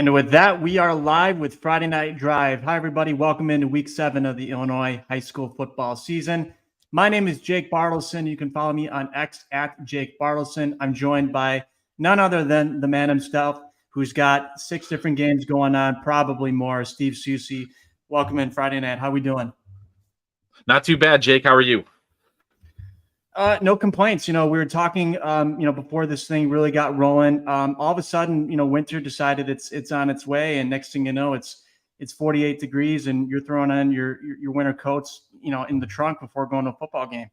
And with that, we are live with Friday Night Drive. Hi, everybody. Welcome into week 7 of the Illinois high school football season. My name is Jake Bartelson. You can follow me on X at Jake Bartelson. I'm joined by none other than the man himself, who's got 6 different games going on, probably more, Steve Soucie. Welcome in Friday night. How we doing? Not too bad, Jake. How are you? No complaints. We were talking, before this thing really got rolling. All of a sudden, winter decided it's on its way, and next thing you know, it's 48 degrees, and you're throwing on your winter coats, in the trunk before going to a football game.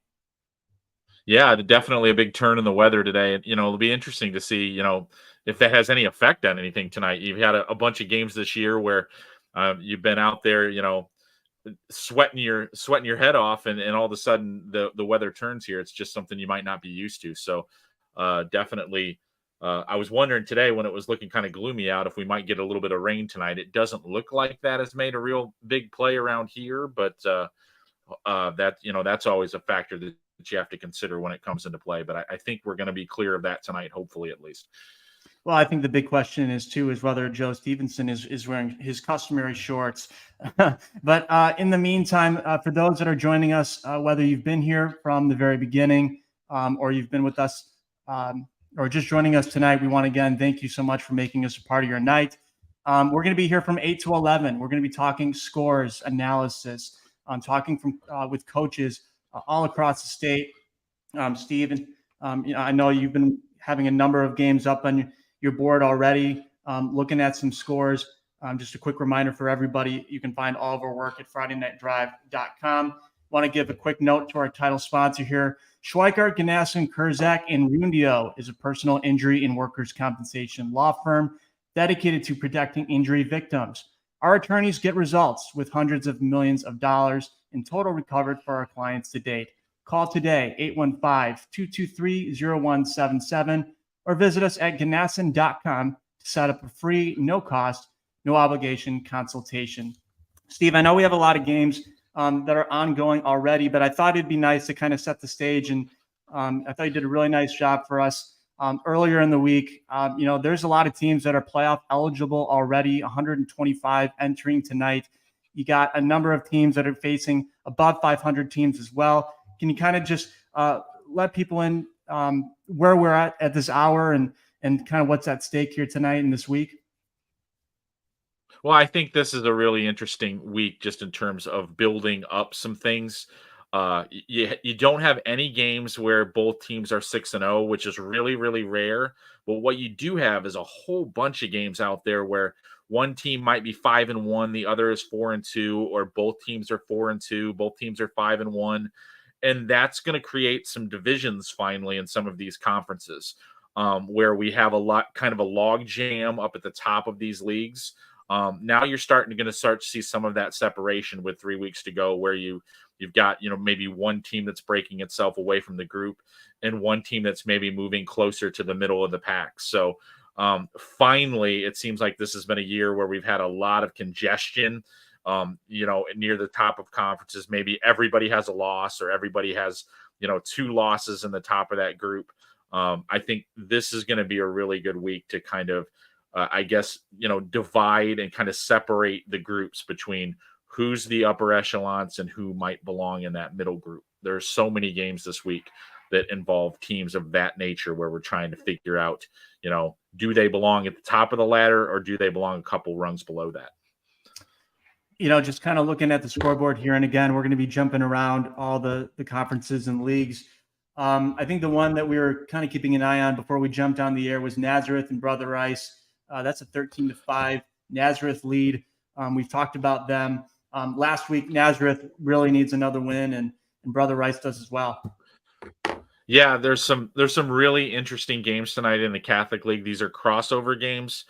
Yeah, definitely a big turn in the weather today. It'll be interesting to see, if that has any effect on anything tonight. You've had a bunch of games this year where you've been out there, sweating your head off, and all of a sudden the weather turns here. It's just something you might not be used to. So definitely I was wondering today when it was looking kind of gloomy out if we might get a little bit of rain tonight. It doesn't look like that has made a real big play around here, but that's always a factor that you have to consider when it comes into play. But I think we're going to be clear of that tonight, hopefully at least. Well, I think the big question is whether Joe Stevenson is wearing his customary shorts. But in the meantime, for those that are joining us, whether you've been here from the very beginning or you've been with us or just joining us tonight, we want to again thank you so much for making us a part of your night. We're going to be here from 8 to 11. We're going to be talking scores, analysis, talking with coaches all across the state. Steve, I know you've been having a number of games up on your board already, looking at some scores. Just a quick reminder for everybody, you can find all of our work at FridayNightDrive.com. Want to give a quick note to our title sponsor here. Schweikart, Ganassi, Kurzak, and Rundio is a personal injury and workers' compensation law firm dedicated to protecting injury victims. Our attorneys get results with hundreds of millions of dollars in total recovered for our clients to date. Call today, 815-223-0177, or visit us at ganassin.com to set up a free, no cost, no obligation consultation. Steve, I know we have a lot of games that are ongoing already, but I thought it'd be nice to kind of set the stage. And I thought you did a really nice job for us earlier in the week. There's a lot of teams that are playoff eligible already, 125 entering tonight. You got a number of teams that are facing above 500 teams as well. Can you kind of just let people in where we're at this hour and kind of what's at stake here tonight and this week? Well, I think this is a really interesting week just in terms of building up some things. You don't have any games where both teams are 6-0, which is really, really rare. But what you do have is a whole bunch of games out there where one team might be 5-1, the other is 4-2, or both teams are 4-2, both teams are 5-1. And that's going to create some divisions finally in some of these conferences where we have kind of a log jam up at the top of these leagues. Now you're going to start to see some of that separation with 3 weeks to go, where you've got, maybe one team that's breaking itself away from the group and one team that's maybe moving closer to the middle of the pack. So finally, it seems like this has been a year where we've had a lot of congestion. Near the top of conferences, maybe everybody has a loss or everybody has, 2 losses in the top of that group. I think this is going to be a really good week to kind of, divide and kind of separate the groups between who's the upper echelons and who might belong in that middle group. There's so many games this week that involve teams of that nature where we're trying to figure out, do they belong at the top of the ladder or do they belong a couple rungs below that? Just kind of looking at the scoreboard here, and again, we're going to be jumping around all the conferences and leagues. I think the one that we were kind of keeping an eye on before we jumped on the air was Nazareth and Brother Rice. That's a 13-5 Nazareth lead. We've talked about them last week. Nazareth really needs another win, and Brother Rice does as well. Yeah, there's some really interesting games tonight in the Catholic League. These are crossover games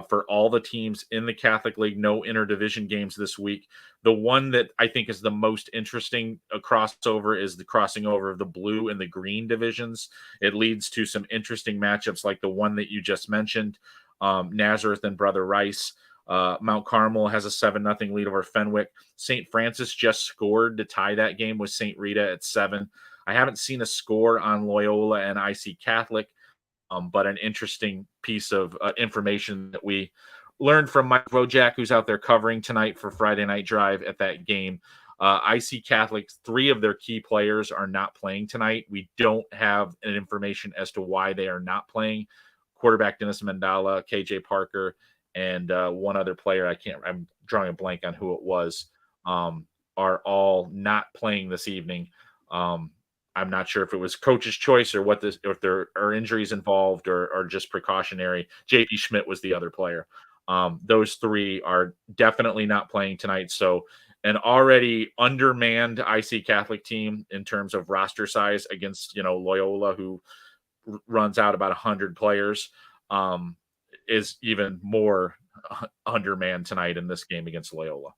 for all the teams in the Catholic League. No interdivision games this week. The one that I think is the most interesting crossover is the crossing over of the blue and the green divisions. It leads to some interesting matchups like the one that you just mentioned, Nazareth and Brother Rice. Mount Carmel has a 7-0 lead over Fenwick. St. Francis just scored to tie that game with St. Rita at 7. I haven't seen a score on Loyola and IC Catholic, but an interesting piece of information that we learned from Mike Vojak, who's out there covering tonight for Friday Night Drive at that game. IC Catholic, 3 of their key players are not playing tonight. We don't have an information as to why they are not playing. Quarterback Dennis Mandala, KJ Parker, and one other player, I'm drawing a blank on who it was, are all not playing this evening. I'm not sure if it was coach's choice or if there are injuries involved or just precautionary. JP Schmidt was the other player. Those 3 are definitely not playing tonight. So an already undermanned IC Catholic team in terms of roster size against, Loyola, who runs out about 100 players, is even more undermanned tonight in this game against Loyola.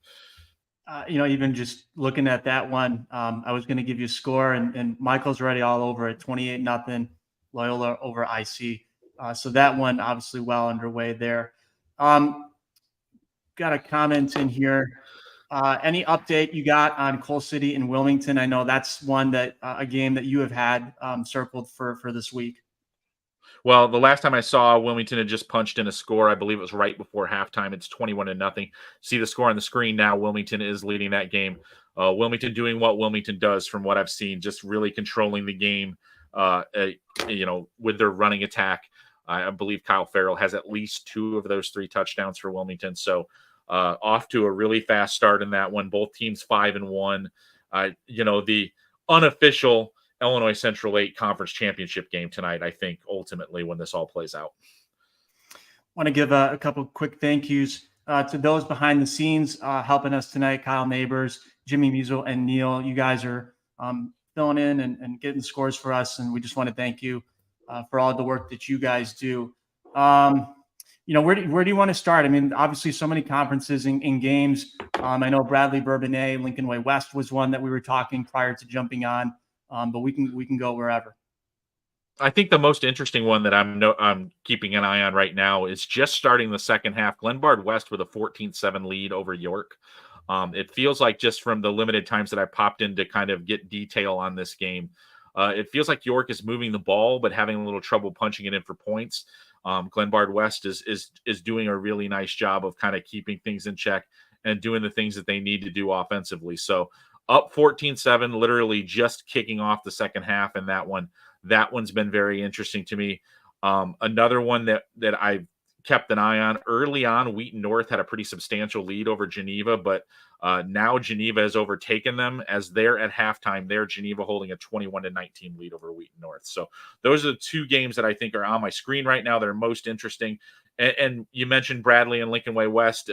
Even just looking at that one, I was going to give you a score, and Michael's already all over it, 28-0, Loyola over IC. So that one obviously well underway there. Got a comment in here. Any update you got on Coal City and Wilmington? I know that's one that a game that you have had circled for this week. Well, the last time I saw, Wilmington had just punched in a score. I believe it was right before halftime. It's 21-0. See the score on the screen now. Wilmington is leading that game. Wilmington doing what Wilmington does from what I've seen, just really controlling the game, with their running attack. I believe Kyle Farrell has at least 2 of those 3 touchdowns for Wilmington. So off to a really fast start in that one. Both teams 5-1. The unofficial Illinois Central 8 Conference Championship game tonight, I think, ultimately, when this all plays out. Want to give a couple quick thank yous to those behind the scenes helping us tonight, Kyle Neighbors, Jimmy Musel, and Neil. You guys are filling in and getting scores for us, and we just want to thank you for all the work that you guys do. Where do you want to start? I mean, obviously so many conferences in games. I know Bradley Bourbonnais, Lincoln Way West was one that we were talking prior to jumping on. But we can go wherever. I think the most interesting one that I'm keeping an eye on right now is just starting the second half. Glenbard West with a 14-7 lead over York. It feels like, just from the limited times that I popped in to kind of get detail on this game, it feels like York is moving the ball but having a little trouble punching it in for points. Glenbard West is doing a really nice job of kind of keeping things in check and doing the things that they need to do offensively. So up 14-7, literally just kicking off the second half in that one. That one's been very interesting to me. Another one that I've kept an eye on early on, Wheaton North had a pretty substantial lead over Geneva, but now Geneva has overtaken them as they're at halftime. They're Geneva holding a 21-19 lead over Wheaton North. So those are the 2 games that I think are on my screen right now that are most interesting. And you mentioned Bradley and Lincoln Way West.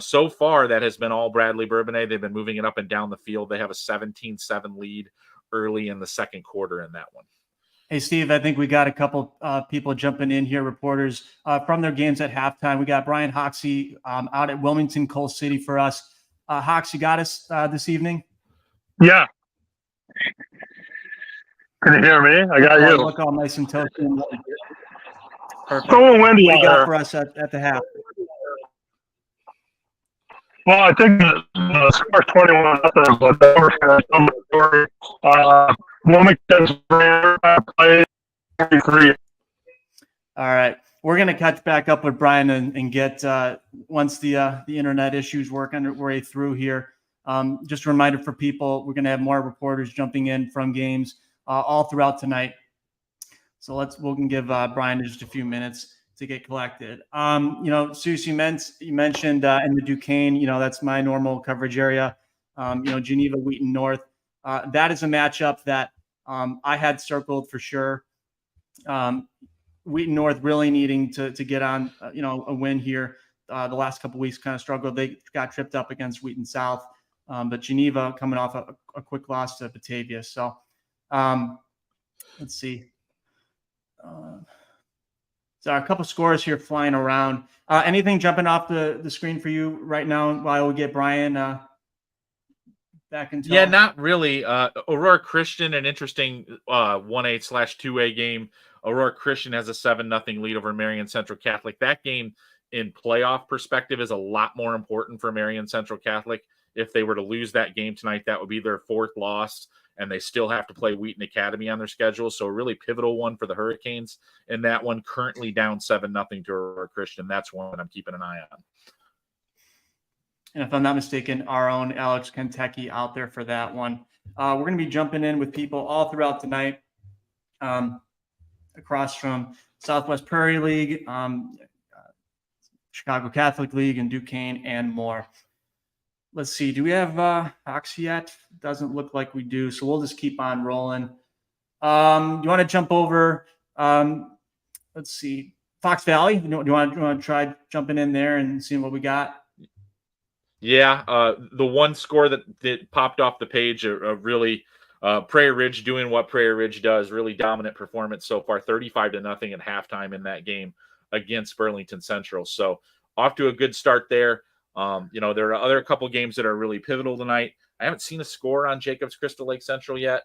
So far that has been all Bradley Bourbonnais. They've been moving it up and down the field. They have a 17-7 lead early in the second quarter in that one. Hey, Steve, I think we got a couple people jumping in here, reporters from their games at halftime. We got Brian Hoxie out at Wilmington, Coal City for us. Hox, you got us this evening? Yeah. Can you hear me? I got you. Look all nice and toasty. Perfect. So windy what out you got here. For us at the half? Well, I think the score 21-0, but the Wilmington's played 43. All right. We're going to catch back up with Brian and get once the internet issues work their way through here. Just a reminder for people, we're going to have more reporters jumping in from games all throughout tonight. So we can give Brian just a few minutes to get collected. Soucie, you mentioned in the Duquesne, that's my normal coverage area. Geneva, Wheaton North. That is a matchup that I had circled for sure. Wheaton North really needing to get on, a win here. The last couple of weeks kind of struggled. They got tripped up against Wheaton South, but Geneva coming off a quick loss to Batavia. So let's see. So a couple scores here flying around. Anything jumping off the screen for you right now while we get Brian back into? Yeah, not really. Aurora Christian, an interesting 1A/2A game. Aurora Christian has a 7-0 lead over Marion Central Catholic. That game, in playoff perspective, is a lot more important for Marion Central Catholic. If they were to lose that game tonight, that would be their 4th loss, and they still have to play Wheaton Academy on their schedule. So a really pivotal one for the Hurricanes. And that one currently down 7-0 to Aurora Christian. That's one I'm keeping an eye on. And if I'm not mistaken, our own Alex Kentucky out there for that one. We're going to be jumping in with people all throughout tonight, across from Southwest Prairie League, Chicago Catholic League, and Duquesne, and more. Let's see. Do we have Ox yet? Doesn't look like we do. So we'll just keep on rolling. You want to jump over? Let's see. Fox Valley. Do you want to try jumping in there and seeing what we got? Yeah, the one score that popped off the page, really Prairie Ridge doing what Prairie Ridge does, really dominant performance so far, 35-0 at halftime in that game against Burlington Central. So off to a good start there. There are a couple games that are really pivotal tonight. I haven't seen a score on Jacobs Crystal Lake Central yet.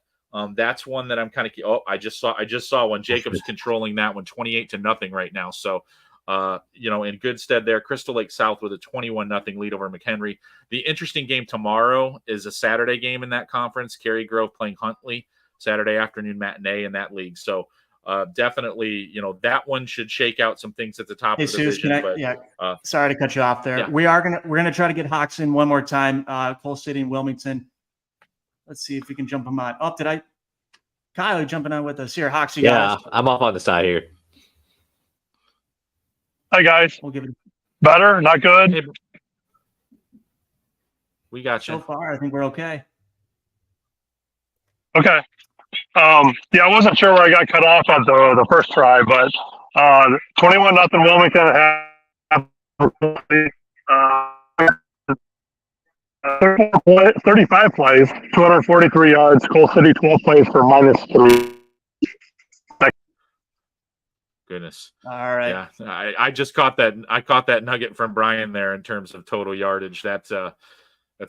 That's one that I'm kind of. I just saw one. Jacobs controlling that one, 28-0 right now. So. In good stead there. Crystal Lake South with a 21-0 lead over McHenry. The interesting game tomorrow is a Saturday game in that conference. Cary Grove playing Huntley, Saturday afternoon matinee in that league. So definitely, that one should shake out some things at the top of the division. Sorry to cut you off there. Yeah. We're gonna try to get Hawks in one more time. Coal City and Wilmington. Let's see if we can jump them on. Oh, Kyle, you're jumping on with us here. Hawks, yeah, I'm up on the side here. Hi, guys. We'll give it better, not good. Hey, we got you. So far, I think we're okay. Okay. I wasn't sure where I got cut off at the first try, but 21-0 Wilmington at 35 plays, 243 yards. Coal City 12 plays for -3. Goodness. All right. Yeah, I just caught that. I caught that nugget from Brian there in terms of total yardage. That's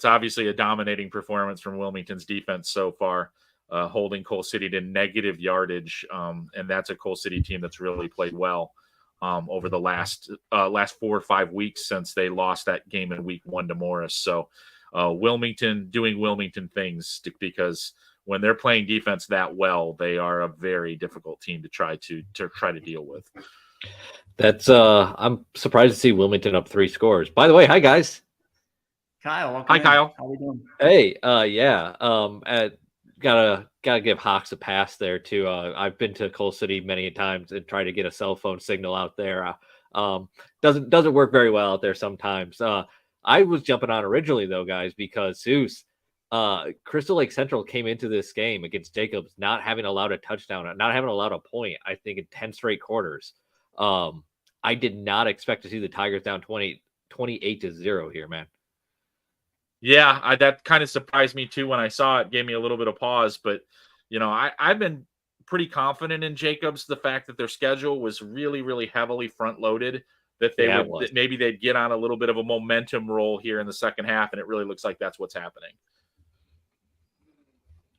obviously a dominating performance from Wilmington's defense so far, holding Coal City to negative yardage. And that's a Coal City team that's really played well over the last 4 or 5 weeks since they lost that game in week 1 to Morris. So Wilmington doing Wilmington things because when they're playing defense that well, they are a very difficult team to try to deal with. That's I'm surprised to see Wilmington up 3 scores. By the way, hi guys. Kyle. Hi, Kyle. How we doing? Hey, gotta give Hawks a pass there too. I've been to Coal City many times and tried to get a cell phone signal out there. Doesn't work very well out there sometimes. I was jumping on originally though, guys, because Soucie. Crystal Lake Central came into this game against Jacobs not having allowed a touchdown, not having allowed a point, I think, in 10 straight quarters. I did not expect to see the Tigers down 28-0 here, man. Yeah, that kind of surprised me too when I saw it. Gave me a little bit of pause, but I've been pretty confident in Jacobs. The fact that their schedule was really, really heavily front loaded, that maybe they'd get on a little bit of a momentum roll here in the second half, and it really looks like that's what's happening.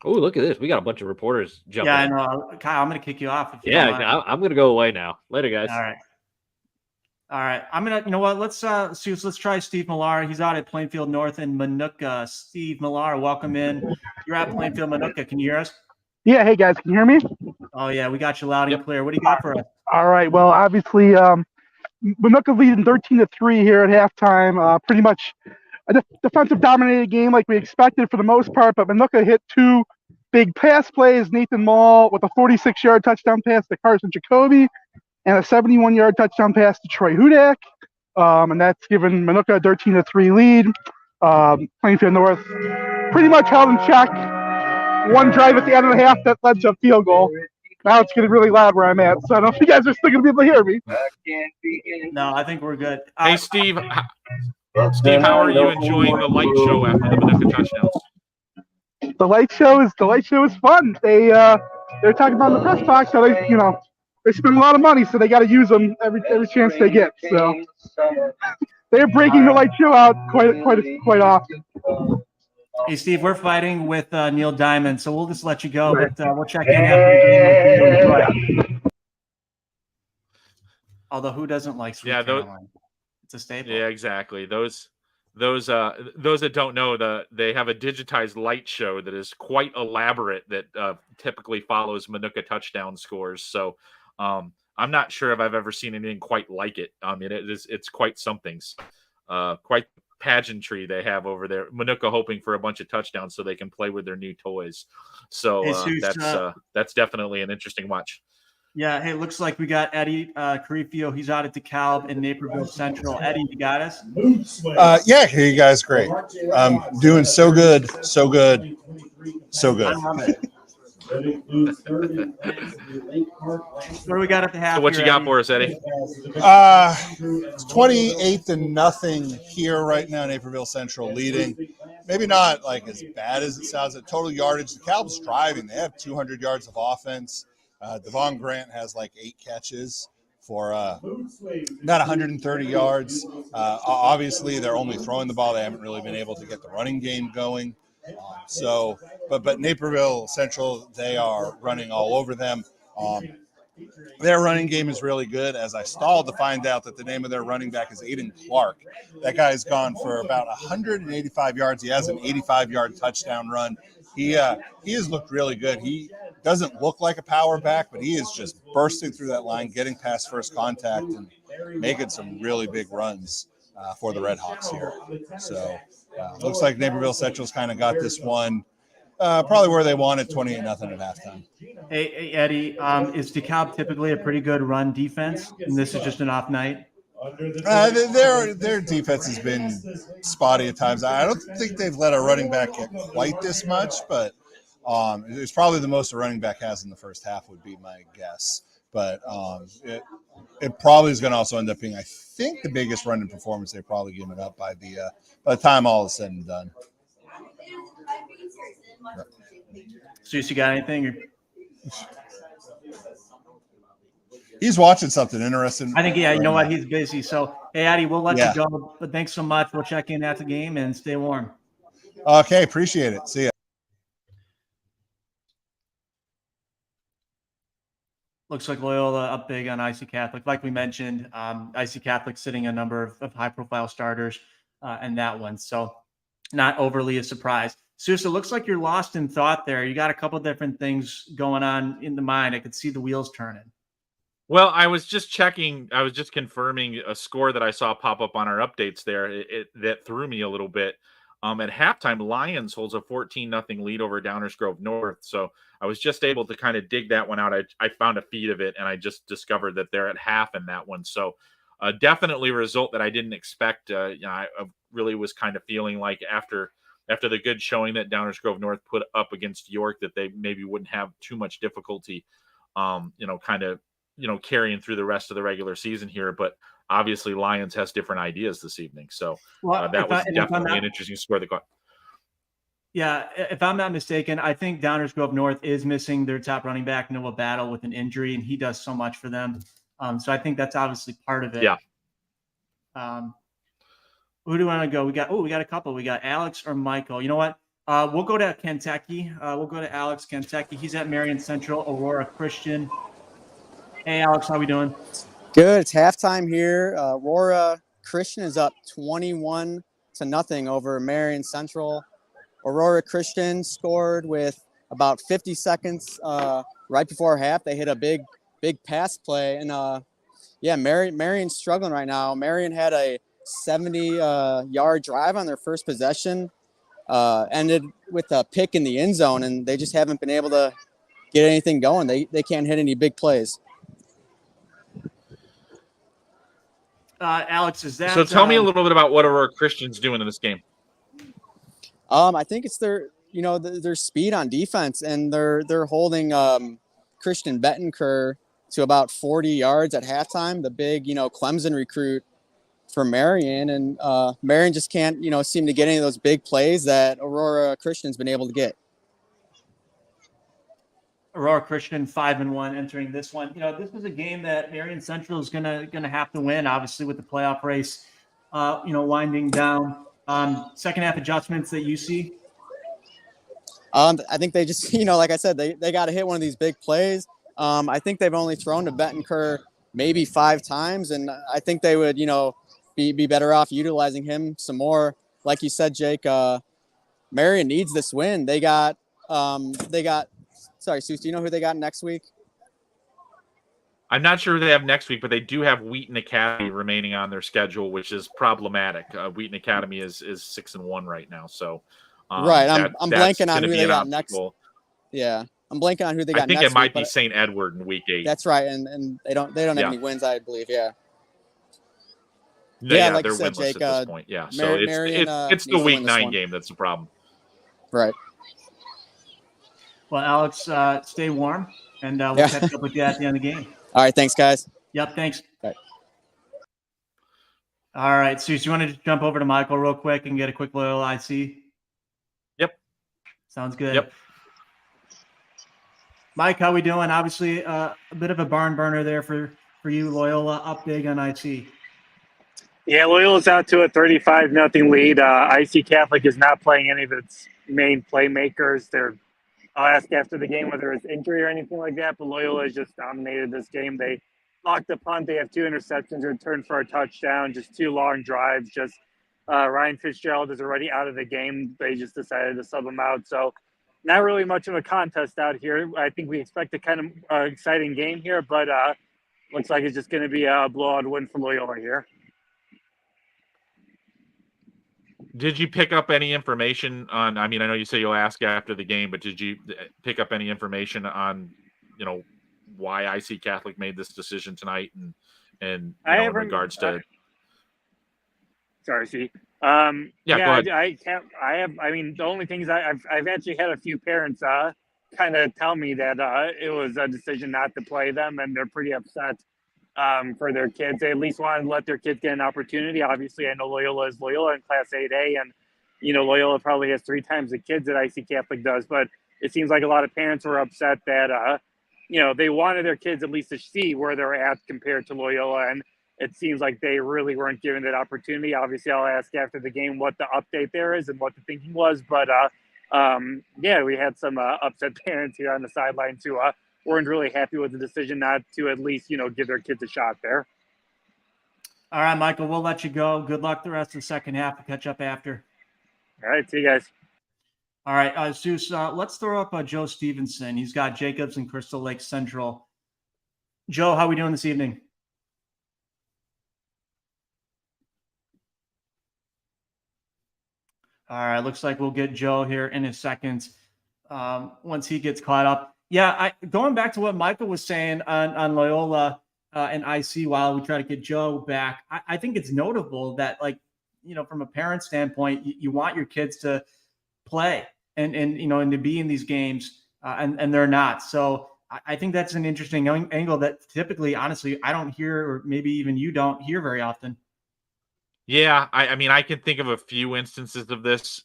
Oh, look at this. We got a bunch of reporters jumping. Yeah, I know. Kyle, I'm going to kick you off. I'm going to go away now. Later, guys. All right. I'm going to, let's try Steve Millar. He's out at Plainfield North in Minooka. Steve Millar, welcome in. You're at Plainfield, Minooka. Can you hear us? Yeah. Hey, guys. Can you hear me? Oh, yeah. We got you loud and clear. What do you got for us? All right. Well, obviously, Minooka leading 13-3 here at halftime. Pretty much a defensive dominated game like we expected for the most part, but Minooka hit 2 big pass plays. Nathan Mall with a 46-yard touchdown pass to Carson Jacoby and a 71-yard touchdown pass to Troy Hudak. And that's given Minooka a 13-3 lead. Plainfield North pretty much held in check. 1 drive at the end of the half that led to a field goal. Now it's getting really loud where I'm at, so I don't know if you guys are still going to be able to hear me. No, I think we're good. Hey, Steve. Steve, how are you enjoying the light show after the Minooka touchdowns? The light show is fun. They're talking about the press box, so they spend a lot of money, so they got to use them every chance they get. So they're breaking the light show out quite often. Hey, Steve, we're fighting with Neil Diamond, so we'll just let you go, but we'll check in after the game. Although who doesn't like Sweet Caroline? It's a staple. Yeah, exactly. Those those that don't know, they have a digitized light show that is quite elaborate that typically follows Manuka touchdown scores. So I'm not sure if I've ever seen anything quite like it. I mean, it's quite something. Quite pageantry they have over there. Manuka hoping for a bunch of touchdowns so they can play with their new toys. So that's definitely an interesting watch. Yeah. Hey, looks like we got Eddie Carifio. He's out at DeKalb in Naperville Central. Eddie, you got us? Yeah, you guys great. Doing so good, so good, so good. I love it. What do we got at the half? So what here, you got Eddie? for us, Eddie? It's 28-0 here right now. Naperville Central leading. Maybe not like as bad as it sounds at total yardage. The Calb's driving. They have 200 yards of offense. Devon Grant has like 8 catches for about 130 yards. Obviously, they're only throwing the ball. They haven't really been able to get the running game going. But Naperville Central, they are running all over them. Their running game is really good. As I stalled to find out that the name of their running back is Aiden Clark. That guy's gone for about 185 yards. He has an 85-yard touchdown run. He has looked really good. He doesn't look like a power back, but he is just bursting through that line, getting past first contact, and making some really big runs for the Red Hawks here. So looks like Naperville Central's kind of got this one probably where they wanted, 28-0 at halftime. Hey, Eddie, is DeKalb typically a pretty good run defense, and this is just an off night? Their defense has been spotty at times. I don't think they've let a running back get quite this much, but it's probably the most a running back has in the first half would be my guess. But it probably is going to also end up being, I think, the biggest running performance they've probably given up by the time all is said and done. Soucie, you got anything? He's watching something interesting. I think, yeah, you know what? He's busy. So, hey, Eddie, we'll let Yeah. you go. But thanks so much. We'll check in at the game and stay warm. Okay, appreciate it. See ya. Looks like Loyola up big on IC Catholic. Like we mentioned, IC Catholic sitting a number of high-profile starters in that one. So not overly a surprise. Soucie, looks like you're lost in thought there. You got a couple different things going on in the mind. I could see the wheels turning. Well, I was just checking. I was just confirming a score that I saw pop up on our updates there. That threw me a little bit. At halftime, Lions holds a 14-0 lead over Downers Grove North. So I was just able to kind of dig that one out. I found a feed of it, and I just discovered that they're at half in that one. So definitely a result that I didn't expect. I really was kind of feeling like after the good showing that Downers Grove North put up against York, that they maybe wouldn't have too much difficulty, carrying through the rest of the regular season here. But obviously Lions has different ideas this evening. So that was definitely an interesting score that got. Yeah, if I'm not mistaken, I think Downers Grove North is missing their top running back, Noah Battle, with an injury, and he does so much for them. So I think that's obviously part of it. Yeah. Who do we want to go? We got a couple. We got Alex or Michael. You know what? We'll go to Kentucky. We'll go to Alex, Kentucky. He's at Marion Central, Aurora Christian. Hey, Alex, how we doing? Good. It's halftime here. Aurora Christian is up 21-0 over Marion Central. Aurora Christian scored with about 50 seconds right before half. They hit a big pass play, and Marion's struggling right now. Marion had a 70-yard drive on their first possession, ended with a pick in the end zone, and they just haven't been able to get anything going. They can't hit any big plays. Alex, is that so? Tell me a little bit about what Aurora Christian's doing in this game. I think it's their speed on defense, and they're holding Christian Bettenker to about 40 yards at halftime. The big Clemson recruit for Marion, and Marion just can't seem to get any of those big plays that Aurora Christian's been able to get. Aurora Christian 5-1 entering this one. This is a game that Marion Central is gonna have to win, obviously, with the playoff race, winding down. Second half adjustments that you see? I think they just, like I said, they got to hit one of these big plays. I think they've only thrown to Bettenker maybe 5 times, and I think they would, be better off utilizing him some more like you said, Jake, Marion needs this win. They got sorry, Soucie, do you know who they got next week? I'm not sure who they have next week, but they do have Wheaton Academy remaining on their schedule, which is problematic. Wheaton Academy is 6-1 right now, so right. I'm blanking on who they got next. Yeah, I'm blanking on who they got. I think next it might week, be St. Edward in week 8. That's right, and they don't have any wins, I believe. Yeah. Yeah, like they're you said, winless Jake, at this point. Yeah, so it's the week 9 game that's the problem. Right. Well, Alex, stay warm, and we'll catch up with you at the end of the game. All right, thanks, guys. Yep, thanks. Bye. All right, Soucie, you want to just jump over to Michael real quick and get a quick little IC? Yep. Sounds good. Yep. Mike, how we doing? Obviously, a bit of a barn burner there for you. Loyola up big on IC. Yeah, Loyola's out to a 35-0 lead. IC Catholic is not playing any of its main playmakers. I'll ask after the game whether it's injury or anything like that, but Loyola has just dominated this game. They blocked the punt. They have 2 interceptions, returned for a touchdown, just 2 long drives. Ryan Fitzgerald is already out of the game. They just decided to sub him out. So not really much of a contest out here. I think we expect a kind of exciting game here, but looks like it's just going to be a blowout win for Loyola here. Did you pick up any information on, I know you say you'll ask after the game, but did you pick up any information on, why IC Catholic made this decision tonight and in regards to. Sorry, see. Go ahead. The only things I've actually had a few parents kind of tell me that it was a decision not to play them, and they're pretty upset for their kids. They at least wanted to let their kids get an opportunity. Obviously, I know Loyola is Loyola in Class 8A, and Loyola probably has 3 times the kids that IC Catholic does. But it seems like a lot of parents were upset that they wanted their kids at least to see where they're at compared to Loyola, and it seems like they really weren't given that opportunity. Obviously, I'll ask after the game what the update there is and what the thinking was. But we had some upset parents here on the sidelines who weren't really happy with the decision not to at least, give their kids a shot there. All right, Michael, we'll let you go. Good luck the rest of the second half. We'll catch up after. All right, see you guys. All right, Soucie, let's throw up Joe Stevenson. He's got Jacobs and Crystal Lake Central. Joe, how are we doing this evening? All right, looks like we'll get Joe here in a second once he gets caught up. Yeah, going back to what Michael was saying on Loyola and IC while we try to get Joe back, I think it's notable that, from a parent standpoint, you want your kids to play and to be in these games, and they're not. So I think that's an interesting angle that typically, honestly, I don't hear, or maybe even you don't hear very often. Yeah, I can think of a few instances of this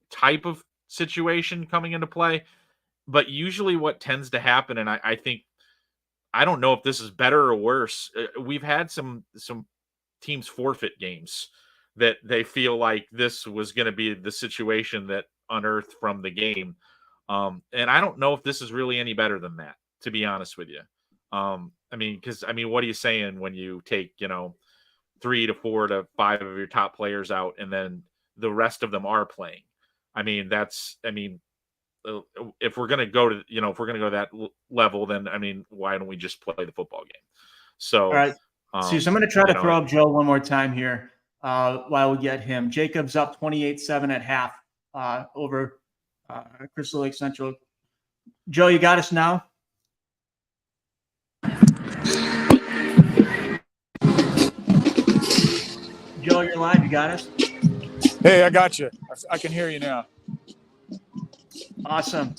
type of situation coming into play. But usually what tends to happen, and I think, I don't know if this is better or worse, we've had some teams forfeit games that they feel like this was going to be the situation that unearthed from the game. And I don't know if this is really any better than that, to be honest with you. Because what are you saying when you take, 3 to 4 to 5 of your top players out and then the rest of them are playing? If we're going to go to, that level, then, why don't we just play the football game? So, all right. So I'm going to try to throw up Joe one more time here while we get him. Jacobs up 28-7 at half over Crystal Lake Central. Joe, you got us now? Joe, you're live. You got us? Hey, I got you. I can hear you now. Awesome.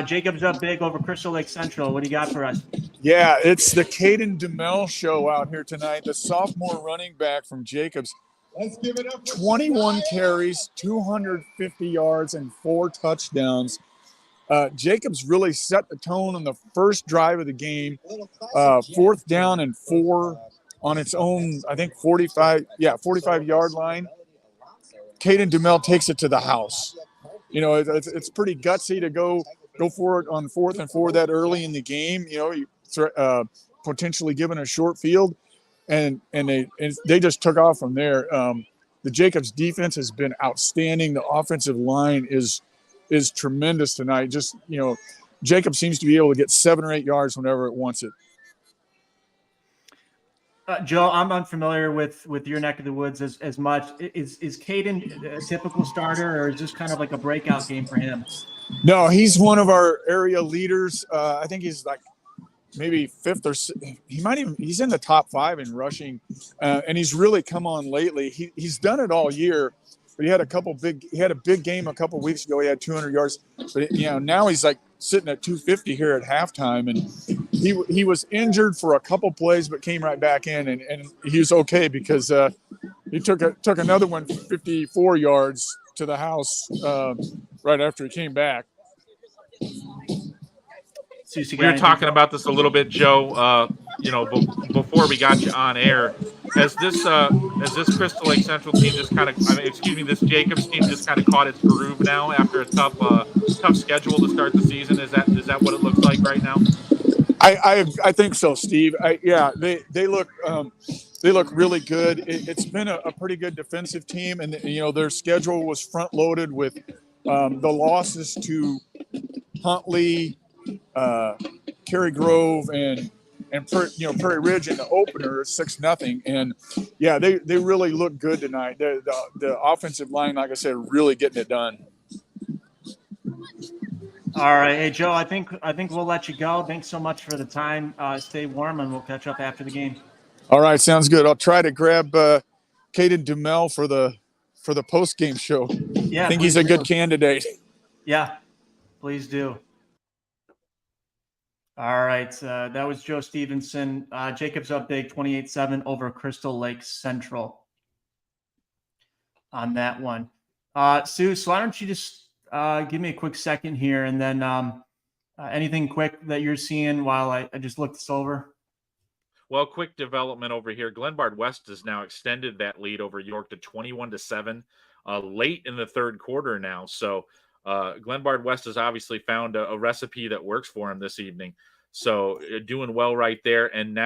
Jacob's up big over Crystal Lake Central. What do you got for us? Yeah, it's the Caden DeMel show out here tonight. The sophomore running back from Jacobs. Let's give it up. 21 carries, 250 yards, and 4 touchdowns. Jacobs really set the tone on the first drive of the game. 4th down and 4 on its own, I think 45-yard line. Caden DeMel takes it to the house. It's pretty gutsy to go for it on 4th and 4 that early in the game. Potentially given a short field, and they just took off from there. the Jacobs defense has been outstanding. The offensive line is tremendous tonight. Just, Jacob seems to be able to get 7 or 8 yards whenever it wants it. Joe, I'm unfamiliar with your neck of the woods as much. Is Caden a typical starter, or is this kind of like a breakout game for him? No, he's one of our area leaders. I think he's like maybe fifth or he's in the top 5 in rushing, and he's really come on lately. He's done it all year, but he had a big game a couple weeks ago. He had 200 yards, but now he's like sitting at 250 here at halftime, and he was injured for a couple plays but came right back in, and he was okay because he took another one 54 yards to the house right after he came back. Soucie, we were talking about this a little bit, Joe. Before we got you on air, has this Crystal Lake Central team just this Jacobs team just kind of caught its groove now after a tough schedule to start the season? Is that what it looks like right now? I think so, Steve. They look really good. It's been a pretty good defensive team, and their schedule was front loaded with the losses to Huntley, Cary Grove, and Prairie Ridge in the opener 6-0, and they really look good tonight. The offensive line, like I said, really getting it done. All right, hey Joe, I think we'll let you go. Thanks so much for the time. Stay warm, and we'll catch up after the game. All right, sounds good. I'll try to grab Caden Dumel for the post game show. Yeah, I think he's a good candidate. Yeah, please do. All right, that was Joe Stevenson. Jacobs up big 28-7 over Crystal Lake Central on that one. Sue, so why don't you just give me a quick second here, and then anything quick that you're seeing while I just look this over? Well, quick development over here. Glenbard West has now extended that lead over York to 21-7 late in the third quarter now. So Glenbard West has obviously found a recipe that works for him this evening. So doing well right there. And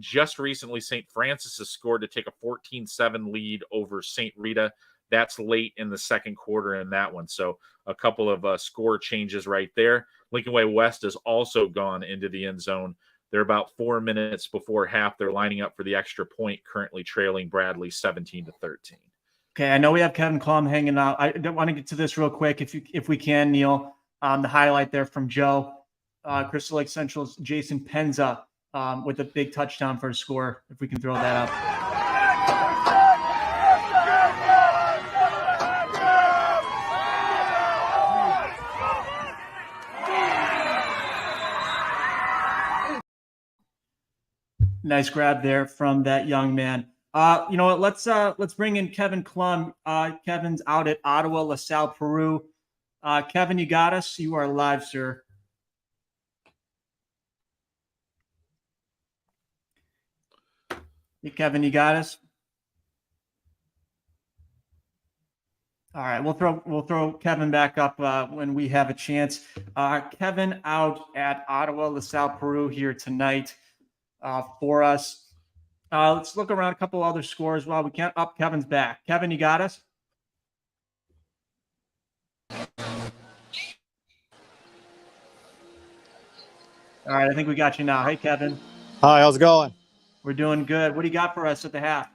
just recently, St. Francis has scored to take a 14-7 lead over St. Rita. That's late in the second quarter in that one. So a couple of score changes right there. Lincoln Way West has also gone into the end zone. They're about 4 minutes before half. They're lining up for the extra point, currently trailing Bradley 17-13. Okay, I know we have Kevin Klum hanging out. I don't want to get to this real quick, if we can, Neil. The highlight there from Joe. Crystal Lake Central's Jason Penza with a big touchdown for a score, if we can throw that up. Nice grab there from that young man. You know what? Let's bring in Kevin Klum. Kevin's out at Ottawa, LaSalle, Peru. Kevin, you got us. You are live, sir. Hey, Kevin, you got us. All right, we'll throw Kevin back up when we have a chance. Kevin out at Ottawa, LaSalle, Peru here tonight for us. Let's look around a couple other scores while we can't. Up, Kevin's back. Kevin, you got us? All right, I think we got you now. Hey, Kevin. Hi, how's it going? We're doing good. What do you got for us at the half?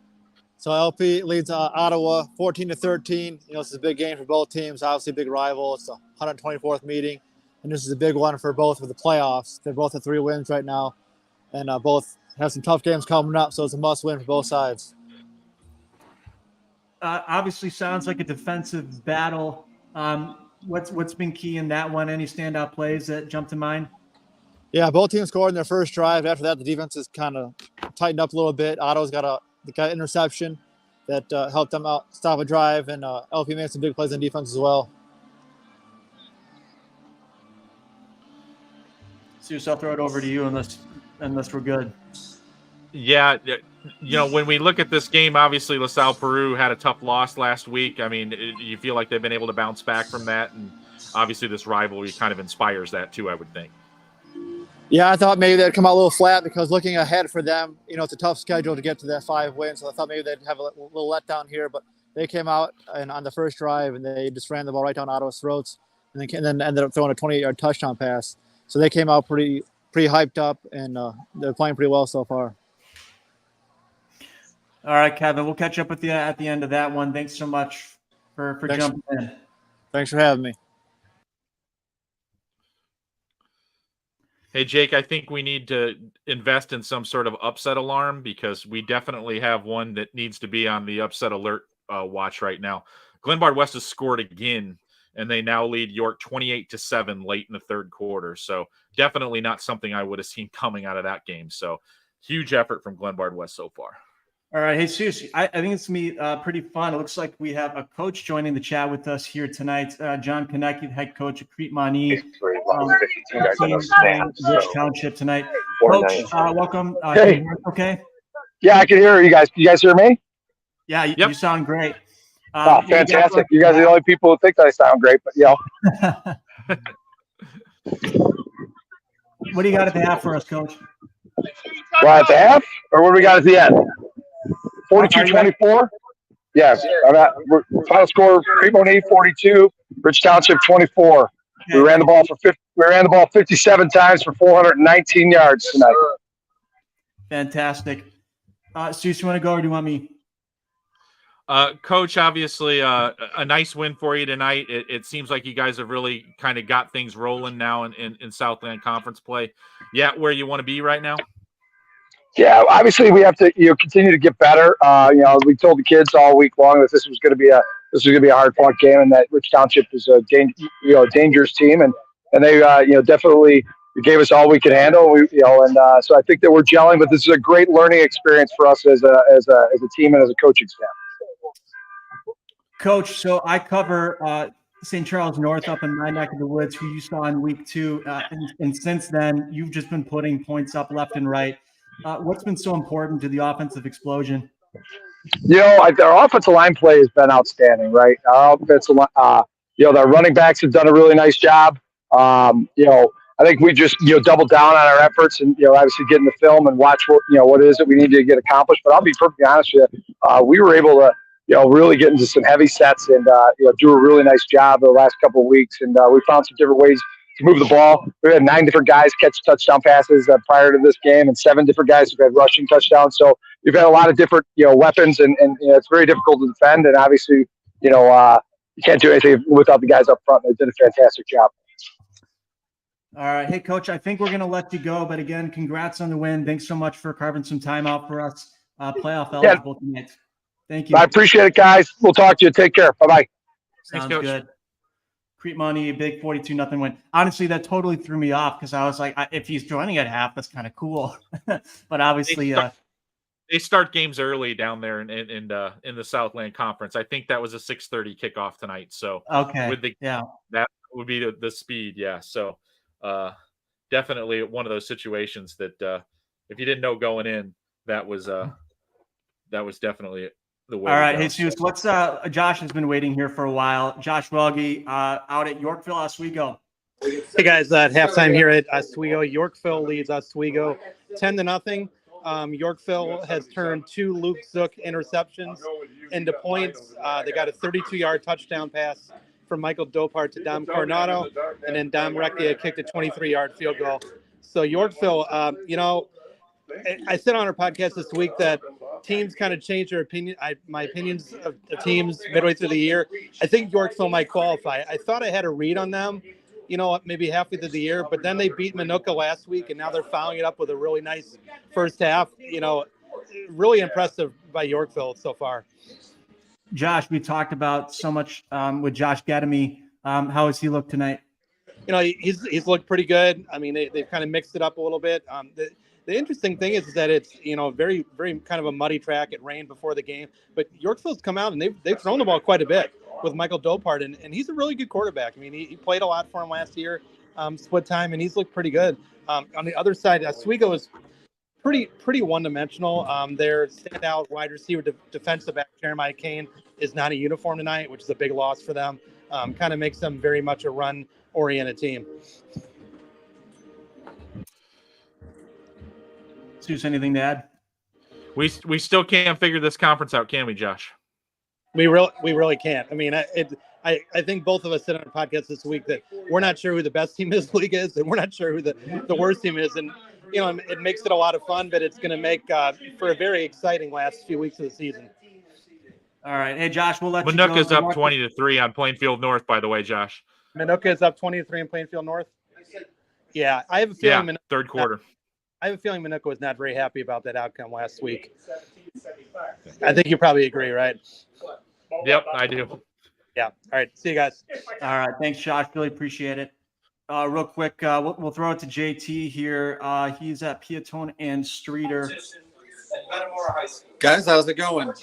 So LP leads Ottawa 14-13. This is a big game for both teams. Obviously, a big rival. It's the 124th meeting, and this is a big one for both for the playoffs. They're both at 3 wins right now, and both have some tough games coming up. So it's a must-win for both sides. Obviously, sounds like a defensive battle. What's been key in that one? Any standout plays that jump to mind? Yeah, both teams scored in their first drive. After that, the defense has kind of tightened up a little bit. Ottawa's got an interception that helped them out stop a drive, and LP made some big plays on defense as well. Soucie, I'll throw it over to you unless we're good. Yeah, when we look at this game, obviously LaSalle Peru had a tough loss last week. I mean, you feel like they've been able to bounce back from that, and obviously this rivalry kind of inspires that too, I would think. Yeah, I thought maybe they'd come out a little flat because looking ahead for them, it's a tough schedule to get to that 5 wins. So I thought maybe they'd have a little letdown here, but They came out and on the first drive and they just ran the ball right down Ottawa's throats, and then ended up throwing a 20-yard touchdown pass. So they came out pretty hyped up, and they're playing pretty well so far. All right, Kevin, we'll catch up with you at the end of that one. Thanks so much for jumping in. Thanks for having me. Hey, Jake, I think we need to invest in some sort of upset alarm, because we definitely have one that needs to be on the upset alert watch right now. Glenbard West has scored again, and they now lead York 28-7 late in the third quarter. So definitely not something I would have seen coming out of that game. So huge effort from Glenbard West so far. All right. Hey, Soucie, I think it's going to be pretty fun. It looks like we have a coach joining the chat with us here tonight. John Konecki, head coach of Crete Monee. Rich Township tonight. Coach, welcome. Hey. Can you hear us okay? Yeah, I can hear you guys. Can you guys hear me? Yeah, you sound great. Oh, fantastic. You guys are the only people who think that I sound great, but What do you got at the half for us, Coach? Well, at the half, or what do we got at the end? 42-24. Yes. Final score: Crete Monee 42, Rich Township 24. Okay. We ran the ball 57 times for 419 yards tonight. Fantastic. Soucie, you want to go or do you want me? Coach, obviously a nice win for you tonight. It seems like you guys have really kind of got things rolling now in Southland Conference play. Yeah, where you want to be right now? Yeah, obviously we have to continue to get better. We told the kids all week long that this was going to be a hard fought game, and that Rich Township is a dangerous team, and they definitely gave us all we could handle. So I think that we're gelling, but this is a great learning experience for us as a team and as a coaching staff. Coach, so I cover St. Charles North up in my neck of the woods, who you saw in week 2, and since then you've just been putting points up left and right. What's been so important to the offensive explosion? Our offensive line play has been outstanding, right? Our offensive line, the running backs have done a really nice job. I think we just double down on our efforts, and obviously get in the film and watch what it is that we need to get accomplished. But I'll be perfectly honest with you, we were able to really get into some heavy sets and do a really nice job the last couple of weeks, and we found some different ways to move the ball. We had 9 different guys catch touchdown passes prior to this game, and 7 different guys who had rushing touchdowns. So we've had a lot of different weapons, and it's very difficult to defend. And obviously, you can't do anything without the guys up front. They did a fantastic job. All right. Hey, Coach, I think we're going to let you go. But again, congrats on the win. Thanks so much for carving some time out for us. Playoff eligible tonight. Thank you. I appreciate it, guys. We'll talk to you. Take care. Bye-bye. Sounds good. Crete Monee, big 42-0 win. Honestly, that totally threw me off, because I was like, if he's joining at half, that's kind of cool. But obviously, they start games early down there in the Southland Conference. I think that was a 6:30 kickoff tonight. So that would be the speed. Yeah. So definitely one of those situations that if you didn't know going in, that was definitely the way. All right. Hey, Soucie, what's Josh has been waiting here for a while. Josh Welge out at Yorkville, Oswego. Hey guys, at halftime here at Oswego, Yorkville leads Oswego 10-0. Yorkville has turned 2 Luke Zook interceptions into points. They got a 32-yard touchdown pass from Michael Dopart to Dom Coronado, and then Dom Recchia kicked a 23-yard field goal. So Yorkville, I said on our podcast this week that teams kind of change their opinion. My opinions of the teams midway through the year. I think Yorkville might qualify. I thought I had a read on them, maybe halfway through the year, but then they beat Minooka last week, and now they're following it up with a really nice first half. Really impressive by Yorkville so far. Josh, we talked about so much with Josh Gedemy. How has he looked tonight? He's looked pretty good. I mean, they've kind of mixed it up a little bit. The interesting thing is that it's very, very kind of a muddy track. It rained before the game, but Yorkville's come out and they've thrown the ball quite a bit with Michael Dopart, and he's a really good quarterback. I mean, he played a lot for him last year, split time, and he's looked pretty good. On the other side, Oswego is pretty one-dimensional. Their standout wide receiver, defensive back Jeremiah Kane, is not a uniform tonight, which is a big loss for them. Kind of makes them very much a run-oriented team. Soucie, anything to add? We still can't figure this conference out, can we, Josh? We really can't. I mean, I think both of us said on our podcast this week that we're not sure who the best team in this league is, and we're not sure who the worst team is. And, it makes it a lot of fun, but it's going to make for a very exciting last few weeks of the season. All right. Hey, Josh, we'll let you Minooka's go. up 20-3 on Plainfield North, by the way, Josh. Minooka is up 20-3 in Plainfield North. Yeah, I have a feeling. Yeah, third quarter. I have a feeling Minooka was not very happy about that outcome last week. I think you probably agree, right? Yep, I do. Yeah. All right. See you guys. All right. Thanks, Josh. Really appreciate it. Real quick, we'll throw it to JT here. He's at Piatone and Streeter. Guys, how's it going? It's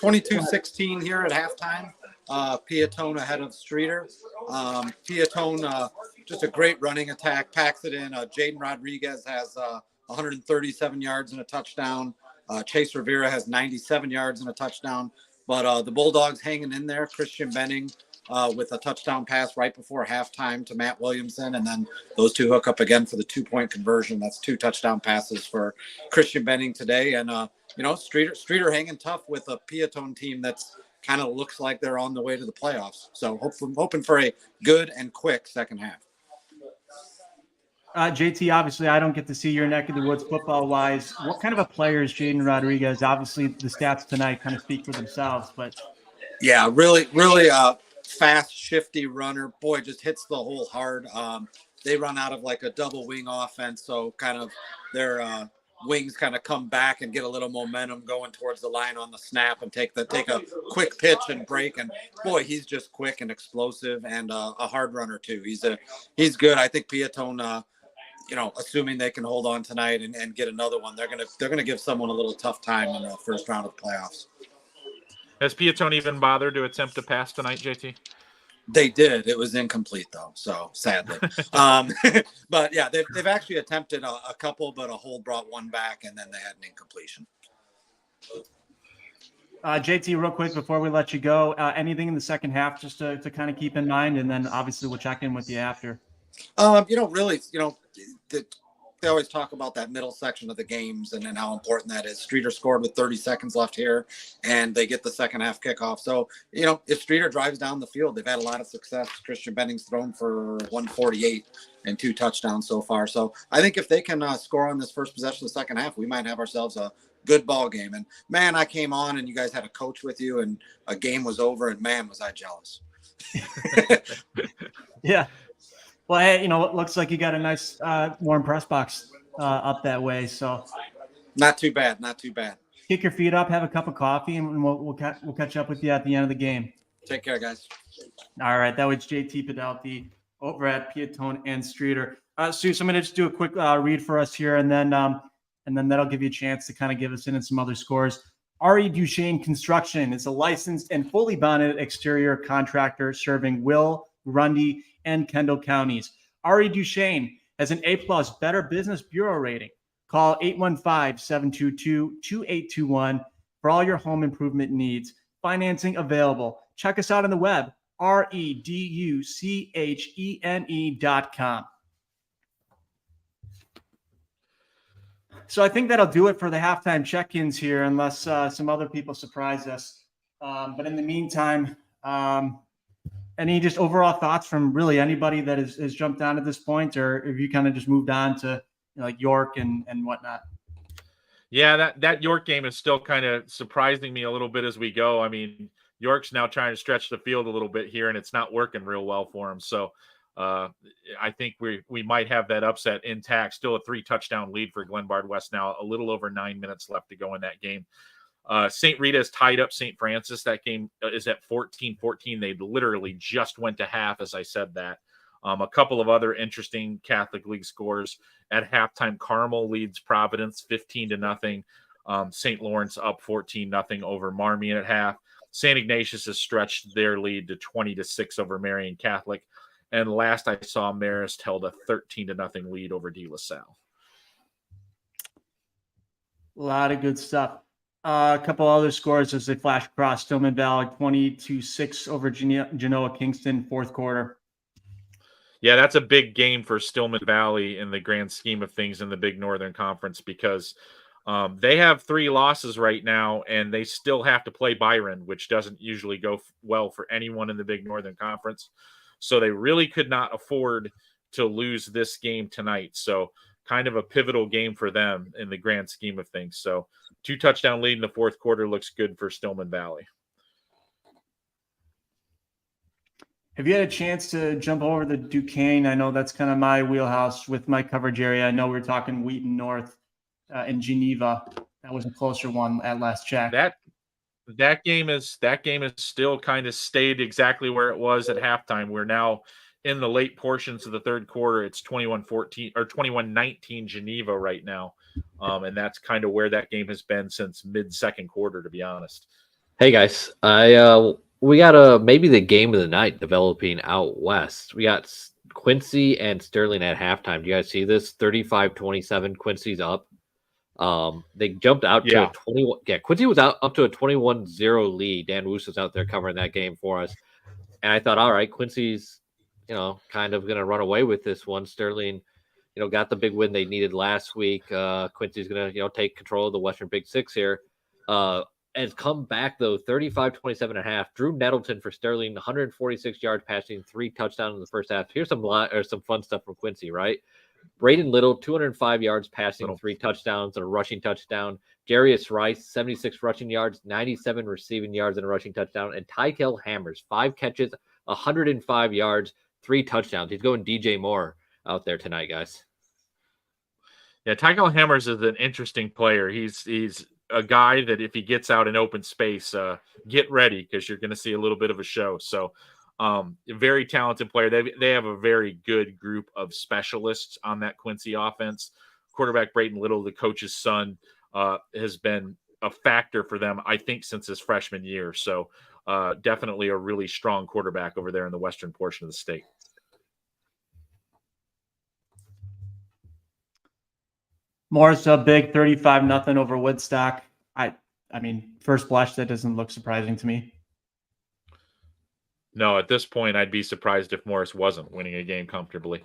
22-16 here at halftime. Piatone ahead of Streeter. Piatone, just a great running attack, packs it in. Jaden Rodriguez has 137 yards and a touchdown. Chase Rivera has 97 yards and a touchdown. But the Bulldogs hanging in there. Christian Benning with a touchdown pass right before halftime to Matt Williamson. And then those two hook up again for the 2-point conversion. That's 2 touchdown passes for Christian Benning today. And, Streeter hanging tough with a Piatone team that's kind of looks like they're on the way to the playoffs. So hoping for a good and quick second half. JT, obviously, I don't get to see your neck of the woods football-wise. What kind of a player is Jaden Rodriguez? Obviously, the stats tonight kind of speak for themselves, but yeah, really fast, shifty runner. Boy, just hits the hole hard. They run out of like a double wing offense, so kind of their wings kind of come back and get a little momentum going towards the line on the snap and take a quick pitch and break. And boy, he's just quick and explosive and a hard runner too. He's good. I think Piatone, assuming they can hold on tonight and get another one, they're gonna give someone a little tough time in the first round of the playoffs. Has Piatone even bothered to attempt to pass tonight, JT? They did. It was incomplete though, so sadly. But yeah, they've actually attempted a couple, but a hold brought one back, and then they had an incompletion. JT, real quick before we let you go, anything in the second half just to kind of keep in mind, and then obviously we'll check in with you after. They always talk about that middle section of the games and how important that is. Streeter scored with 30 seconds left here, and they get the second half kickoff. So, if Streeter drives down the field, they've had a lot of success. Christian Benning's thrown for 148 and 2 touchdowns so far. So I think if they can score on this first possession of the second half, we might have ourselves a good ball game. And man, I came on and you guys had a coach with you and a game was over, and man, was I jealous. Yeah. Well, hey, it looks like you got a nice warm press box up that way. So not too bad. Kick your feet up, have a cup of coffee, and we'll catch up with you at the end of the game. Take care, guys. All right. That was JT Pedalti over at Piatone and Streeter. Sue, so I'm going to just do a quick read for us here, and then that'll give you a chance to kind of give us in some other scores. R.E. Duchesne Construction is a licensed and fully bonded exterior contractor serving Will, Grundy, and Kendall counties. R.E. Duchesne has an A+ Better Business Bureau rating. Call 815-722-2821 for all your home improvement needs. Financing available. Check us out on the web, reduchene.com. So I think that'll do it for the halftime check-ins here, unless some other people surprise us. But in the meantime, any just overall thoughts from really anybody that has jumped on at this point, or have you kind of just moved on to like York and whatnot? Yeah, that York game is still kind of surprising me a little bit as we go. I mean, York's now trying to stretch the field a little bit here, and it's not working real well for him. So I think we might have that upset intact. Still a 3-touchdown lead for Glenbard West now, a little over 9 minutes left to go in that game. St. Rita has tied up St. Francis. That game is at 14-14. They literally just went to half as I said that. A couple of other interesting Catholic League scores. At halftime, Carmel leads Providence 15-0. St. Lawrence up 14-0 over Marmion at half. St. Ignatius has stretched their lead to 20-6 over Marian Catholic. And last I saw, Marist held a 13-0 lead over De La Salle. A lot of good stuff. A couple other scores as they flash across. Stillman Valley 20-6 over Genoa Kingston, fourth quarter. Yeah, that's a big game for Stillman Valley in the grand scheme of things in the Big Northern Conference because They have 3 losses right now, and they still have to play Byron, which doesn't usually go well for anyone in the Big Northern Conference. So they really could not afford to lose this game tonight. So kind of a pivotal game for them in the grand scheme of things. So 2 touchdown lead in the fourth quarter looks good for Stillman Valley. Have you had a chance to jump over to Duquesne? I know that's kind of my wheelhouse with my coverage area. I know we're talking Wheaton North in Geneva. That was a closer one at last check. That game is still kind of stayed exactly where it was at halftime. We're now in the late portions of the third quarter. It's 21-14 or 21-19 Geneva right now. And that's kind of where that game has been since mid-second quarter, to be honest. Hey guys, we got maybe the game of the night developing out west. We got Quincy and Sterling at halftime. Do you guys see this? 35-27, Quincy's up. They jumped out to a 21. Yeah, Quincy was up to a 21-0 lead. Dan Woos was out there covering that game for us. And I thought, all right, Quincy's, kind of going to run away with this one. Sterling, got the big win they needed last week. Quincy's going to, take control of the Western Big Six here. Has come back, though, 35-27.5. Drew Nettleton for Sterling, 146 yards passing, 3 touchdowns in the first half. Here's some fun stuff from Quincy, right? Braden Little, 205 yards passing, 3 touchdowns and a rushing touchdown. Jarius Rice, 76 rushing yards, 97 receiving yards and a rushing touchdown. And Tykel Hammers, 5 catches, 105 yards, 3 touchdowns. He's going DJ Moore out there tonight, guys. Yeah, Tykel Hammers is an interesting player. He's a guy that if he gets out in open space, get ready because you're going to see a little bit of a show. So a very talented player. They have a very good group of specialists on that Quincy offense. Quarterback Braden Little, the coach's son, has been a factor for them, I think, since his freshman year. So definitely a really strong quarterback over there in the western portion of the state. Morris up big, 35-0 over Woodstock. I mean, first blush, that doesn't look surprising to me. No, at this point, I'd be surprised if Morris wasn't winning a game comfortably.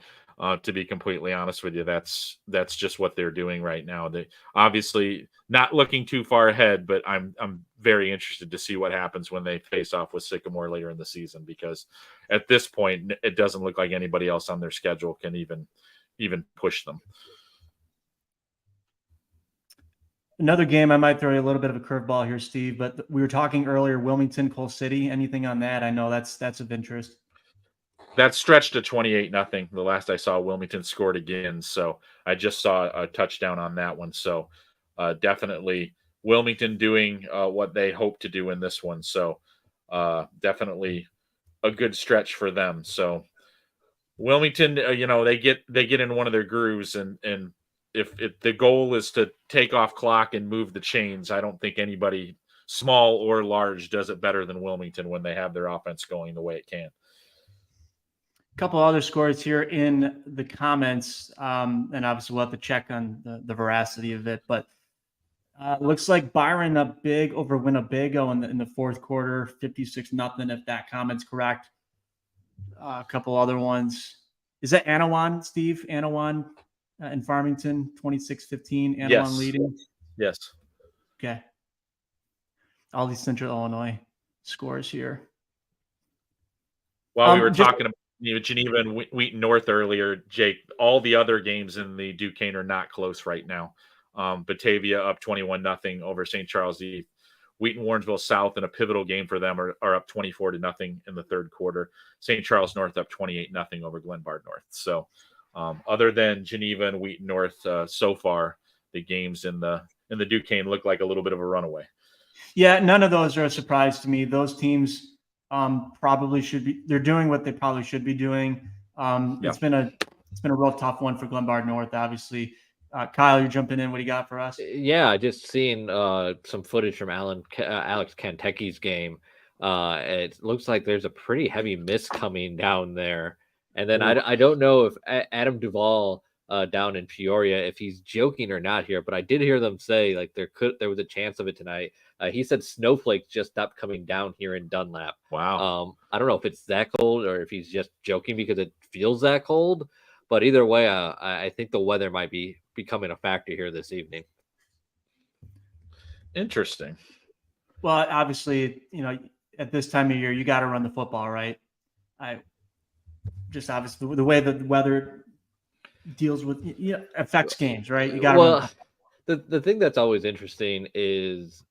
To be completely honest with you, that's just what they're doing right now. They obviously not looking too far ahead, but I'm very interested to see what happens when they face off with Sycamore later in the season, because at this point, it doesn't look like anybody else on their schedule can even push them. Another game, I might throw you a little bit of a curveball here, Steve, but we were talking earlier, Wilmington, Coal City. Anything on that? I know that's of interest. That stretched to 28-0. The last I saw, Wilmington scored again. So I just saw a touchdown on that one. So definitely Wilmington doing what they hope to do in this one. So definitely a good stretch for them. So Wilmington, they get in one of their grooves, and if the goal is to take off clock and move the chains, I don't think anybody, small or large, does it better than Wilmington when they have their offense going the way it can. A couple other scores here in the comments, and obviously we'll have to check on the veracity of it, but looks like Byron up big over Winnebago in the fourth quarter, 56-0, if that comment's correct. A couple other ones. Is that Anawan, Steve? Anawan in Farmington, 26-15. Anawan Yes. leading? Yes. Okay. All these Central Illinois scores here. While we were talking about Geneva and Wheaton North earlier, Jake, all the other games in the Duquesne are not close right now. Batavia up 21-0 over St. Charles East. Wheaton Warrensville South, in a pivotal game for them, are up 24-0 in the third quarter. St. Charles North up 28-0 over Glenbard North. So other than Geneva and Wheaton North, so far the games in the Duquesne look like a little bit of a runaway. Yeah, none of those are a surprise to me. Those teams probably should be. They're doing what they probably should be doing. It's been a real tough one for Glenbard North, obviously. Kyle, you're jumping in. What do you got for us? Yeah, just seeing some footage from Alex Kanteki's game. It looks like there's a pretty heavy mist coming down there. And then I don't know if Adam Duvall down in Peoria, if he's joking or not here, but I did hear them say like there was a chance of it tonight. He said snowflakes just stopped coming down here in Dunlap. Wow. I don't know if it's that cold or if he's just joking because it feels that cold. But either way, I think the weather might be becoming a factor here this evening. Interesting. Well, obviously, at this time of year, you got to run the football, right? I just obviously the way that the weather deals with affects games, right? You got to run. The thing that's always interesting is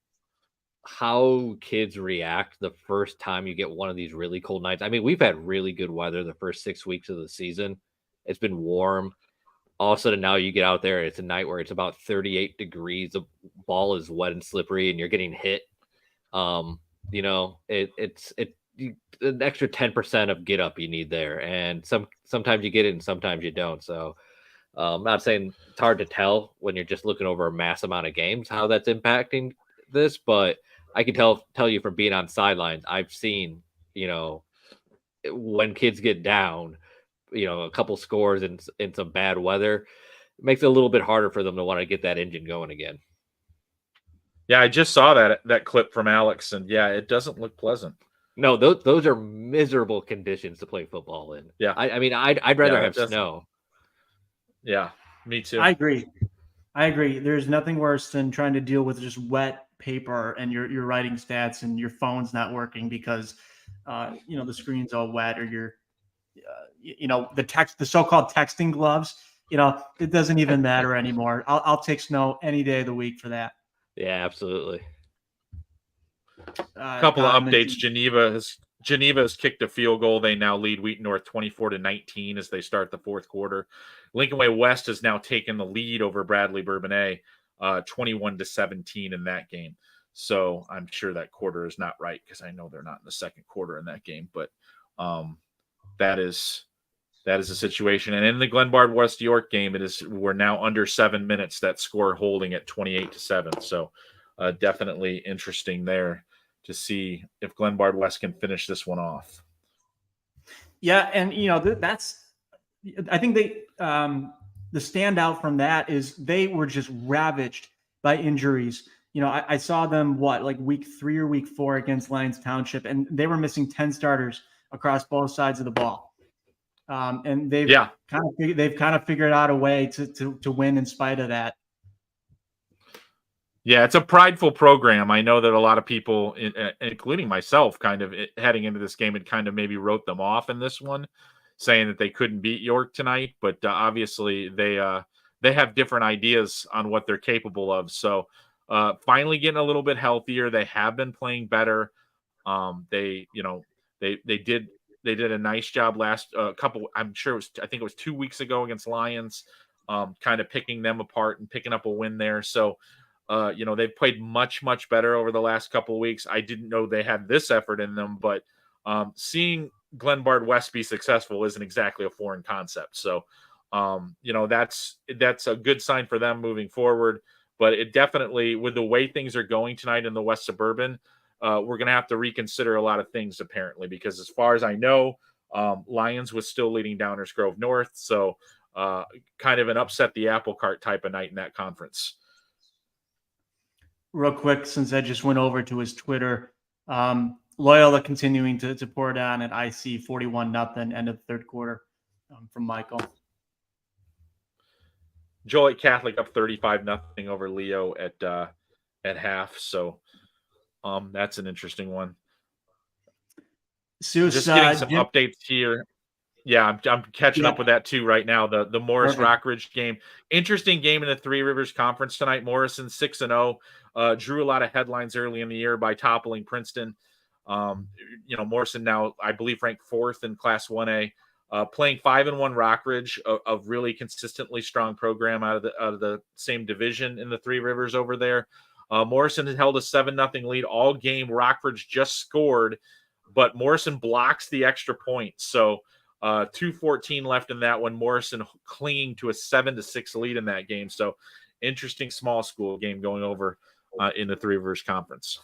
how kids react the first time you get one of these really cold nights. I mean, we've had really good weather the first 6 weeks of the season. It's been warm. All of a sudden now you get out there, it's a night where it's about 38 degrees. The ball is wet and slippery and you're getting hit. It's an extra 10% of get up you need there. And sometimes you get it and sometimes you don't. So I'm not saying it's hard to tell when you're just looking over a mass amount of games how that's impacting this, but I can tell you from being on sidelines, I've seen, when kids get down, a couple scores in some bad weather, it makes it a little bit harder for them to want to get that engine going again. Yeah, I just saw that clip from Alex, and yeah, it doesn't look pleasant. No, those are miserable conditions to play football in. Yeah, I'd rather have snow. Yeah, me too. I agree. There's nothing worse than trying to deal with just wet paper and you're writing stats and your phone's not working because the screen's all wet, or you're the so-called texting gloves. It doesn't even matter anymore. I'll take snow any day of the week for that. Yeah, absolutely. A couple of updates. Geneva has kicked a field goal. They now lead Wheaton North 24-19 as they start the fourth quarter. Lincoln Way West has now taken the lead over Bradley Bourbonnais, 21-17 in that game. So I'm sure that quarter is not right because I know they're not in the second quarter in that game. But that is a situation. And in the Glenbard West York game, we're now under 7 minutes. That score holding at 28-7. So definitely interesting there to see if Glenbard West can finish this one off. Yeah, and I think the standout from that is they were just ravaged by injuries. I saw them week 3 or week 4 against Lyons Township, and they were missing 10 starters across both sides of the ball. And they've kind of figured out a way to win in spite of that. Yeah, it's a prideful program. I know that a lot of people, including myself, kind of heading into this game, and kind of maybe wrote them off in this one, saying that they couldn't beat York tonight. But obviously, they have different ideas on what they're capable of. So finally getting a little bit healthier. They have been playing better. They did a nice job last couple. I think it was 2 weeks ago against Lyons, kind of picking them apart and picking up a win there. So. They've played much, much better over the last couple of weeks. I didn't know they had this effort in them, but seeing Glenbard West be successful isn't exactly a foreign concept. So, that's a good sign for them moving forward. But it definitely, with the way things are going tonight in the West Suburban, we're going to have to reconsider a lot of things, apparently, because as far as I know, Lyons was still leading Downers Grove North. So kind of an upset the apple cart type of night in that conference. Real quick, since I just went over to his Twitter, Loyola continuing to pour down at IC 41-0 end of the third quarter from Michael. Joliet Catholic up 35-0 over Leo at half. So that's an interesting one. Just getting some updates here. Yeah, I'm catching up with that too right now. The Morris Rockridge game, interesting game in the Three Rivers Conference tonight. Morrison 6-0, drew a lot of headlines early in the year by toppling Princeton. Morrison now, I believe, ranked 4th in Class 1A, playing 5-1 Rockridge, a really consistently strong program out of the same division in the Three Rivers over there. Morrison had held a 7-0 lead all game. Rockridge just scored, but Morrison blocks the extra point. So 2:14 left in that one. Morrison clinging to a 7-6 lead in that game. So interesting small school game going over in the Three Rivers Conference.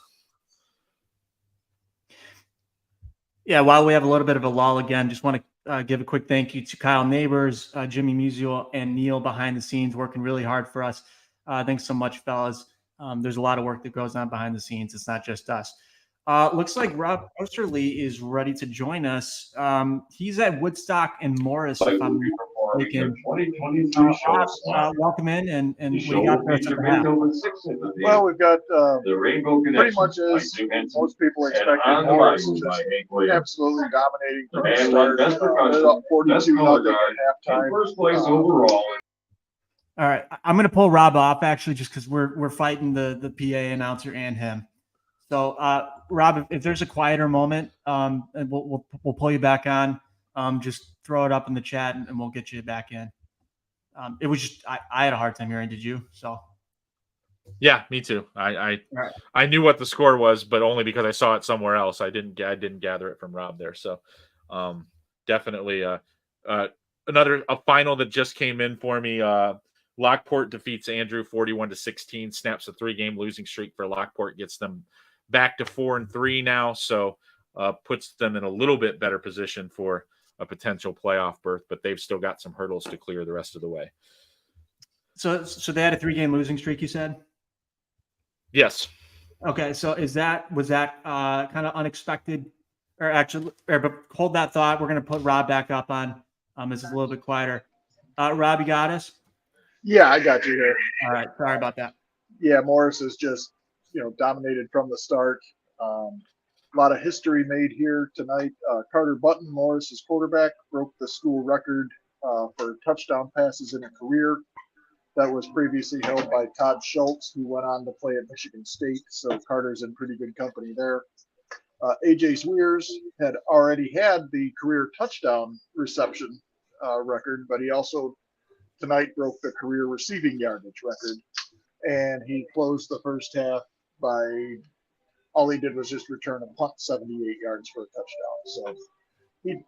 Yeah, while we have a little bit of a lull again, just want to give a quick thank you to Kyle Neighbors, Jimmy Musial, and Neil behind the scenes, working really hard for us. Thanks so much, fellas. There's a lot of work that goes on behind the scenes. It's not just us. Looks like Rob Osterly is ready to join us. He's at Woodstock and Morris. If I'm mistaken. Welcome in, and what do you got for us at the half? Well, we've got pretty much as most people expected, Morris just absolutely dominating from the start. They're up 42-0 at halftime. All right, I'm going to pull Rob off actually, just because we're fighting the PA announcer and him. So, Rob, if there's a quieter moment, and we'll pull you back on. Just throw it up in the chat, and we'll get you back in. It was just I had a hard time hearing. Did you? So. Yeah, me too. I knew what the score was, but only because I saw it somewhere else. I didn't gather it from Rob there. So, definitely another final that just came in for me. Lockport defeats Andrew 41-16, snaps a 3-game losing streak for Lockport, gets them back to 4-3 now. So puts them in a little bit better position for a potential playoff berth, but they've still got some hurdles to clear the rest of the way. So they had a 3-game losing streak, you said? Yes. Okay. So was that kind of unexpected, but hold that thought. We're going to put Rob back up on. This is a little bit quieter. Rob, you got us? Yeah, I got you here. All right. Sorry about that. Yeah, Morris is just, dominated from the start. A lot of history made here tonight. Carter Button, Morris's quarterback, broke the school record for touchdown passes in a career. That was previously held by Todd Schultz, who went on to play at Michigan State. So Carter's in pretty good company there. AJ Swears had already had the career touchdown reception record, but he also tonight broke the career receiving yardage record. And he closed the first half by all he did was just return a punt 78 yards for a touchdown. So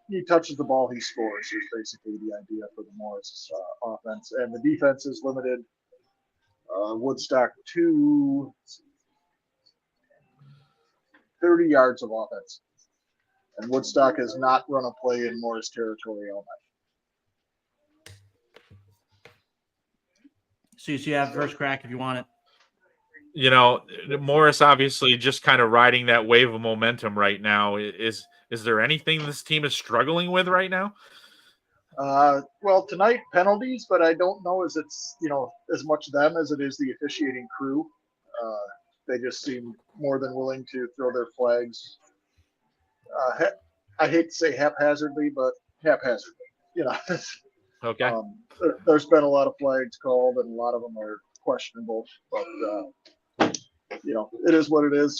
he touches the ball, he scores is basically the idea for the Morris offense. And the defense is limited Woodstock to 30 yards of offense. And Woodstock has not run a play in Morris territory all night. So you have first crack if you want it. Morris obviously just kind of riding that wave of momentum right now. Is there anything this team is struggling with right now? Well, tonight penalties, but I don't know as it's as much them as it is the officiating crew. They just seem more than willing to throw their flags. I hate to say haphazardly, but haphazardly. Okay. There's been a lot of flags called, and a lot of them are questionable. But it is what it is.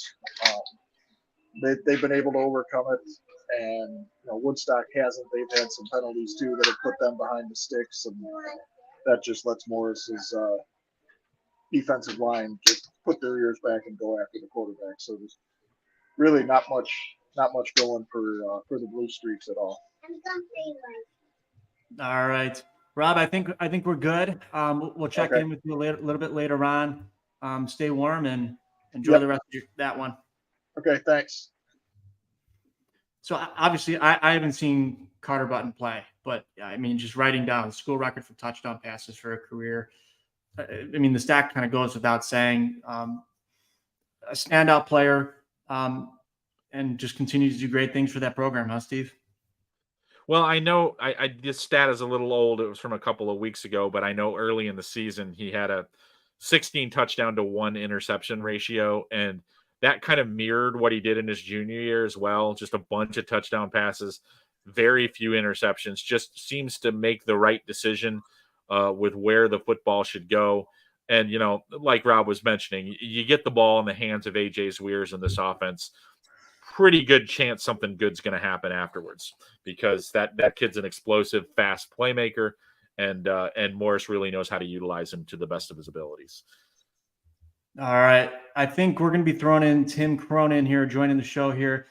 They've been able to overcome it, and Woodstock hasn't. They've had some penalties too that have put them behind the sticks, and that just lets Morris's defensive line just put their ears back and go after the quarterback. So there's really not much going for the Blue Streaks at all. All right, Rob. I think we're good. We'll check in with you a little bit later on. Stay warm and enjoy the rest of that one. Okay, thanks. So obviously, I haven't seen Carter Button play, but I mean, just writing down the school record for touchdown passes for a career. I mean, the stat kind of goes without saying. A standout player, and just continues to do great things for that program, huh, Steve? Well, I know this stat is a little old. It was from a couple of weeks ago, but I know early in the season he had a 16 touchdown to 1 interception ratio, and that kind of mirrored what he did in his junior year as well. Just a bunch of touchdown passes, very few interceptions, just seems to make the right decision with where the football should go. And, like Rob was mentioning, you get the ball in the hands of AJ Swears in this offense, pretty good chance something good's going to happen afterwards, because that kid's an explosive, fast playmaker, and Morris really knows how to utilize him to the best of his abilities. All right. I think we're going to be throwing in Tim Cronin here, joining the show here.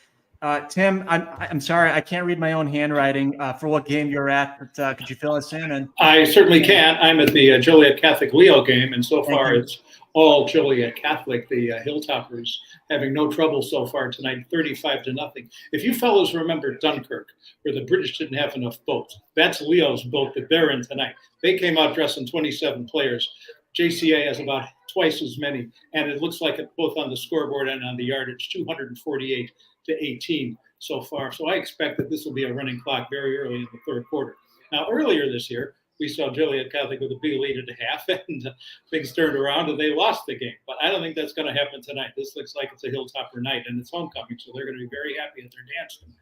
Tim, I'm sorry, I can't read my own handwriting for what game you're at, but could you fill us in? And I certainly can. I'm at the Joliet Catholic Leo game, and so far it's all Joliet Catholic. The Hilltoppers having no trouble so far tonight, 35-0. If you fellows remember Dunkirk, where the British didn't have enough boats, that's Leo's boat that they're in tonight. They came out dressing 27 players. JCA has about twice as many, and it looks like it both on the scoreboard and on the yardage, 248-18 so far. So I expect that this will be a running clock very early in the third quarter. Now, earlier this year, we saw Joliet Catholic with a big lead at the half, and things turned around and they lost the game. But I don't think that's going to happen tonight. This looks like it's a Hilltopper night, and it's homecoming, so they're going to be very happy at their dance tomorrow.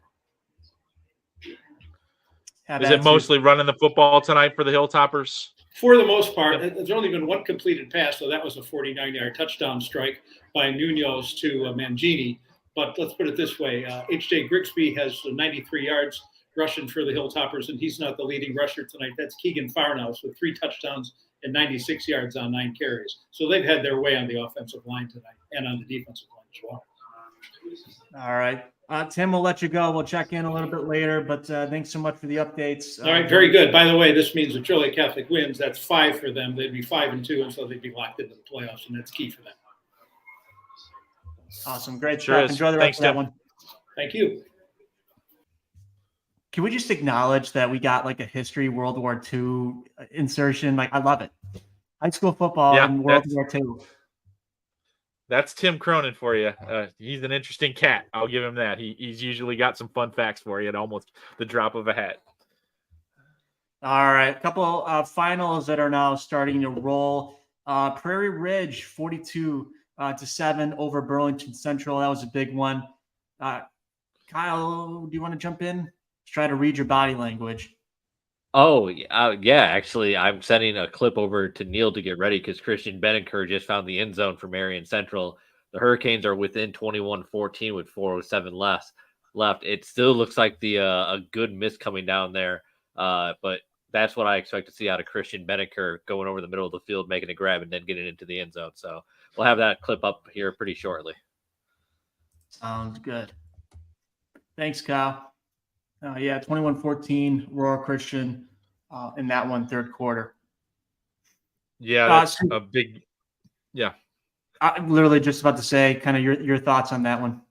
Is it mostly running the football tonight for the Hilltoppers? For the most part, there's only been one completed pass, so that was a 49-yard touchdown strike by Munoz to Mangini. But let's put it this way. H.J. Grigsby has 93 yards rushing for the Hilltoppers, and he's not the leading rusher tonight. That's Keegan Farnhouse with 3 touchdowns and 96 yards on 9 carries. So they've had their way on the offensive line tonight and on the defensive line as well. All right. Tim, we'll let you go. We'll check in a little bit later, but thanks so much for the updates. All right, very good. By the way, this means that Joliet Catholic wins. That's 5 for them. They'd be 5-2, and so they'd be locked into the playoffs, and that's key for them. Awesome. Great Sure stuff. is. Enjoy the rest of that one. Thank you. Can we just acknowledge that we got like a history World War II insertion? Like, I love it. High school football and World War II. That's Tim Cronin for you. He's an interesting cat. I'll give him that. He's usually got some fun facts for you at almost the drop of a hat. All right. A couple finals that are now starting to roll. Prairie Ridge, 42-7 over Burlington Central. That was a big one. Kyle, do you want to jump in? Let's try to read your body language. Oh, yeah. Actually, I'm sending a clip over to Neil to get ready because Christian Beninker just found the end zone for Marion Central. The Hurricanes are within 21-14 with 4:07 left. It still looks like a good miss coming down there, but that's what I expect to see out of Christian Beninker going over the middle of the field, making a grab, and then getting into the end zone. So we'll have that clip up here pretty shortly. Sounds good. Thanks, Kyle. 21-14, Aurora Christian in that one, third quarter. Yeah, that's a big – yeah. I'm literally just about to say kind of your thoughts on that one.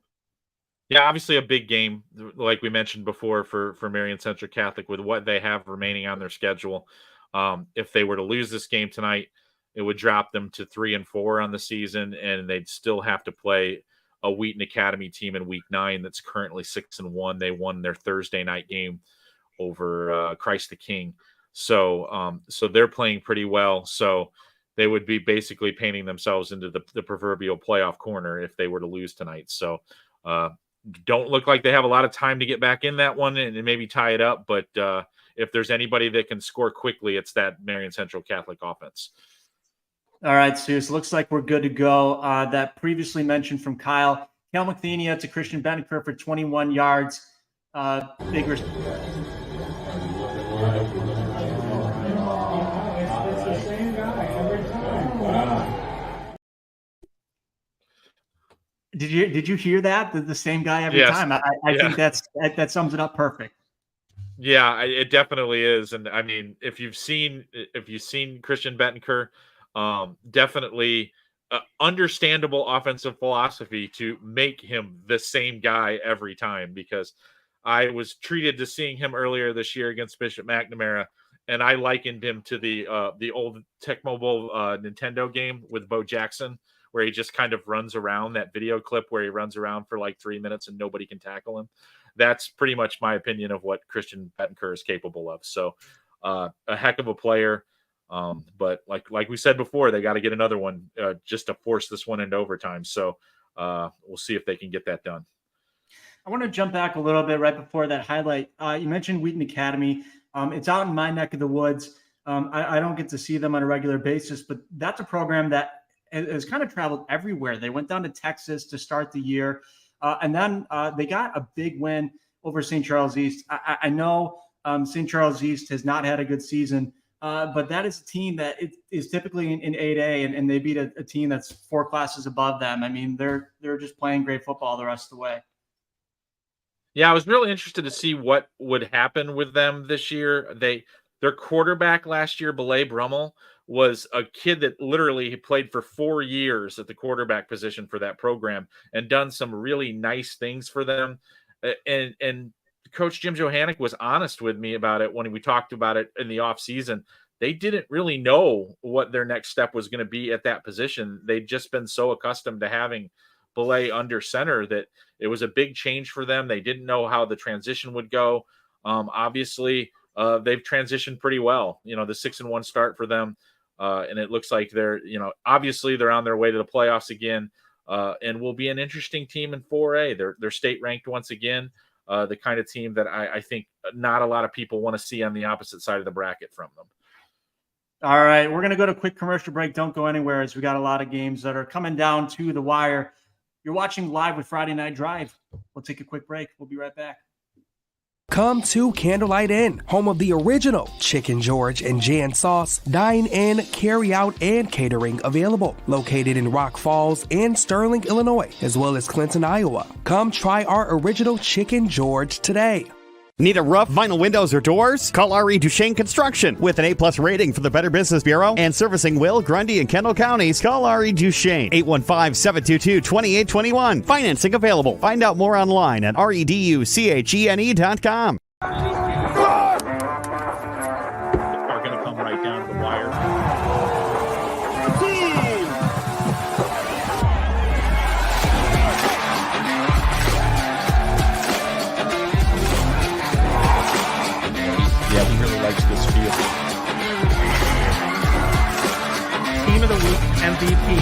Yeah, obviously a big game, like we mentioned before, for Marion Central Catholic with what they have remaining on their schedule. If they were to lose this game tonight, it would drop them to 3-4 on the season, and they'd still have to play a Wheaton Academy team in Week 9 that's currently 6-1. They won their Thursday night game over Christ the King, so they're playing pretty well. So they would be basically painting themselves into the proverbial playoff corner if they were to lose tonight. So don't look like they have a lot of time to get back in that one and maybe tie it up. But if there's anybody that can score quickly, it's that Marion Central Catholic offense. All right, Sue. So looks like we're good to go. That previously mentioned from Kyle. Cal McThenia to Christian Beninker for 21 yards. Big Did you hear that? The same guy every time. I think that sums it up perfect. Yeah, it definitely is. And I mean, if you've seen Christian Beninker, definitely understandable offensive philosophy to make him the same guy every time, because I was treated to seeing him earlier this year against Bishop McNamara, and I likened him to the old Tecmo Bowl Nintendo game with Bo Jackson, where he just kind of runs around, that video clip where he runs around for like 3 minutes and nobody can tackle him. That's pretty much my opinion of what Christian Beninker is capable of. So a heck of a player. But like we said before, they got to get another one just to force this one into overtime. So we'll see if they can get that done. I want to jump back a little bit right before that highlight. You mentioned Wheaton Academy. It's out in my neck of the woods. I don't get to see them on a regular basis, but that's a program that has kind of traveled everywhere. They went down to Texas to start the year, and then they got a big win over St. Charles East. I know St. Charles East has not had a good season, but that is a team that is typically in 8A, and they beat a team that's 4 classes above them. I mean, they're just playing great football the rest of the way. Yeah, I was really interested to see what would happen with them this year. Their quarterback last year, Belay Brummel, was a kid that literally played for 4 years at the quarterback position for that program and done some really nice things for them. And Coach Jim Johannick was honest with me about it when we talked about it in the offseason. They didn't really know what their next step was going to be at that position. They'd just been so accustomed to having Belay under center that it was a big change for them. They didn't know how the transition would go. Obviously, they've transitioned pretty well. The 6-1 start for them. And it looks like they're, obviously they're on their way to the playoffs again, and will be an interesting team in 4A. They're state ranked once again, the kind of team that I think not a lot of people want to see on the opposite side of the bracket from them. All right, we're going to go to a quick commercial break. Don't go anywhere, as we got a lot of games that are coming down to the wire. You're watching Live with Friday Night Drive. We'll take a quick break. We'll be right back. Come to Candlelight Inn, home of the original Chicken George and Jan Sauce. Dine in, carry out, and catering available. Located in Rock Falls and Sterling, Illinois, as well as Clinton, Iowa. Come try our original Chicken George today. Need a roof, vinyl windows, or doors? Call R.E. Duchesne Construction. With an A+ rating for the Better Business Bureau and servicing Will, Grundy, and Kendall counties, call R.E. Duchesne. 815-722-2821. Financing available. Find out more online at reduchene.com. Are going to come right down to the wire. Yeah, he really likes this field. Team of the Week MVP.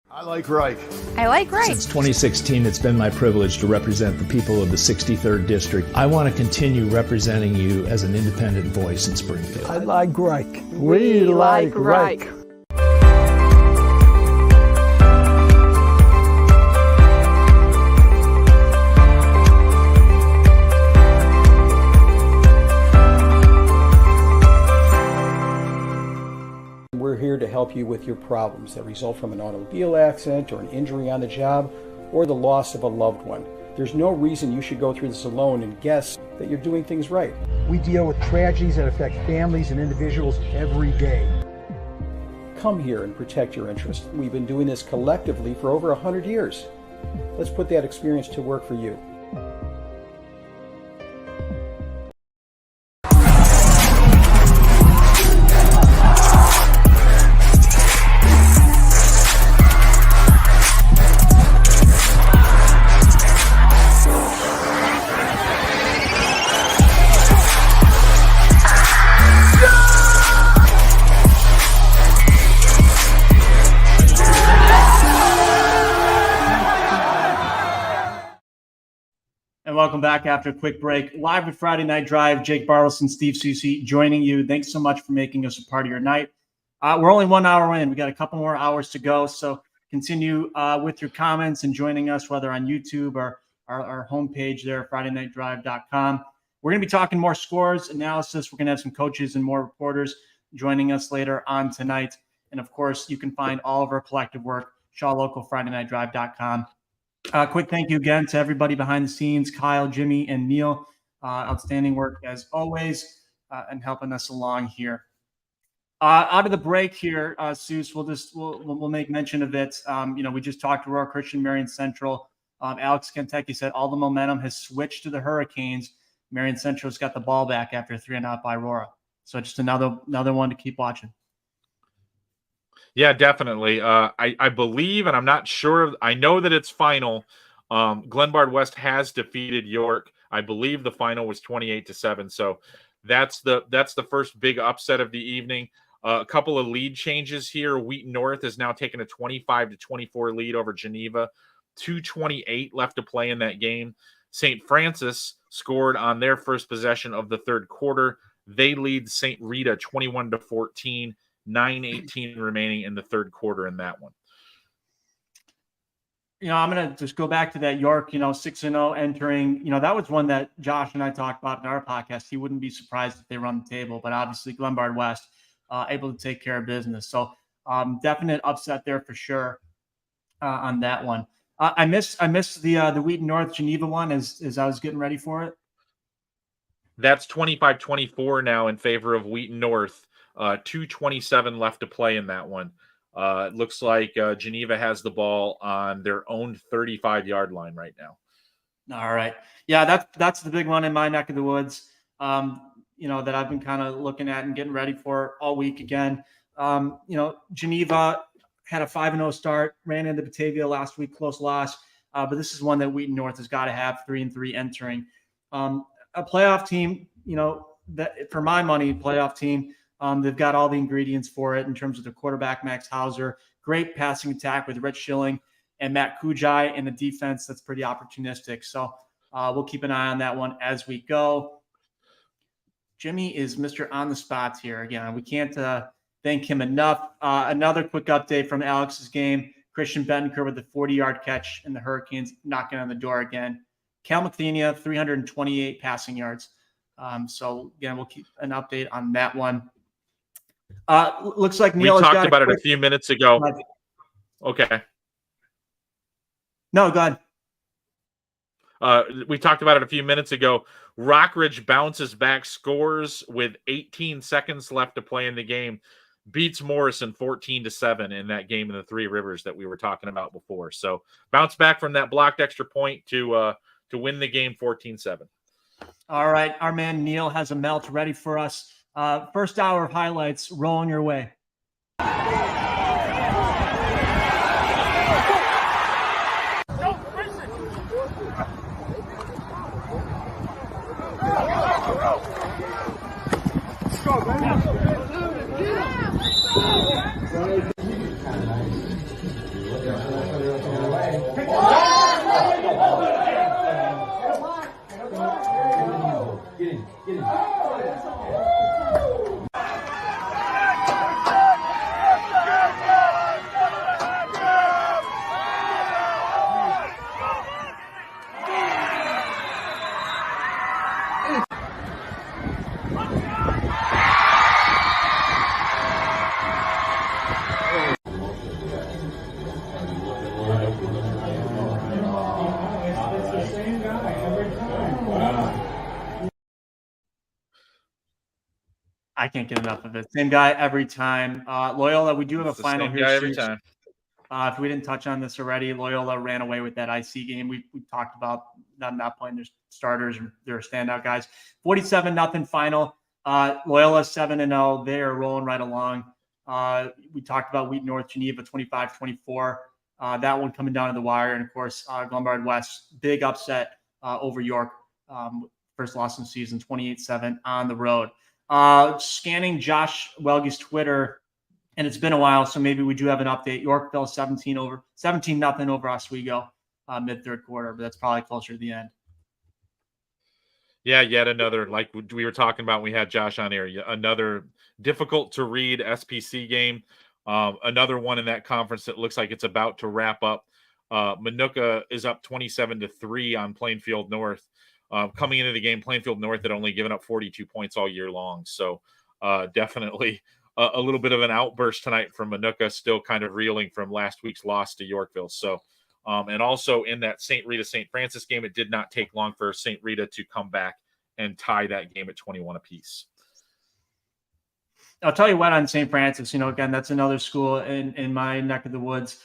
I like Reich. I like Reich. Since 2016, it's been my privilege to represent the people of the 63rd District. I want to continue representing you as an independent voice in Springfield. I like Reich. We like Reich. We're here to help you with your problems that result from an automobile accident or an injury on the job or the loss of a loved one. There's no reason you should go through this alone and guess that you're doing things right. We deal with tragedies that affect families and individuals every day. Come here and protect your interest. We've been doing this collectively for over 100 years. Let's put that experience to work for you. Welcome back after a quick break. Live with Friday Night Drive, Jake Bartelson, Steve Soucie joining you. Thanks so much for making us a part of your night. We're only 1 hour in. We got a couple more hours to go. So continue with your comments and joining us, whether on YouTube or our homepage there, FridayNightDrive.com. We're going to be talking more scores, analysis. We're going to have some coaches and more reporters joining us later on tonight. And, of course, you can find all of our collective work, ShawLocal, quick thank you again to everybody behind the scenes, Kyle, Jimmy, and Neil. Outstanding work as always, and helping us along here. Out of the break here, Seuss, we'll make mention of it. We just talked to Aurora Christian, Marion Central. Alex Kentucky said all the momentum has switched to the Hurricanes. Marion Central's got the ball back after a 3-0 by Aurora. So just another one to keep watching. Yeah, definitely. I believe, and I'm not sure, I know that it's final. Glenbard West has defeated York. I believe the final was 28-7. So that's the first big upset of the evening. A couple of lead changes here. Wheaton North has now taken a 25-24 lead over Geneva. 2:28 left to play in that game. St. Francis scored on their first possession of the third quarter. They lead St. Rita 21-14. 9:18 remaining in the third quarter in that one. I'm going to just go back to that York, 6-0 entering. That was one that Josh and I talked about in our podcast. He wouldn't be surprised if they run the table, but obviously Glenbard West able to take care of business. So definite upset there for sure on that one. I missed the Wheaton North Geneva one as I was getting ready for it. That's 25-24 now in favor of Wheaton North. 2:27 left to play in that one. It looks like Geneva has the ball on their own 35-yard line right now. All right. Yeah, that's the big one in my neck of the woods. that I've been kind of looking at and getting ready for all week again. Geneva had a 5-0 start, ran into Batavia last week, close loss. But this is one that Wheaton North has got to have 3-3 entering. A playoff team, that for my money, playoff team, they've got all the ingredients for it in terms of the quarterback, Max Hauser, great passing attack with Rich Schilling and Matt Kujai, and the defense that's pretty opportunistic. So we'll keep an eye on that one as we go. Jimmy is Mr. On the Spots here. Again, we can't thank him enough. Another quick update from Alex's game. Christian Betancourt with the 40-yard catch, and the Hurricanes knocking on the door again. Cal McThenia, 328 passing yards. So, again, we'll keep an update on that one. Looks like Neil we talked about it a few minutes ago. Okay. No, go ahead. We talked about it a few minutes ago. Rockridge bounces back, scores with 18 seconds left to play in the game. Beats Morrison 14-7 in that game in the Three Rivers that we were talking about before. So bounce back from that blocked extra point to win the game 14-7. All right, our man Neil has a melt ready for us. First hour of highlights rolling your way. I can't get enough of it. Same guy every time. Loyola, we do have a final here. Every time. If we didn't touch on this already, Loyola ran away with that IC game. We talked about them not playing their starters or their standout guys. 47-0 final. Loyola 7-0. They are rolling right along. We talked about Wheaton North, Geneva 25-24. That one coming down to the wire. And, of course, Glenbard West, big upset over York. First loss in the season, 28-7 on the road. Scanning Josh Welge's Twitter, and it's been a while, so maybe we do have an update. Yorkville 17-0 over Oswego mid-third quarter, but that's probably closer to the end. Yeah, yet another, like we were talking about when we had Josh on here, another difficult to read SPC game. Another one in that conference that looks like it's about to wrap up. Minooka is up 27-3 on Plainfield North. Coming into the game, Plainfield North had only given up 42 points all year long. So definitely a little bit of an outburst tonight from Minooka, still kind of reeling from last week's loss to Yorkville. So, and also in that St. Rita-St. Francis game, it did not take long for St. Rita to come back and tie that game at 21 apiece. I'll tell you what, on St. Francis, again, that's another school in my neck of the woods.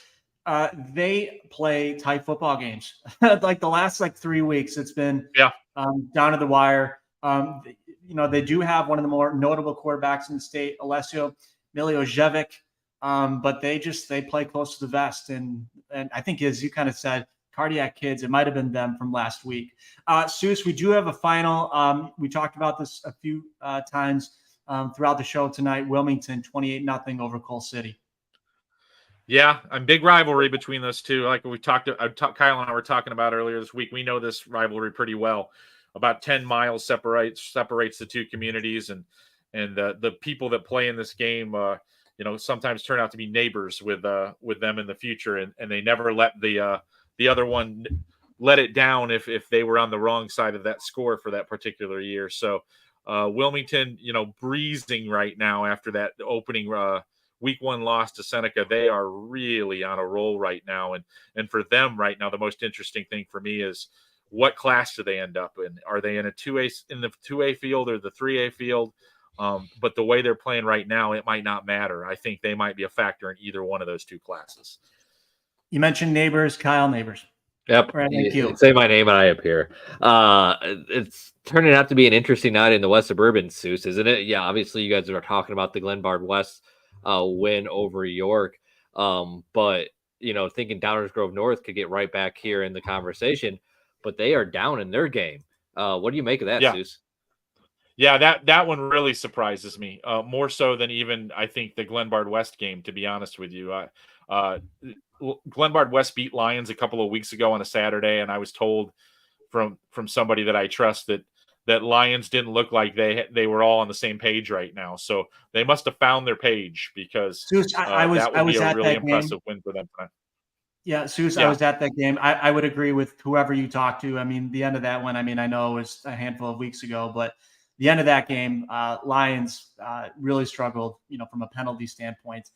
They play tight football games. Like the last 3 weeks, it's been down to the wire. They do have one of the more notable quarterbacks in the state, Alessio Miliojevic, but they play close to the vest. And I think, as you kind of said, Cardiac Kids, it might have been them from last week. Souce, we do have a final. We talked about this a few times throughout the show tonight. Wilmington 28-0 over Coal City. Yeah, a big rivalry between those two. Like we talked, Kyle and I were talking about earlier this week. We know this rivalry pretty well. About 10 miles separates the two communities, and the people that play in this game, sometimes turn out to be neighbors with them in the future, and they never let the other one let it down if they were on the wrong side of that score for that particular year. So Wilmington, breezing right now after that opening Week 1 loss to Seneca. They are really on a roll right now. And for them right now, the most interesting thing for me is what class do they end up in? Are they in the 2A field or the 3A field? But the way they're playing right now, it might not matter. I think they might be a factor in either one of those two classes. You mentioned neighbors, Kyle, neighbors. Yep. All right, thank you. Say my name and I appear. It's turning out to be an interesting night in the West Suburban, Seuss, isn't it? Yeah, obviously you guys are talking about the Glenbard West win over York. But, thinking Downers Grove North could get right back here in the conversation, but they are down in their game. What do you make of that, Yeah. Seuss? Yeah, that one really surprises me, more so than even I think the Glenbard West game, to be honest with you. Glenbard West beat Lions a couple of weeks ago on a Saturday, and I was told from somebody that I trust that Lions didn't look like they were all on the same page right now. So they must have found their page, because I was that would be a at really that impressive game. win for them tonight. Yeah, Seuss, I Yeah. was at that game. I would agree with whoever you talked to. I mean, the end of that one, I know it was a handful of weeks ago, but the end of that game, Lions really struggled, from a penalty standpoint.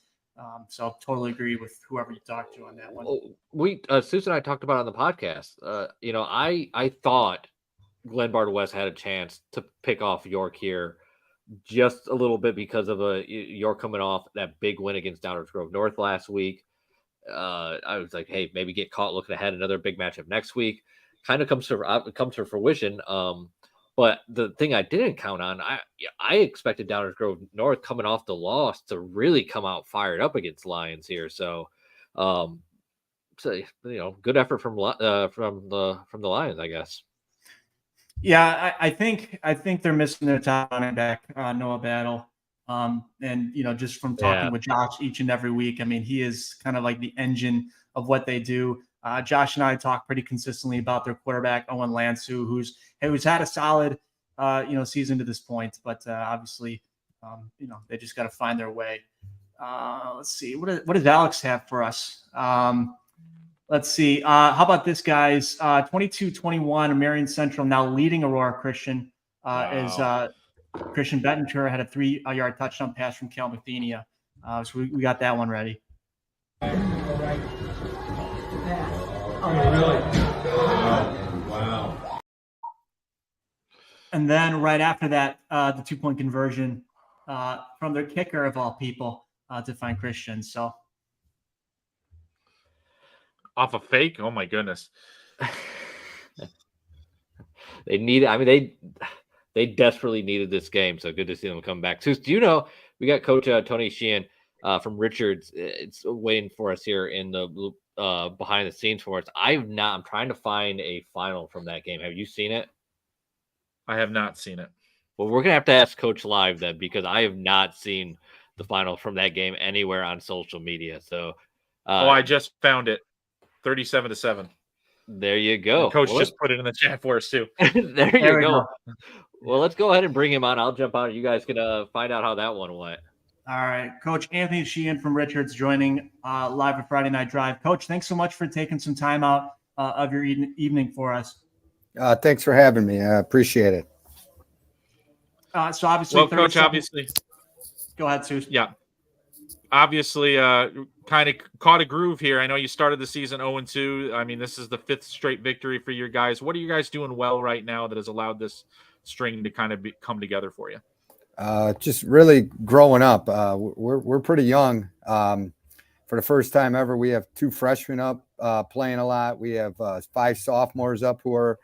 So totally agree with whoever you talked to on that one. Seuss and I talked about it on the podcast. I thought Glenbard West had a chance to pick off York here just a little bit because of York coming off that big win against Downers Grove North last week. I was like, hey, maybe get caught looking ahead, another big matchup next week. Kind of comes to fruition. But the thing I didn't count on, I expected Downers Grove North coming off the loss to really come out fired up against Lions here. So, good effort from the Lions, I guess. Yeah, I think they're missing their top running back, Noah Battle. And just from talking with Josh each and every week, he is kind of like the engine of what they do. Josh and I talk pretty consistently about their quarterback, Owen Lansu, who's had a solid, season to this point, but obviously, they just got to find their way. Let's see, what does Alex have for us? Let's see. How about this, guys? 22-21, Marion Central now leading Aurora Christian as Christian Bettinger had a 3-yard touchdown pass from Cal Mathenia. So we got that one ready. Wow. And then right after that, the 2-point conversion from their kicker, of all people, to find Christian. So Off a fake? Oh my goodness. They desperately needed this game, so good to see them come back. So, do you know we got Coach Tony Sheehan from Richards? It's waiting for us here in the behind the scenes for us. I'm trying to find a final from that game. Have you seen it? I have not seen it. Well, we're gonna have to ask Coach live then, because I have not seen the final from that game anywhere on social media. So, I just found it, 37-7. There you go. The coach just put it in the chat for us too. there you go. Well, let's go ahead and bring him on. I'll jump on. You guys can find out how that one went. All right. Coach Anthony Sheehan from Richards joining live at Friday Night Drive. Coach, thanks so much for taking some time out of your evening for us. Thanks for having me. I appreciate it. So obviously, well, Coach, obviously. Go ahead, Seuss. Yeah. Obviously, kind of caught a groove here. I know you started the season 0-2. This is the 5th straight victory for your guys. What are you guys doing well right now that has allowed this string to kind of come together for you? Just really growing up. We're pretty young. For the first time ever, we have 2 freshmen up playing a lot. We have 5 sophomores up who are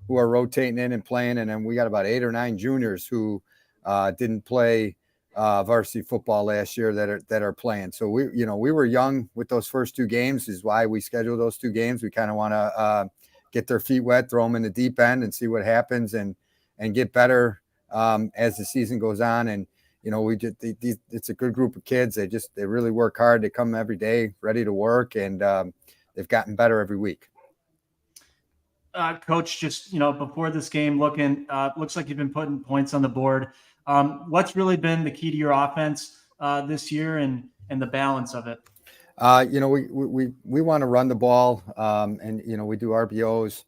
rotating in and playing, and then we got about 8 or 9 juniors who didn't play varsity football last year that are playing. So we were young with those first 2 games, is why we scheduled those 2 games. We kind of want to get their feet wet, throw them in the deep end, and see what happens, and get better as the season goes on. And it's a good group of kids. They really work hard. They come every day ready to work, and they've gotten better every week. Coach, just before this game, looks like you've been putting points on the board. What's really been the key to your offense this year and the balance of it? We want to run the ball, and we do RBOs.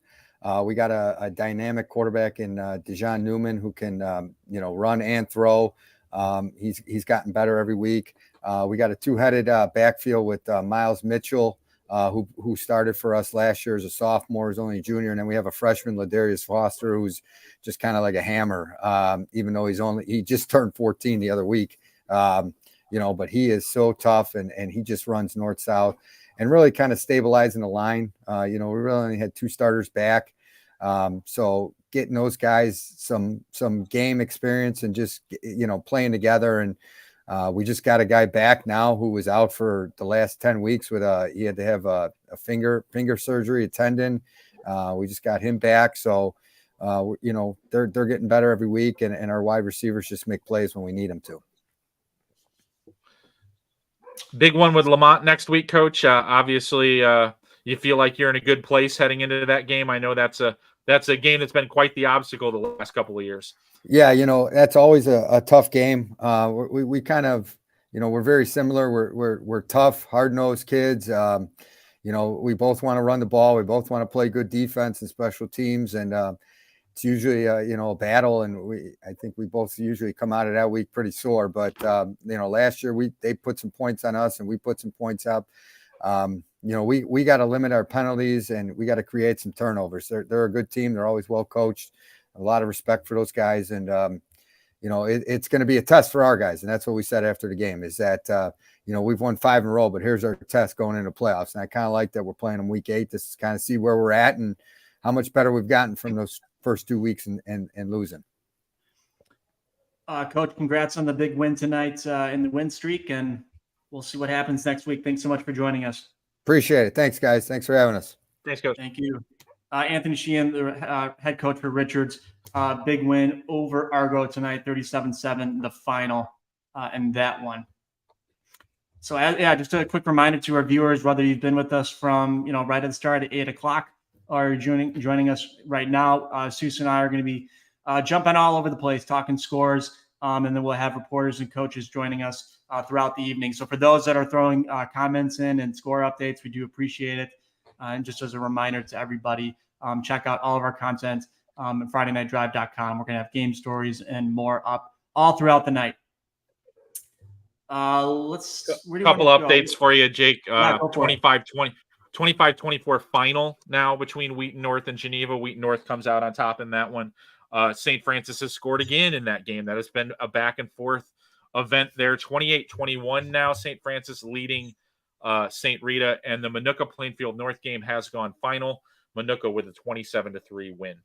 We got a dynamic quarterback in Dejan Newman who can run and throw. He's gotten better every week. We got a 2-headed backfield with Miles Mitchell, who started for us last year as a sophomore, is only a junior, and then we have a freshman, Ladarius Foster, who's just kind of like a hammer, even though he just turned 14 the other week, but he is so tough, and he just runs north-south. and really kind of stabilizing the line. We really only had 2 starters back. So getting those guys some game experience and just, playing together. And we just got a guy back now who was out for the last 10 weeks with he had to have a finger surgery, a tendon. We just got him back. So, they're getting better every week, and our wide receivers just make plays when we need them to. Big one with Lamont next week, Coach. Obviously, you feel like you're in a good place heading into that game. I know that's a game that's been quite the obstacle the last couple of years. Yeah, that's always a tough game. We kind of, we're very similar. We're tough, hard-nosed kids. We both want to run the ball. We both want to play good defense and special teams, and it's usually a battle. And I think we both usually come out of that week pretty sore. But last year they put some points on us, and we put some points up. We got to limit our penalties, and we got to create some turnovers. They're a good team. They're always well coached. A lot of respect for those guys, and it's going to be a test for our guys, and that's what we said after the game. Is that we've won 5 in a row, but here's our test going into playoffs, and I kind of like that we're playing them week 8. This is kind of see where we're at and how much better we've gotten from those first 2 weeks and losing. Coach, congrats on the big win tonight in the win streak, and we'll see what happens next week. Thanks so much for joining us. Appreciate it. Thanks, guys. Thanks for having us. Thanks, Coach. Thank you. Anthony Sheehan, the head coach for Richards, big win over Argo tonight, 37-7, the final in that one. So, just a quick reminder to our viewers, whether you've been with us from, right at the start at 8 o'clock or joining us right now, Soucie and I are going to be jumping all over the place, talking scores, and then we'll have reporters and coaches joining us throughout the evening. So for those that are throwing comments in and score updates, we do appreciate it. And just as a reminder to everybody, check out all of our content at FridayNightDrive.com. We're going to have game stories and more up all throughout the night. Couple updates for you, Jake. 25-24 final now between Wheaton North and Geneva. Wheaton North comes out on top in that one. St. Francis has scored again in that game. That has been a back and forth event there. 28-21 now. St. Francis leading St. Rita, and the Minooka Plainfield North game has gone final. Minooka with a 27-3 win.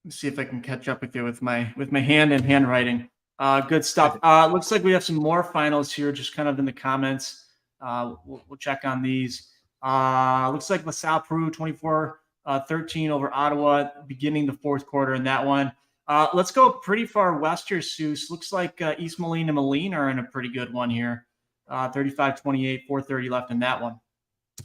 Let's see if I can catch up with you with my hand and handwriting. Good stuff. Looks like we have some more finals here, just kind of in the comments. We'll check on these. Looks like LaSalle Peru 24-13 over Ottawa, beginning the fourth quarter in that one. Let's go pretty far west here, Soucie. Looks like East Moline and Moline are in a pretty good one here. 35-28, 4:30 left in that one.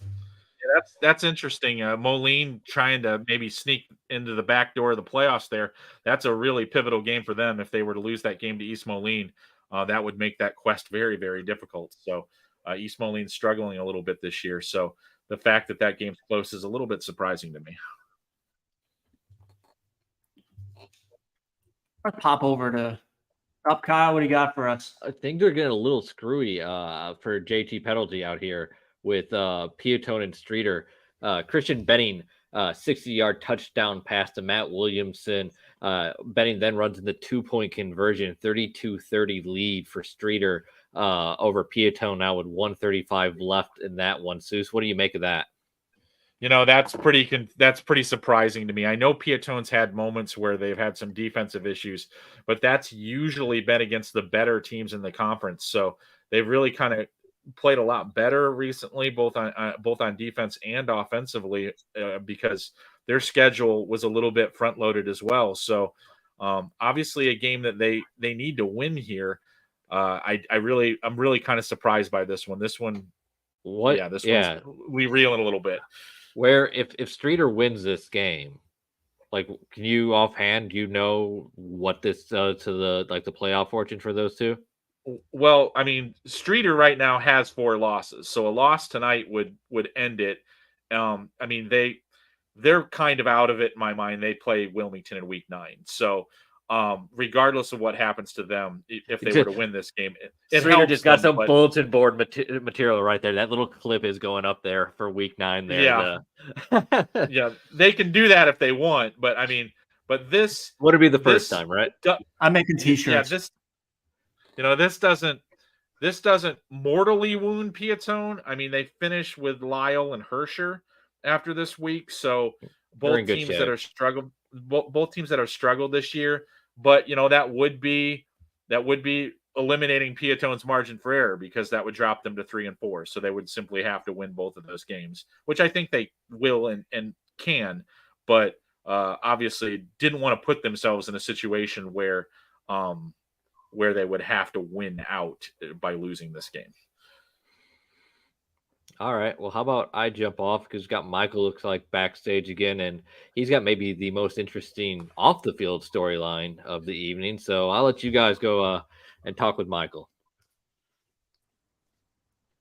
Yeah, that's interesting. Moline trying to maybe sneak into the back door of the playoffs there. That's a really pivotal game for them. If they were to lose that game to East Moline, that would make that quest very, very difficult. So East Moline's struggling a little bit this year. So the fact that that game's close is a little bit surprising to me. I'll pop over to up, Kyle. What do you got for us? I think they're getting a little screwy for JT penalty out here with Piatone and Streeter. Christian Benning, 60-yard touchdown pass to Matt Williamson. Benning then runs in the 2-point conversion, 32-30 lead for Streeter over Piatone now with 1:35 left in that one. Soucie, what do you make of that? That's pretty surprising to me. I know Piatone's had moments where they've had some defensive issues, but that's usually been against the better teams in the conference. So they've really kind of played a lot better recently, both on defense and offensively, because their schedule was a little bit front loaded as well. So obviously a game that they need to win here. I'm really kind of surprised by this one. We reel in a little bit. Where if Streeter wins this game, like, can you offhand, do you know what this does to the playoff fortune for those two? Well, I mean, Streeter right now has 4 losses, so a loss tonight would end it. I mean, they're kind of out of it in my mind. They play Wilmington in week 9, so regardless of what happens to them, if they were to win this game, Streeter just got some bulletin board material right there. That little clip is going up there for week 9 there. Yeah. Yeah, they can do that if they want, but I mean, this would be the first time, right? I'm making t-shirts. Yeah, this doesn't mortally wound Piatone. I mean, they finish with Lyle and Hersher after this week, so They're in both good teams shape. that are struggled, both teams that have struggled this year. But that would be eliminating Piatone's margin for error, because that would drop them to 3-4. So they would simply have to win both of those games, which I think they will and can. But obviously, didn't want to put themselves in a situation where they would have to win out by losing this game. All right. Well, how about I jump off, because we've got Michael, looks like, backstage again, and he's got maybe the most interesting off the field storyline of the evening. So I'll let you guys go and talk with Michael.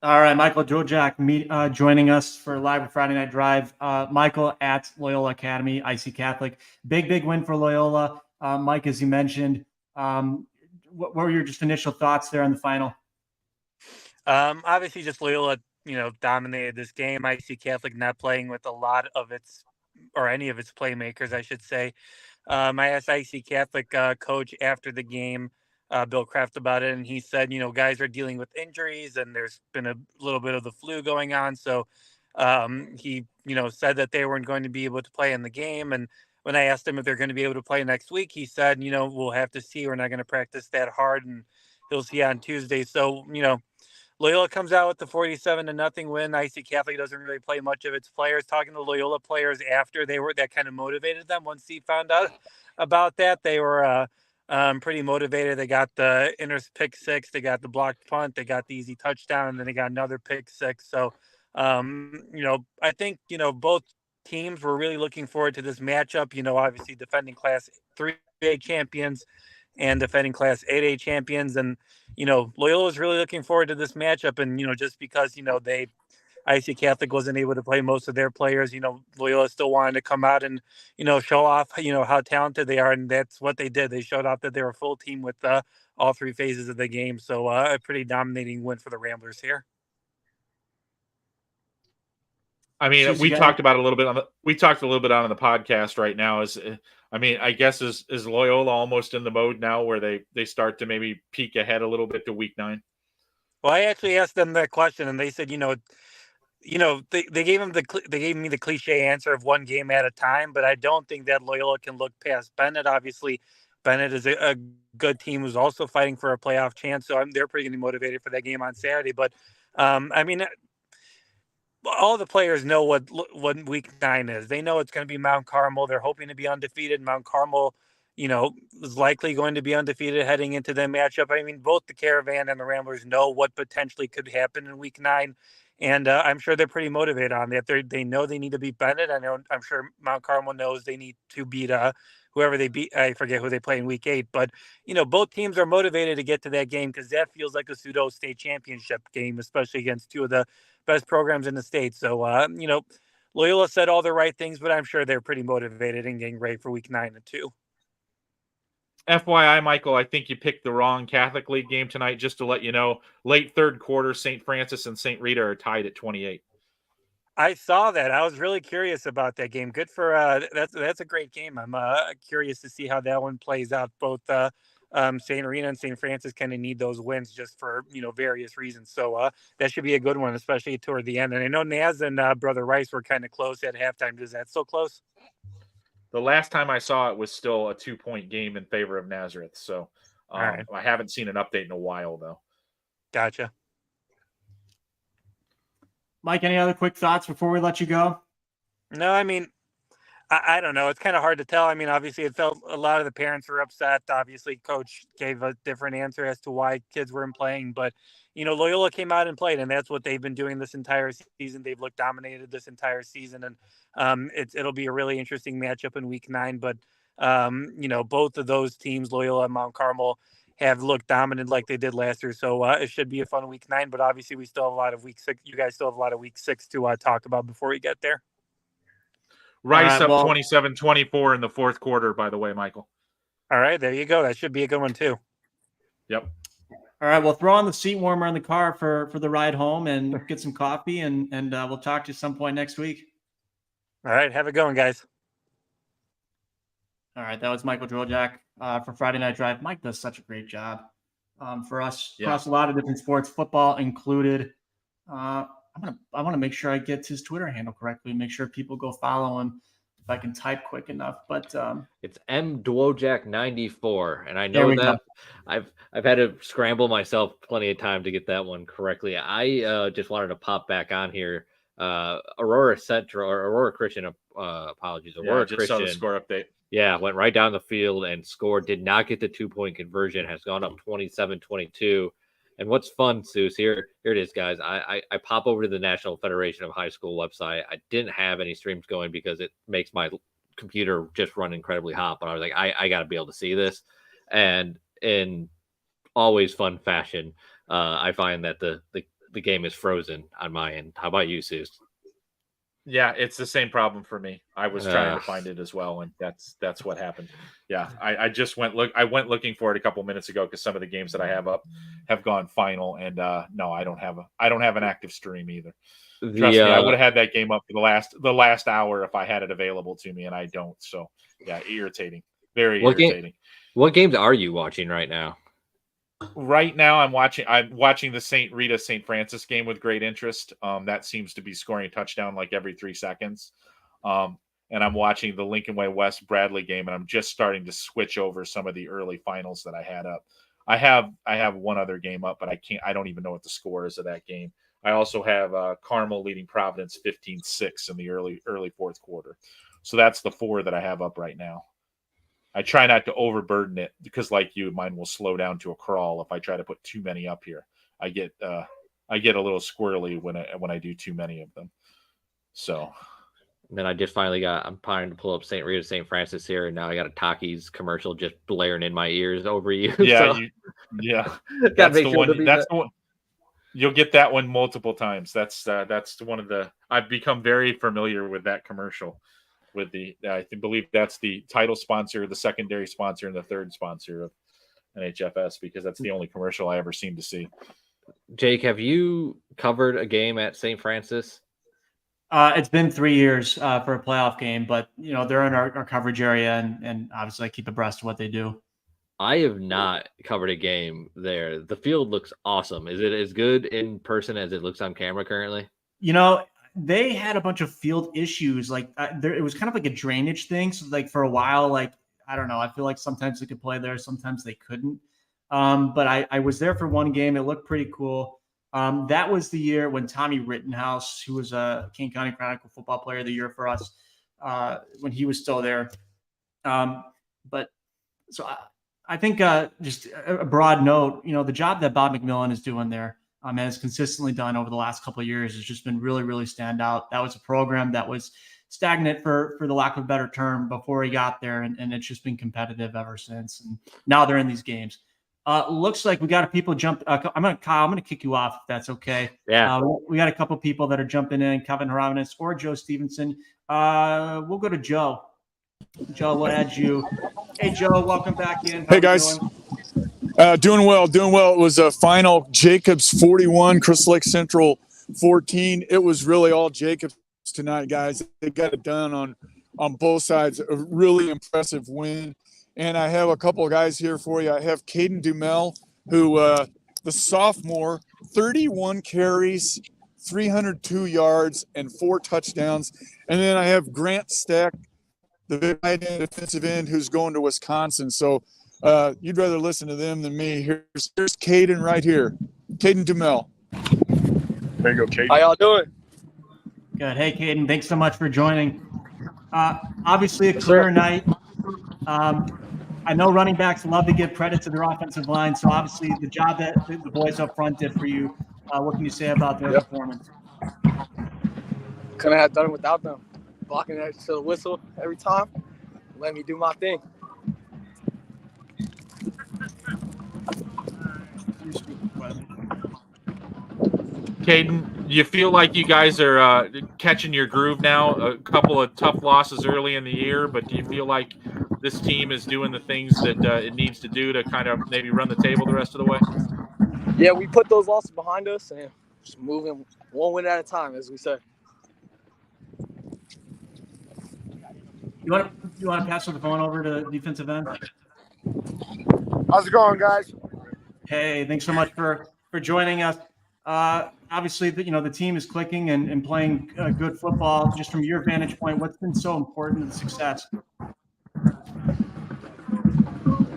All right, Michael Jojak joining us for Live Friday Night Drive. Michael at Loyola Academy, IC Catholic. Big win for Loyola. Mike, as you mentioned, what were your just initial thoughts there on the final? Obviously, just Loyola, dominated this game. IC Catholic not playing with a lot of any of its playmakers, I should say. I asked IC Catholic coach after the game, Bill Kraft, about it, and he said, guys are dealing with injuries, and there's been a little bit of the flu going on. So he, said that they weren't going to be able to play in the game. And when I asked him if they're going to be able to play next week, he said, we'll have to see. We're not going to practice that hard, and he'll see on Tuesday. So, Loyola comes out with the 47-0 win. IC Catholic doesn't really play much of its players. Talking to Loyola players after, that kind of motivated them. Once he found out about that, they were pretty motivated. They got the pick six, they got the blocked punt, they got the easy touchdown, and then they got another pick six. So, I think, both teams were really looking forward to this matchup. Obviously defending Class 3A champions and defending Class 8A champions. And, Loyola was really looking forward to this matchup. And, just because, IC Catholic wasn't able to play most of their players, Loyola still wanted to come out and, show off, how talented they are. And that's what they did. They showed off that they were a full team with all three phases of the game. So a pretty dominating win for the Ramblers here. I mean, we talked about a little bit on the podcast right now. I guess is Loyola almost in the mode now where they start to maybe peek ahead a little bit to week 9? Well, I actually asked them that question, and they said, they gave me the cliche answer of one game at a time, but I don't think that Loyola can look past Bennett. Obviously, Bennett is a good team who's also fighting for a playoff chance, so they're pretty motivated for that game on Saturday. But all the players know what week 9 is. They know it's going to be Mount Carmel. They're hoping to be undefeated. Mount Carmel, is likely going to be undefeated heading into the matchup. I mean, both the Caravan and the Ramblers know what potentially could happen in week 9. And I'm sure they're pretty motivated on that. They know they need to beat Bennett. I'm sure Mount Carmel knows they need to beat whoever they beat. I forget who they play in week 8. But, both teams are motivated to get to that game because that feels like a pseudo state championship game, especially against two of the best programs in the state. So, Loyola said all the right things, but I'm sure they're pretty motivated and getting ready for week 9 and 2. FYI, Michael, I think you picked the wrong Catholic League game tonight. Just to let you know, late third quarter, St. Francis and St. Rita are tied at 28. I saw that. I was really curious about that game. Good for that's a great game. I'm curious to see how that one plays out. Both St. Rita and St. Francis kind of need those wins just for various reasons. So that should be a good one, especially toward the end. And I know Naz and Brother Rice were kind of close at halftime. Is that still close? The last time I saw it was still a 2-point game in favor of Nazareth. So right. I haven't seen an update in a while, though. Gotcha. Mike, any other quick thoughts before we let you go? No, I mean, I don't know. It's kind of hard to tell. I mean, obviously, it felt a lot of the parents were upset. Obviously, coach gave a different answer as to why kids weren't playing. But, Loyola came out and played, and that's what they've been doing this entire season. They've looked dominated this entire season, and it'll be a really interesting matchup in week 9. But, both of those teams, Loyola and Mount Carmel, have looked dominant like they did last year. So it should be a fun week 9. But obviously, we still have a lot of week 6. You guys still have a lot of week 6 to talk about before we get there. Rice up 27-24 in the fourth quarter, by the way, Michael. All right, there you go. That should be a good one, too. Yep. All right, we'll throw on the seat warmer in the car for the ride home and get some coffee, and we'll talk to you some point next week. All right, have it going, guys. All right, that was Michael Droljak for Friday Night Drive. Mike does such a great job. for us across a lot of different sports, football included. I want to make sure I get his Twitter handle correctly. Make sure people go follow him if I can type quick enough. But it's mdwojak94, and I There know we that go. I've had to scramble myself plenty of time to get that one correctly. I just wanted to pop back on here. Aurora Central or Aurora Christian, apologies. Aurora just Christian saw the score update. Yeah, went right down the field and scored. Did not get the 2-point conversion. Has gone up 27-22. And what's fun, Souce, here it is, guys. I pop over to the National Federation of High School website. I didn't have any streams going because it makes my computer just run incredibly hot. But I was like, I got to be able to see this. And in always fun fashion, I find that the game is frozen on my end. How about you, Souce? Yeah, it's the same problem for me. I was trying to find it as well, and that's what happened. Yeah, I just went looking for it a couple minutes ago because some of the games that I have up have gone final, and no, I don't have an active stream either. Trust me, I would have had that game up for the last hour if I had it available to me, and I don't. So yeah, irritating, very irritating. What games are you watching right now? Right now, I'm watching the St. Rita St. Francis game with great interest. That seems to be scoring a touchdown like every 3 seconds. And I'm watching the Lincoln Way West Bradley game, and I'm just starting to switch over some of the early finals that I had up. I have one other game up, but I don't even know what the score is of that game. I also have Carmel leading Providence 15-6 in the early fourth quarter. So that's the 4 that I have up right now. I try not to overburden it because, like you, mine will slow down to a crawl if I try to put too many up here. I get a little squirrely when I do too many of them. So, and then I just finally I'm trying to pull up St. Rita St. Francis here, and now I got a Takis commercial just blaring in my ears over you. Yeah, so. That's the one. That's the one. You'll get that one multiple times. That's one of the. I've become very familiar with that commercial. With I believe that's the title sponsor, the secondary sponsor, and the third sponsor of NHFS because that's the only commercial I ever seem to see. Jake, have you covered a game at St. Francis? It's been 3 years for a playoff game, but they're in our coverage area, and obviously I keep abreast of what they do. I have not covered a game there. The field looks awesome. Is it as good in person as it looks on camera currently? They had a bunch of field issues. Like it was kind of like a drainage thing. So like for a while, like, I don't know, I feel like sometimes they could play there, sometimes they couldn't. But I was there for one game. It looked pretty cool. That was the year when Tommy Rittenhouse, who was a King County Chronicle football player of the year for us, when he was still there. But so I think just a broad note, the job that Bob McMillan is doing there, has consistently done over the last couple of years has just been really, really stand out. That was a program that was stagnant for the lack of a better term before he got there. And it's just been competitive ever since. And now they're in these games. Looks like we got a people jump. Kyle, I'm going to kick you off if that's okay. Yeah. We got a couple people that are jumping in, Kevin Haraminus or Joe Stevenson. We'll go to Joe. Joe, we'll add you. Hey, Joe, welcome back in. Hey, guys. Doing well. It was a final Jacobs 41, Crystal Lake Central 14. It was really all Jacobs tonight, guys. They got it done on both sides. A really impressive win. And I have a couple of guys here for you. I have Caden Dumel, who the sophomore, 31 carries, 302 yards, and 4 touchdowns. And then I have Grant Stack, the tight end, defensive end, who's going to Wisconsin. So you'd rather listen to them than me. Here's Caden right here. Caden Dumel. There you go, Caden. How y'all doing? Good. Hey, Caden, thanks so much for joining. Obviously a clear night. I know running backs love to give credit to their offensive line, so obviously the job that the boys up front did for you, what can you say about their performance? Couldn't have done it without them. Blocking that to the whistle every time, let me do my thing. Caden, you feel like you guys are catching your groove now? A couple of tough losses early in the year, but do you feel like this team is doing the things that it needs to do to kind of maybe run the table the rest of the way? Yeah, we put those losses behind us and just moving one win at a time, as we say. You want to pass the phone over to defensive end? How's it going, guys? Hey, thanks so much for joining us. Obviously, the team is clicking and playing good football. Just from your vantage point, what's been so important to the success?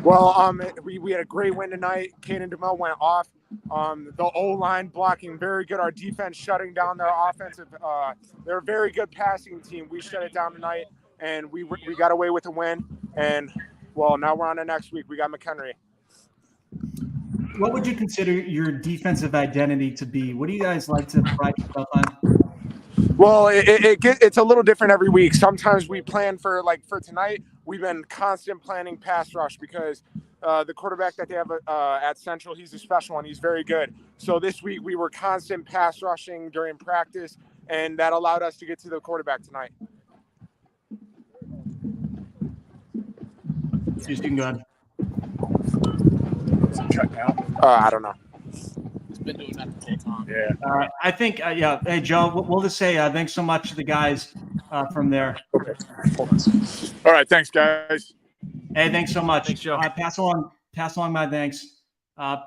Well, we had a great win tonight. Caden DeMille went off. The O-line blocking very good. Our defense shutting down their offensive. They're a very good passing team. We shut it down tonight, and we got away with a win. And, well, now we're on to next week. We got McHenry. What would you consider your defensive identity to be? What do you guys like to pride yourself on? Well, it's a little different every week. Sometimes we plan for tonight, we've been constant planning pass rush because the quarterback that they have at Central, he's a special one. He's very good. So this week we were constant pass rushing during practice, and that allowed us to get to the quarterback tonight. You can go ahead. I don't know. He's been doing that the whole time. Yeah. I think, Hey, Joe, we'll just say thanks so much to the guys from there. Okay. All right. Thanks, guys. Hey, thanks so much. Thanks, Joe. Pass along my thanks.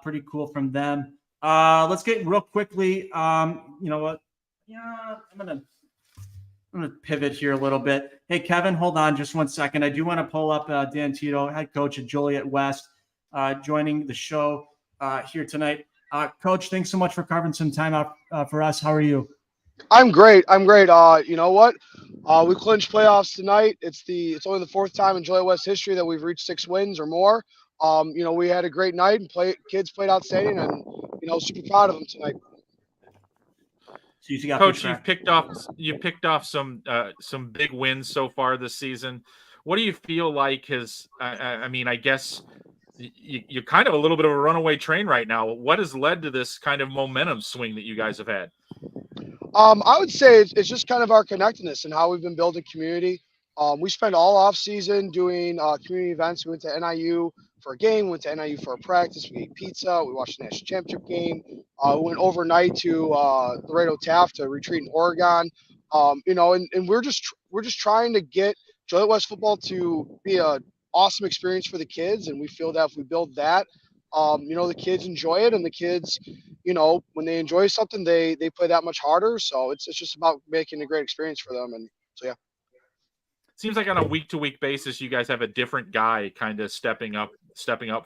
Pretty cool from them. Let's get real quickly. You know what? Yeah, I'm gonna pivot here a little bit. Hey, Kevin, hold on just 1 second. I do want to pull up Dan Tito, head coach at Joliet West, joining the show here tonight. Coach, thanks so much for carving some time out for us. How are you? I'm great. You know what? We clinched playoffs tonight. It's only the fourth time in Joliet West history that we've reached 6 wins or more. We had a great night and kids played outstanding, and super proud of them tonight. Coach, you've picked off some big wins so far this season. What do you feel like has? I guess you're kind of a little bit of a runaway train right now. What has led to this kind of momentum swing that you guys have had? I would say it's just kind of our connectedness and how we've been building community. We spent all off season doing community events. We went to NIU for a game, we went to NIU for a practice, we ate pizza, we watched the national championship game. We went overnight to Laredo Taft to retreat in Oregon. And we're just trying to get Joliet West football to be a awesome experience for the kids, and we feel that if we build that, the kids enjoy it, and the kids, when they enjoy something, they play that much harder. So it's just about making a great experience for them, and so yeah. Seems like on a week-to-week basis, you guys have a different guy kind of stepping up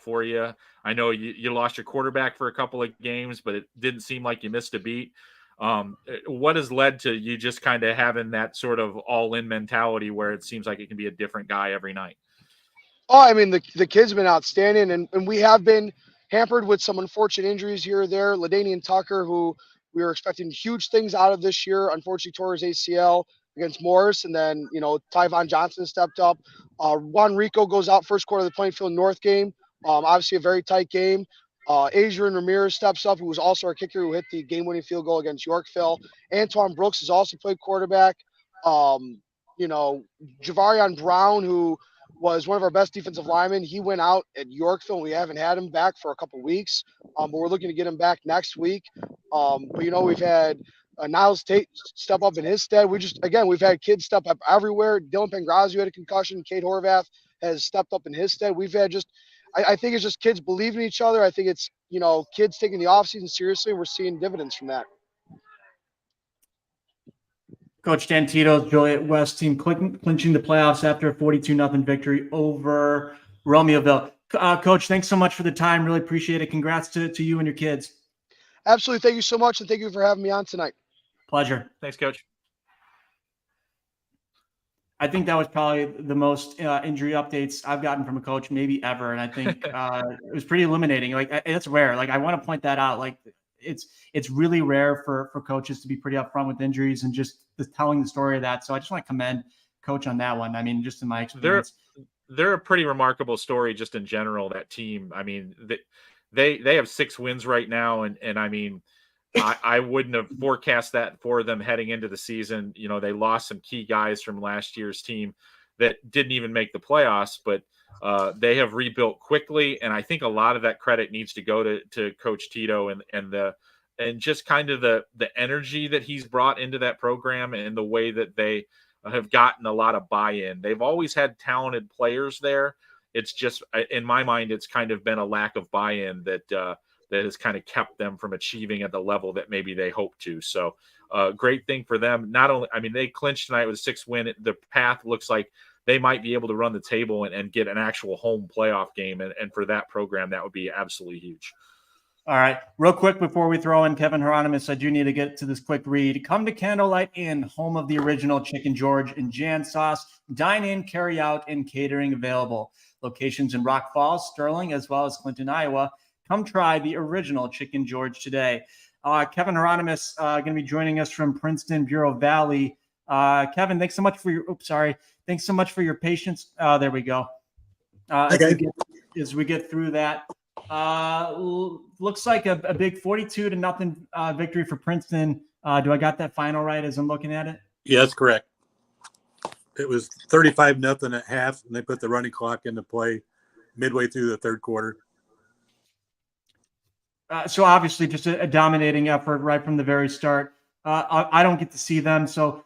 for you. I know you lost your quarterback for a couple of games, but it didn't seem like you missed a beat. What has led to you just kind of having that sort of all-in mentality where it seems like it can be a different guy every night? Oh, I mean, the kids have been outstanding, and we have been hampered with some unfortunate injuries here or there. LaDainian Tucker, who we were expecting huge things out of this year, unfortunately tore his ACL against Morris, and then, Tyvon Johnson stepped up. Juan Rico goes out first quarter of the Plainfield North game. Obviously a very tight game. Adrian Ramirez steps up, who was also our kicker, who hit the game-winning field goal against Yorkville. Antoine Brooks has also played quarterback. Javarion Brown, who was one of our best defensive linemen. He went out at Yorkville, and we haven't had him back for a couple of weeks. But we're looking to get him back next week. We've had Niles Tate step up in his stead. We've had kids step up everywhere. Dylan Pangrazio had a concussion. Kate Horvath has stepped up in his stead. We've had I think it's just kids believing in each other. I think it's, kids taking the offseason seriously. We're seeing dividends from that. Coach Dan Tito's Joliet West team clinching the playoffs after a 42-0 victory over Romeoville. Coach, thanks so much for the time. Really appreciate it. Congrats to you and your kids. Absolutely. Thank you so much, and thank you for having me on tonight. Pleasure. Thanks, Coach. I think that was probably the most injury updates I've gotten from a coach maybe ever, and I think it was pretty illuminating. It's rare. I want to point that out. It's really rare for coaches to be pretty upfront with injuries and just telling the story of that. So I just want to commend Coach on that one. I mean, just in my experience, they're a pretty remarkable story just in general. That team. I mean, they have 6 wins right now, and I mean, I wouldn't have forecast that for them heading into the season. They lost some key guys from last year's team that didn't even make the playoffs, but they have rebuilt quickly. And I think a lot of that credit needs to go to Coach Tito and just kind of the energy that he's brought into that program and the way that they have gotten a lot of buy-in. They've always had talented players there, It's just, in my mind, it's kind of been a lack of buy-in that has kind of kept them from achieving at the level that maybe they hope to. So great thing for them. Not only, I mean, they clinched tonight with a 6 win. The path looks like they might be able to run the table and get an actual home playoff game. And for that program, that would be absolutely huge. All right. Real quick before we throw in Kevin Hieronymus, I do need to get to this quick read. Come to Candlelight Inn, home of the original Chicken George and Jan Sauce. Dine in, carry out, and catering available. Locations in Rock Falls, Sterling, as well as Clinton, Iowa. Come try the original Chicken George today. Kevin Hieronymus going to be joining us from Princeton, Bureau Valley. Kevin, thanks so much for your thanks so much for your patience. There we go. As we get through that, looks like a big 42-0 victory for Princeton. Do I got that final right as I'm looking at it? Yeah, that's correct. It was 35-0 at half, and they put the running clock into play midway through the third quarter. So obviously just a dominating effort right from the very start. I don't get to see them. So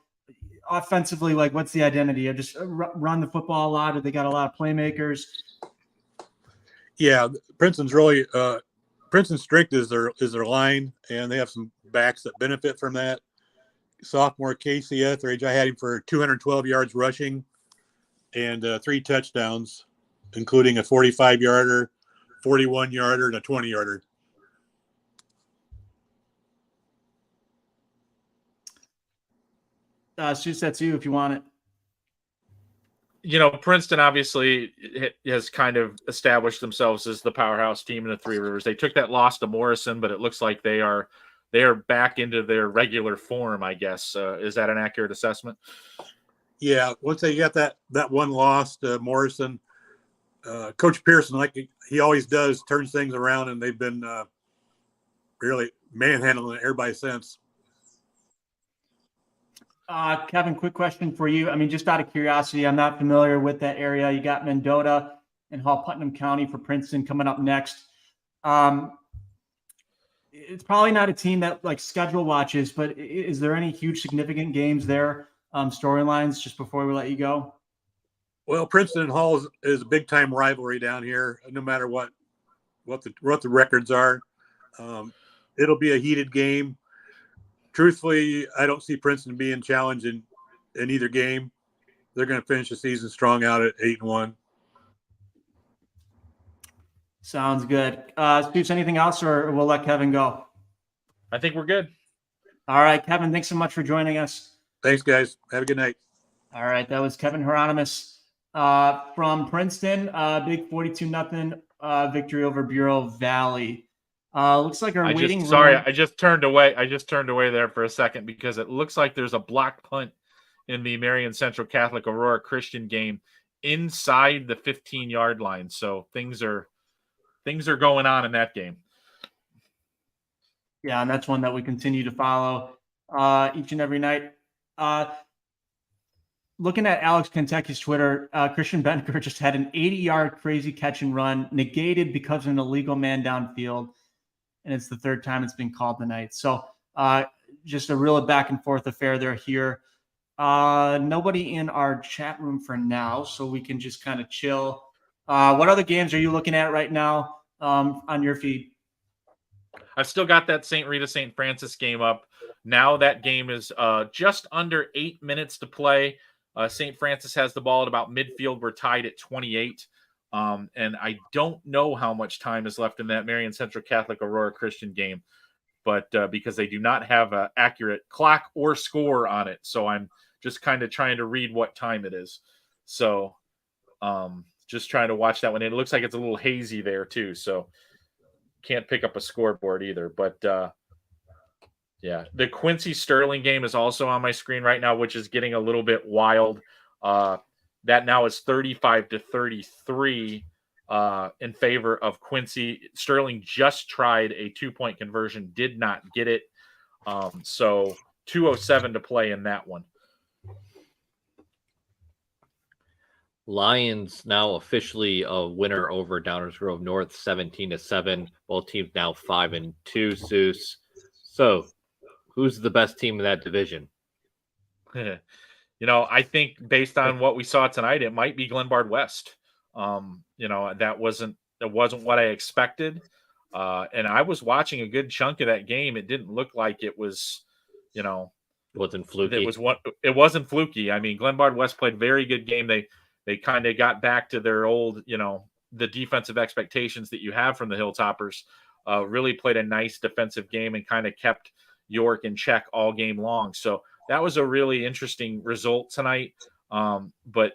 offensively, like, what's the identity? Just run the football a lot, or they got a lot of playmakers? Yeah, Princeton's really Princeton's strength is their line, and they have some backs that benefit from that. Sophomore Casey Etheridge, I had him for 212 yards rushing and 3 touchdowns, including a 45-yarder, 41-yarder, and a 20-yarder. Soucie, that's you if you want it. You know, Princeton obviously has kind of established themselves as the powerhouse team in the Three Rivers. They took that loss to Morrison, but it looks like they are back into their regular form, I guess. Is that an accurate assessment? Yeah, once they got that one loss to Morrison, Coach Pearson, like he always does, turns things around, and they've been really manhandling everybody since. Kevin, quick question for you. I mean, just out of curiosity, I'm not familiar with that area. You got Mendota and Hall Putnam County for Princeton coming up next. It's probably not a team that like schedule watches, but is there any huge significant games there, storylines, just before we let you go? Well, Princeton and Hall is a big time rivalry down here, no matter what the records are. It'll be a heated game. Truthfully, I don't see Princeton being challenged in either game. They're going to finish the season strong out at 8-1. Souce, good. Steve, anything else, or we'll let Kevin go? I think we're good. All right, Kevin, thanks so much for joining us. Thanks, guys. Have a good night. All right, that was Kevin Hieronymus from Princeton. Big 42-0 victory over Bureau Valley. Looks like our waiting room. Sorry, I just turned away. There for a second because it looks like there's a block punt in the Marion Central Catholic Aurora Christian game inside the 15-yard line. So things are going on in that game. Yeah, and that's one that we continue to follow each and every night. Looking at Alex Kentucky's Twitter, Christian Benker just had an 80-yard crazy catch and run negated because of an illegal man downfield. And it's the third time it's been called tonight. So just a real back and forth affair there here. Nobody in our chat room for now, so we can just kind of chill. What other games are you looking at right now on your feed? I've still got that St. Rita St. Francis game up. Now that game is just under 8 minutes to play. St. Francis has the ball at about midfield. We're tied at 28. And I don't know how much time is left in that Marion Central Catholic Aurora Christian game, but because they do not have an accurate clock or score on it. So I'm just kind of trying to read what time it is. So just trying to watch that one. It looks like it's a little hazy there too. So can't pick up a scoreboard either, but yeah, the Quincy Sterling game is also on my screen right now, which is getting a little bit wild. That now is 35-33 in favor of Quincy. Sterling just tried a 2-point conversion, did not get it. So 2:07 to play in that one. Lions now officially a winner over Downers Grove North, 17-7. Both teams now 5-2. Souce. So, who's the best team in that division? You know, I think based on what we saw tonight, it might be Glenbard West. That wasn't what I expected. And I was watching a good chunk of that game. It didn't look like it was, wasn't fluky. It wasn't fluky. I mean, Glenbard West played a very good game. They kind of got back to their old, the defensive expectations that you have from the Hilltoppers. Really played a nice defensive game and kind of kept York in check all game long. So that was a really interesting result tonight. But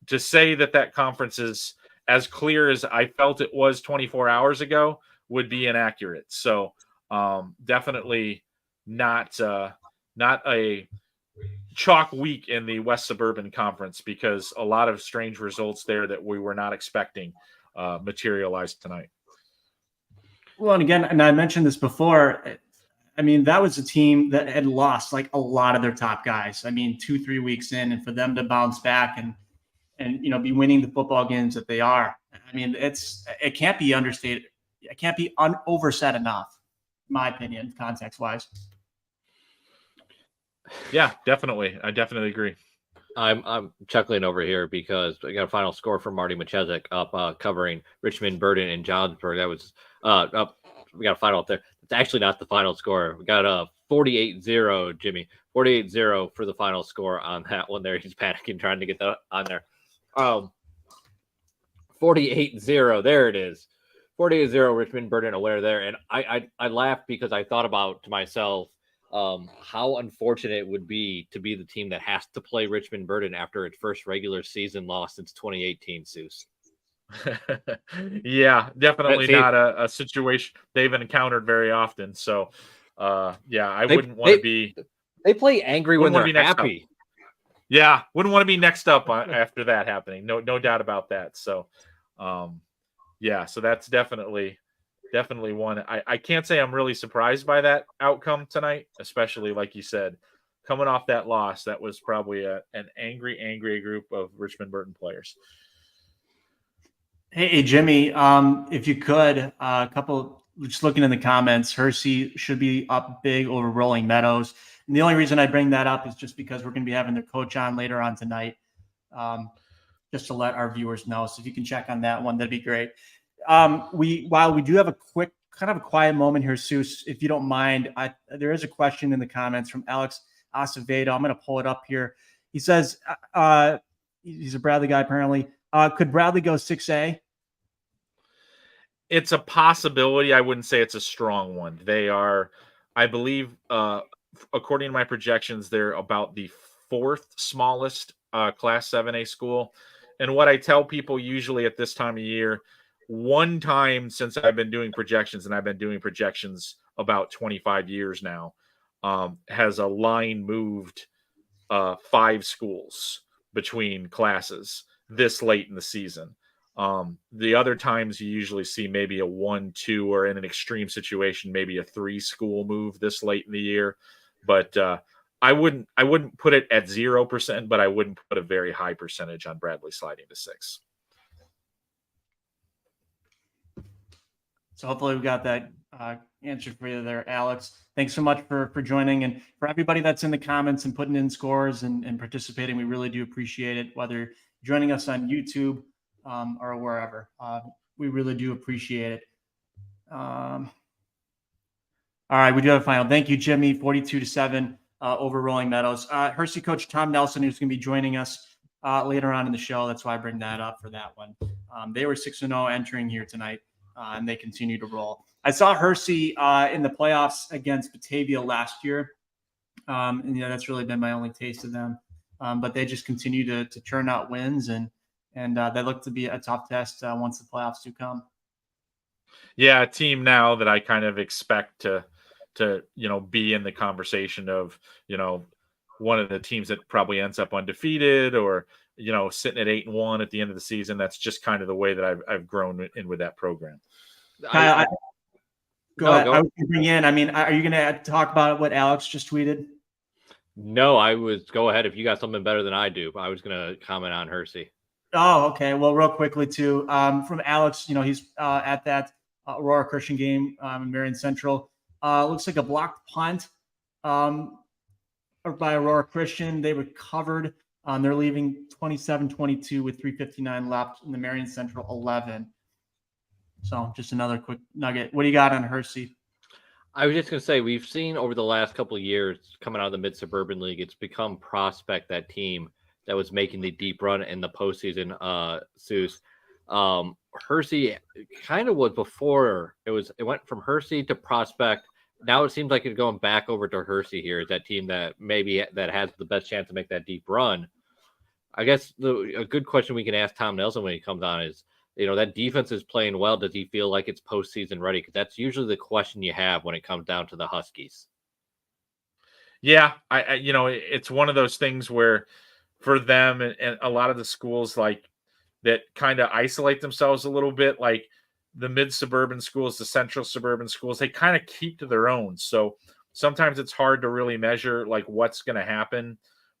to say that conference is as clear as I felt it was 24 hours ago would be inaccurate. So definitely not a chalk week in the West Suburban Conference, because a lot of strange results there that we were not expecting materialized tonight. Well, and again, and I mentioned this before, I mean, that was a team that had lost like a lot of their top guys. I mean, 2-3 weeks in, and for them to bounce back and be winning the football games that they are. I mean, it can't be understated. It can't be oversaid enough, in my opinion, context wise. Yeah, definitely. I definitely agree. I'm chuckling over here because I got a final score from Marty Machezek up covering Richmond, Burden, and Johnsburg. That was up. We got a final up there. It's actually not the final score. We got a 48-0, Jimmy. 48-0 for the final score on that one there. He's panicking trying to get that on there. 48-0. There it is. 48-0 Richmond, Burden, a winner there. And I laughed because I thought about to myself how unfortunate it would be to be the team that has to play Richmond Burden after its first regular season loss since 2018, Souce. Yeah, definitely not a situation they've encountered very often. So, I wouldn't want to be. They play angry when they're happy. Yeah, wouldn't want to be next up after that happening. No doubt about that. So, so that's definitely one. I can't say I'm really surprised by that outcome tonight, especially like you said, coming off that loss. That was probably an angry group of Richmond Burton players. Hey, Jimmy, if you could, just looking in the comments, Hersey should be up big over Rolling Meadows. And the only reason I bring that up is just because we're going to be having their coach on later on tonight, just to let our viewers know. So if you can check on that one, that'd be great. While we do have a quick, kind of a quiet moment here, Souce, if you don't mind, there is a question in the comments from Alex Acevedo. I'm going to pull it up here. He says, he's a Bradley guy apparently. Could Bradley go 6A? It's a possibility. I wouldn't say it's a strong one. They are, I believe, according to my projections, they're about the fourth smallest Class 7A school. And what I tell people usually at this time of year, one time since I've been doing projections, and I've been doing projections about 25 years now, has a line moved 5 schools between classes this late in the season. The other times you usually see maybe a 1-2, or in an extreme situation, maybe a 3 school move this late in the year. But I wouldn't put it at 0%, but I wouldn't put a very high percentage on Bradley sliding to 6. So hopefully we got that answered for you there, Alex. Thanks so much for joining, and for everybody that's in the comments and putting in scores and participating. We really do appreciate it, whether you're joining us on YouTube or wherever. We really do appreciate it. All right, we do have a final. Thank you, Jimmy. 42-7 over Rolling Meadows. Hersey coach Tom Nelson, who's going to be joining us later on in the show. That's why I bring that up for that one. They were 6-0 entering here tonight, and they continue to roll. I saw Hersey in the playoffs against Batavia last year, and that's really been my only taste of them. But they just continue to churn out wins, and they look to be a tough test once the playoffs do come. Yeah, a team now that I kind of expect to be in the conversation of, one of the teams that probably ends up undefeated, or, sitting at 8-1 at the end of the season. That's just kind of the way that I've grown in with that program. Go ahead. I was going to bring in, are you going to talk about what Alex just tweeted? No, go ahead. If you got something better than I do, I was going to comment on Hersey. Oh, okay. Well, real quickly too, from Alex, he's at that Aurora Christian game in Marion Central. Looks like a blocked punt by Aurora Christian. They recovered They're leaving 27-22 with 3:59 left in the Marion Central 11. So just another quick nugget. What do you got on Hersey? I was just going to say, we've seen over the last couple of years coming out of the Mid-Suburban League, it's become Prospect, that team that was making the deep run in the postseason, Souce. Hersey kind of was before. It went from Hersey to Prospect. Now it seems like it's going back over to Hersey here. Is that team that maybe that has the best chance to make that deep run? I guess a good question we can ask Tom Nelson when he comes on is, that defense is playing well. Does he feel like it's postseason ready? Because that's usually the question you have when it comes down to the Huskies. Yeah, I it's one of those things where for them and a lot of the schools like that kind of isolate themselves a little bit, like the mid-suburban schools, the central suburban schools, they kind of keep to their own. So sometimes it's hard to really measure like what's going to happen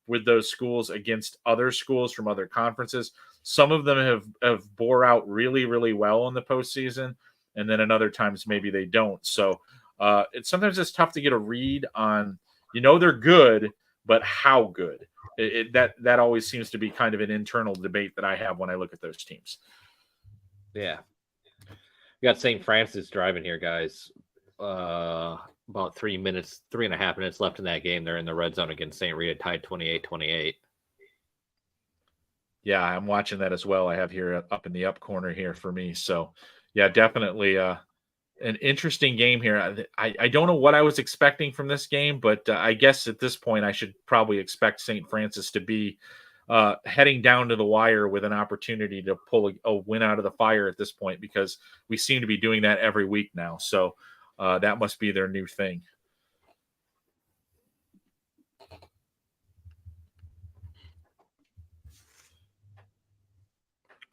with those schools against other schools from other conferences. Some of them have bore out really, really well in the postseason, and then in other times maybe they don't. So sometimes it's tough to get a read on, they're good, but how good? That always seems to be kind of an internal debate that I have when I look at those teams. Yeah. We got St. Francis driving here, guys. About 3.5 minutes left in that game. They're in the red zone against St. Rita, tied 28-28. Yeah, I'm watching that as well. I have here up in the up corner here for me. So, yeah, definitely an interesting game here. I don't know what I was expecting from this game, but I guess at this point I should probably expect St. Francis to be heading down to the wire with an opportunity to pull a win out of the fire at this point, because we seem to be doing that every week now. So that must be their new thing.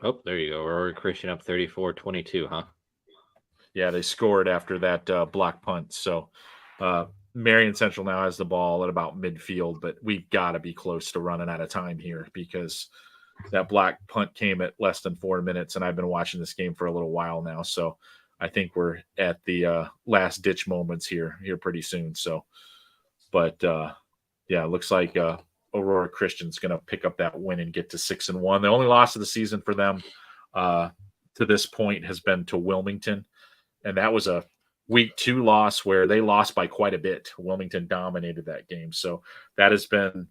Oh, there you go. Aurora Christian up 34-22, huh? Yeah, they scored after that block punt. So Marion Central now has the ball at about midfield, but we've got to be close to running out of time here because that block punt came at less than 4 minutes, and I've been watching this game for a little while now. So I think we're at the last ditch moments here pretty soon. So, but yeah, it looks like Aurora Christian's going to pick up that win and get to 6-1. The only loss of the season for them to this point has been to Wilmington, and that was a week 2 loss where they lost by quite a bit. Wilmington dominated that game, so that has been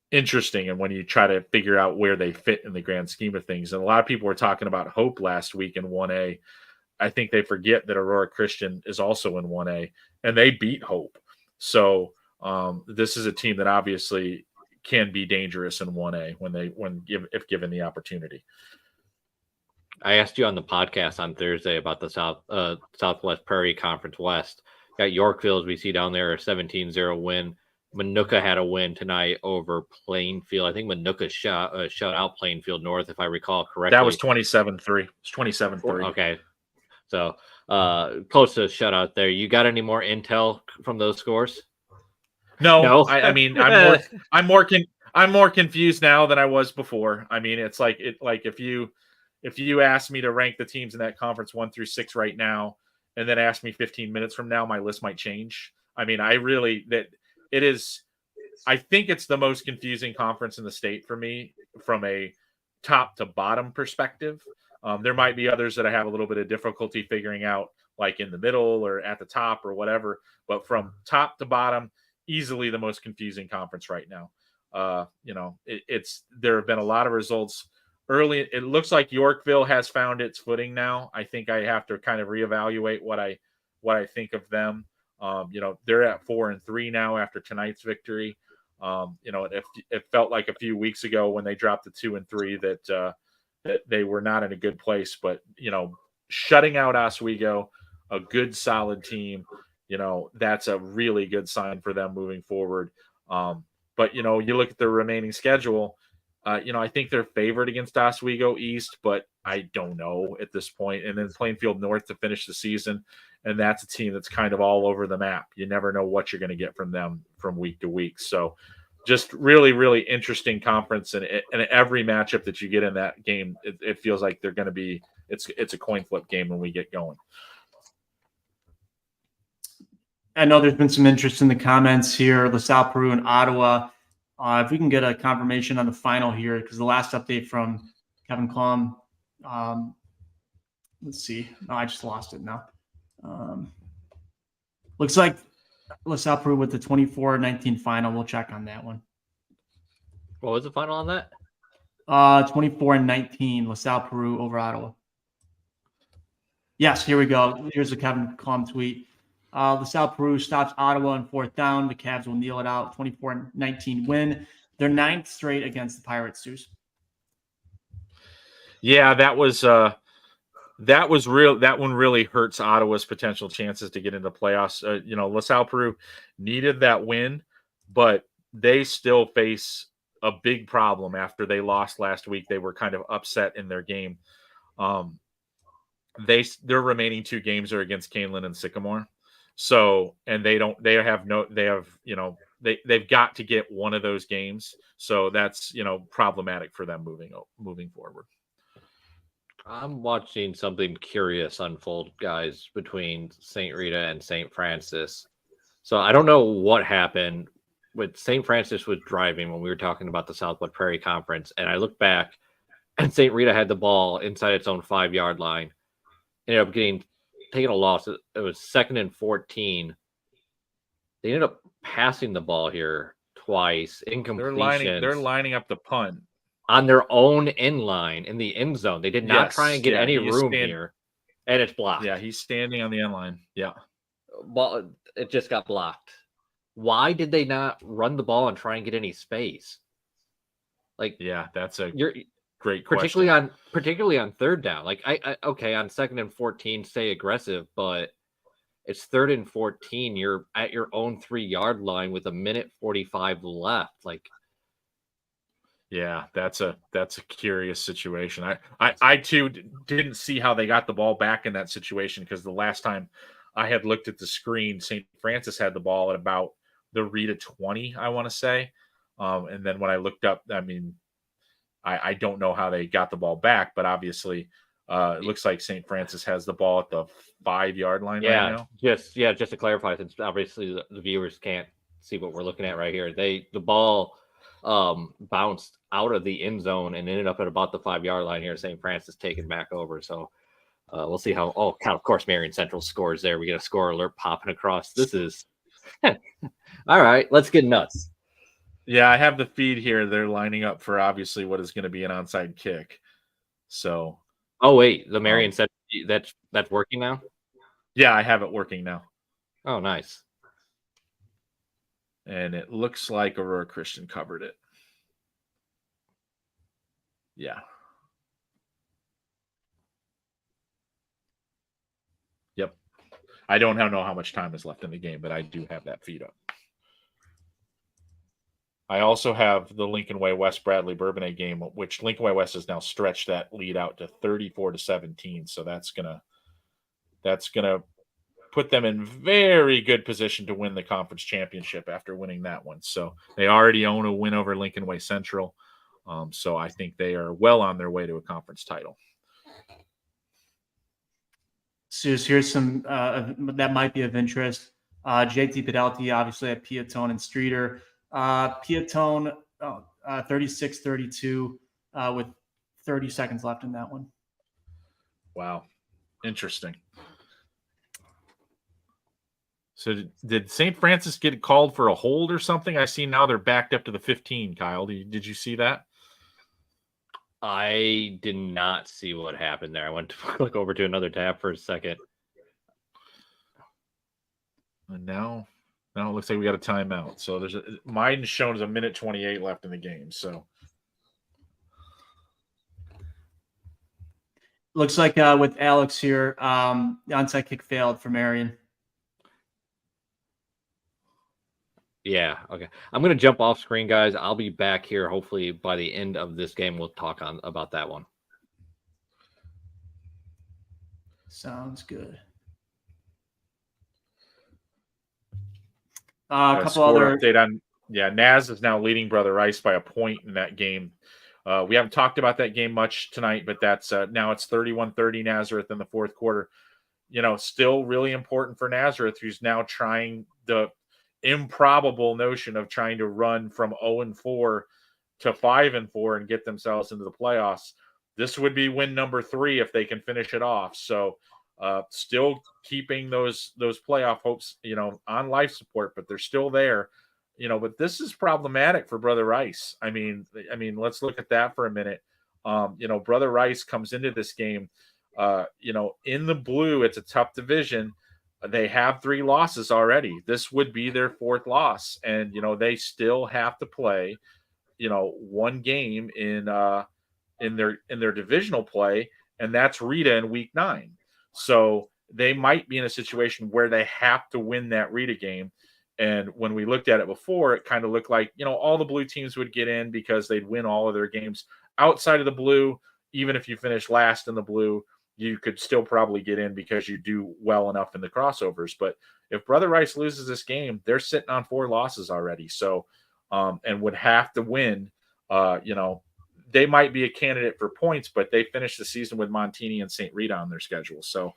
interesting. And when you try to figure out where they fit in the grand scheme of things, and a lot of people were talking about Hope last week in 1A. I think they forget that Aurora Christian is also in 1A, and they beat Hope. So this is a team that obviously can be dangerous in 1A if given the opportunity. I asked you on the podcast on Thursday about the Southwest Prairie Conference West. Got Yorkville, as we see down there, a 17-0 win. Manuka had a win tonight over Plainfield. I think Manuka shut out Plainfield North, if I recall correctly. That was 27-3. It's 27-3. Okay. So close to a shutout there. You got any more intel from those scores? No. I mean, I'm more confused now than I was before. I mean, it's like if you ask me to rank the teams in that conference 1 through 6 right now, and then ask me 15 minutes from now, my list might change. I mean, I think it's the most confusing conference in the state for me from a top to bottom perspective. There might be others that I have a little bit of difficulty figuring out, like in the middle or at the top or whatever, but from top to bottom, easily the most confusing conference right now. There have been a lot of results early. It looks like Yorkville has found its footing now. I think I have to kind of reevaluate what I think of them. They're at 4-3 now after tonight's victory. It felt like a few weeks ago when they dropped to 2-3 that they were not in a good place, but shutting out Oswego, a good solid team, that's a really good sign for them moving forward. But you look at the remaining schedule, I think they're favored against Oswego East, but I don't know at this point. And then Plainfield North to finish the season. And that's a team that's kind of all over the map. You never know what you're going to get from them from week to week. So just really, really interesting conference. And every matchup that you get in that game, it feels like they're going to be, it's a coin flip game when we get going. I know there's been some interest in the comments here. LaSalle, Peru, and Ottawa If we can get a confirmation on the final here, because the last update from Kevin Klum, let's see. No, I just lost it now. Looks like LaSalle Peru with the 24-19 final. We'll check on that one. What was the final on that? 24-19, LaSalle Peru over Ottawa. Yes, here we go. Here's a Kevin Klum tweet. LaSalle Peru stops Ottawa on 4th down. The Cavs will kneel it out. 24-19 win. Their 9th straight against the Pirates, Souce. Yeah, that was real. That one really hurts Ottawa's potential chances to get into playoffs. LaSalle Peru needed that win, but they still face a big problem after they lost last week. They were kind of upset in their game. Their remaining 2 games are against Canelan and Sycamore. So, and they've got to get one of those games. So that's, problematic for them moving forward. I'm watching something curious unfold, guys, between St. Rita and St. Francis. So I don't know what happened with St. Francis was driving when we were talking about the Southwood Prairie Conference. And I look back and St. Rita had the ball inside its own 5-yard line. Ended up taking a loss. It was 2nd and 14. They ended up passing the ball here twice. Incompletion. They're lining up the punt on their own end line in the end zone. They did not try and get any room here, and it's blocked. Yeah, he's standing on the end line. Yeah. Well, it just got blocked. Why did they not run the ball and try and get any space? Yeah, that's a great question. Particularly on 3rd down. Okay, on 2nd and 14, stay aggressive, but it's 3rd and 14. You're at your own 3-yard line with 1:45 left. Yeah, that's a curious situation. I too didn't see how they got the ball back in that situation, because the last time I had looked at the screen, St. Francis had the ball at about the Rita 20, I want to say. And then when I looked up, I don't know how they got the ball back, but obviously it looks like St. Francis has the ball at the 5-yard line right now. Just to clarify, since obviously the viewers can't see what we're looking at right here. The ball bounced out of the end zone and ended up at about the 5-yard line here. St. Francis taken back over. So we'll see how. Oh, of course, Marion Central scores there. We get a score alert popping across. This is all right. Let's get nuts. Yeah, I have the feed here. They're lining up for obviously what is going to be an onside kick. So. Oh wait, the Marion Central that's working now. Yeah, I have it working now. Oh, nice. And it looks like Aurora Christian covered it. Yeah. Yep. I don't know how much time is left in the game, but I do have that feed up. I also have the Lincoln Way West Bradley Bourbonnais game, which Lincoln Way West has now stretched that lead out to 34-17. So that's gonna put them in very good position to win the conference championship after winning that one. So they already own a win over Lincoln Way Central. So I think they are well on their way to a conference title. So here's some that might be of interest. JT Fidelity, obviously at Piatone and Streeter. Piatone 36-32 with 30 seconds left in that one. Wow. Interesting. So did St. Francis get called for a hold or something? I see now they're backed up to the 15, Kyle. Did you see that? I did not see what happened there. I went to click over to another tab for a second. And now it looks like we got a timeout. So mine shown as 1:28 left in the game. So looks like with Alex here, the onside kick failed for Marion. Yeah, okay. I'm going to jump off screen, guys. I'll be back here. Hopefully by the end of this game, we'll talk about that one. Sounds good. A couple other update on Naz is now leading Brother Rice by a point in that game. We haven't talked about that game much tonight, but that's now it's 31-30 Nazareth in the fourth quarter. Still really important for Nazareth, who's now trying improbable notion of trying to run from 0-4 to 5-4 and get themselves into the playoffs. This would be win number 3 if they can finish it off. So still keeping those playoff hopes, on life support, but they're still there, but this is problematic for Brother Rice. I mean, let's look at that for a minute. Brother Rice comes into this game, in the blue, it's a tough division. They have 3 losses already. This would be their 4th loss. And, they still have to play, 1 game in their divisional play, and that's Rita in week 9. So they might be in a situation where they have to win that Rita game. And when we looked at it before, it kind of looked like, all the blue teams would get in because they'd win all of their games outside of the blue. Even if you finish last in the blue, you could still probably get in because you do well enough in the crossovers. But if Brother Rice loses this game, they're sitting on 4 losses already. So, and would have to win, they might be a candidate for points, but they finished the season with Montini and St. Rita on their schedule. So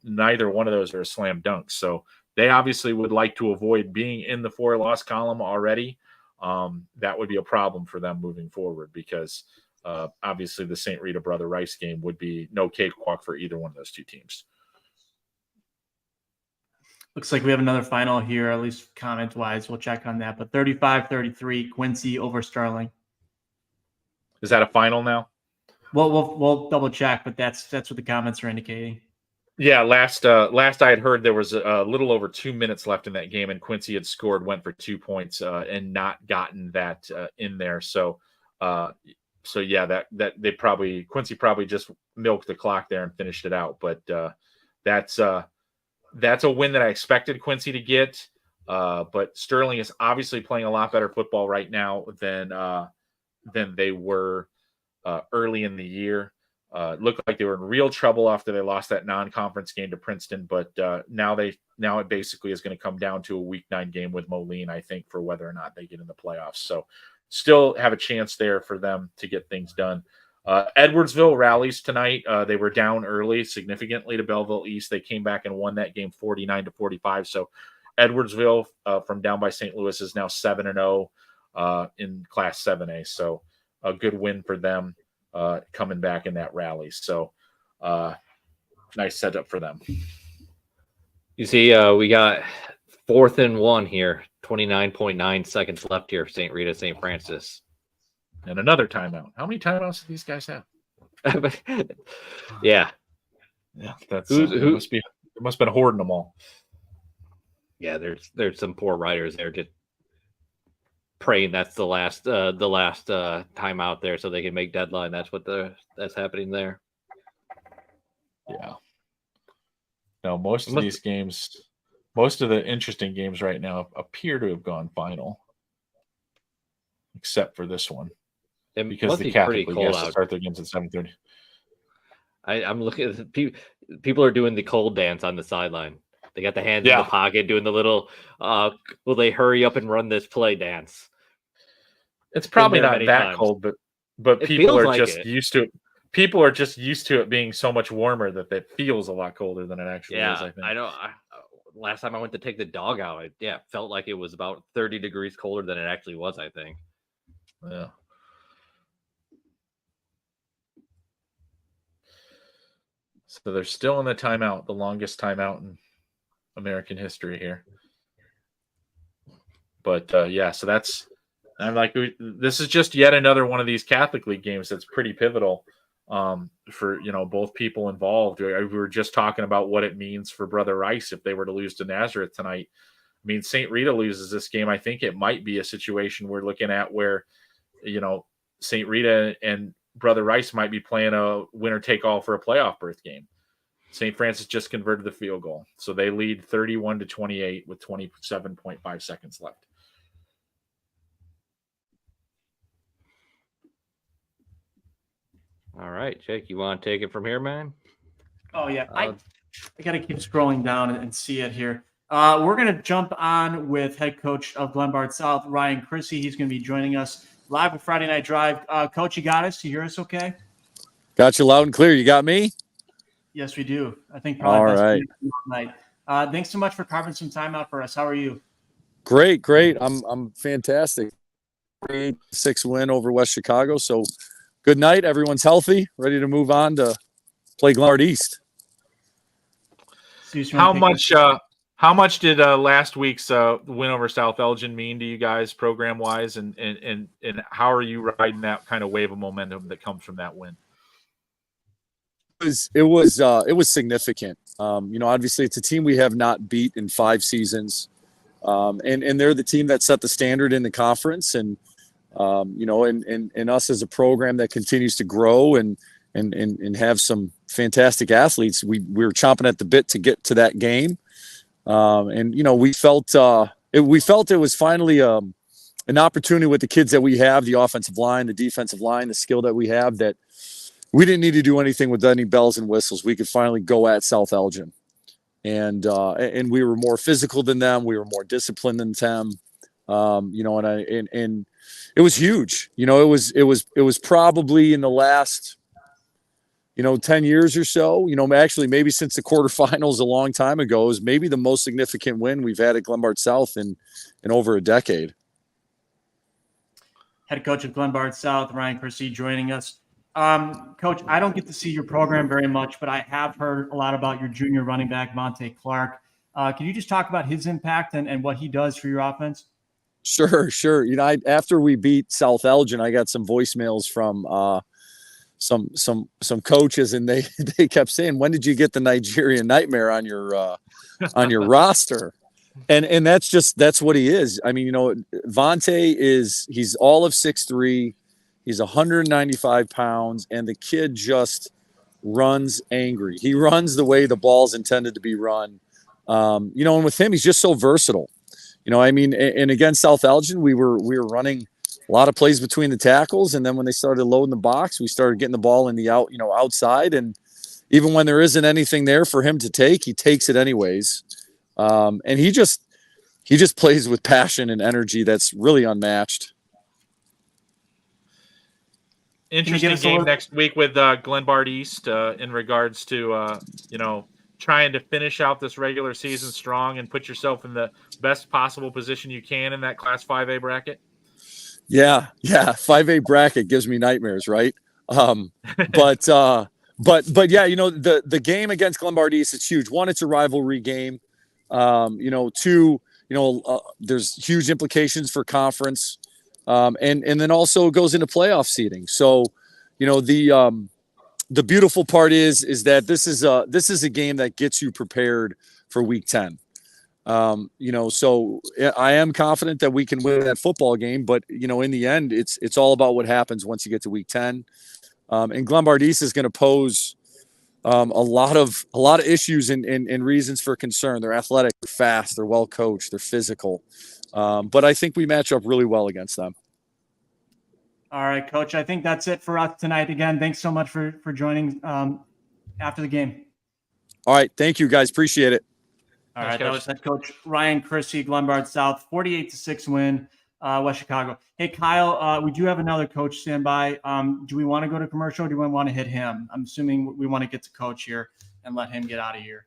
neither one of those are a slam dunk. So they obviously would like to avoid being in the 4-loss column already. That would be a problem for them moving forward because obviously the St. Rita Brother Rice game would be no cakewalk for either one of those 2 teams. Looks like we have another final here, at least comment-wise. We'll check on that. But 35-33, Quincy over Sterling. Is that a final now? Well, we'll double check, but that's what the comments are indicating. Yeah, last I had heard there was a little over 2 minutes left in that game, and Quincy had scored, went for 2 points, and not gotten that in there. So yeah, that Quincy probably just milked the clock there and finished it out. But that's a win that I expected Quincy to get. But Sterling is obviously playing a lot better football right now than they were early in the year. It looked like they were in real trouble after they lost that non-conference game to Princeton, but now it basically is going to come down to a week 9 game with Moline, I think, for whether or not they get in the playoffs. So still have a chance there for them to get things done. Edwardsville rallies tonight. They were down early significantly to Belleville East. They came back and won that game 49-45. So Edwardsville from down by St. Louis is now 7-0 in Class 7A. So a good win for them. Coming back in that rally. So nice setup for them. You see, we got 4th and 1 here, 29.9 seconds left here, St. Rita, St. Francis. And another timeout. How many timeouts do these guys have? Yeah. Yeah, that's it must have been hoarding them all. Yeah, there's some poor writers there just praying that's the last time out there so they can make deadline. That's happening there. Yeah. No, most of these games, most of the interesting games right now appear to have gone final, except for this one, because the Catholic League has to start their games at 7:30. I'm looking at people are doing the cold dance on the sideline. They got the hands in the pocket doing the little will they hurry up and run this play dance. It's probably not that cold, but people are just used to it. People are just used to it being so much warmer that it feels a lot colder than it actually is, I think. I know. Last time I went to take the dog out, it felt like it was about 30 degrees colder than it actually was, I think. Yeah. So they're still in the timeout, the longest timeout in American history here. But so that's, I'm like, this is just yet another one of these Catholic League games that's pretty pivotal for both people involved. We were just talking about what it means for Brother Rice if they were to lose to Nazareth tonight. I mean, St. Rita loses this game. I think it might be a situation we're looking at where St. Rita and Brother Rice might be playing a winner take all for a playoff berth game. St. Francis just converted the field goal, so they lead 31-28 with 27.5 seconds left. All right, Jake, you want to take it from here, man? Oh, yeah. I got to keep scrolling down and see it here. We're going to jump on with head coach of Glenbard South, Ryan Chrissy. He's going to be joining us live with Friday Night Drive. Coach, you got us? You hear us okay? Got you loud and clear. You got me? Yes, we do. I think probably all best right. night. Thanks so much for carving some time out for us. How are you? Great. I'm fantastic. 3-6 win over West Chicago. So good night. Everyone's healthy, ready to move on to play Glenbard East. How much did last week's win over South Elgin mean to you guys program wise, and how are you riding that kind of wave of momentum that comes from that win? It was significant. Obviously it's a team we have not beat in 5 seasons. And they're the team that set the standard in the conference, and and us as a program that continues to grow and have some fantastic athletes. We were chomping at the bit to get to that game. We felt it was finally an opportunity with the kids that we have, the offensive line, the defensive line, the skill that we have, that we didn't need to do anything with any bells and whistles. We could finally go at South Elgin. And we were more physical than them. We were more disciplined than them. And it was huge. It was probably in the last, 10 years or so, actually maybe since the quarterfinals a long time ago, is maybe the most significant win we've had at Glenbard South in over a decade. Head coach of Glenbard South, Ryan Chrissy, joining us. Coach, I don't get to see your program very much, but I have heard a lot about your junior running back, Monte Clark. Can you just talk about his impact and what he does for your offense? Sure. After we beat South Elgin, I got some voicemails from some coaches, and they kept saying, "When did you get the Nigerian Nightmare on your roster?" And that's what he is. I mean, Vontae he's all of 6'3". He's 195 pounds, and the kid just runs angry. He runs the way the ball's intended to be run. And with him, he's just so versatile. And against South Elgin, we were running a lot of plays between the tackles, and then when they started loading the box, we started getting the ball in the outside. And even when there isn't anything there for him to take, he takes it anyways. And he just plays with passion and energy that's really unmatched. Interesting game next week with Glenbard East in regards to trying to finish out this regular season strong and put yourself in the best possible position you can in that Class 5A bracket. Yeah, 5A bracket gives me nightmares, right? But yeah, the game against Glenbard East is huge. One, it's a rivalry game. Two, there's huge implications for conference. And then also it goes into playoff seeding. So, the beautiful part is that this is a game that gets you prepared for week 10. So I am confident that we can win that football game, but in the end, it's all about what happens once you get to week 10. And Glenbard East is going to pose a lot of issues and reasons for concern. They're athletic, they're fast, they're well coached, they're physical. But I think we match up really well against them. All right, Coach. I think that's it for us tonight. Again, thanks so much for joining after the game. All right. Thank you, guys. Appreciate it. All right. That was head coach Ryan Chrissy, Glenbard South, 48-6 win, West Chicago. Hey, Kyle, we do have another coach stand by. Do we want to go to commercial or do we want to hit him? I'm assuming we want to get to Coach here and let him get out of here.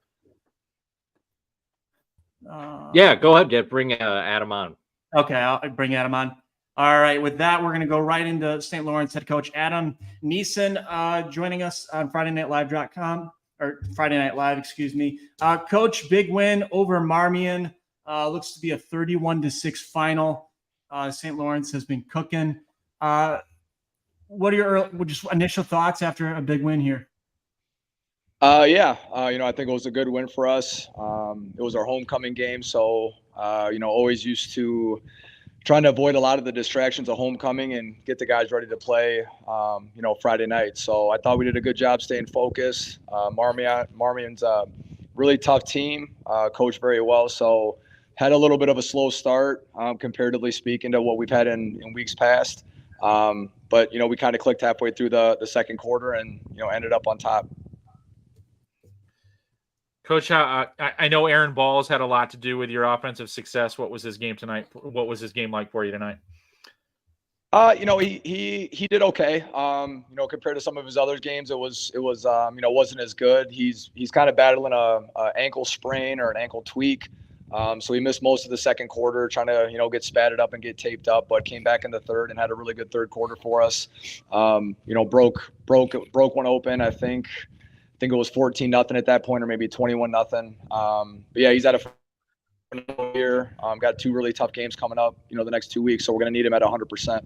Yeah, go ahead, Jeff. Bring Adam on. Okay, I'll bring Adam on. All right, with that, we're going to go right into St. Lawrence head coach Adam Neeson joining us on FridayNightLive.com, or Friday Night Live, excuse me. Coach, big win over Marmion. Looks to be a 31-6 final. St. Lawrence has been cooking. What are your just initial thoughts after a big win here? I think it was a good win for us. It was our homecoming game, so always used to trying to avoid a lot of the distractions of homecoming and get the guys ready to play, Friday night. So I thought we did a good job staying focused. Marmion's a really tough team, coached very well. So had a little bit of a slow start, comparatively speaking, to what we've had in weeks past. But we kind of clicked halfway through the second quarter and, ended up on top. Coach, I know Aaron Ball's had a lot to do with your offensive success. What was his game tonight? What was his game like for you tonight? He did okay. Compared to some of his other games, it wasn't as good. He's kind of battling a ankle sprain or an ankle tweak. So we missed most of the second quarter trying to, get spatted up and get taped up, but came back in the third and had a really good third quarter for us. Broke one open. I think it was 14-0 at that point, or maybe 21-0. But yeah, he's at a year. Got 2 really tough games coming up, the next 2 weeks. So we're going to need him at 100%.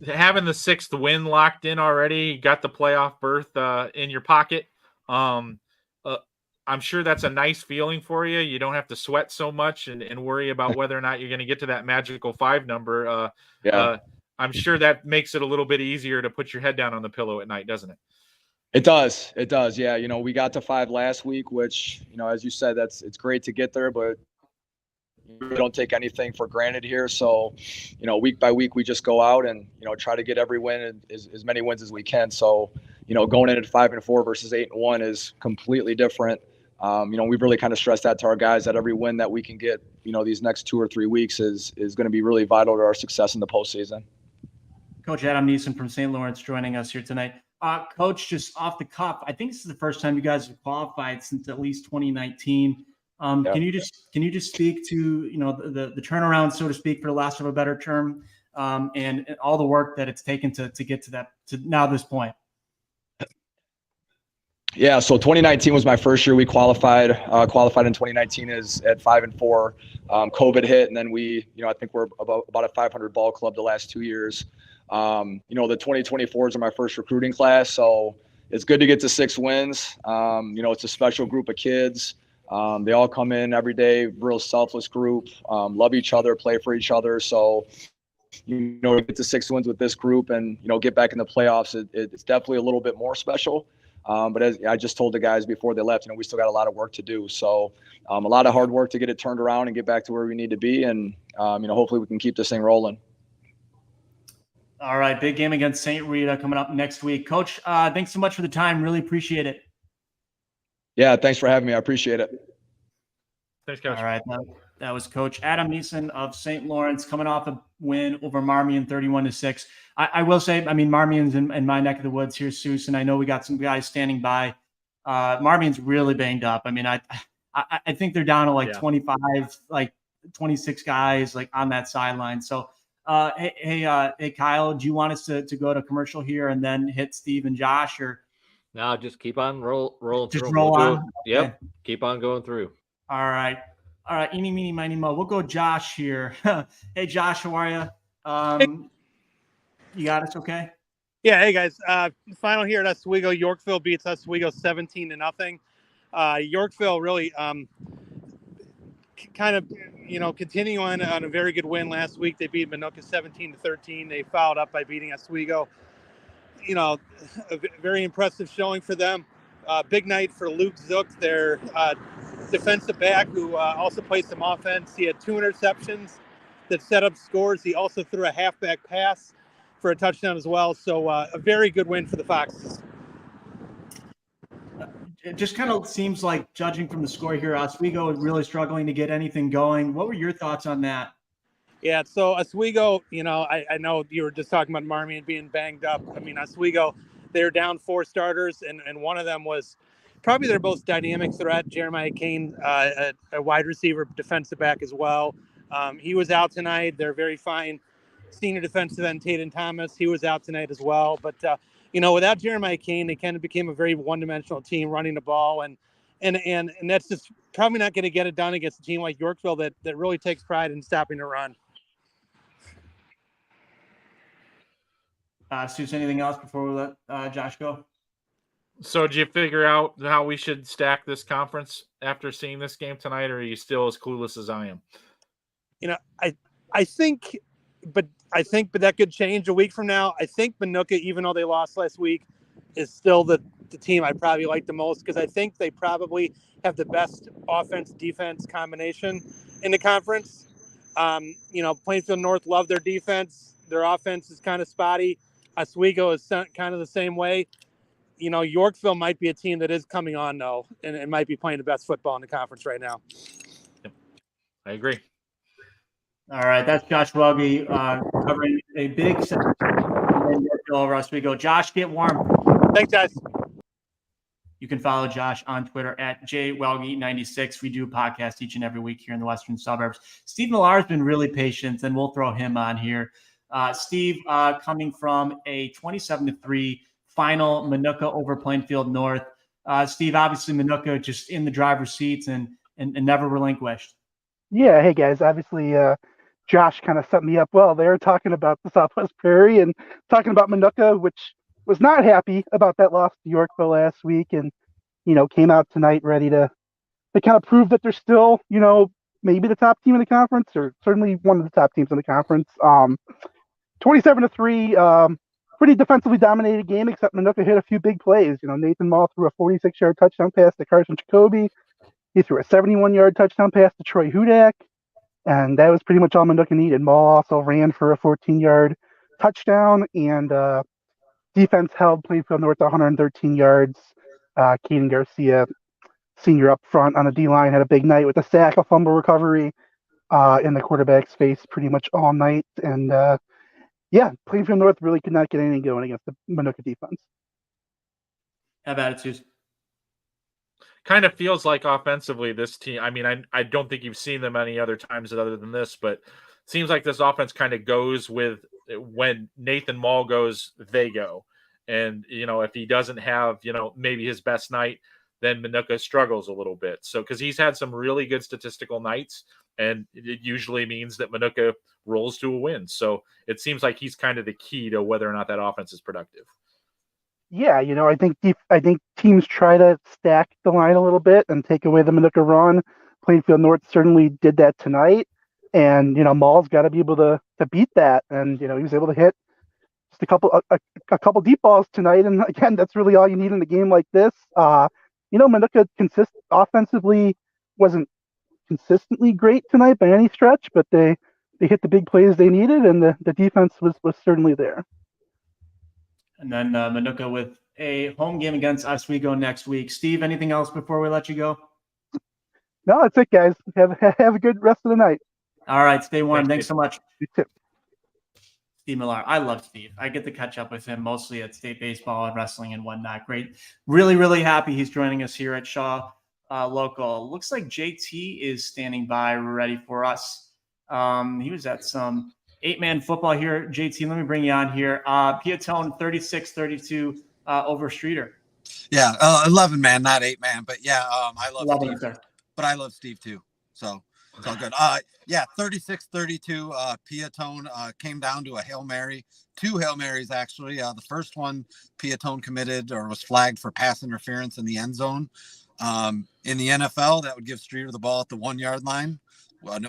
Having the 6th win locked in already, got the playoff berth in your pocket. I'm sure that's a nice feeling for you. You don't have to sweat so much and worry about whether or not you're going to get to that magical 5 number. I'm sure that makes it a little bit easier to put your head down on the pillow at night, doesn't it? It does. Yeah. We got to 5 last week, which, as you said, it's great to get there, but we don't take anything for granted here. So, week by week, we just go out and, try to get every win and as many wins as we can. So, going in at 5-4 versus 8-1 is completely different. We've really kind of stressed that to our guys that every win that we can get, these next 2 or 3 weeks is going to be really vital to our success in the postseason. Coach Adam Neeson from St. Lawrence joining us here tonight. Coach, just off the cuff, I think this is the first time you guys have qualified since at least 2019. Can you just speak to the turnaround, so to speak, for lack of a better term, and all the work that it's taken to get to now this point? Yeah, so 2019 was my first year we qualified. Qualified in 2019 is at 5-4. COVID hit, and then I think we're about a 500 ball club the last 2 years. The 2024s are my first recruiting class, so it's good to get to 6 wins. It's a special group of kids. They all come in every day, real selfless group, love each other, play for each other. So, get to 6 wins with this group and, get back in the playoffs, it's definitely a little bit more special. But as I just told the guys before they left, we still got a lot of work to do. So a lot of hard work to get it turned around and get back to where we need to be. And, hopefully we can keep this thing rolling. All right. Big game against St. Rita coming up next week. Coach, thanks so much for the time. Really appreciate it. Yeah. Thanks for having me. I appreciate it. Thanks, Coach. All right. That was Coach Adam Neeson of St. Lawrence coming off a win over Marmion 31-6. I will say, Marmion's in my neck of the woods here, Soucie, and I know we got some guys standing by. Marmion's really banged up. I think they're down to 25, 26 guys on that sideline. So, hey, Kyle, do you want us to go to commercial here and then hit Steve and Josh, or? No, just keep on rolling. Just roll on. Yep. Okay. Keep on going through. All right. Eeny, meeny, miny, mo. We'll go Josh here. Hey, Josh, how are you? You got us okay? Yeah, hey, guys. Final here at Oswego. Yorkville beats Oswego 17-0. Yorkville really kind of, continuing on a very good win last week. They beat Minooka 17-13. They followed up by beating Oswego. A very impressive showing for them. Big night for Luke Zook, their defensive back, who also plays some offense. He had 2 interceptions that set up scores. He also threw a halfback pass for a touchdown as well. So a very good win for the Foxes. It just kind of seems like, judging from the score here, Oswego is really struggling to get anything going. What were your thoughts on that? Yeah, so Oswego, I know you were just talking about Marmion being banged up. Oswego, they're down 4 starters, and one of them was probably their most dynamic threat, Jeremiah Kane, a wide receiver, defensive back as well. He was out tonight. They're very fine senior defensive end, Tatum Thomas. He was out tonight as well. But, without Jeremiah Kane, they kind of became a very one-dimensional team running the ball. And that's just probably not going to get it done against a team like Yorkville that really takes pride in stopping the run. Soucie, anything else before we let Josh go? So did you figure out how we should stack this conference after seeing this game tonight, or are you still as clueless as I am? I think that could change a week from now. I think Minooka, even though they lost last week, is still the team I probably like the most, because I think they probably have the best offense-defense combination in the conference. Plainfield North love their defense. Their offense is kind of spotty. Oswego is kind of the same way. Yorkville might be a team that is coming on, though, and it might be playing the best football in the conference right now. Yep. I agree. All right, that's Josh Welge covering a big section in Yorkville over Oswego. Josh, get warm. Thanks, guys. You can follow Josh on Twitter at jwelge96. We do a podcast each and every week here in the Western Suburbs. Steve Millar has been really patient, and we'll throw him on here. Steve, coming from a 27-3 final, Minooka over Plainfield North. Steve, obviously Minooka just in the driver's seats and never relinquished. Yeah, hey guys. Obviously, Josh kind of set me up well there, talking about the Southwest Prairie and talking about Minooka, which was not happy about that loss to Yorkville last week, and came out tonight ready to kind of prove that they're still maybe the top team in the conference, or certainly one of the top teams in the conference. 27-3, pretty defensively dominated game, except Minooka hit a few big plays. Nathan Mall threw a 46-yard touchdown pass to Carson Jacoby. He threw a 71-yard touchdown pass to Troy Hudak, and that was pretty much all Minooka needed. Mall also ran for a 14-yard touchdown, and defense held Plainfield North 113 yards. Caden Garcia, senior up front on the D-line, had a big night with a sack, a fumble recovery in the quarterback's face pretty much all night. And, Plainfield North really could not get anything going against the Minooka defense. Have attitudes. Kind of feels like offensively this team. I mean, I don't think you've seen them any other times other than this, but seems like this offense kind of goes with when Nathan Mall goes, they go. And, if he doesn't have, maybe his best night, then Minooka struggles a little bit. So, because he's had some really good statistical nights, and it usually means that Minooka rolls to a win. So it seems like he's kind of the key to whether or not that offense is productive. Yeah, I think teams try to stack the line a little bit and take away the Minooka run. Plainfield North certainly did that tonight, and Mall's got to be able to beat that. And he was able to hit just a couple deep balls tonight, and again, that's really all you need in a game like this. Minooka offensively wasn't consistently great tonight by any stretch, but they hit the big plays they needed, and the defense was certainly there. And then Minooka with a home game against Oswego next week. Steve, anything else before we let you go? No, that's it, guys. Have a good rest of the night. All right, stay warm. Thanks so much. You too. Steve Millar. I love Steve. I get to catch up with him mostly at state baseball and wrestling and whatnot. Great. Really, really happy he's joining us here at Shaw Local. Looks like JT is standing by ready for us. He was at some 8-man football here. JT, let me bring you on here. Piatone 36-32 over Streeter. Yeah, 11-man, not 8-man. But yeah, I love Steve. But I love Steve too. So it's all good. 36-32. Piatone came down to a Hail Mary. 2 Hail Marys, actually. The first one, Piatone committed or was flagged for pass interference in the end zone. In the NFL, that would give Streeter the ball at the 1-yard line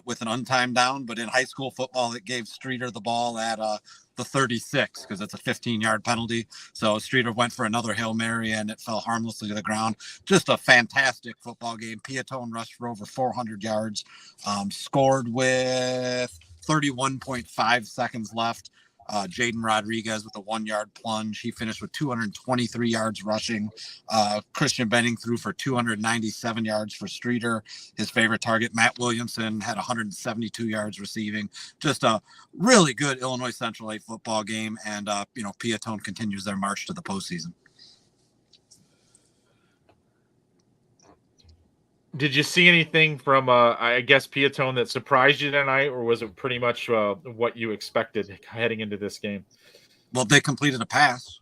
with an untimed down. But in high school football, it gave Streeter the ball at the 36 because it's a 15-yard penalty. So Streeter went for another Hail Mary, and it fell harmlessly to the ground. Just a fantastic football game. Piatone rushed for over 400 yards, scored with 31.5 seconds left. Jaden Rodriguez with a 1-yard plunge. He finished with 223 yards rushing. Christian Benning threw for 297 yards for Streeter. His favorite target, Matt Williamson, had 172 yards receiving. Just a really good Illinois Central 8 football game. And, Piatone continues their march to the postseason. Did you see anything from, I guess, Piatone that surprised you tonight, or was it pretty much what you expected heading into this game? Well, they completed a pass.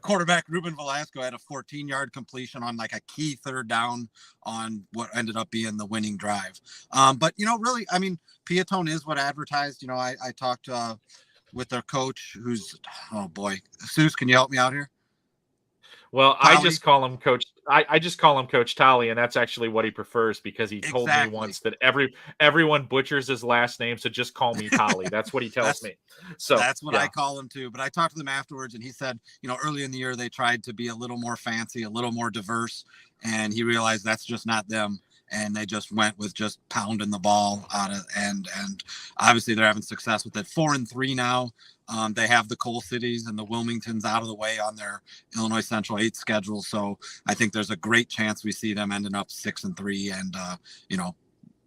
Quarterback Ruben Velasco had a 14-yard completion on like a key 3rd down on what ended up being the winning drive. But, really, I mean, Piatone is what advertised. I talked with their coach who's, oh, boy. Soucie, can you help me out here? Well, Tolly? I just call him Coach. I just call him Coach Tolly, and that's actually what he prefers because he told me once that everyone butchers his last name, so just call me Tolly. That's what he tells me. So that's what I call him too. But I talked to them afterwards, and he said, early in the year they tried to be a little more fancy, a little more diverse, and he realized that's just not them. And they just went with just pounding the ball out of, and obviously they're having success with it. 4-3 now. They have the Coal Cities and the Wilmingtons out of the way on their Illinois Central 8 schedule. So I think there's a great chance we see them ending up 6-3 and,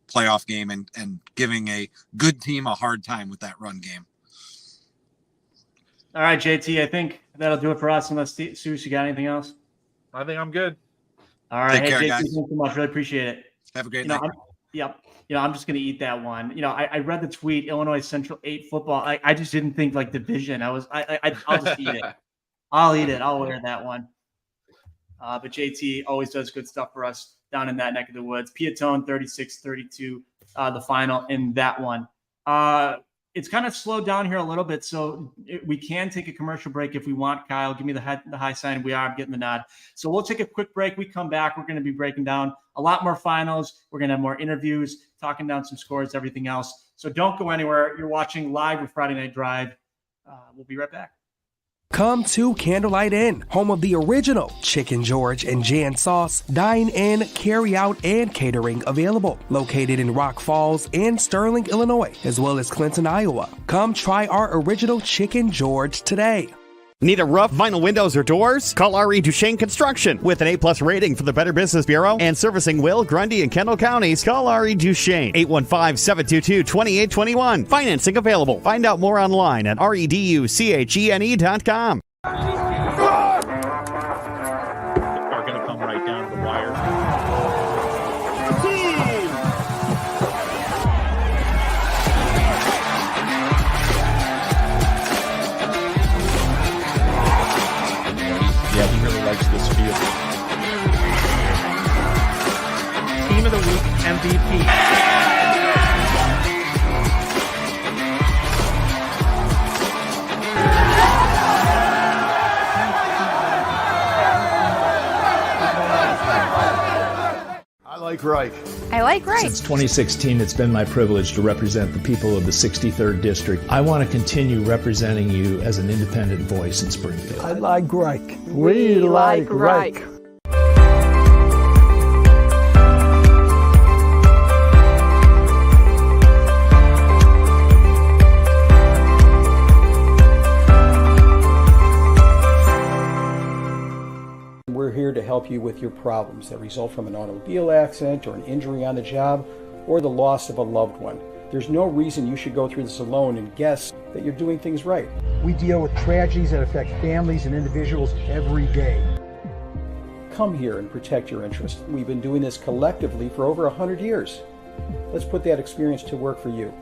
playoff game and giving a good team a hard time with that run game. All right, JT, I think that'll do it for us unless Soucie, you got anything else? I think I'm good. All right. Take Hey, care, Jake, guys. thank you so much. Really appreciate it. Have a great You know, night. Yep. I'm just going to eat that one. I read the tweet, Illinois Central 8 football. I just didn't think like division. I'll just eat it. I'll eat it. I'll wear that one. But JT always does good stuff for us down in that neck of the woods. Piatone 36-32, the final in that one. It's kind of slowed down here a little bit, so we can take a commercial break if we want. Kyle, give me the high sign. We are getting the nod. So we'll take a quick break. We come back. We're going to be breaking down a lot more finals. We're going to have more interviews, talking down some scores, everything else. So don't go anywhere. You're watching Live with Friday Night Drive. We'll be right back. Come to Candlelight Inn, home of the original Chicken George and Jan Sauce. Dine in, carry out, and catering available. Located in Rock Falls and Sterling, Illinois, as well as Clinton, Iowa. Come try our original Chicken George today. Need a roof, vinyl windows, or doors? Call R.E. Duchesne Construction. With an A+ rating for the Better Business Bureau and servicing Will, Grundy, and Kendall counties, call R.E. Duchesne. 815-722-2821. Financing available. Find out more online at reduchene.com. Are going to come right down to the wire. Yeah, he really likes this field. Team of the week MVP. I like Reich. I like Reich. Since 2016, it's been my privilege to represent the people of the 63rd District. I want to continue representing you as an independent voice in Springfield. I like Reich. We like Reich. We're here to help you with your problems that result from an automobile accident or an injury on the job or the loss of a loved one. There's no reason you should go through this alone and guess that you're doing things right. We deal with tragedies that affect families and individuals every day. Come here and protect your interest. We've been doing this collectively for over 100 years. Let's put that experience to work for you.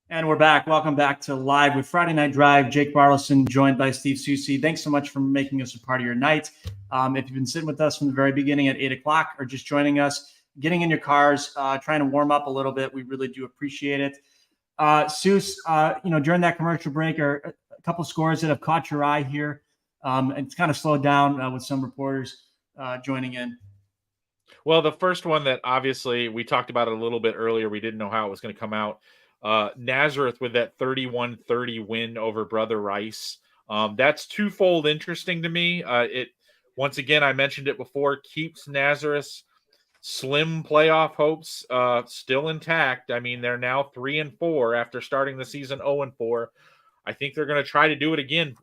And we're back. Welcome back to Live with Friday Night Drive. Jake Bartelson, joined by Steve Soucie. Thanks so much for making us a part of your night. If you've been sitting with us from the very beginning at 8 o'clock or just joining us, getting in your cars, trying to warm up a little bit, we really do appreciate it. Seuss, during that commercial break are a couple scores that have caught your eye here. It's kind of slowed down with some reporters joining in. Well, the first one that obviously we talked about it a little bit earlier, we didn't know how it was going to come out. Nazareth with that 31-30 win over Brother Rice. That's twofold interesting to me. It once again, I mentioned it before, keeps Nazareth's slim playoff hopes still intact. I mean, they're now 3-4 after starting the season 0-4. I think they're going to try to do it again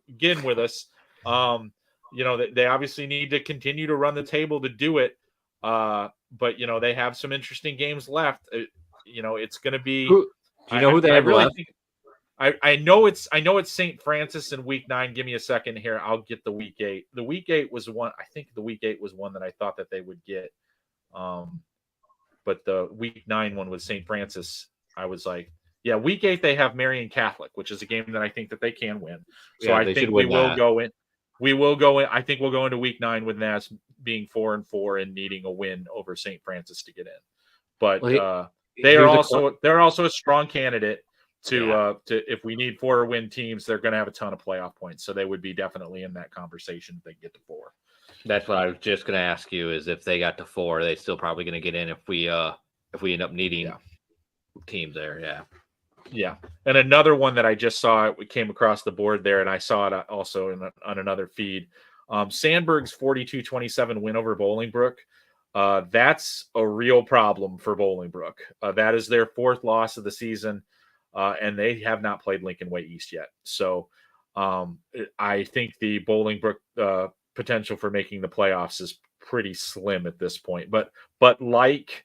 with us. They obviously need to continue to run the table to do it. But they have some interesting games left. It's going to be. Do you know who they have left? I know it's St. Francis in week 9. Give me a second here. I'll get the week 8. The week 8 was one. I think the week 8 was one that I thought that they would get. But the week 9 one with St. Francis, I was like, yeah, week 8 they have Marian Catholic, which is a game that I think that they can win. So Yeah, I think we will go in. We will go in. I think we'll go into week 9 with Naz being 4-4 and needing a win over St. Francis to get in. But they're also a strong candidate to if we need 4-win teams, they're going to have a ton of playoff points. So they would be definitely in that conversation if they get to 4. That's what I was just going to ask you, is if they got to 4, they still probably going to get in if we end up needing teams there. Yeah. Yeah. And another one that I just saw, it came across the board there, and I saw it also on another feed. Sandberg's 42-27 win over Bolingbrook. That's a real problem for Bolingbrook. That is their 4th loss of the season, and they have not played Lincoln Way East yet. So I think the Bolingbrook potential for making the playoffs is pretty slim at this point. But like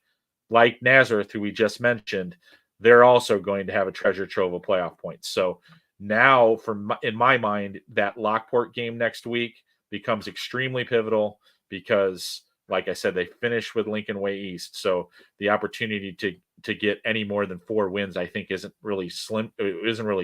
Nazareth, who we just mentioned, they're also going to have a treasure trove of playoff points. So now, in my mind, that Lockport game next week becomes extremely pivotal because, like I said, they finish with Lincoln Way East. So the opportunity to get any more than 4 wins, I think, isn't really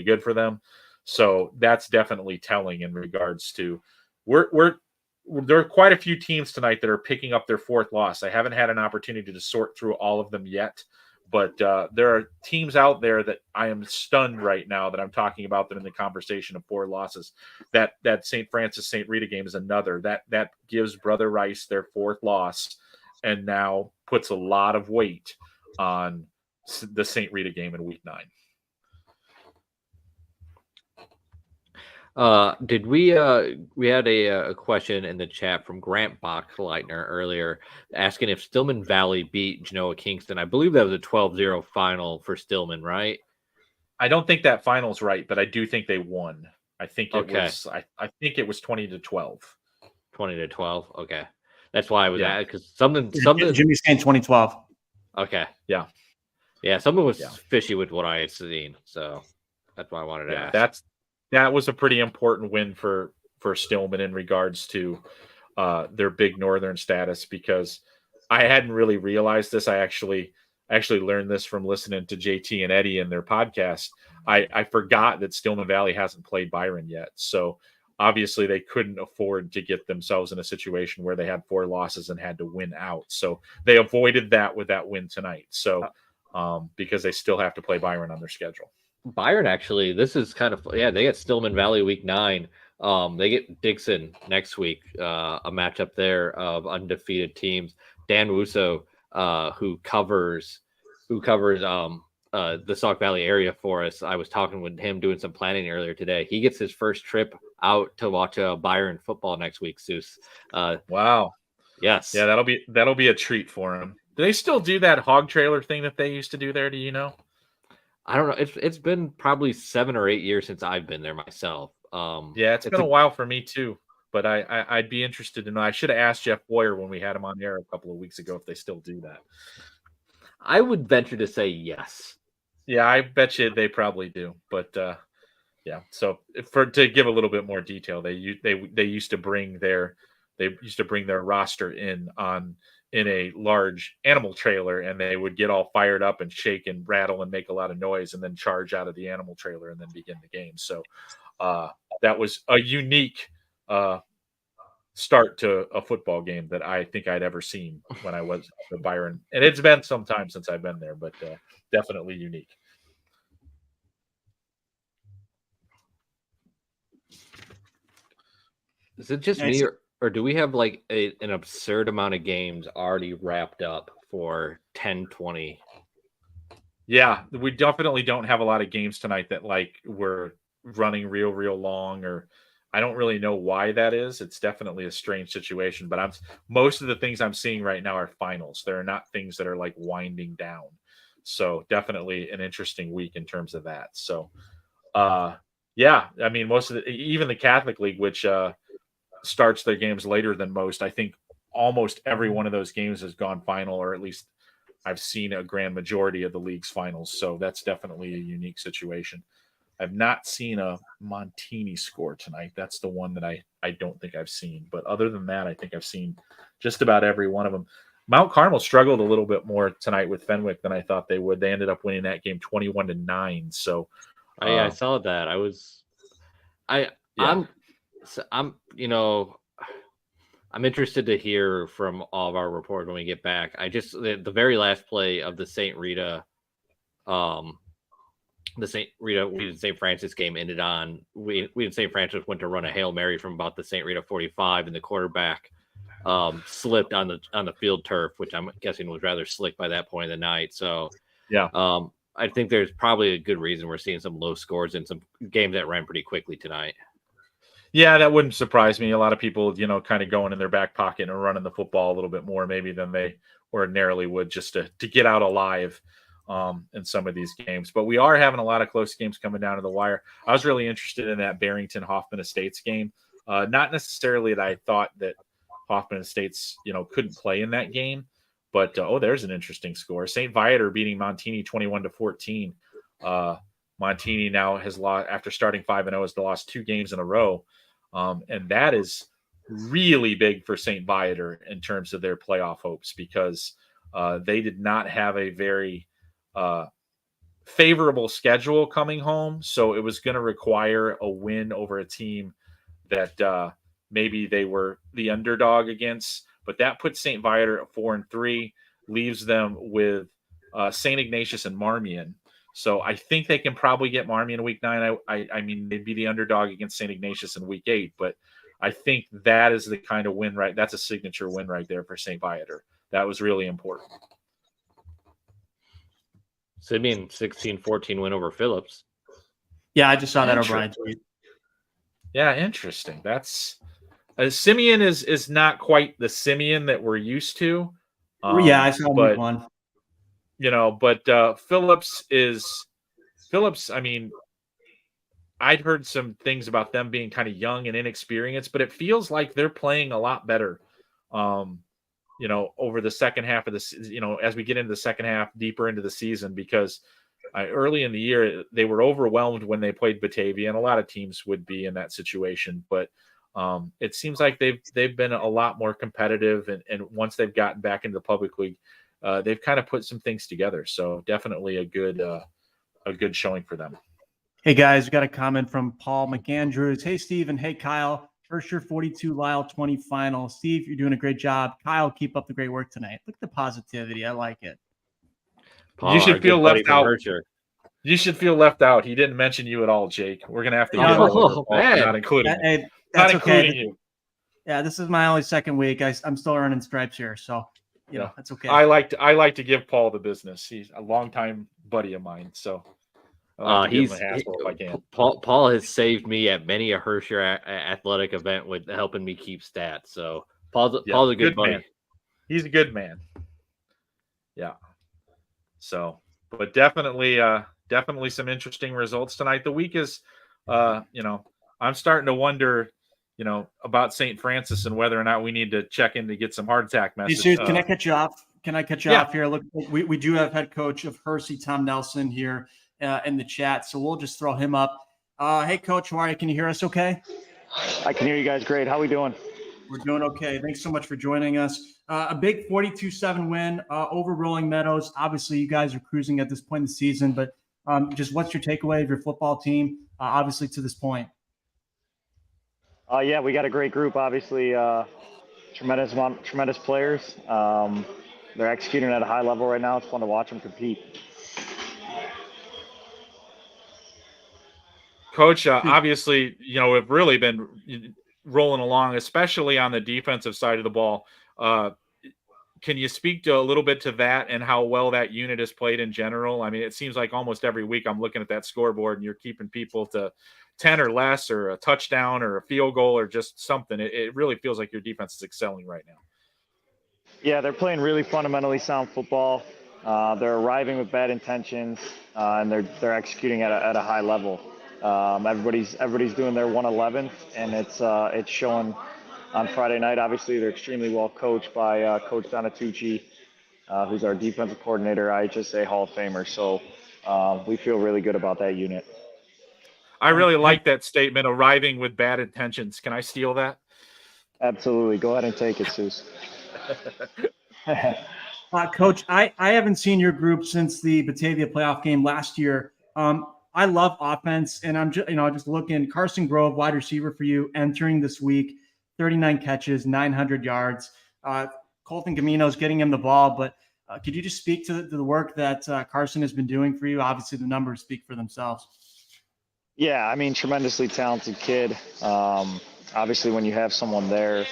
good for them. So that's definitely telling in regards to there are quite a few teams tonight that are picking up their 4th loss. I haven't had an opportunity to sort through all of them yet, but there are teams out there that I am stunned right now that I'm talking about them in the conversation of 4 losses. That St. Francis St. Rita game is another that gives Brother Rice their 4th loss, and now puts a lot of weight on the St. Rita game in week 9. Did we had a question in the chat from Grant Bachleitner earlier asking if Stillman Valley beat Genoa Kingston. I believe that was a 12-0 final for Stillman, right? I don't think that final's right, but I do think they won. I think it was I think it was 20-12. 20-12. Okay. That's why I was at, because something Jimmy's saying 2012. Okay. Yeah. Yeah, something was fishy with what I had seen, so that's why I wanted to ask. That was a pretty important win for Stillman in regards to their Big Northern status, because I hadn't really realized this. I actually learned this from listening to JT and Eddie in their podcast. I forgot that Stillman Valley hasn't played Byron yet. So obviously they couldn't afford to get themselves in a situation where they had 4 losses and had to win out. So they avoided that with that win tonight. So because they still have to play Byron on their schedule. Byron, actually, this is kind of, they get Stillman Valley week 9. They get Dixon next week, a matchup there of undefeated teams. Dan Wuso, who covers the Sauk Valley area for us. I was talking with him, doing some planning earlier today. He gets his first trip out to watch Byron football next week, Seuss. Wow. Yes. Yeah, that'll be a treat for him. Do they still do that hog trailer thing that they used to do there? Do you know? I don't know. It's been probably 7 or 8 years since I've been there myself. It's been a while for me too, but I'd be interested to know. I should have asked Jeff Boyer when we had him on air a couple of weeks ago if they still do that. I would venture to say yes. Yeah, I bet you they probably do. But so to give a little bit more detail, they used to bring their roster in a large animal trailer, and they would get all fired up and shake and rattle and make a lot of noise and then charge out of the animal trailer and then begin the game. So that was a unique start to a football game that I think I'd ever seen when I was at Byron. And it's been some time since I've been there, but definitely unique. Is it just me, or do we have like an absurd amount of games already wrapped up for 10-20? Yeah, we definitely don't have a lot of games tonight that like were running real long, or I don't really know why that is. It's definitely a strange situation, but most of the things I'm seeing right now are finals. There are not things that are like winding down. So definitely an interesting week in terms of that. So I mean, even the Catholic League, which starts their games later than most, I think almost every one of those games has gone final, or at least I've seen a grand majority of the league's finals. So that's definitely a unique situation. I've not seen a Montini score tonight. That's the one that I don't think I've seen. But other than that, I think I've seen just about every one of them. Mount Carmel struggled a little bit more tonight with Fenwick than I thought they would. They ended up winning that game 21-9. So I saw that. I'm interested to hear from all of our reporters when we get back. The very last play of the St. Rita St. Francis game ended on we in St. Francis went to run a Hail Mary from about the St. Rita 45, and the quarterback slipped on the field turf, which I'm guessing was rather slick by that point of the night. So I think there's probably a good reason we're seeing some low scores in some games that ran pretty quickly tonight. Yeah, that wouldn't surprise me. A lot of people, kind of going in their back pocket and running the football a little bit more maybe than they ordinarily would, just to get out alive in some of these games. But we are having a lot of close games coming down to the wire. I was really interested in that Barrington-Hoffman Estates game. Not necessarily that I thought that Hoffman Estates, couldn't play in that game, but there's an interesting score. St. Viator beating Montini 21-14. Montini now has lost, after starting 5-0, has lost 2 games in a row. And that is really big for St. Viator in terms of their playoff hopes, because they did not have a very favorable schedule coming home. So it was going to require a win over a team that maybe they were the underdog against. But that puts St. Viator at 4-3, leaves them with St. Ignatius and Marmion. So I think they can probably get Marmion in week 9. I mean, they'd be the underdog against St. Ignatius in week 8, but I think that is the kind of win, right? That's a signature win right there for St. Viator. That was really important. Simeon 16-14 win over Phillips. Yeah, I just saw that O'Brien tweet. Yeah, interesting. That's Simeon is not quite the Simeon that we're used to. Yeah, I saw week 1. But Phillips. I mean, I'd heard some things about them being kind of young and inexperienced, but it feels like they're playing a lot better. Over the second half of the, as we get into the second half, deeper into the season, because early in the year they were overwhelmed when they played Batavia, and a lot of teams would be in that situation. But it seems like they've been a lot more competitive, and once they've gotten back into the public league, they've kind of put some things together. So definitely a good showing for them. Hey guys, we got a comment from Paul McAndrews. Hey Steve and hey Kyle. Hersher 42, Lyle 20 final. Steve, you're doing a great job. Kyle, keep up the great work tonight. Look at the positivity. I like it. You should feel left out. You should feel left out. He didn't mention you at all, Jake. We're gonna have to get not including you. Not including you. Yeah, this is my only second week. I'm still earning stripes here, so that's okay. I like to give Paul the business. He's a longtime buddy of mine, so Paul has saved me at many a Hersher athletic event with helping me keep stats. So Paul's a good buddy. Man. He's a good man. Yeah. So, but definitely some interesting results tonight. The week is, I'm starting to wonder, about St. Francis and whether or not we need to check in to get some heart attack messages. Can I cut you off? Off here? Look, we do have head coach of Hersey, Tom Nelson, here in the chat, so we'll just throw him up. Hey, Coach, how are you? Can you hear us okay? I can hear you guys great. How are we doing? We're doing okay. Thanks so much for joining us. A big 42-7 win over Rolling Meadows. Obviously, you guys are cruising at this point in the season, but just what's your takeaway of your football team, obviously, to this point? Yeah, we got a great group, obviously. Tremendous players. They're executing at a high level right now. It's fun to watch them compete. Coach, obviously, we've really been rolling along, especially on the defensive side of the ball. Can you speak to a little bit to that and how well that unit has played in general? I mean, it seems like almost every week I'm looking at that scoreboard and you're keeping people to 10 or less, or a touchdown or a field goal or just something. It really feels like your defense is excelling right now. Yeah, they're playing really fundamentally sound football. They're arriving with bad intentions, and they're executing at a high level. Everybody's doing their 111th, and it's showing on Friday night. Obviously, they're extremely well coached by Coach Donatucci, who's our defensive coordinator, IHSA Hall of Famer. So we feel really good about that unit. I really like that statement, arriving with bad intentions. Can I steal that? Absolutely. Go ahead and take it, Soucie. Coach, I haven't seen your group since the Batavia playoff game last year. I love offense, and I'm just looking. Carson Grove, wide receiver for you, entering this week, 39 catches, 900 yards. Colton Camino's getting him the ball, but could you just speak to the work that Carson has been doing for you? Obviously, the numbers speak for themselves. Yeah, I mean, tremendously talented kid. Obviously, when you have someone there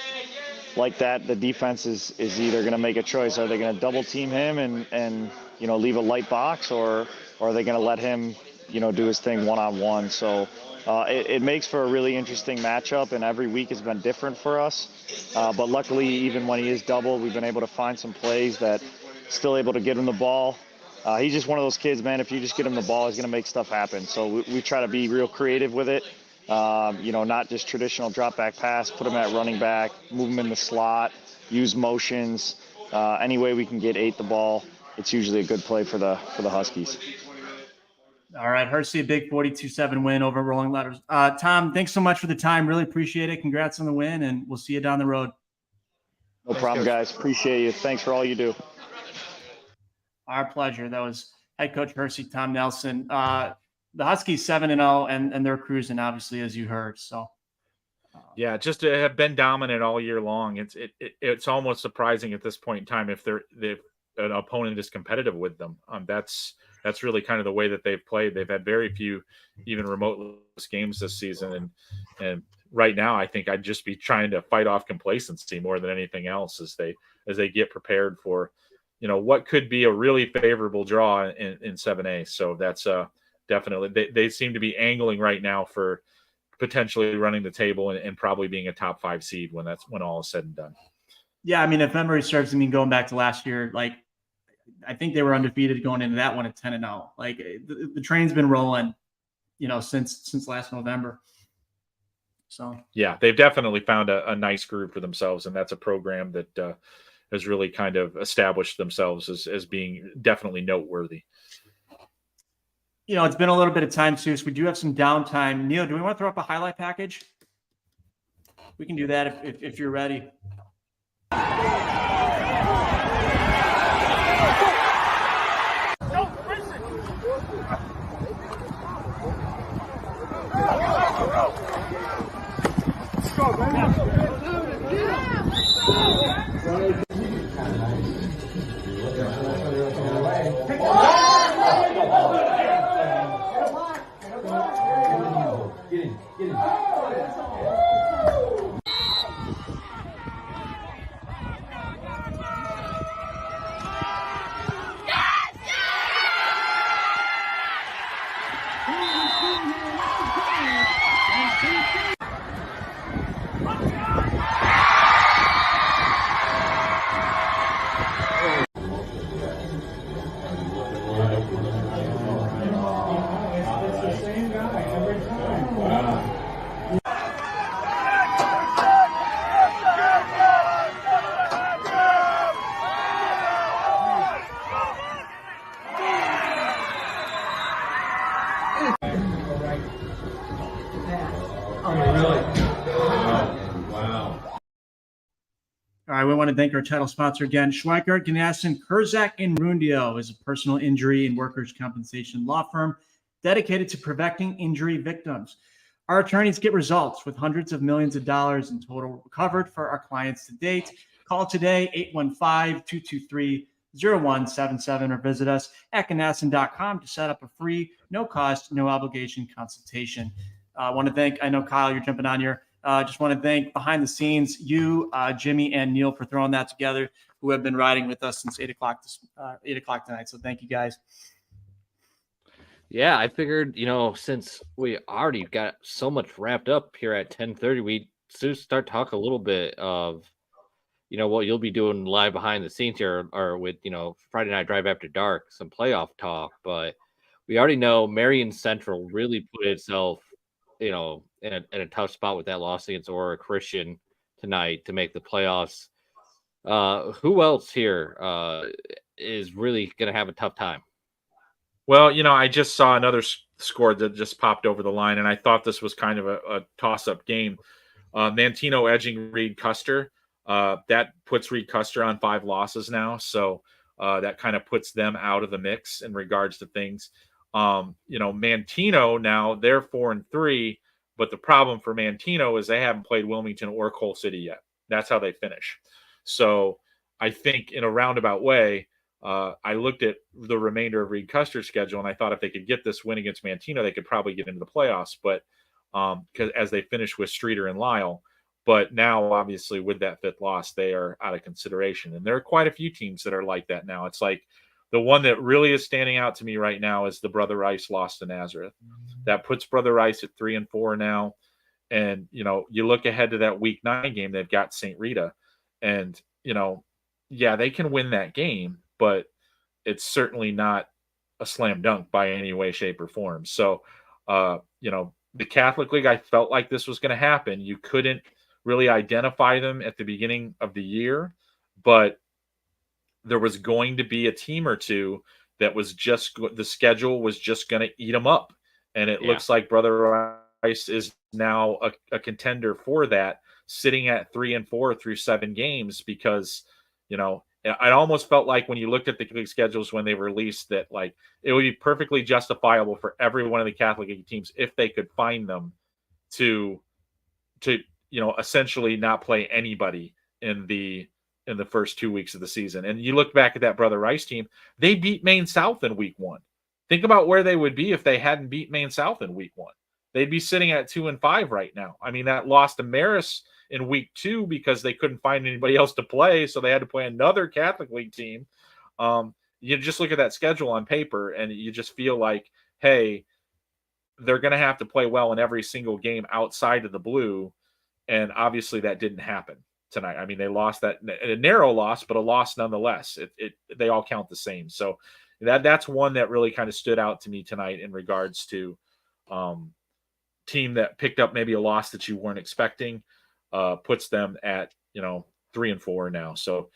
like that, the defense is either going to make a choice. Are they going to double team him and leave a light box, or are they going to let him do his thing one-on-one? So It makes for a really interesting matchup, and every week has been different for us. But luckily, even when he is doubled, we've been able to find some plays that still able to get him the ball. He's just one of those kids, man. If you just get him the ball, he's going to make stuff happen. So we try to be real creative with it. Not just traditional drop back pass, put him at running back, move him in the slot, use motions. Any way we can get 8 the ball, it's usually a good play for the Huskies. All right, Hersey, a big 42-7 win over Rolling Letters. Tom, thanks so much for the time. Really appreciate it. Congrats on the win, and we'll see you down the road. No problem, guys. Appreciate you. Thanks for all you do. Our pleasure. That was head coach Hersey, Tom Nelson. The Huskies 7-0, and they're cruising, obviously, as you heard. So, yeah, just to have been dominant all year long. It's almost surprising at this point in time if an opponent is competitive with them. That's really kind of the way that they've played. They've had very few even remote games this season, and right now I think I'd just be trying to fight off complacency more than anything else as they get prepared for what could be a really favorable draw in 7A. So that's definitely they seem to be angling right now for potentially running the table and probably being a top 5 seed when all is said and done. Yeah, I mean, if memory serves, going back to last year, like I think they were undefeated going into that one at 10-0. Like the train's been rolling, since last November. So yeah, they've definitely found a nice groove for themselves, and that's a program that has really kind of established themselves as being definitely noteworthy. It's been a little bit of time, Soucie. We do have some downtime. Neil, do we want to throw up a highlight package? We can do that if you're ready. All right, we want to thank our title sponsor again, Schweikart, Ganassin, Kurzak, and Rundio is a personal injury and workers' compensation law firm dedicated to preventing injury victims. Our attorneys get results with hundreds of millions of dollars in total recovered for our clients to date. Call today, 815-223-0177, or visit us at ganassin.com to set up a free, no-cost, no-obligation consultation. I want to thank, I know, Kyle, you're jumping on here. Just want to thank behind the scenes you, Jimmy, and Neil for throwing that together, who have been riding with us since 8 o'clock tonight. So thank you, guys. Yeah, I figured, since we already got so much wrapped up here at 10:30, we should start talking a little bit of, what you'll be doing live behind the scenes here, or with, Friday Night Drive After Dark, some playoff talk. But we already know Marion Central really put itself, in a tough spot with that loss against Aurora Christian tonight to make the playoffs. Who else here is really going to have a tough time? Well, I just saw another score that just popped over the line, and I thought this was kind of a toss-up game. Mantino edging Reed Custer. That puts Reed Custer on 5 losses now, so that kind of puts them out of the mix in regards to things. Mantino now, they're 4-3, but the problem for Mantino is they haven't played Wilmington or Coal City yet. That's how they finish. So I think in a roundabout way, I looked at the remainder of Reed Custer's schedule, and I thought if they could get this win against Mantino, they could probably get into the playoffs. But because as they finish with Streeter and Lyle, but now obviously with that 5th loss, they are out of consideration. And there are quite a few teams that are like that now. It's like The one that really is standing out to me right now is the Brother Rice loss to Nazareth. That puts Brother Rice at 3-4 now. And, you know, you look ahead to that week 9 game, they've got St. Rita. And, you know, yeah, they can win that game, but it's certainly not a slam dunk by any way, shape, or form. So, you know, the Catholic League, I felt like this was going to happen. You couldn't really identify them at the beginning of the year, but there was going to be a team or two that was just the schedule was just going to eat them up. And it looks like Brother Rice is now a contender for that, sitting at 3-4 through 7 games, because, you know, I almost felt like when you looked at the league schedules when they were released that like it would be perfectly justifiable for every one of the Catholic League teams, if they could find them, to you know, essentially not play anybody in the first 2 weeks of the season. And you look back at that Brother Rice team, they beat Maine South in week 1. Think about where they would be if they hadn't beat Maine South in week 1. They'd be sitting at 2-5 right now. I mean, that loss to Marist in week 2 because they couldn't find anybody else to play, so they had to play another Catholic League team. You just look at that schedule on paper and you just feel like, hey, they're going to have to play well in every single game outside of the blue. And obviously that didn't happen tonight. I mean, they lost that, a narrow loss, but a loss nonetheless. They all count the same. So that's one that really kind of stood out to me tonight in regards to team that picked up maybe a loss that you weren't expecting, puts them at, you know, 3-4 now. So,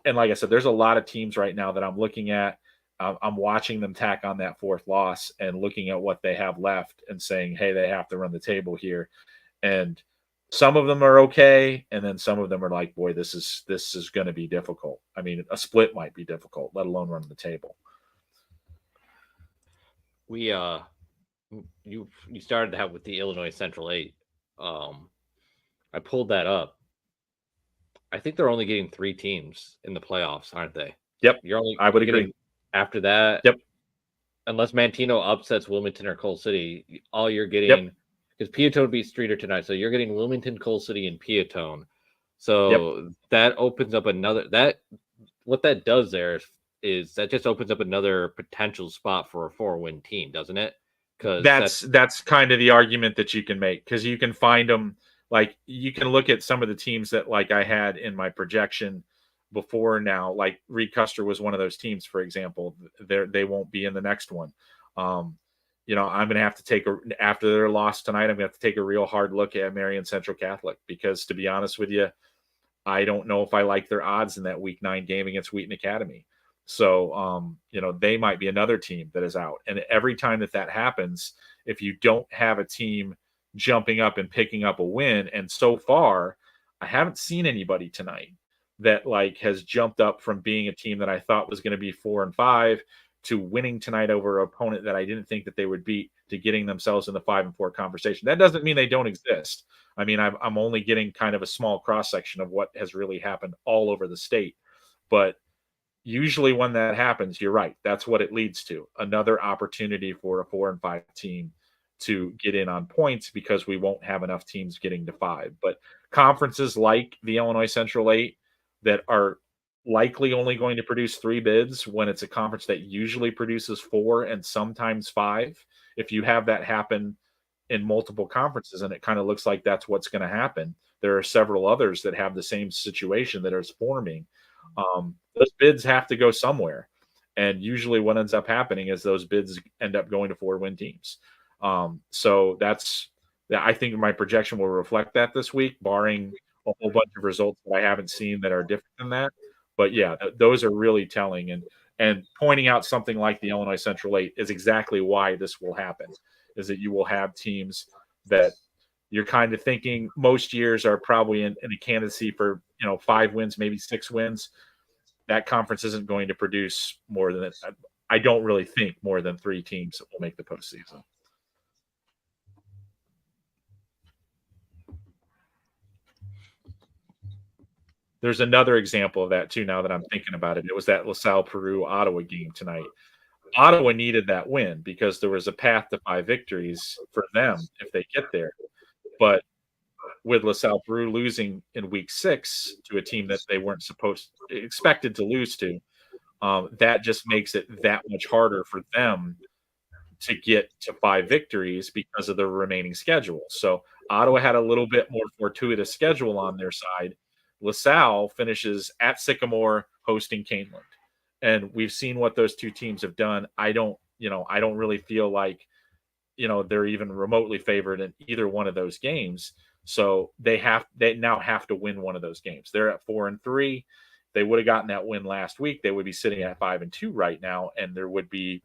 and like I said, there's a lot of teams right now that I'm looking at. I'm watching them tack on that 4th loss and looking at what they have left and saying, hey, they have to run the table here. And some of them are okay, and then some of them are like, boy, this is going to be difficult. I mean, a split might be difficult, let alone run the table. We you started that with the Illinois Central 8. I pulled that up. I think they're only getting 3 teams in the playoffs, aren't they? Yep. I would agree. After that, yep. Unless Mantino upsets Wilmington or Coal City, all you're getting, because Peatone beat Streeter tonight, so you're getting Wilmington, Coal City, and Peatone. So that opens up what that does there is that just opens up another potential spot for a 4-win team, doesn't it? Because that's kind of the argument that you can make, because you can find them. Like, you can look at some of the teams that, like, I had in my projection before now, like Reed Custer was one of those teams, for example. They won't be in the next one. You know, I'm going to have to after their loss tonight, I'm going to have to take a real hard look at Marion Central Catholic, because, to be honest with you, I don't know if I like their odds in that week 9 game against Wheaton Academy. So, you know, they might be another team that is out. And every time that happens, if you don't have a team jumping up and picking up a win, and so far, I haven't seen anybody tonight that like has jumped up from being a team that I thought was going to be 4-5 to winning tonight over an opponent that I didn't think that they would beat, to getting themselves in the 5-4 conversation. That doesn't mean they don't exist. I mean, I'm only getting kind of a small cross section of what has really happened all over the state, but usually when that happens, you're right. That's what it leads to. Another opportunity for a 4-5 team to get in on points, because we won't have enough teams getting to 5. But conferences like the Illinois Central 8 that are likely only going to produce 3 bids, when it's a conference that usually produces 4 and sometimes 5, if you have that happen in multiple conferences, and it kind of looks like that's what's going to happen, there are several others that have the same situation that is forming. Those bids have to go somewhere. And usually what ends up happening is those bids end up going to 4-win teams. So I think my projection will reflect that this week, barring a whole bunch of results that I haven't seen that are different than that. But yeah, those are really telling, and pointing out something like the Illinois Central 8 is exactly why this will happen, is that you will have teams that you're kind of thinking most years are probably in a candidacy for, 5 wins, maybe 6 wins. That conference isn't going to produce more than, I don't really think, more than 3 teams that will make the postseason. There's another example of that too, now that I'm thinking about it. It was that LaSalle Peru Ottawa game tonight. Ottawa needed that win because there was a path to 5 victories for them if they get there. But with LaSalle Peru losing in week 6 to a team that they weren't expected to lose to, that just makes it that much harder for them to get to 5 victories because of the remaining schedule. So Ottawa had a little bit more fortuitous schedule on their side. LaSalle finishes at Sycamore hosting Caneland. And we've seen what those two teams have done. I don't really feel like, they're even remotely favored in either one of those games. So they now have to win one of those games. They're at 4-3. They would have gotten that win last week. They would be sitting at 5-2 right now, and there would be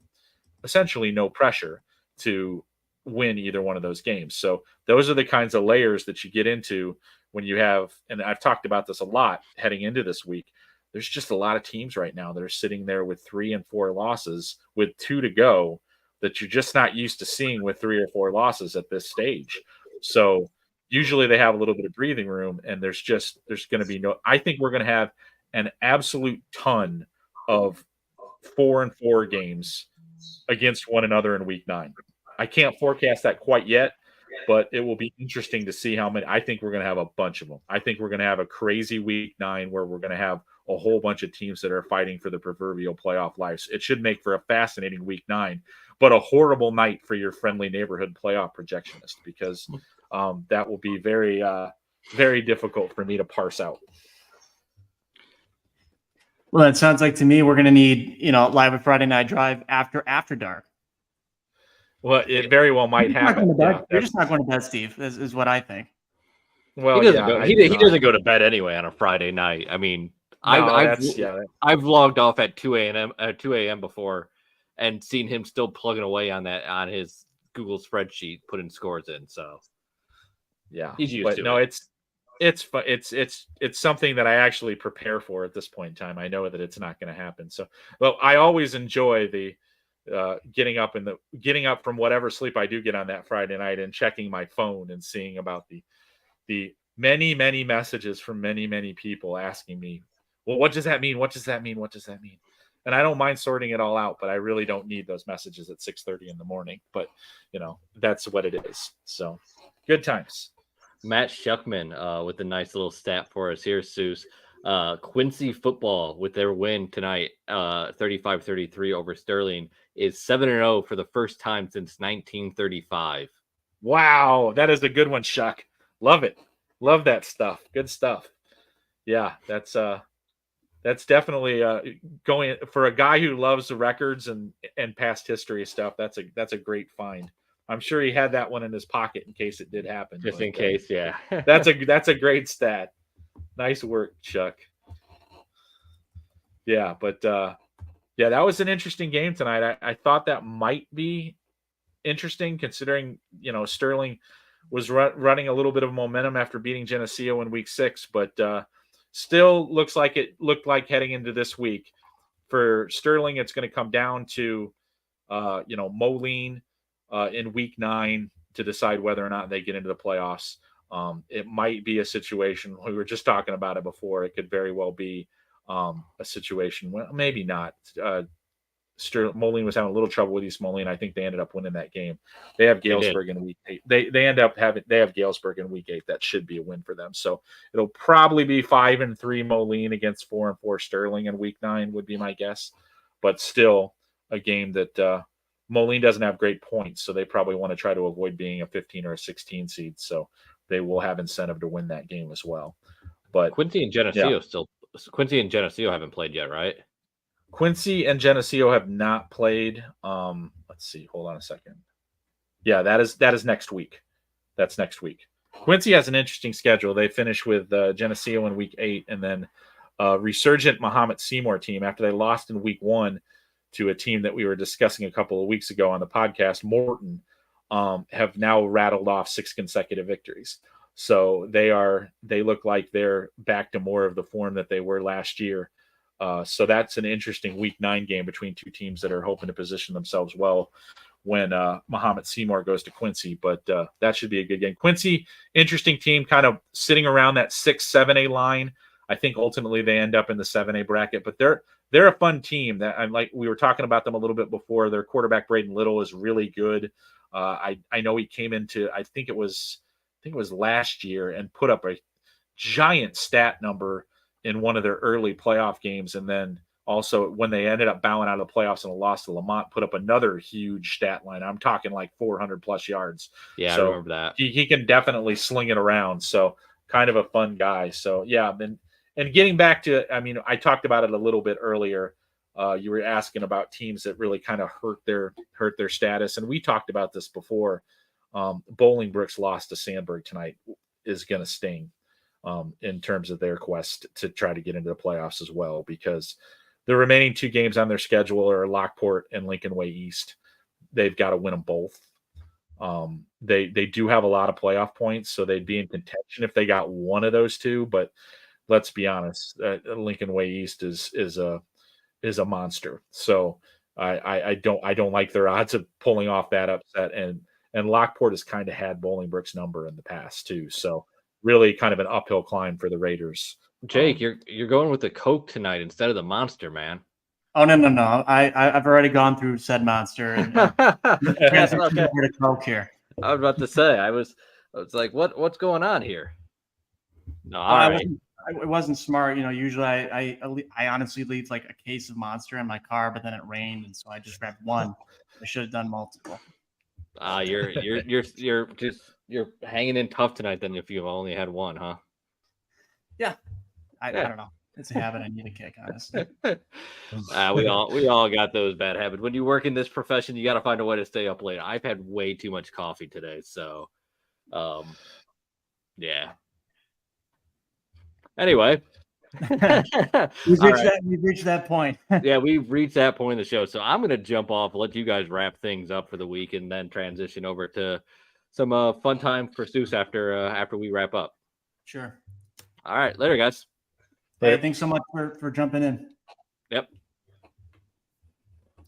essentially no pressure to win either one of those games. So those are the kinds of layers that you get into when you have, and I've talked about this a lot heading into this week. There's just a lot of teams right now that are sitting there with 3 and 4 losses with 2 to go that you're just not used to seeing with 3 or 4 losses at this stage. So usually they have a little bit of breathing room, and there's going to be I think we're going to have an absolute ton of 4-4 games against one another in week 9. I can't forecast that quite yet, but it will be interesting to see how many. I think we're going to have a bunch of them. I think we're going to have a crazy week 9 where we're going to have a whole bunch of teams that are fighting for the proverbial playoff lives. It should make for a fascinating week 9, but a horrible night for your friendly neighborhood playoff projectionist, because that will be very, very difficult for me to parse out. Well, it sounds like to me we're going to need, live at Friday Night Drive after dark. Well, it very well might happen. You're just not going to bed, Steve, is what I think. Well, he doesn't go to bed anyway on a Friday night. I mean, I've logged off at 2 a.m. before and seen him still plugging away on his Google spreadsheet, putting scores in. So yeah, he's used to it. It's something that I actually prepare for at this point in time. I know that it's not going to happen. So, well, I always enjoy the getting up from whatever sleep I do get on that Friday night and checking my phone and seeing about the many, many messages from many, many people asking me, well, what does that mean? What does that mean? What does that mean? And I don't mind sorting it all out, but I really don't need those messages at 6:30 in the morning. But, that's what it is. So good times. Matt Schuckman with a nice little stat for us here, Souce. Quincy football with their win tonight, 35-33 over Sterling, is 7-0 for the first time since 1935. Wow, that is a good one, Shuck. Love it. Love that stuff. Good stuff. Yeah, that's definitely going for a guy who loves the records and past history stuff. That's a great find. I'm sure he had that one in his pocket in case it did happen. Just in case, yeah. that's a great stat. Nice work, Chuck. Yeah, but that was an interesting game tonight. I thought that might be interesting considering, Sterling was running a little bit of momentum after beating Geneseo in week 6, but still looked like heading into this week for Sterling, it's going to come down to, Moline in week 9 to decide whether or not they get into the playoffs. It might be a situation. We were just talking about it before. It could very well be a situation. Well, maybe not. Moline was having a little trouble with East Moline. I think they ended up winning that game. They have Galesburg in week 8. They have Galesburg in week 8. That should be a win for them. So it'll probably be 5-3 Moline against 4-4 Sterling in week 9 would be my guess. But still a game that Moline doesn't have great points, so they probably want to try to avoid being a 15 or a 16 seed. So they will have incentive to win that game as well. But Quincy and Geneseo haven't played yet, right? Quincy and Geneseo have not played. Let's see. Hold on a second. Yeah, that is next week. That's next week. Quincy has an interesting schedule. They finish with Geneseo in week 8, and then resurgent Mahomet Seymour team after they lost in week 1 to a team that we were discussing a couple of weeks ago on the podcast, Morton, have now rattled off 6 consecutive victories. So they look like they're back to more of the form that they were last year. So that's an interesting week 9 game between two teams that are hoping to position themselves well when Mahomet Seymour goes to Quincy. But that should be a good game. Quincy, interesting team, kind of sitting around that 6-7A line. I think ultimately they end up in the 7A bracket, but they're a fun team. That I'm like we were talking about them a little bit before. Their quarterback Braden Little is really good. I know he came into I think it was last year and put up a giant stat number in one of their early playoff games, and then also when they ended up bowing out of the playoffs and a loss to Lamont, put up another huge stat line. I'm talking like 400 plus yards. Yeah, so I remember that. He can definitely sling it around. So kind of a fun guy. So yeah, and getting back to, I mean, I talked about it a little bit earlier. You were asking about teams that really kind of hurt their status, and we talked about this before. Bolingbrook's loss to Sandburg tonight is going to sting in terms of their quest to try to get into the playoffs as well, because the remaining 2 games on their schedule are Lockport and Lincoln Way East. They've got to win them both. They do have a lot of playoff points, so they'd be in contention if they got one of those 2. But let's be honest, Lincoln Way East is a monster. So I don't like their odds of pulling off that upset. And Lockport has kind of had Bolingbrook's number in the past too. So really kind of an uphill climb for the Raiders. Jake, you're going with the Coke tonight instead of the Monster, man. Oh no! I've already gone through said Monster and That's okay. over to Coke here. I was about to say, I was like, what's going on here? No, all Well, right. It wasn't smart. Usually I honestly leave like a case of Monster in my car, but then it rained, and so I just grabbed one. I should have done multiple. You're hanging in tough tonight then if you've only had one, huh? Yeah. I don't know. It's a habit I need to kick, honestly. We all got those bad habits. When you work in this profession, you got to find a way to stay up late. I've had way too much coffee today, so yeah. Anyway, we've reached that point. Yeah, we've reached that point in the show. So I'm going to jump off, let you guys wrap things up for the week, and then transition over to some fun time for Soucie after we wrap up. Sure. All right, later, guys. Hey, thanks so much for jumping in. Yep.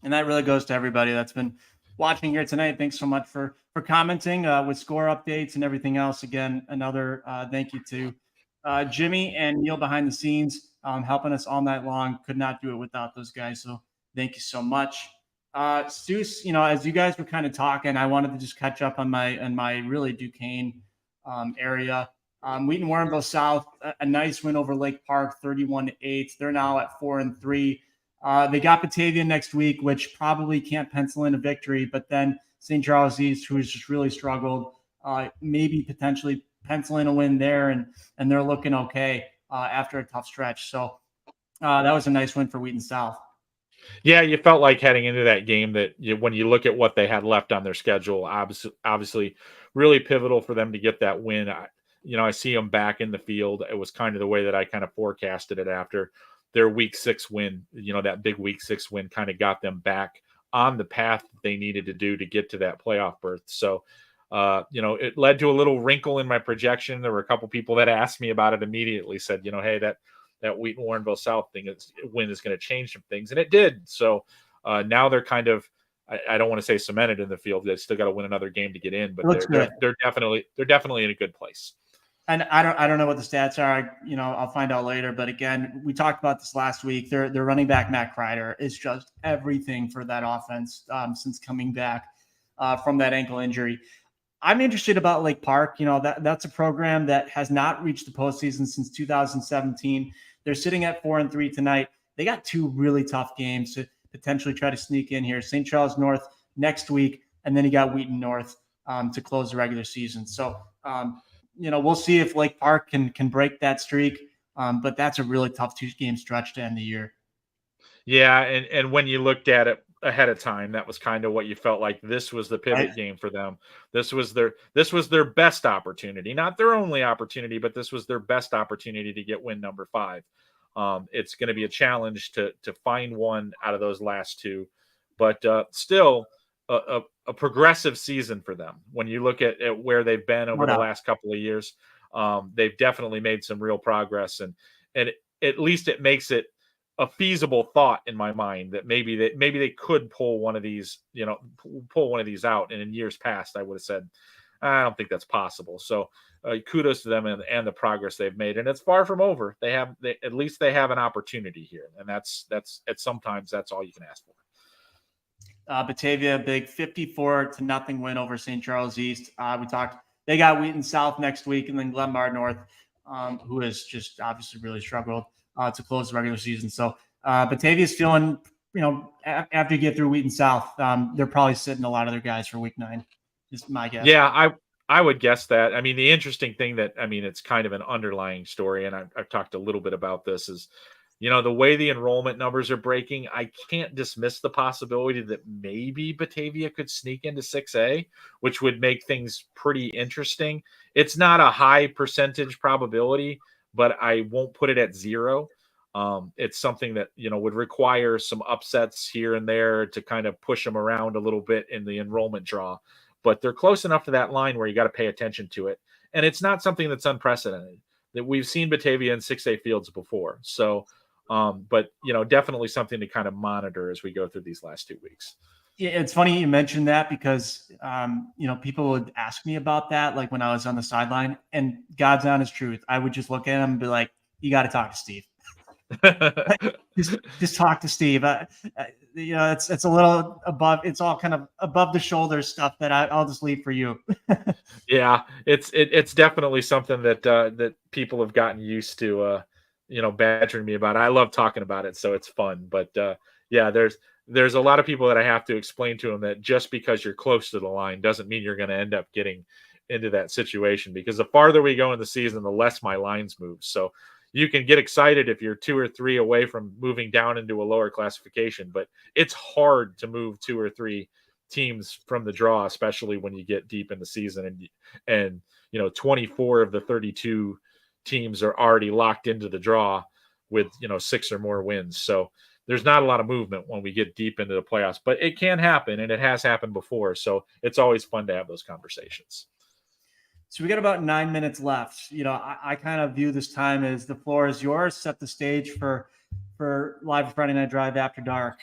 And that really goes to everybody that's been watching here tonight. Thanks so much for commenting with score updates and everything else. Again, another thank you to Jimmy and Neil behind the scenes, helping us all night long. Could not do it without those guys. So thank you so much. Soucie, as you guys were kind of talking, I wanted to just catch up on my really Duquesne area. Wheaton Warrenville South, a nice win over Lake Park, 31-8. They're now at 4-3. They got Batavia next week, which probably can't pencil in a victory, but then St. Charles East, who has just really struggled, maybe potentially pencil in a win there, and they're looking okay after a tough stretch. So that was a nice win for Wheaton South. Yeah, you felt like heading into that game that when you look at what they had left on their schedule, obviously really pivotal for them to get that win. I see them back in the field. It was kind of the way that I kind of forecasted it after their week 6 win. That big week 6 win kind of got them back on the path they needed to do to get to that playoff berth. So, it led to a little wrinkle in my projection. There were a couple people that asked me about it immediately, said, hey, that Wheaton Warrenville South win is going to change some things. And it did. So now they're kind of, I don't want to say cemented in the field. They still got to win another game to get in, but they're definitely in a good place. And I don't know what the stats are. I'll find out later. But again, we talked about this last week. Their running back Matt Kreider is just everything for that offense since coming back from that ankle injury. I'm interested about Lake Park. That's a program that has not reached the postseason since 2017. They're sitting at 4-3 tonight. They got 2 really tough games to potentially try to sneak in here. St. Charles North next week, and then you got Wheaton North to close the regular season. So. We'll see if Lake Park can break that streak, but that's a really tough 2-game stretch to end the year. Yeah, and when you looked at it ahead of time, that was kind of what you felt like. This was the pivot game for them. This was their best opportunity, not their only opportunity, but this was their best opportunity to get win number 5. It's going to be a challenge to find one out of those last 2, but still. A progressive season for them. When you look at where they've been over the last couple of years, they've definitely made some real progress, and at least it makes it a feasible thought in my mind that maybe they could pull one of these out. And in years past, I would have said, I don't think that's possible. So kudos to them and the progress they've made, and it's far from over. At least they have an opportunity here, and that's sometimes that's all you can ask for. Batavia, big 54-0 win over St. Charles East. We talked. They got Wheaton South next week, and then Glenmar North, who has just obviously really struggled to close the regular season. So Batavia's feeling, after you get through Wheaton South, they're probably sitting a lot of their guys for week 9. Is my guess. Yeah, I would guess that. I mean, the interesting thing it's kind of an underlying story, and I've talked a little bit about this, is, the way the enrollment numbers are breaking, I can't dismiss the possibility that maybe Batavia could sneak into 6A, which would make things pretty interesting. It's not a high percentage probability, but I won't put it at 0. It's something that, would require some upsets here and there to kind of push them around a little bit in the enrollment draw. But they're close enough to that line where you got to pay attention to it. And it's not something that's unprecedented. That we've seen Batavia in 6A fields before. So, but, definitely something to kind of monitor as we go through these last 2 weeks. Yeah, it's funny you mentioned that because, people would ask me about that, like when I was on the sideline, and God's honest truth, I would just look at him and be like, you got to talk to Steve. just talk to Steve. It's a little above. It's all kind of above the shoulder stuff that I'll just leave for you. Yeah, it's definitely something that people have gotten used to, badgering me about. I love talking about it, so it's fun. But yeah, there's a lot of people that I have to explain to them that just because you're close to the line doesn't mean you're going to end up getting into that situation, because the farther we go in the season, the less my lines move. So you can get excited if you're 2 or 3 away from moving down into a lower classification, but it's hard to move 2 or 3 teams from the draw, especially when you get deep in the season and 24 of the 32 teams are already locked into the draw with 6 or more wins. So there's not a lot of movement when we get deep into the playoffs, but it can happen, and it has happened before. So it's always fun to have those conversations. So we got about 9 minutes left. I kind of view this time as the floor is yours. Set the stage for live Friday Night Drive after dark.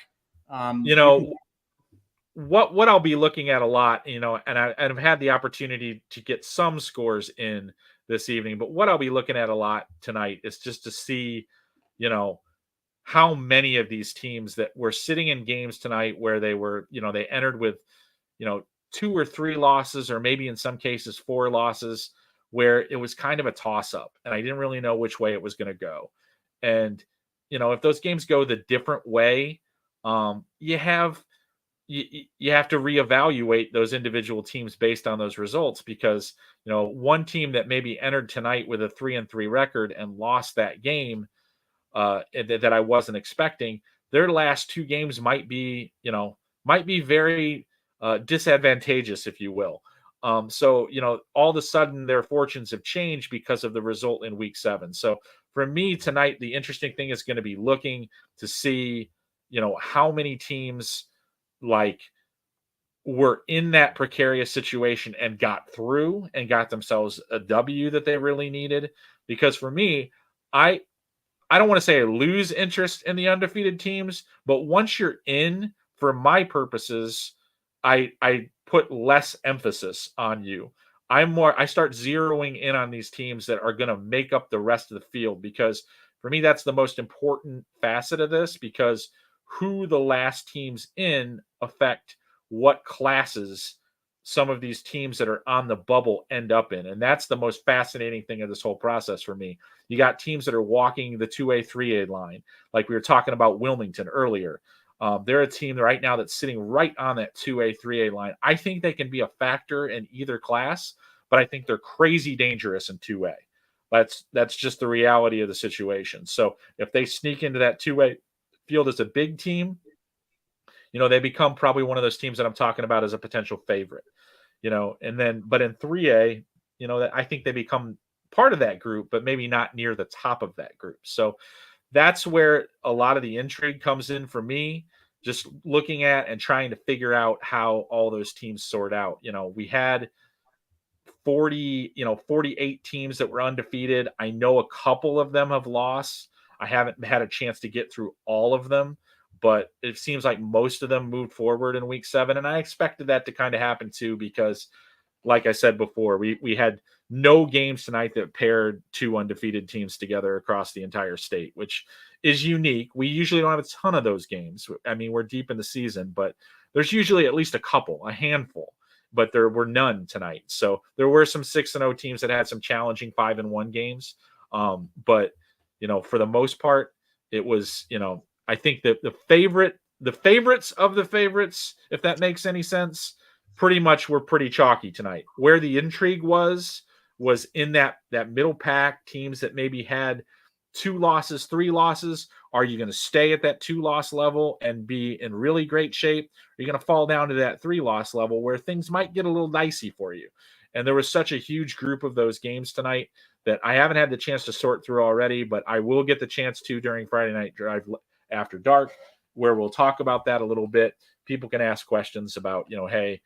What I'll be looking at a lot, and I've had the opportunity to get some scores in this evening, but what I'll be looking at a lot tonight is just to see, how many of these teams that were sitting in games tonight where they were, they entered with, 2 or 3 losses, or maybe in some cases 4 losses, where it was kind of a toss-up and I didn't really know which way it was going to go. And, if those games go the different way, you have to reevaluate those individual teams based on those results, because, one team that maybe entered tonight with a 3-3 record and lost that game that I wasn't expecting, their last 2 games might be very disadvantageous, if you will. So, all of a sudden their fortunes have changed because of the result in week 7. So for me tonight, the interesting thing is going to be looking to see, how many teams were in that precarious situation and got through and got themselves a W that they really needed. Because for me, I don't want to say I lose interest in the undefeated teams, but once you're in, for my purposes, I put less emphasis on you. I start zeroing in on these teams that are going to make up the rest of the field, because for me, that's the most important facet of this, because who the last teams in affect what classes some of these teams that are on the bubble end up in. And that's the most fascinating thing of this whole process for me. You got teams that are walking the 2A, 3A line, like we were talking about Wilmington earlier. They're a team right now that's sitting right on that 2A, 3A line. I think they can be a factor in either class, but I think they're crazy dangerous in 2A. That's just the reality of the situation. So if they sneak into that 2A field as a big team, they become probably one of those teams that I'm talking about as a potential favorite, and then, but in 3A, that I think they become part of that group, but maybe not near the top of that group. So that's where a lot of the intrigue comes in for me, just looking at and trying to figure out how all those teams sort out. We had 48 teams that were undefeated. I know a couple of them have lost. I haven't had a chance to get through all of them, but it seems like most of them moved forward in week 7. And I expected that to kind of happen too, because like I said before, we had no games tonight that paired 2 undefeated teams together across the entire state, which is unique. We usually don't have a ton of those games. I mean, we're deep in the season, but there's usually at least a handful, but there were none tonight. So there were some 6-0 teams that had some challenging 5-1 games. But, for the most part, it was, I think that the favorites of the favorites, if that makes any sense, pretty much were pretty chalky tonight. Where the intrigue was in that middle pack, teams that maybe had 2 losses, 3 losses. Are you going to stay at that 2-loss level and be in really great shape? Are you going to fall down to that 3-loss level where things might get a little dicey for you? And there was such a huge group of those games tonight that I haven't had the chance to sort through already, but I will get the chance to during Friday Night Drive After Dark, where we'll talk about that a little bit. People can ask questions about, hey,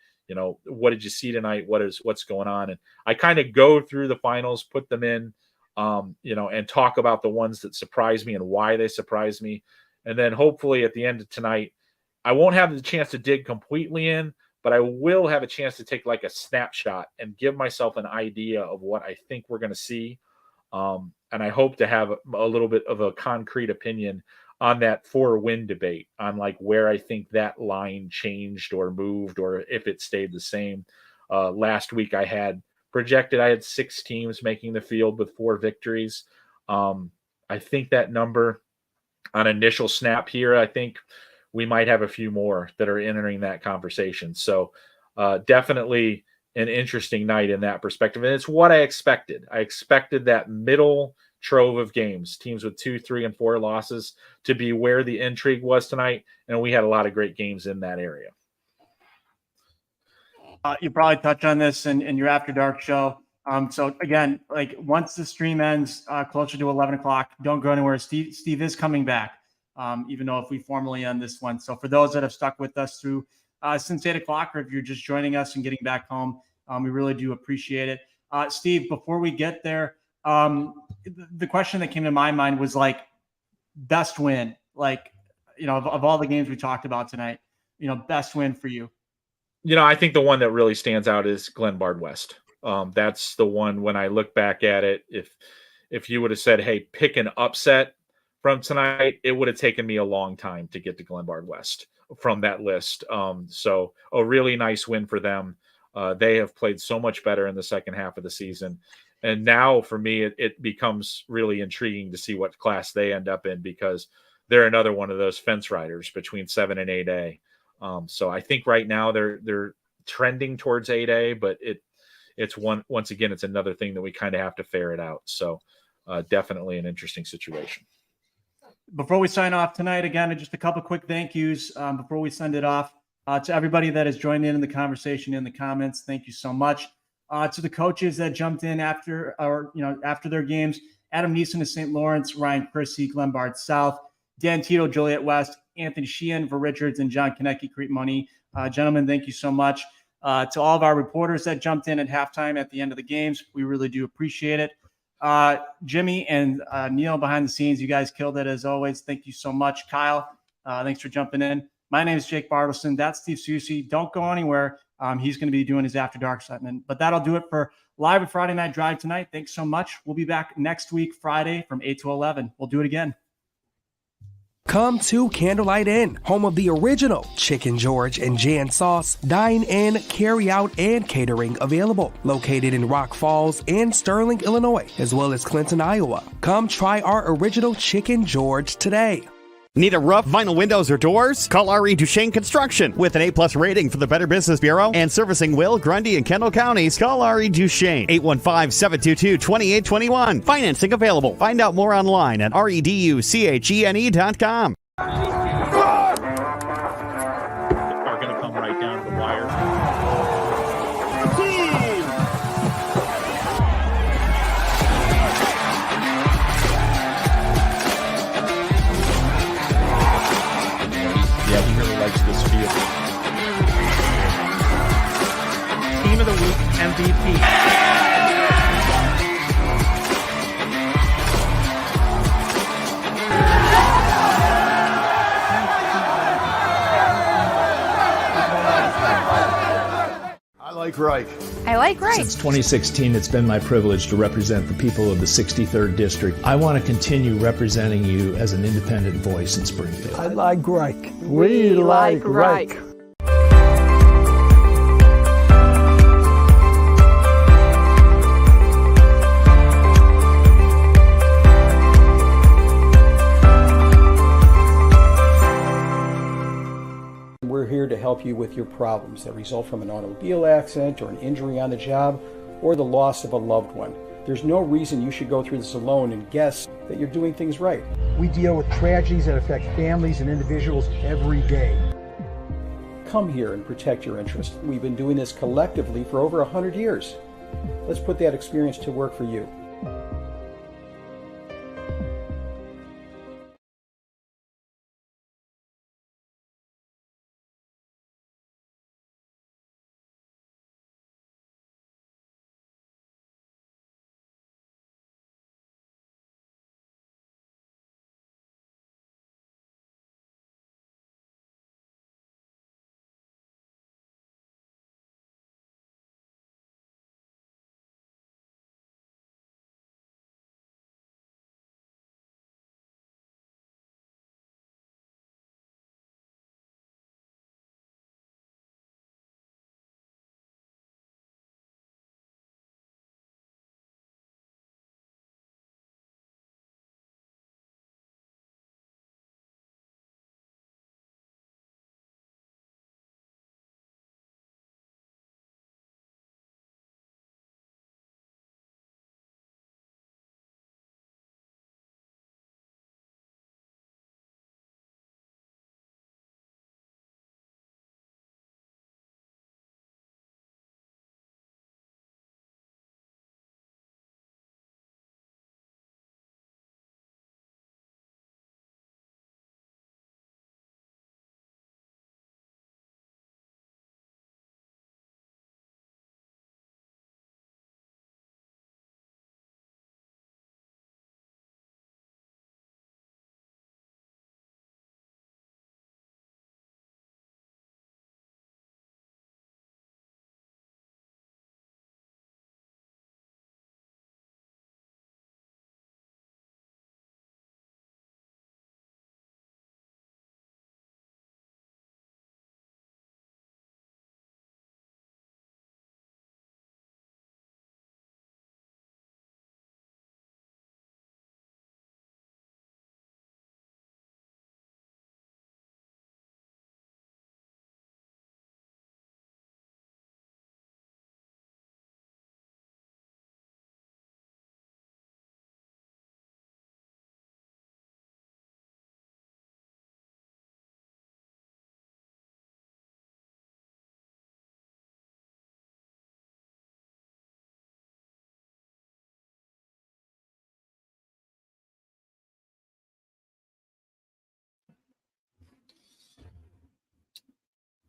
what did you see tonight? What's going on? And I kind of go through the finals, put them in, and talk about the ones that surprised me and why they surprised me. And then hopefully at the end of tonight, I won't have the chance to dig completely in, but I will have a chance to take like a snapshot and give myself an idea of what I think we're going to see. And I hope to have a little bit of a concrete opinion on that 4-win debate, on like where I think that line changed or moved, or if it stayed the same. Last week I had 6 teams making the field with 4 victories. I think that number on initial snap here, I think we might have a few more that are entering that conversation. So definitely an interesting night in that perspective. And it's what I expected. I expected that middle trove of games, teams with 2, 3, and 4 losses, to be where the intrigue was tonight. And we had a lot of great games in that area. You probably touch on this in your After Dark show. So again, like once the stream ends closer to 11 o'clock, don't go anywhere. Steve is coming back, even though if we formally end this one. So for those that have stuck with us through since 8 o'clock, or if you're just joining us and getting back home, we really do appreciate it. Steve, before we get there, the question that came to my mind was like best win, like, of all the games we talked about tonight, best win for you. I think the one that really stands out is Glenbard West. That's the one when I look back at it. If you would have said, hey, pick an upset from tonight, it would have taken me a long time to get to Glenbard West from that list. So a really nice win for them. They have played so much better in the second half of the season. And now for me, it becomes really intriguing to see what class they end up in, because they're another one of those fence riders between 7 and 8A. So I think right now they're trending towards 8A, but it's once again, it's another thing that we kind of have to ferret out. So definitely an interesting situation. Before we sign off tonight, again, just a couple quick thank yous before we send it off to everybody that has joined in the conversation in the comments. Thank you so much. To the coaches that jumped in after their games: Adam Neeson of St. Lawrence, Ryan Chrissy, Glenbard South, Dan Tito, Joliet West, Anthony Sheehan for Richards, and John Konecki, Crete Money. Gentlemen, thank you so much. To all of our reporters that jumped in at halftime at the end of the games, we really do appreciate it. Jimmy and Neil behind the scenes, you guys killed it as always. Thank you so much. Kyle, thanks for jumping in. My name is Jake Bartelson. That's Steve Soucie. Don't go anywhere. He's going to be doing his After Dark segment. But that'll do it for Live at Friday Night Drive tonight. Thanks so much. We'll be back next week, Friday, from 8 to 11. We'll do it again. Come to Candlelight Inn, home of the original Chicken George and Jan Sauce. Dine in, carry out, and catering available. Located in Rock Falls and Sterling, Illinois, as well as Clinton, Iowa. Come try our original Chicken George today. Need a roof, vinyl windows, or doors? Call R.E. Duchesne Construction. With an A+ rating for the Better Business Bureau and servicing Will, Grundy, and Kendall counties, call R.E. Duchesne. 815-722-2821. Financing available. Find out more online at reduchene.com. Are going to come right down to the wire. Yeah, he really likes this field. Team of the Week MVP. I like Reich. I like Reich. Since 2016, it's been my privilege to represent the people of the 63rd District. I want to continue representing you as an independent voice in Springfield. I like Reich. We like Reich. help you with your problems that result from an automobile accident or an injury on the job or the loss of a loved one. There's no reason you should go through this alone and guess that you're doing things right. We deal with tragedies that affect families and individuals every day. Come here and protect your interest. We've been doing this collectively for over 100 years. Let's put that experience to work for you.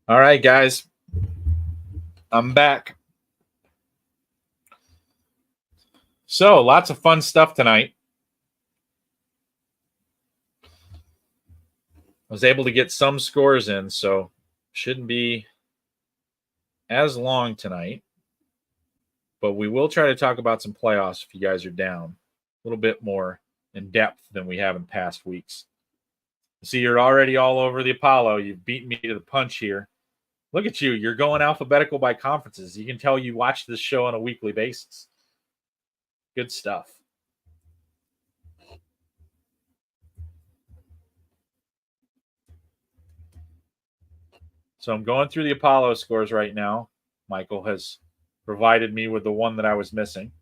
All right, guys. I'm back. So, lots of fun stuff tonight. I was able to get some scores in, so shouldn't be as long tonight. But we will try to talk about some playoffs if you guys are down. A little bit more in depth than we have in past weeks. See, you're already all over the Apollo. You've beaten me to the punch here. Look at you. You're going alphabetical by conferences. You can tell you watch this show on a weekly basis. Good stuff. So I'm going through the Apollo scores right now. Michael has provided me with the one that I was missing.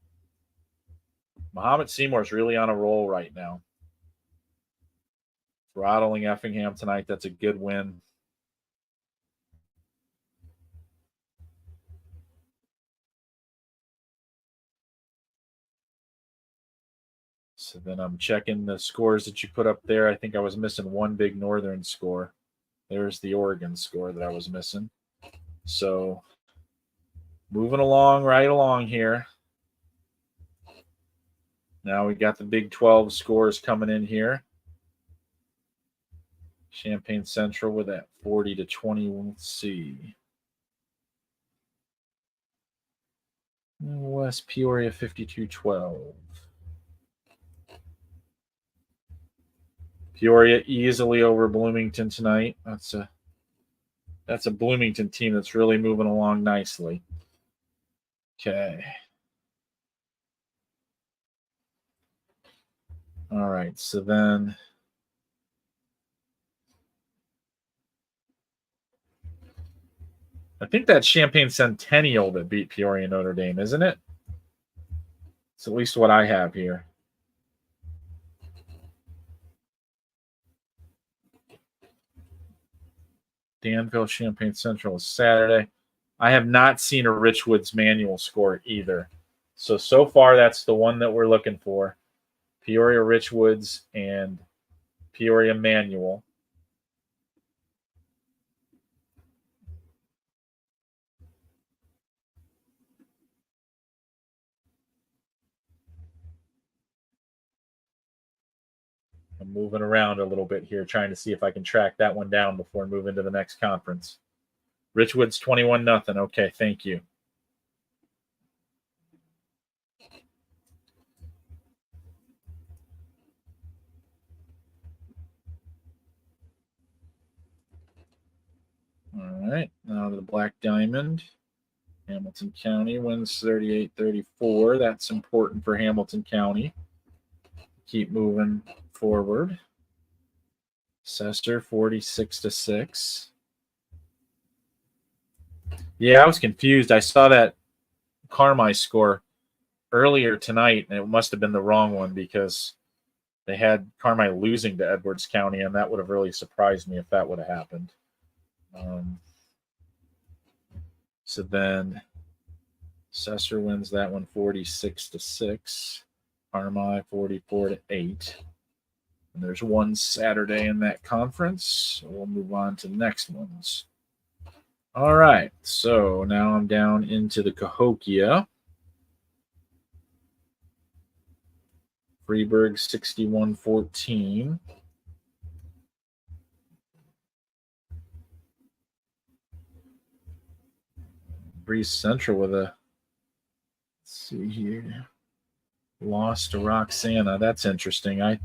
Muhammad Seymour's really on a roll right now. Throttling Effingham tonight. That's a good win. So then I'm checking the scores that you put up there. I think I was missing one big Northern score. There's the Oregon score that I was missing. So moving along, right along here. Now we got the Big 12 scores coming in here. Champaign Central with that 40-20. Let's see. West Peoria 52-12. Peoria easily over Bloomington tonight. That's a Bloomington team that's really moving along nicely. Okay. All right, so then I think that's Champaign Centennial that beat Peoria Notre Dame, isn't it? It's at least what I have here. Danville, Champaign Central is Saturday. I have not seen a Richwoods manual score either. So far, that's the one that we're looking for. Peoria Richwoods and Peoria manual. I'm moving around a little bit here, trying to see if I can track that one down before moving to the next conference. Richwoods 21-0. Okay, thank you. All right, now to the Black Diamond. Hamilton County wins 38-34. That's important for Hamilton County. Keep moving forward. Cester 46-6. Yeah, I was confused. I saw that Carmi score earlier tonight, and it must have been the wrong one because they had Carmi losing to Edwards County, and that would have really surprised me if that would have happened. So then Cester wins that one 46-6. Carmi 44-8. And there's one Saturday in that conference. So we'll move on to the next ones. All right. So now I'm down into the Cahokia. Freeburg 61-14. Breeze Central with a, let's see here, lost to Roxana. That's interesting. I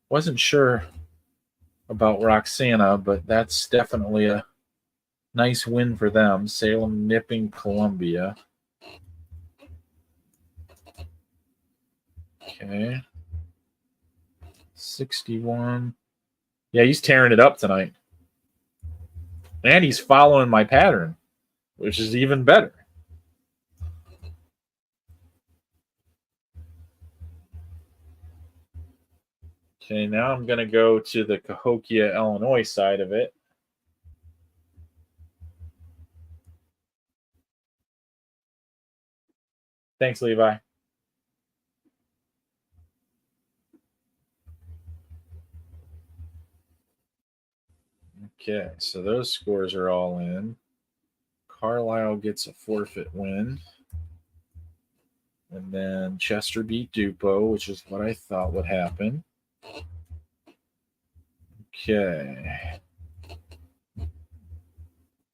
wasn't sure about Roxana, but that's definitely a nice win for them. Salem nipping Columbia. Okay. 61. Yeah, he's tearing it up tonight. And he's following my pattern, which is even better. Okay, now I'm going to go to the Cahokia, Illinois side of it. Thanks, Levi. Okay, so those scores are all in. Carlisle gets a forfeit win. And then Chester beat Dupo, which is what I thought would happen. Okay.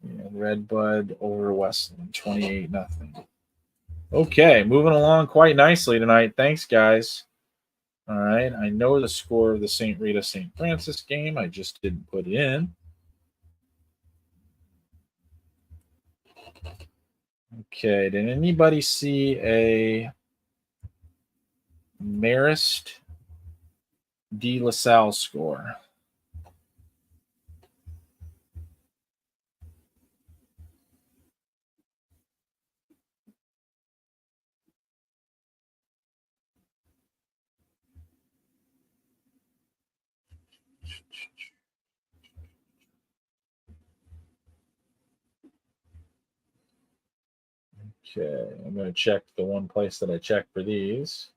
And Redbud over Westland, 28-0. Okay, moving along quite nicely tonight. Thanks, guys. All right, I know the score of the St. Rita-St. Francis game. I just didn't put it in. Okay, did anybody see a Marist de La Salle score? Okay, I'm going to check the one place that I checked for these.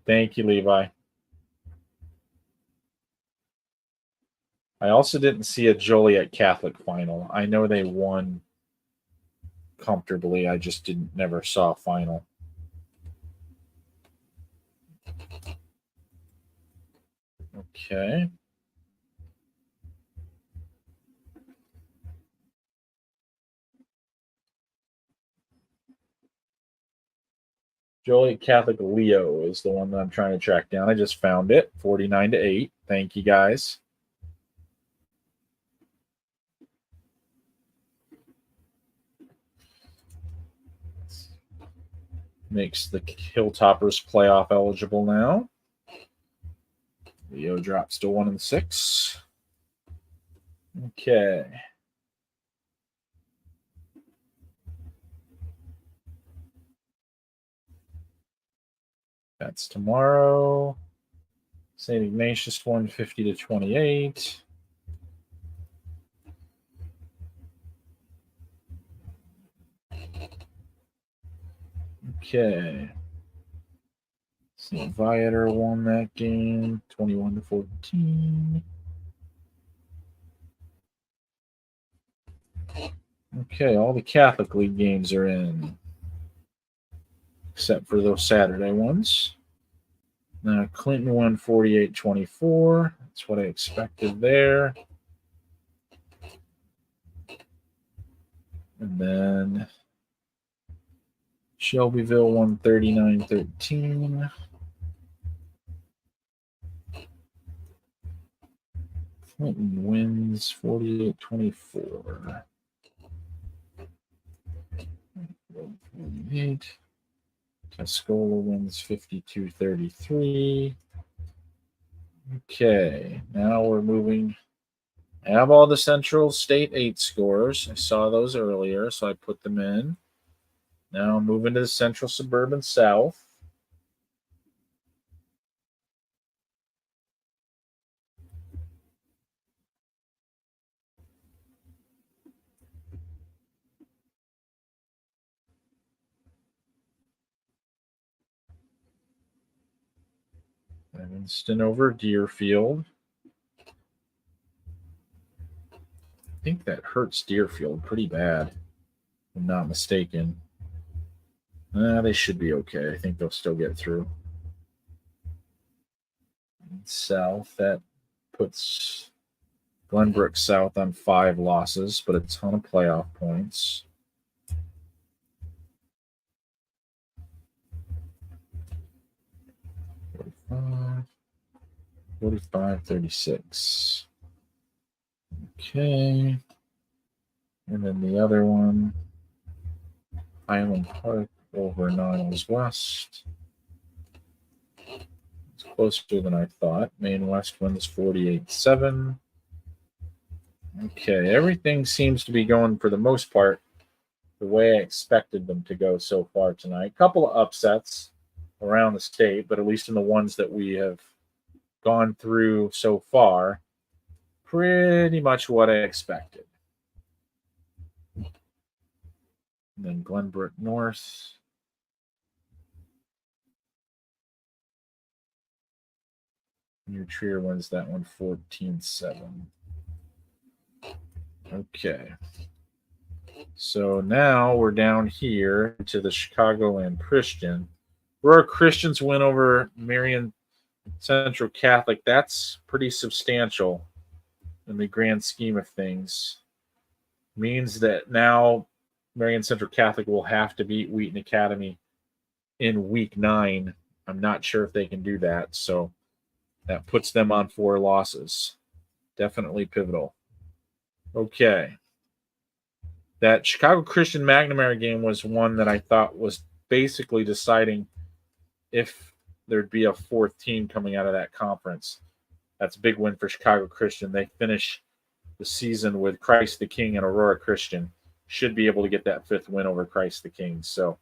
Thank you, Levi. I also didn't see a Joliet Catholic final. I know they won comfortably. I just never saw a final. Okay. Joliet Catholic Leo is the one that I'm trying to track down. I just found it, 49-8. Thank you, guys. Makes the Hilltoppers playoff eligible now. Leo drops to 1-6. Okay. That's tomorrow. St. Ignatius 150 to 28. Okay. St. Viator won that game 21 to 14. Okay, all the Catholic League games are in, except for those Saturday ones. Now, Clinton won 48-24. That's what I expected there. And then Shelbyville won 39-13. Clinton wins 48-24. 48. Tuscola wins 52-33. Okay, now we're moving. I have all the Central State 8 scores. I saw those earlier, so I put them in. Now moving to the Central Suburban South. Evanston over Deerfield. I think that hurts Deerfield pretty bad, if I'm not mistaken. They should be okay. I think they'll still get through. South, that puts Glenbrook South on 5 losses, but a ton of playoff points. Uh, 45-36. Okay. And then the other one, Highland Park over Niles West. It's closer than I thought. Maine West wins 48-7. Okay, everything seems to be going, for the most part, the way I expected them to go so far tonight. A couple of upsets around the state, but at least in the ones that we have gone through so far, pretty much what I expected. And then Glenbrook North. New Trier wins that one 14-7. Okay. So now we're down here to the Chicagoland Christian. Aurora Christian's win over Marion Central Catholic. That's pretty substantial in the grand scheme of things. Means that now Marion Central Catholic will have to beat Wheaton Academy in week 9. I'm not sure if they can do that. So that puts them on 4 losses. Definitely pivotal. Okay. That Chicago Christian McNamara game was one that I thought was basically deciding if there'd be a 4th team coming out of that conference. That's a big win for Chicago Christian. They finish the season with Christ the King and Aurora Christian. Should be able to get that 5th win over Christ the King. So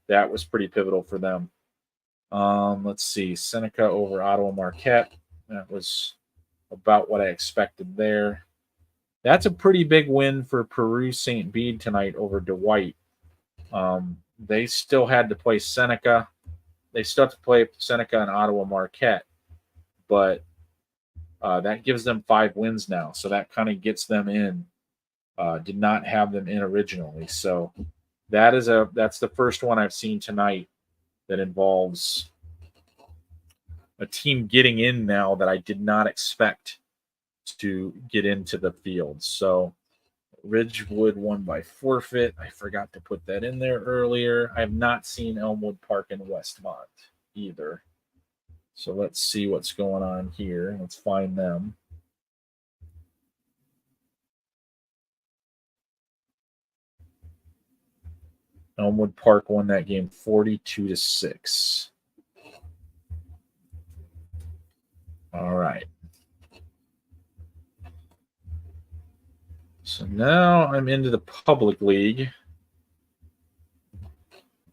that was pretty pivotal for them. Let's see. Seneca over Ottawa Marquette. That was about what I expected there. That's a pretty big win for Peru St. Bede tonight over Dwight. They still had to play Seneca. They still have to play Seneca and Ottawa Marquette. But that gives them 5 wins now. So that kind of gets them in. Did not have them in originally. So that's the first one I've seen tonight that involves a team getting in now that I did not expect to get into the field. So Ridgewood won by forfeit. I forgot to put that in there earlier. I have not seen Elmwood Park in Westmont either. So let's see what's going on here. Let's find them. Elmwood Park won that game 42-6. All right. Now I'm into the public league. I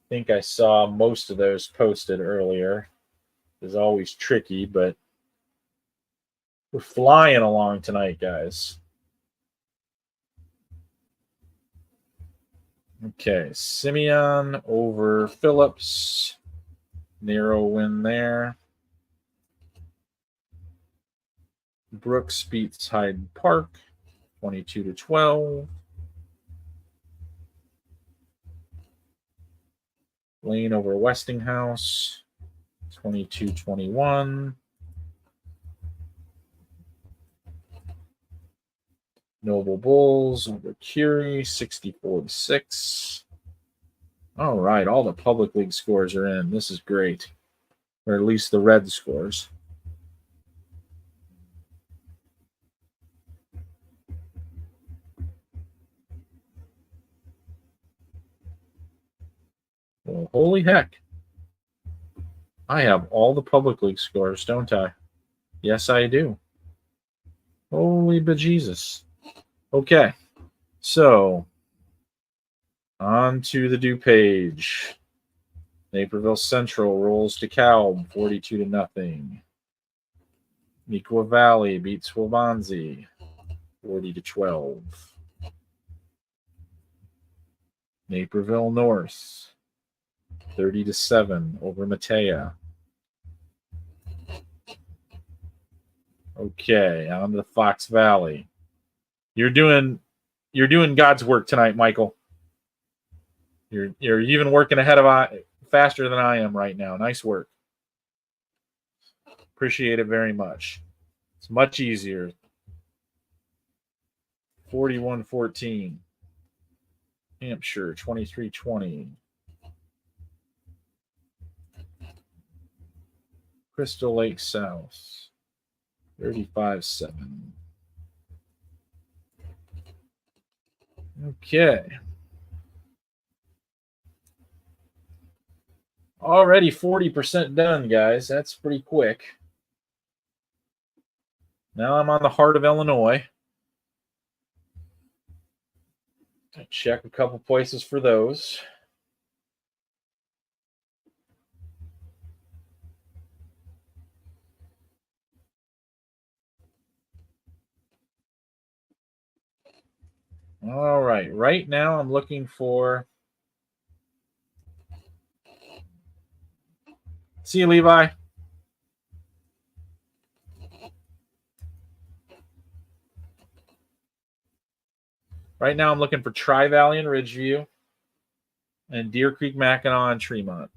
think I saw most of those posted earlier. It's always tricky, but we're flying along tonight, guys. Okay, Simeon over Phillips. Narrow win there. Brooks beats Hyde Park, 22-12. Lane over Westinghouse, 22-21. Noble Bulls over Curie, 64-6. All right, all the public league scores are in. This is great. Or at least the red scores. Well, holy heck. I have all the public league scores, don't I? Yes, I do. Holy bejesus. Okay, so on to the due page. Naperville Central rolls DeKalb 42-0. Neuqua Valley beats Waubonsie 40-12. Naperville North 30-7 over Matea. Okay, on to the Fox Valley. You're doing God's work tonight, Michael. You're even working faster than I am right now. Nice work. Appreciate it very much. It's much easier. 41-14. Hampshire 23-20. Crystal Lake South 35-7. Okay. Already 40% done, guys. That's pretty quick. Now I'm on the heart of Illinois. Check a couple places for those. All right. Right now I'm looking for... See you, Levi. Right now I'm looking for Tri-Valley and Ridgeview and Deer Creek, Mackinac, and Tremont.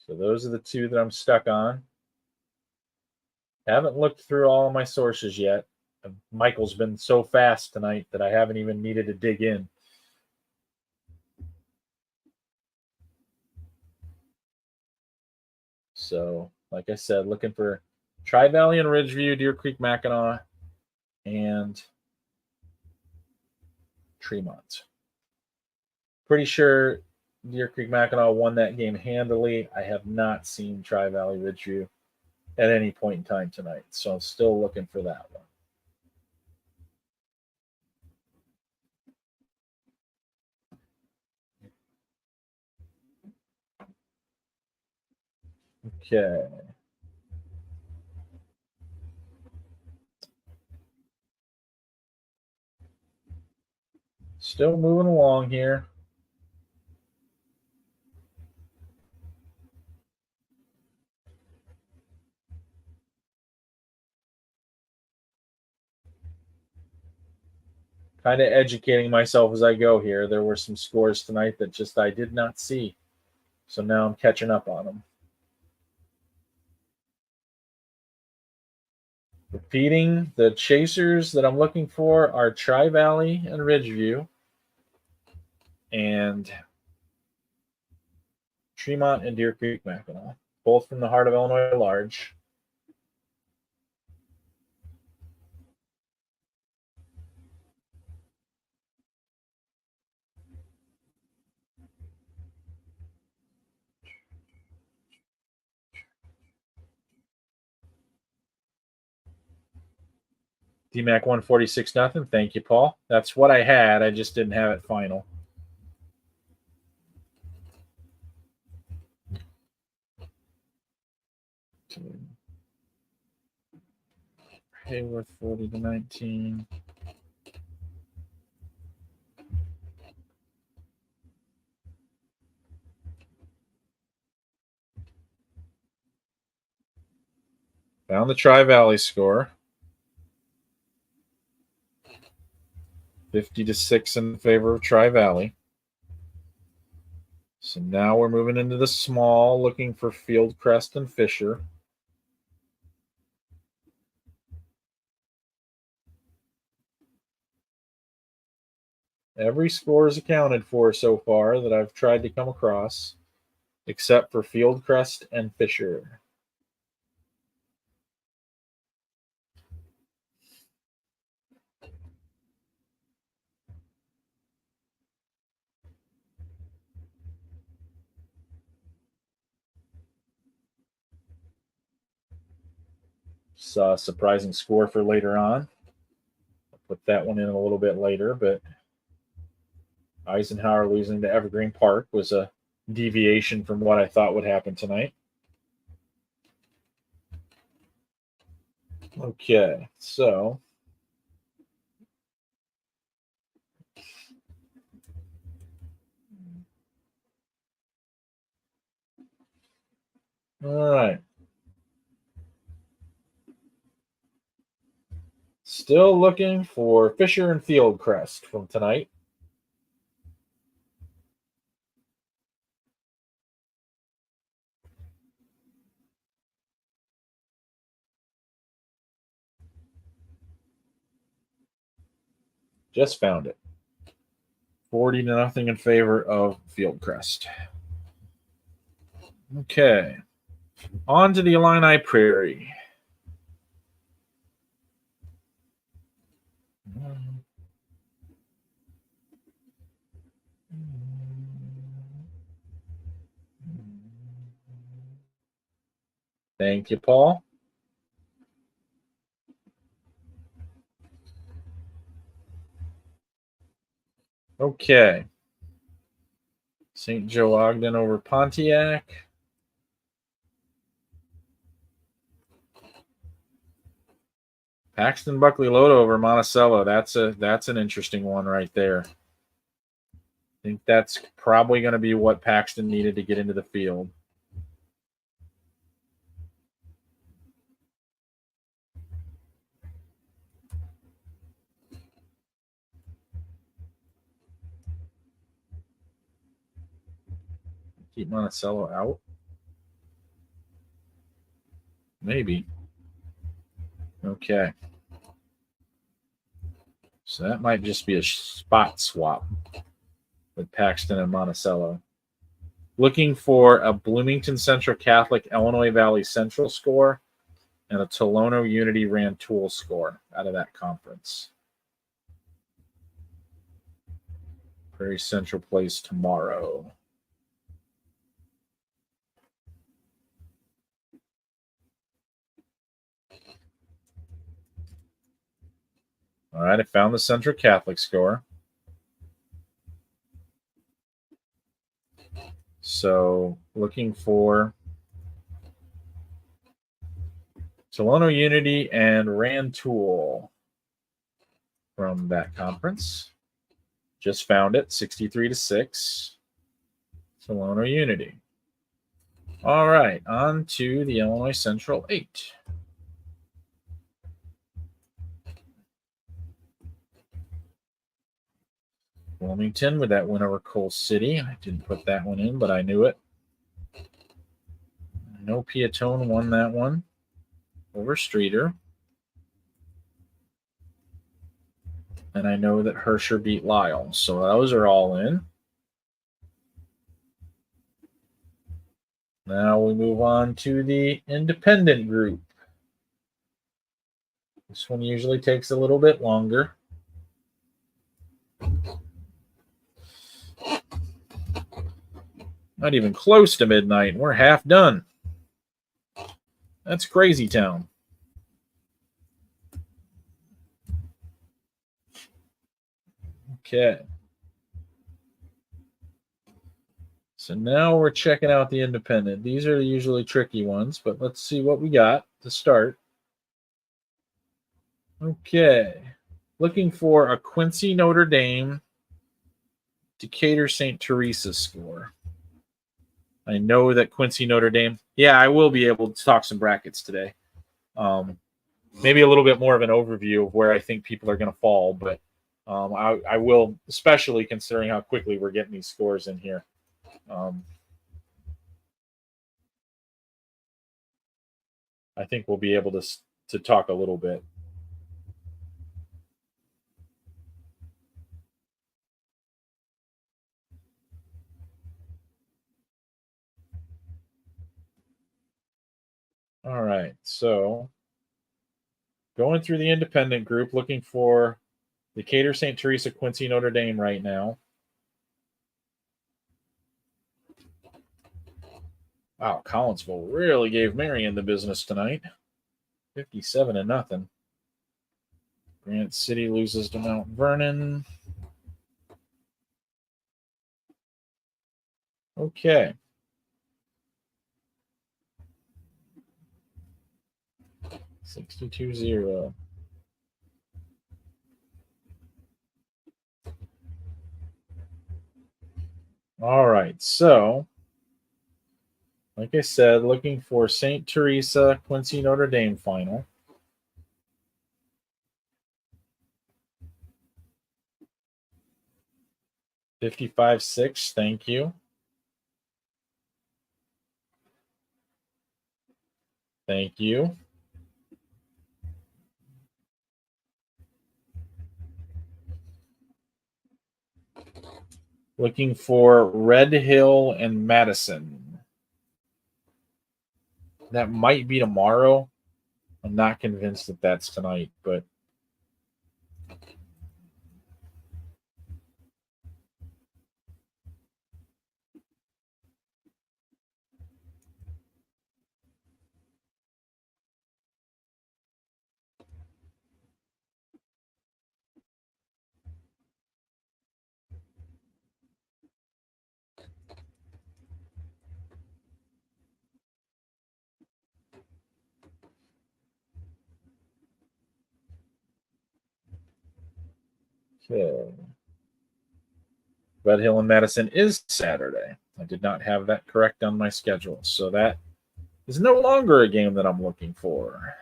So those are the two that I'm stuck on. Haven't looked through all of my sources yet. Michael's been so fast tonight that I haven't even needed to dig in. So, like I said, looking for Tri-Valley and Ridgeview, Deer Creek, Mackinac, and Tremont. Pretty sure Deer Creek, Mackinac won that game handily. I have not seen Tri-Valley, Ridgeview at any point in time tonight, so I'm still looking for that one. Okay. Still moving along here. Kind of educating myself as I go here. There were some scores tonight that just I did not see. So now I'm catching up on them. Repeating, the chasers that I'm looking for are Tri-Valley and Ridgeview, and Tremont and Deer Creek, Mackinac, both from the heart of Illinois Large. DMAC 146-0. Thank you, Paul. That's what I had. I just didn't have it final. Hayworth 40-19. Found the Tri-Valley score. 50-6 in favor of Tri-Valley. So now we're moving into the small, looking for Fieldcrest and Fisher. Every score is accounted for so far that I've tried to come across, except for Fieldcrest and Fisher. Saw a surprising score for later on. I'll put that one in a little bit later, but Eisenhower losing to Evergreen Park was a deviation from what I thought would happen tonight. Okay, so all right. Still looking for Fisher and Fieldcrest from tonight. Just found it. 40-0 in favor of Fieldcrest. Okay. On to the Illini Prairie. Thank you, Paul. Okay. St. Joe Ogden over Pontiac. Paxton Buckley Lodo over Monticello. That's an interesting one right there. I think that's probably going to be what Paxton needed to get into the field. Keep Monticello out? Maybe. Okay. So that might just be a spot swap with Paxton and Monticello. Looking for a Bloomington Central Catholic Illinois Valley Central score and a Tolono Unity Rantoul score out of that conference. Prairie Central plays tomorrow. All right, I found the Central Catholic score. So looking for Tolono Unity and Rantoul from that conference. Just found it, 63-6. Tolono Unity. All right, on to the Illinois Central 8. Wilmington with that win over Coal City. I didn't put that one in, but I knew it. No Piatone won that one over Streeter. And I know that Herscher beat Lyle. So those are all in. Now we move on to the independent group. This one usually takes a little bit longer. Not even close to midnight. We're half done. That's crazy town. Okay. So now we're checking out the independent. These are usually tricky ones, but let's see what we got to start. Okay. Looking for a Quincy Notre Dame, Decatur St. Teresa score. I know that Quincy Notre Dame. Yeah, I will be able to talk some brackets today. Maybe a little bit more of an overview of where I think people are going to fall, but I will, especially considering how quickly we're getting these scores in here. I think we'll be able to talk a little bit. All right, so going through the independent group, looking for Decatur St. Teresa, Quincy Notre Dame right now. Wow, Collinsville really gave Marion the business tonight. 57-0. Granite City loses to Mount Vernon. Okay. $62-0. All right, so like I said, looking for St. Teresa, Quincy Notre Dame final. $55.6, thank you. Thank you. Looking for Red Hill and Madison. That might be tomorrow. I'm not convinced that that's tonight, but okay. Red Hill and Madison is Saturday. I did not have that correct on my schedule, so that is no longer a game that I'm looking for.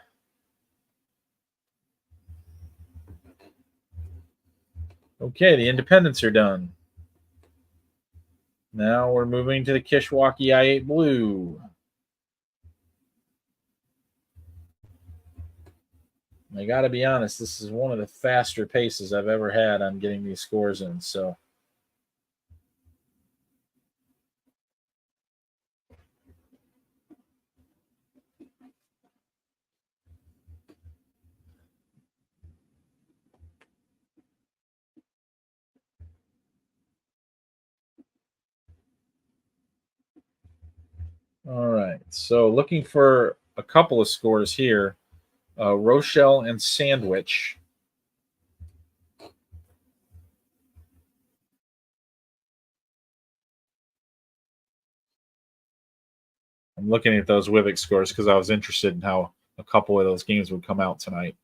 Okay, the independents are done. Now we're moving to the Kishwaukee I-8 Blue. I got to be honest, this is one of the faster paces I've ever had on getting these scores in, so all right. So looking for a couple of scores here. Rochelle and Sandwich. I'm looking at those Wivik scores because I was interested in how a couple of those games would come out tonight,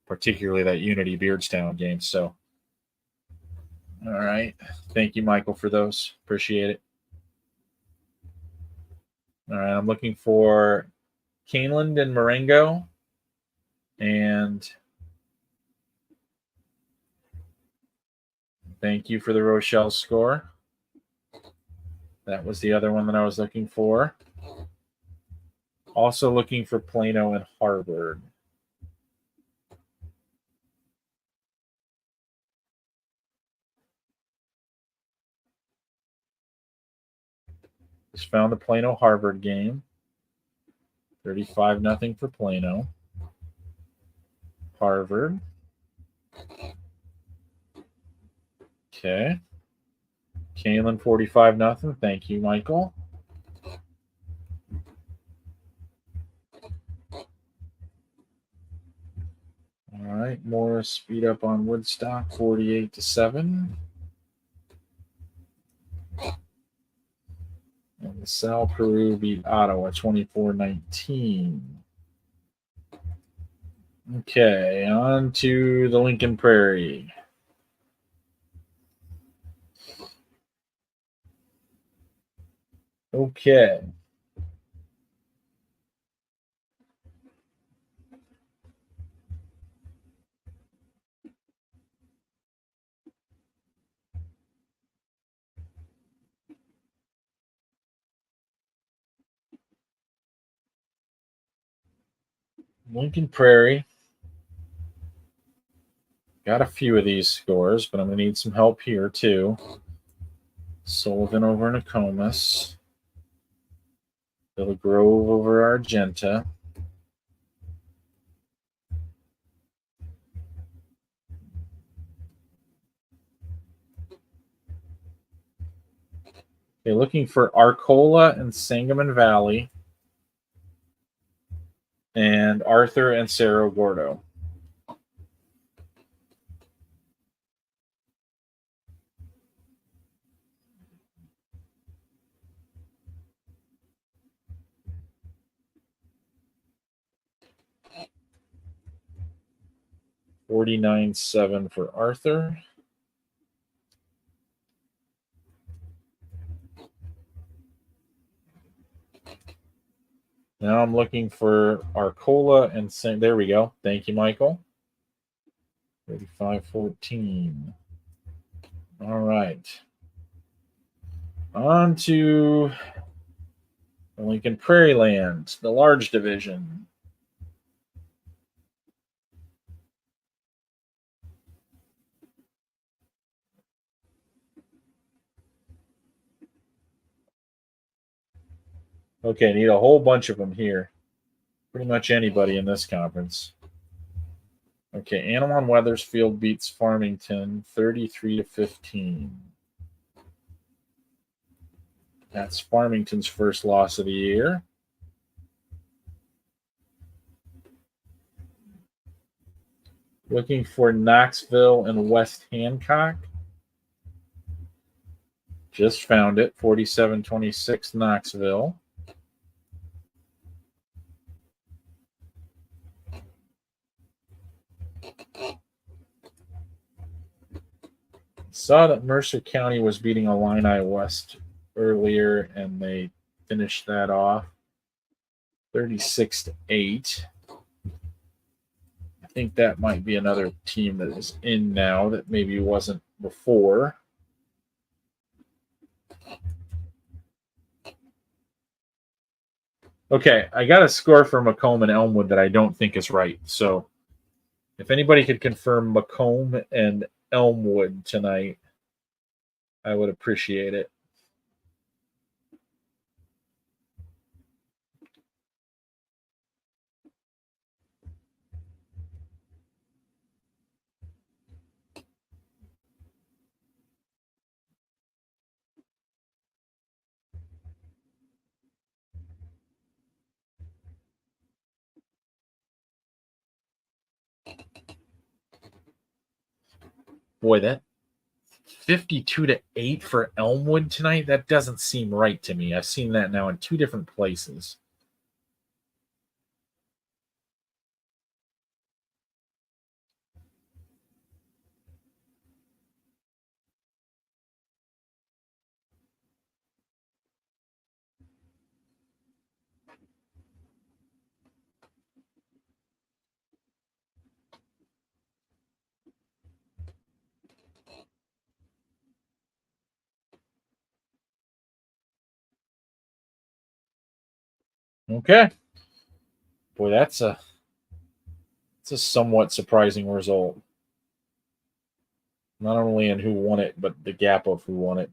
particularly that Unity Beardstown game. So, all right. Thank you, Michael, for those. Appreciate it. All right. I'm looking for Caneland and Marengo. And thank you for the Rochelle score. That was the other one that I was looking for. Also looking for Plano and Harvard. Just found the Plano Harvard game. 35-0 for Plano. Harvard. Okay. Kalen 45-0. Thank you, Michael. All right, Morris speed up on Woodstock, 48-7. And LaSalle Peru beat Ottawa, 24-19. Okay, on to the Lincoln Prairie. Okay. Lincoln Prairie. Got a few of these scores, but I'm going to need some help here, too. Sullivan over Nokomis. Villa Grove over Argenta. Okay, looking for Arcola and Sangamon Valley. And Arthur and Cerro Gordo. $49.7 for Arthur. Now I'm looking for Arcola and there we go. Thank you, Michael. 35-14. All right. On to the Lincoln Prairie Land, the large division. Okay, need a whole bunch of them here. Pretty much anybody in this conference. Okay, Animon Wethersfield beats Farmington 33-15. That's Farmington's first loss of the year. Looking for Knoxville and West Hancock. Just found it, 47-26 Knoxville. Saw that Mercer County was beating Illini West earlier, and they finished that off 36-8. I think that might be another team that is in now that maybe wasn't before. Okay, I got a score for Macomb and Elmwood that I don't think is right. So if anybody could confirm Macomb and Elmwood tonight, I would appreciate it. Boy, that 52-8 for Elmwood tonight, that doesn't seem right to me. I've seen that now in two different places. Okay. Boy, that's a somewhat surprising result. Not only in who won it, but the gap of who won it.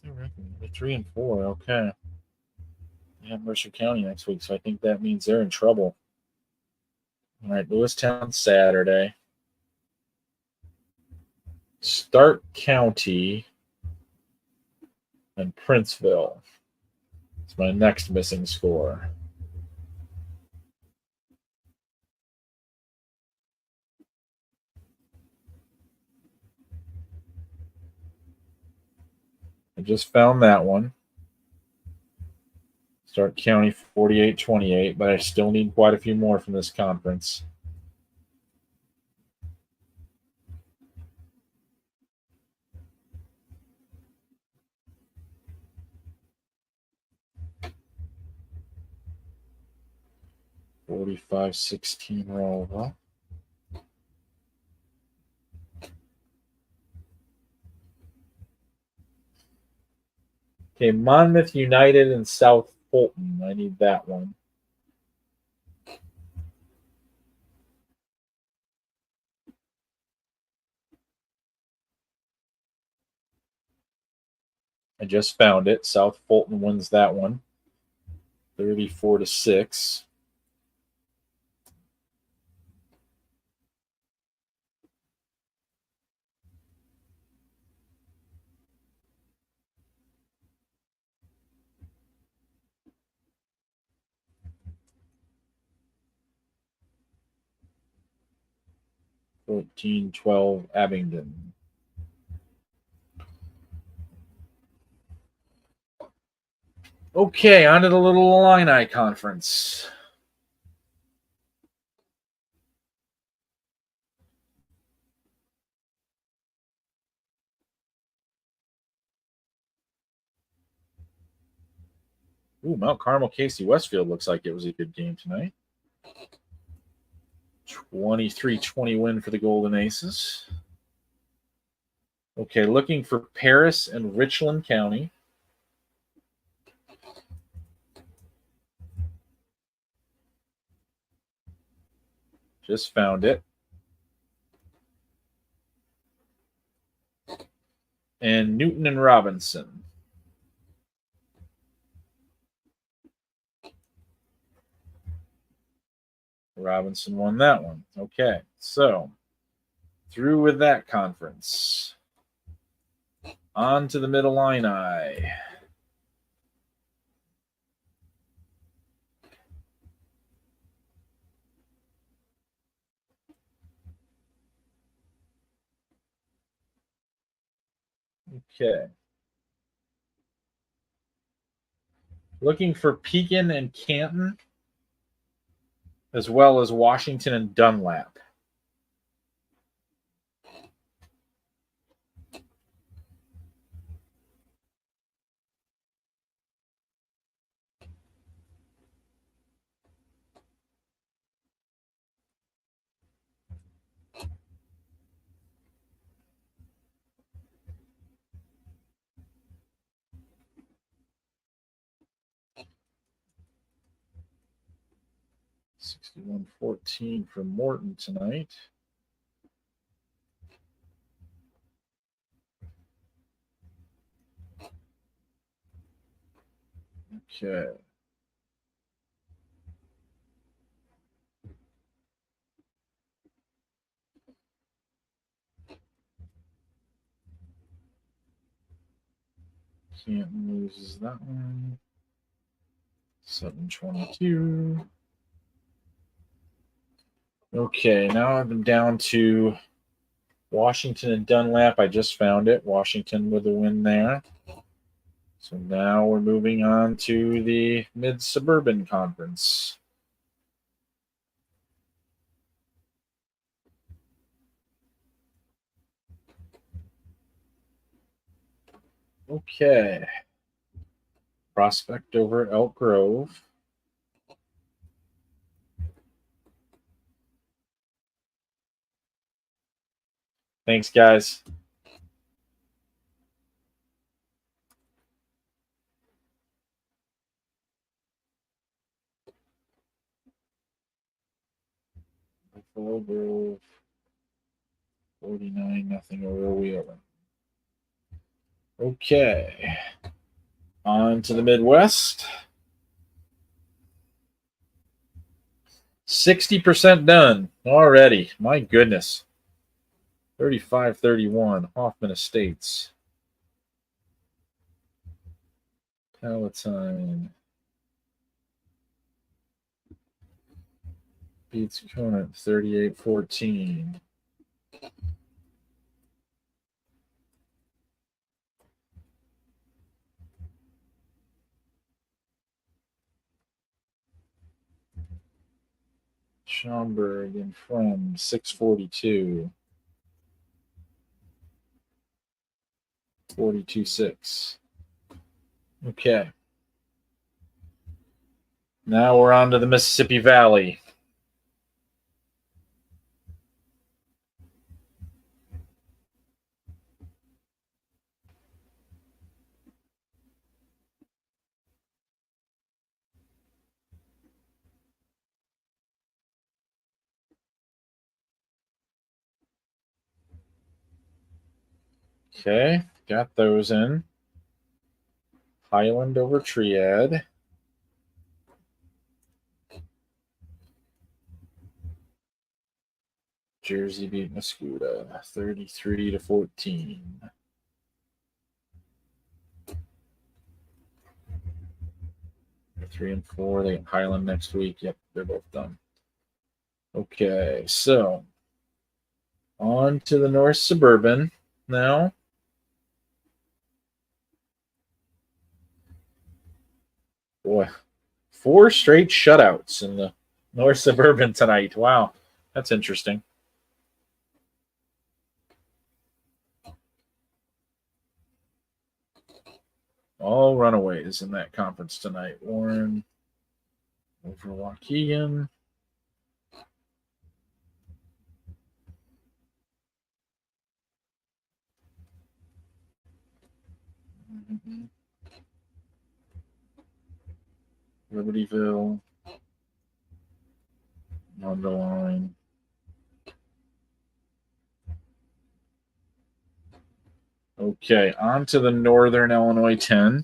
They're 3-4. Okay. Yeah, Mercer County next week, so I think that means they're in trouble. All right, Lewistown. Stark County and Princeville. It's my next missing score. I just found that one. Stark County 48-28, but I still need quite a few more from this conference. $45-16 roll. Well, okay, Monmouth United and South Fulton. I need that one. I just found it. South Fulton wins that one. 34-6. $14-12 Abingdon. Okay, on to the little Illini conference. Ooh, Mount Carmel, Casey Westfield looks like it was a good game tonight. 23-20 win for the Golden Aces. Okay, looking for Paris and Richland County. Just found it. And Newton and Robinson. Robinson won that one. Okay, so through with that conference. On to the Mid-Illini. Okay. Looking for Pekin and Canton, as well as Washington and Dunlap. $61-14 for Morton tonight. Okay. Canton loses that one. 7-22. Okay, now I'm down to Washington and Dunlap. I just found it. Washington with a win there. So now we're moving on to the Mid-Suburban Conference. Okay. Prospect over at Elk Grove. Thanks, guys. Buffalo Grove. 49-0 over Wheeler. Okay. On to the Midwest. 60% done already. My goodness. 35-31, Hoffman Estates. Palatine beats Conant 38-14. Schaumburg and Frem 642. 42-6. Okay. Now we're on to the Mississippi Valley. Okay, got those in. Highland over Triad. Jersey beat Muscuda 33-14. They're 3 and 4. They get Highland next week. Yep, they're both done. Okay, so on to the North Suburban now. Boy, 4 straight shutouts in the North Suburban tonight. Wow, that's interesting. All runaways in that conference tonight. Warren over Waukegan. Libertyville. On the line. Okay, on to the Northern Illinois 10.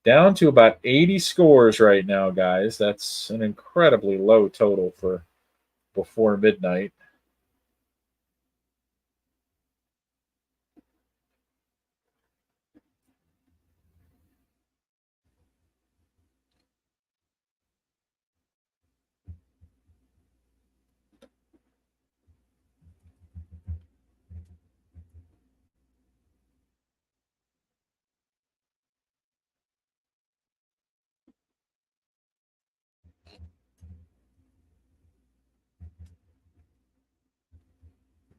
Down to about 80 scores right now, guys. That's an incredibly low total for before midnight.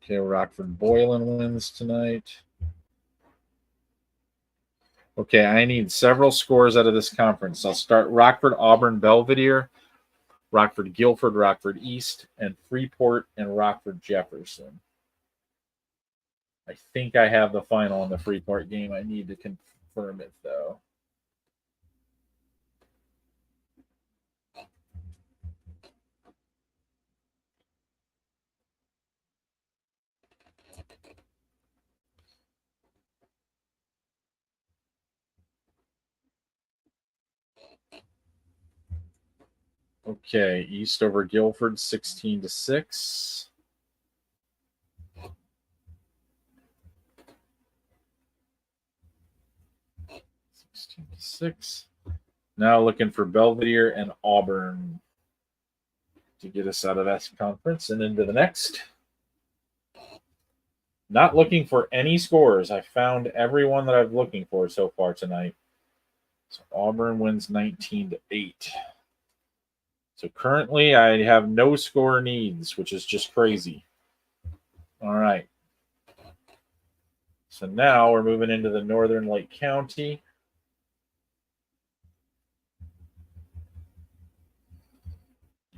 Okay, Rockford Boylan wins tonight. Okay, I need several scores out of this conference. I'll start Rockford, Auburn, Belvedere, Rockford, Guilford, Rockford East, and Freeport and Rockford Jefferson. I think I have the final in the Freeport game. I need to confirm it, though. Okay, East over Guilford, 16-6. Now looking for Belvedere and Auburn to get us out of that conference and into the next. Not looking for any scores. I found everyone that I'm looking for so far tonight. So Auburn wins 19-8. So currently I have no score needs, which is just crazy. All right. So now we're moving into the Northern Lake County.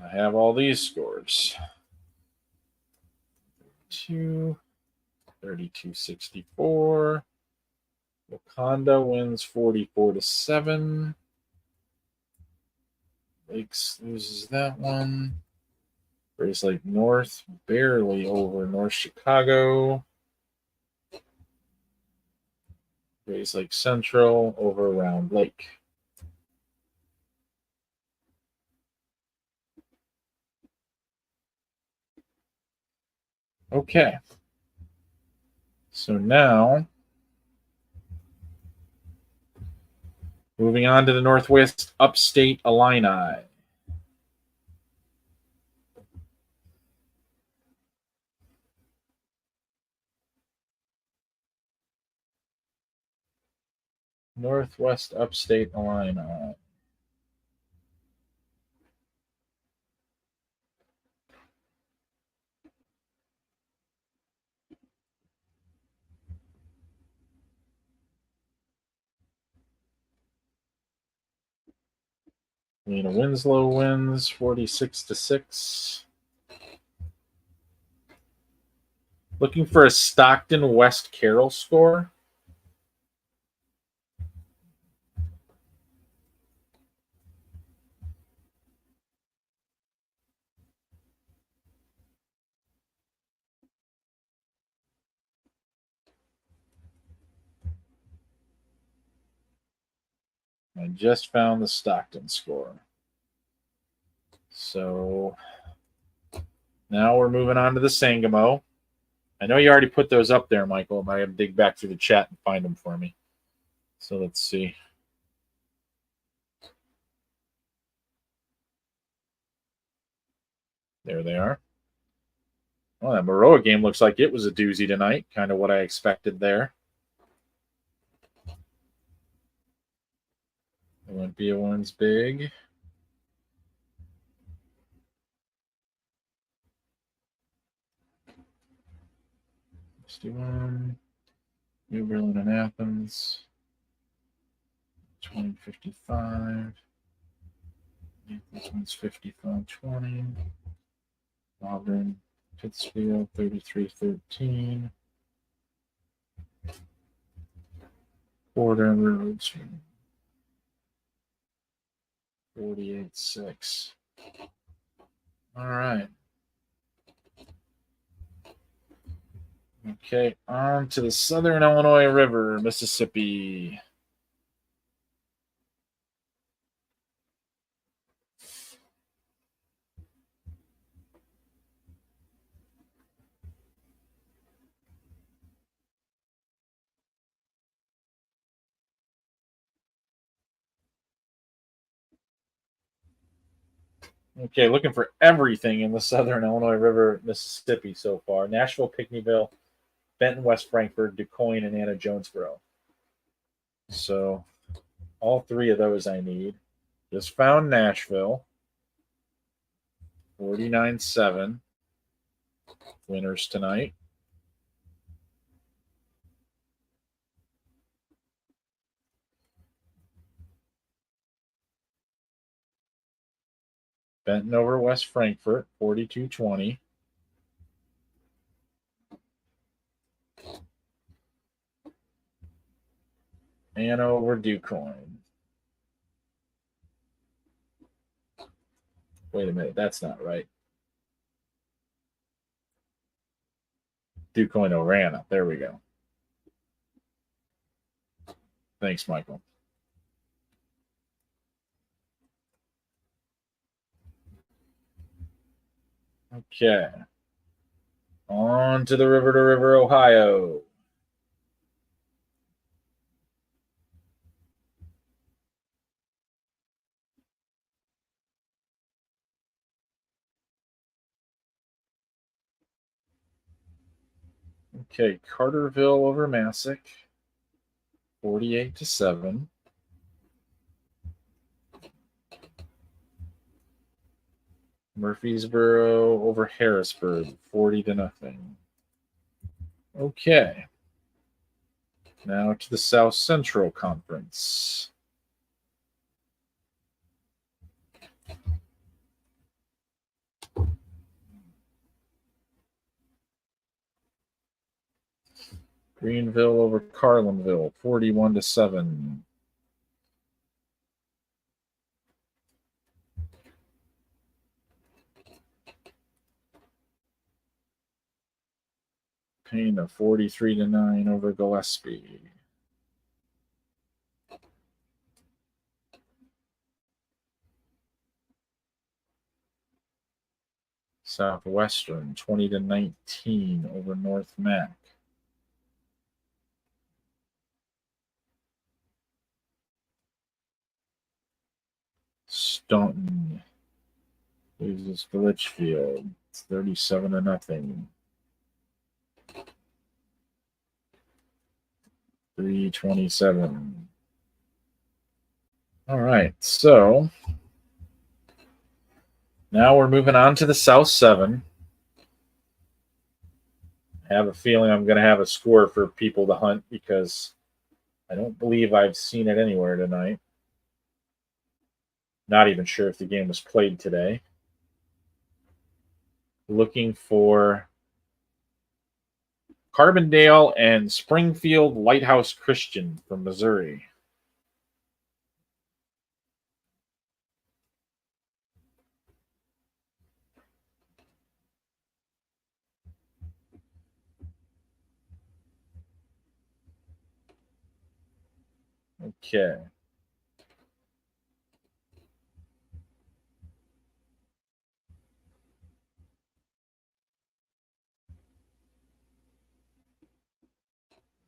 I have all these scores. 32-64. Wakanda wins 44-7. Lakes loses that one. Grace Lake North barely over North Chicago. Grace Lake Central over Round Lake. Okay. So now, moving on to the Northwest Upstate Illini. Northwest Upstate Illini. Lena Winslow wins 46-6. Looking for a Stockton West Carroll score. I just found the Stockton score. So now we're moving on to the Sangamo. I know you already put those up there, Michael. I got to dig back through the chat and find them for me. So let's see. There they are. Well, that Maroa game looks like it was a doozy tonight. Kind of what I expected there. Olympia wins big. New Berlin and Athens. 2055. Athens wins 55-20. Auburn, Pittsfield 33-13. Porter Rhodes 48-6. All right. Okay, on to the Southern Illinois River, Mississippi. Okay, looking for everything in the Southern Illinois River, Mississippi so far. Nashville, Pinckneyville, Benton, West Frankfort, DuQuoin, and Anna Jonesboro. So all three of those I need. Just found Nashville. 49-7. Winners tonight. Benton over West Frankfort, 42-20. Anna over DuQuoin. Wait a minute, that's not right. DuQuoin over Anna. There we go. Thanks, Michael. Okay. On to the River to River, Ohio. Okay, Carterville over Massac, 48-7. Murfreesboro over Harrisburg, 40-0. Okay. Now to the South Central Conference. Greenville over Carlinville, 41-7. Payne 43-9 over Gillespie. Southwestern 20-19 over North Mac. Staunton loses to Litchfield. It's 37-0. 3:27. All right, so now we're moving on to the South 7. I have a feeling I'm going to have a score for people to hunt because I don't believe I've seen it anywhere tonight. Not even sure if the game was played today. Looking for Carbondale and Springfield Lighthouse Christian from Missouri. Okay.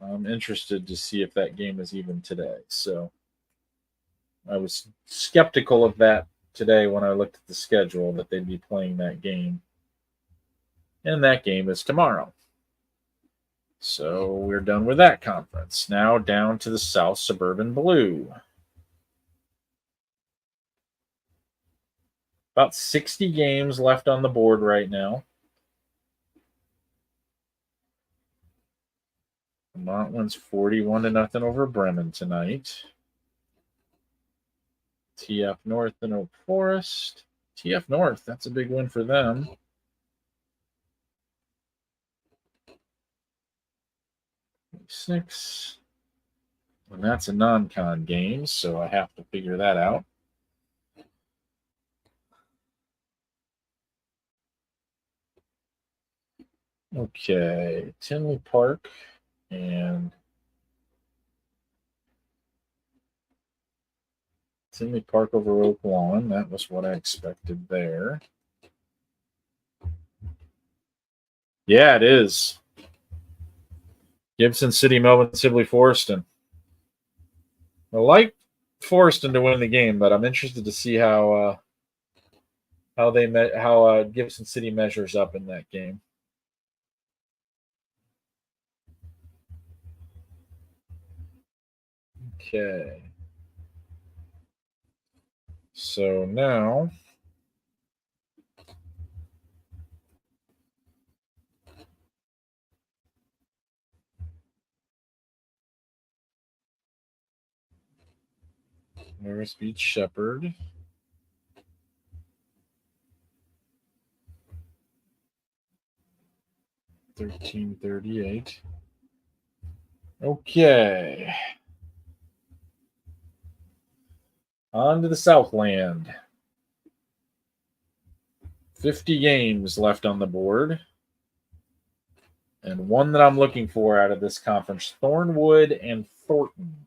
I'm interested to see if that game is even today. So I was skeptical of that today when I looked at the schedule that they'd be playing that game. And that game is tomorrow. So we're done with that conference. Now down to the South Suburban Blue. About 60 games left on the board right now. Vermont wins 41-0 over Bremen tonight. TF North and Oak Forest. TF North, that's a big win for them. Six. And that's a non-con game, so I have to figure that out. Okay, Tinley Park and Tinley Park over Oak Lawn. That was what I expected there. Yeah, it is. Gibson City, Melbourne, Sibley, Forreston. I like Forreston to win the game, but I'm interested to see how Gibson City measures up in that game. Okay. So now Norris beats Shepherd. $13.38. Okay. On to the Southland. 50 games left on the board. And one that I'm looking for out of this conference, Thornwood and Thornton.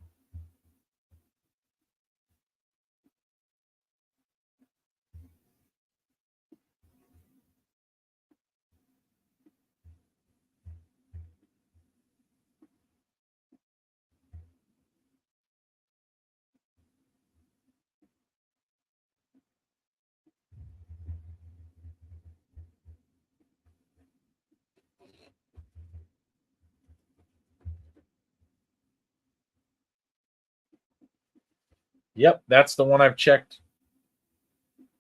Yep, that's the one I've checked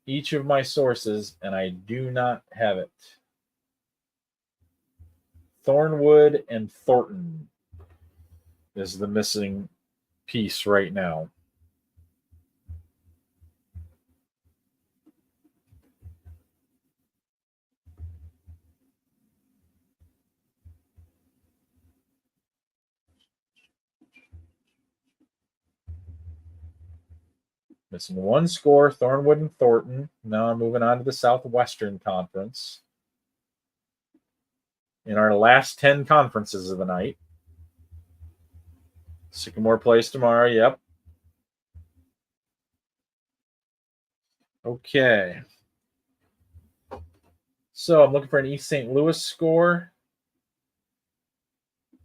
each of my sources, and I do not have it. Thornwood and Thornton is the missing piece right now. Missing one score, Thornwood and Thornton. Now I'm moving on to the Southwestern Conference. In our last 10 conferences of the night. Sycamore plays tomorrow, yep. Okay. So I'm looking for an East St. Louis score.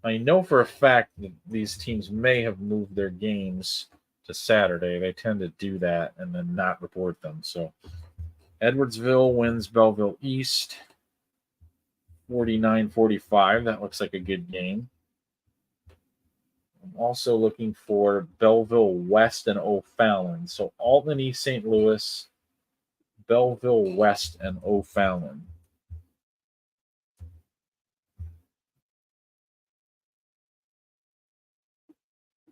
I know for a fact that these teams may have moved their games to Saturday. They tend to do that and then not report them. So Edwardsville wins Belleville East 49-45. That looks like a good game. I'm also looking for Belleville West and O'Fallon. So Alton East St. Louis, Belleville West, and O'Fallon.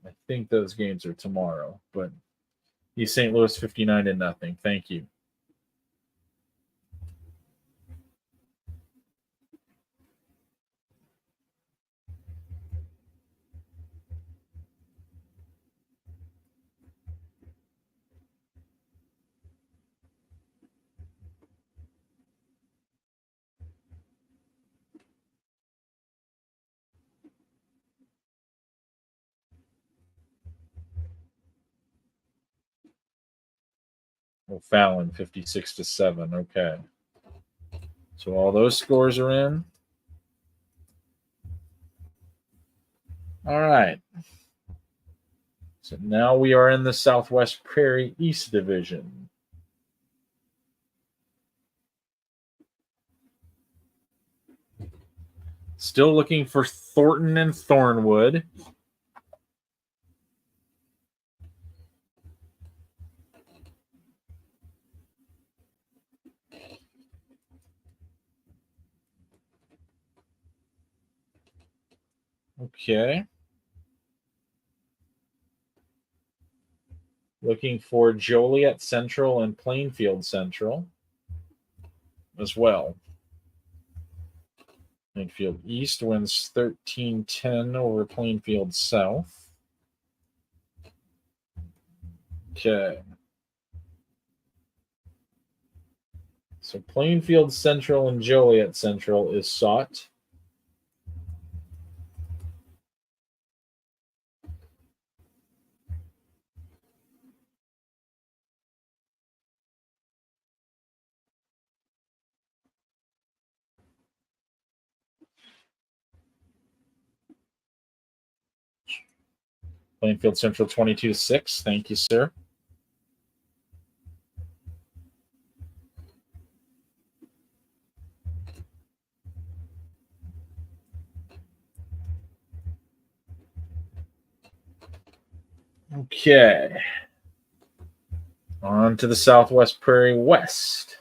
I think those games are tomorrow, but East St. Louis 59-0. Thank you. O'Fallon 56-7. Okay. So all those scores are in. All right. So now we are in the Southwest Prairie East Division. Still looking for Thornton and Thornwood. Okay. Looking for Joliet Central and Plainfield Central as well. Plainfield East wins 13-10 over Plainfield South. Okay. So Plainfield Central and Joliet Central is sought. Plainfield Central 22-6. Thank you, sir. Okay. On to the Southwest Prairie West.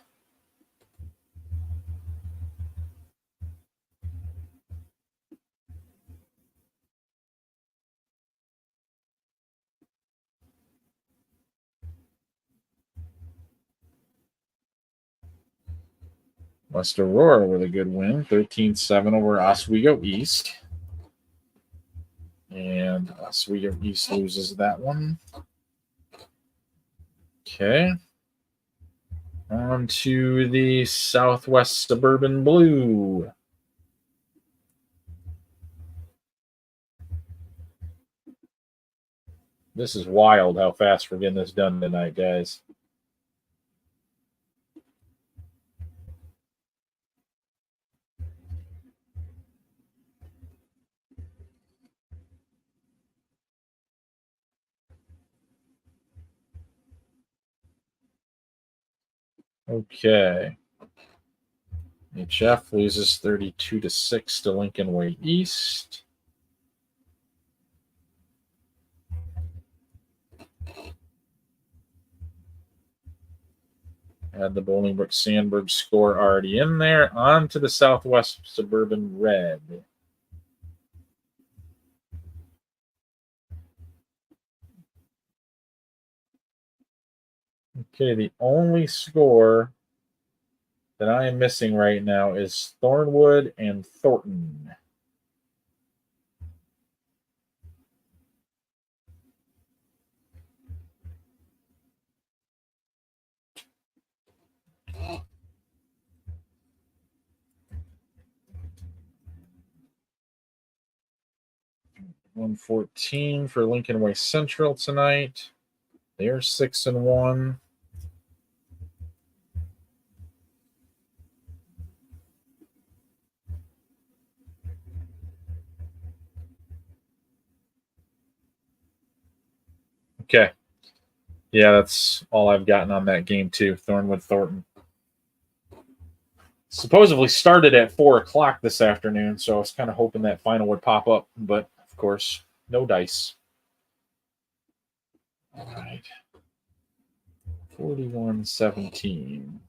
West Aurora with a good win, 13-7 over Oswego East. And Oswego East loses that one. Okay. On to the Southwest Suburban Blue. This is wild how fast we're getting this done tonight, guys. Okay. HF loses 32-6 to Lincoln Way East. Had the Bolingbrook Sandburg score already in there. On to the Southwest Suburban Red. Okay, the only score that I am missing right now is Thornwood and Thornton. $114 for Lincoln Way Central tonight. They're 6-1. Okay, Yeah, that's all I've gotten on that game too. Thornwood Thornton. Supposedly started at 4:00 this afternoon, so I was kind of hoping that final would pop up, but of course, no dice. All right. 41-17.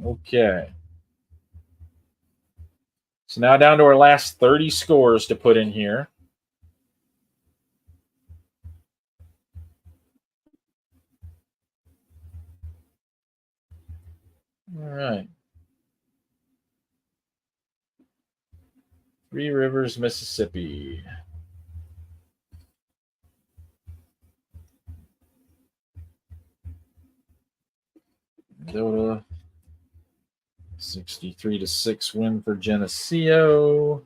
Okay. So now down to our last 30 scores to put in here. All right. Three Rivers, Mississippi. Dota. 63-6 win for Geneseo.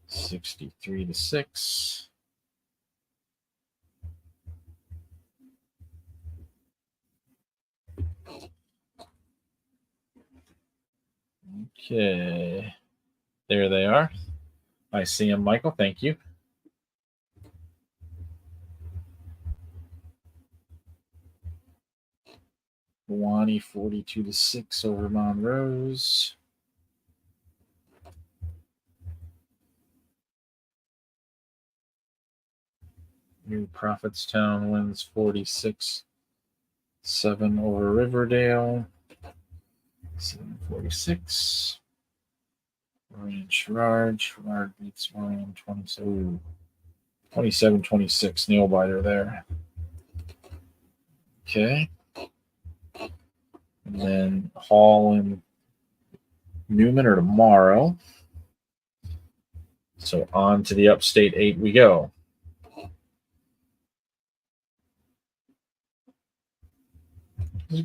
63-6. Okay. There they are. I see them, Michael. Thank you. Milwaukee 42-6 over Monrose. New Prophetstown wins 46-7 over Riverdale. 746. Ryan Sherrard. Sherrard beats Ryan 27-26. Nail biter there. Okay. And then Hall and Newman are tomorrow. So on to the Upstate 8 we go.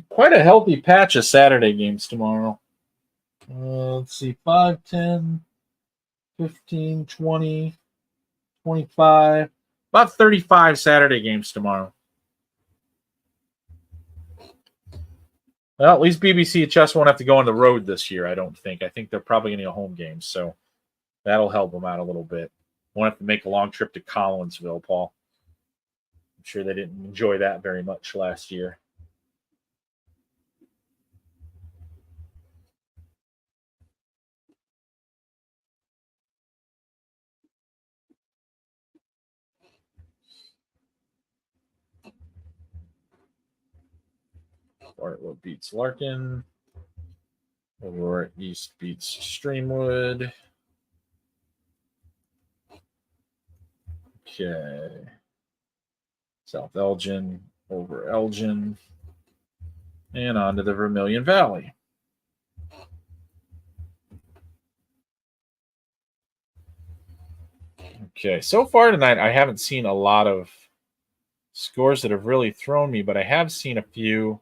Quite a healthy patch of Saturday games tomorrow. Let's see, 5, 10, 15, 20, 25, about 35 Saturday games tomorrow. Well, at least BBCHS won't have to go on the road this year, I don't think. I think they're probably going to go home games, so that'll help them out a little bit. Won't have to make a long trip to Collinsville, Paul. I'm sure they didn't enjoy that very much last year. Bartlett beats Larkin. Aurora East beats Streamwood. Okay. South Elgin over Elgin. And on to the Vermilion Valley. Okay, so far tonight, I haven't seen a lot of scores that have really thrown me, but I have seen a few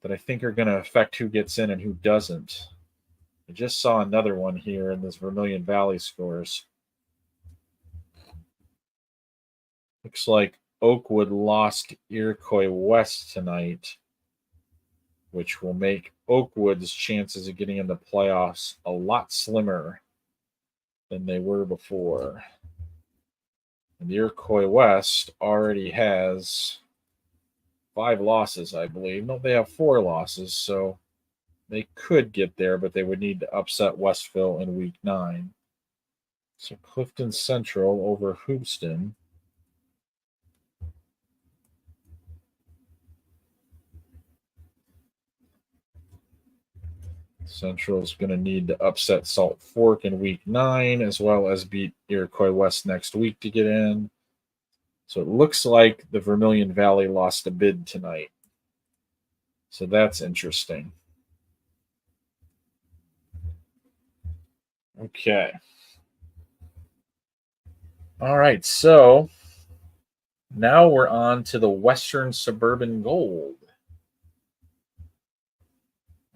that I think are going to affect who gets in and who doesn't. I just saw another one here in this Vermilion Valley scores. Looks like Oakwood lost Iroquois West tonight, which will make Oakwood's chances of getting in the playoffs a lot slimmer than they were before. And Iroquois West already has 5 losses, I believe. No, they have 4 losses, so they could get there, but they would need to upset Westville in week 9. So Clifton Central over Houston. Central's going to need to upset Salt Fork in week 9, as well as beat Iroquois West next week to get in. So it looks like the Vermilion Valley lost a bid tonight. So that's interesting. Okay. All right, so now we're on to the Western Suburban Gold.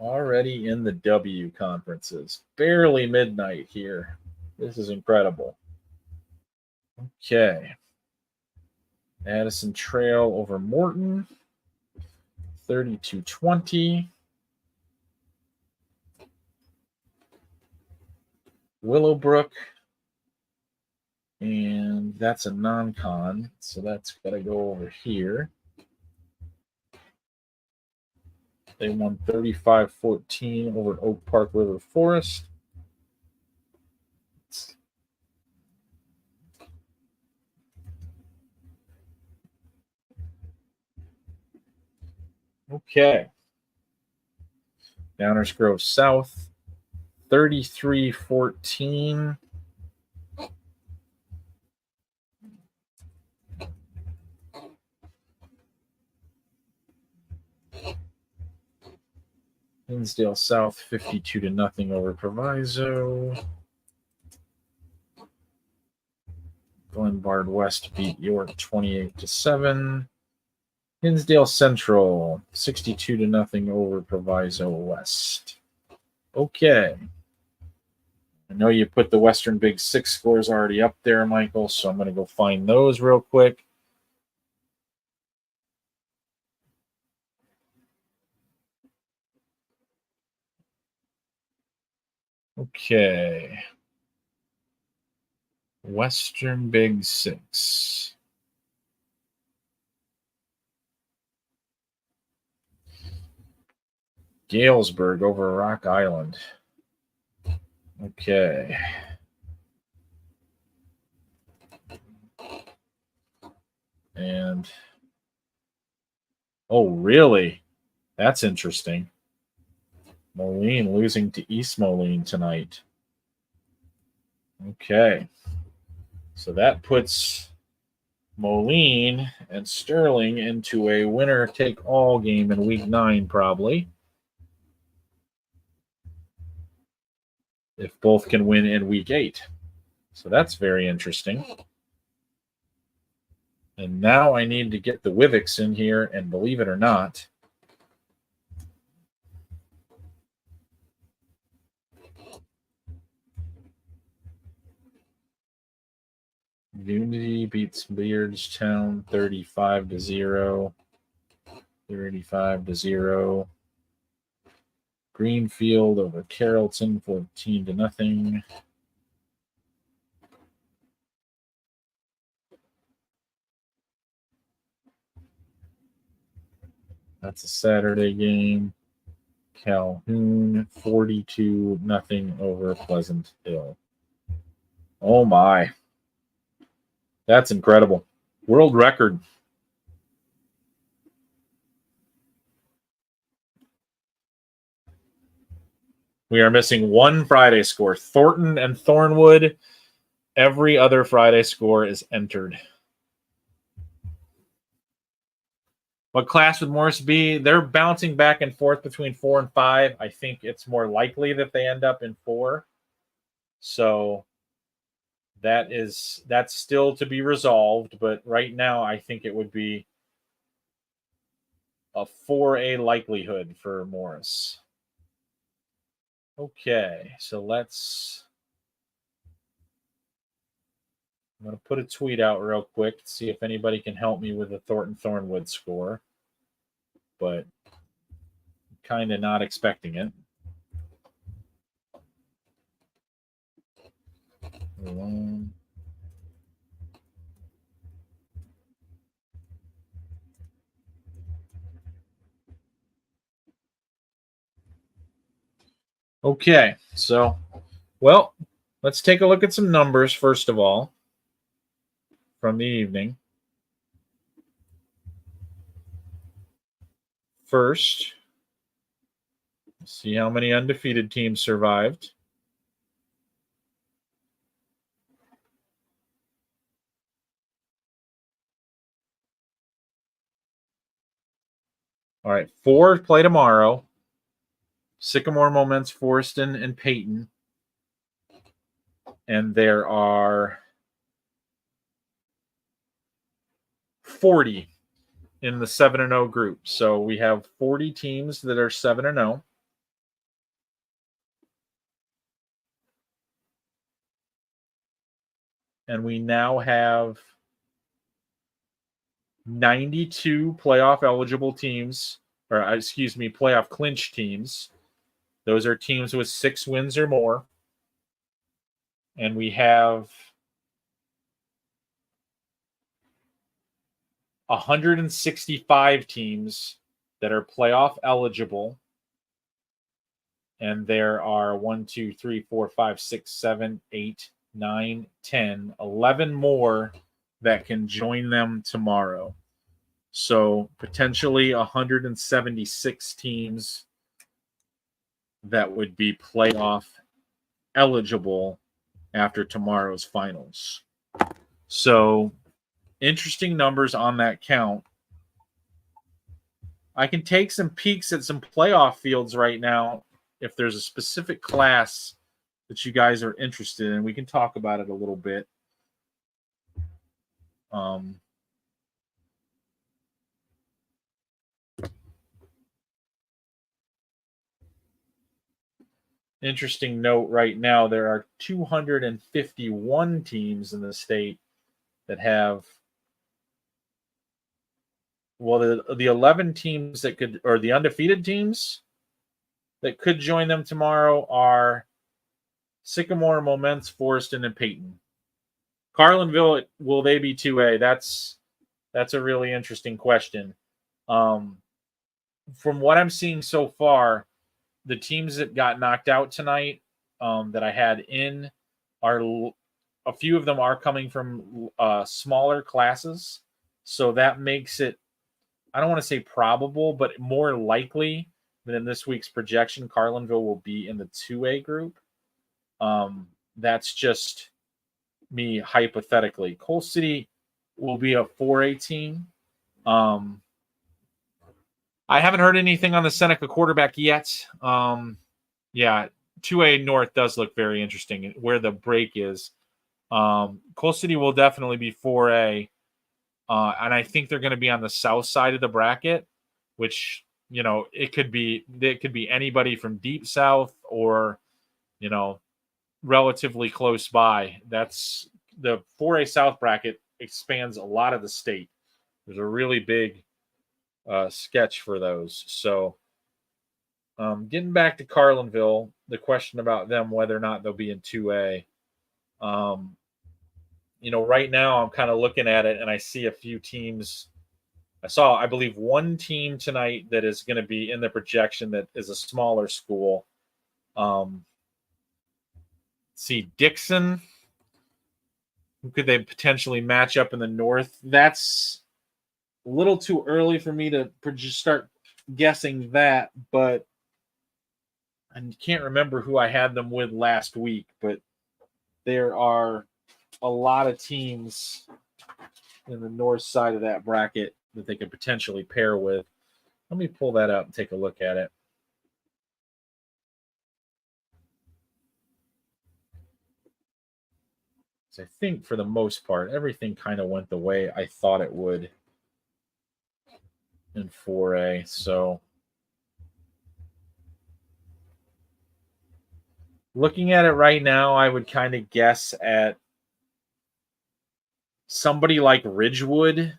Already in the W conferences. Barely midnight here. This is incredible. Okay. Addison Trail over Morton. 32-20. Willowbrook. And that's a non-con, so that's got to go over here. They won 35-14 over Oak Park River Forest. Okay. Downers Grove South, 33-14. Hinsdale South, 52-0 over Proviso. Glenbard West beat York 28-7. Hinsdale Central, 62-0 over Proviso West. Okay. I know you put the Western Big Six scores already up there, Michael, so I'm going to go find those real quick. Okay. Western Big Six. Galesburg over Rock Island. Okay. And, oh, really? That's interesting. Moline losing to East Moline tonight. Okay. So that puts Moline and Sterling into a winner-take-all game in Week 9, probably. If both can win in Week 8. So that's very interesting. And now I need to get the Wivix in here, and believe it or not, Unity beats Beardstown 35-0. 35-0. Greenfield over Carrollton 14-0. That's a Saturday game. Calhoun 42-0 over Pleasant Hill. Oh my. That's incredible. World record. We are missing one Friday score. Thornton and Thornwood. Every other Friday score is entered. What class would Morris be? They're bouncing back and forth between 4 and 5. I think it's more likely that they end up in 4. So that's still to be resolved. But right now, I think it would be a 4A likelihood for Morris. Okay, so I'm going to put a tweet out real quick to see if anybody can help me with the Thornton-Thornwood score. But kind of not expecting it. Okay, so, well, let's take a look at some numbers first of all from the evening. First, see how many undefeated teams survived. All right, 4 play tomorrow. Sycamore, Moments, Forreston, and Peyton. And there are 40 in the 7-0 group. So we have 40 teams that are 7-0. And we now have 92 playoff eligible teams, or excuse me, playoff clinch teams. Those are teams with 6 wins or more. And we have 165 teams that are playoff eligible. And there are 1, 2, 3, 4, 5, 6, 7, 8, 9, 10, 11 more that can join them tomorrow. So potentially 176 teams that would be playoff eligible after tomorrow's finals. So interesting numbers on that count. I can take some peeks at some playoff fields right now if there's a specific class that you guys are interested in. We can talk about it a little bit. Interesting note right now, there are 251 teams in the state that have, well, the 11 teams that could, or the undefeated teams that could join them tomorrow are Sycamore, Momence, Forreston, and Peyton. Carlinville, will they be 2A? That's a really interesting question. From what I'm seeing so far, the teams that got knocked out tonight that I had in are, a few of them are coming from smaller classes. So that makes it, I don't want to say probable, but more likely than in this week's projection, Carlinville will be in the 2A group. That's just me hypothetically. Coal City will be a 4A team. I haven't heard anything on the Seneca quarterback yet. Yeah, 2A North does look very interesting where the break is. Coal City will definitely be 4A. And I think they're going to be on the south side of the bracket, which, you know, it could be anybody from deep south or, you know, relatively close by. That's the 4A South bracket expands a lot of the state. There's a really big sketch for those. So getting back to Carlinville, the question about them, whether or not they'll be in 2A. You know, right now I'm kind of looking at it and I see a few teams. I saw, I believe, one team tonight that is going to be in the projection that is a smaller school. See, Dixon. Who could they potentially match up in the north? That's a little too early for me to just start guessing that, but I can't remember who I had them with last week, but there are a lot of teams in the north side of that bracket that they could potentially pair with. Let me pull that up and take a look at it. So I think for the most part, everything kind of went the way I thought it would in 4A. So looking at it right now, I would kind of guess at somebody like Ridgewood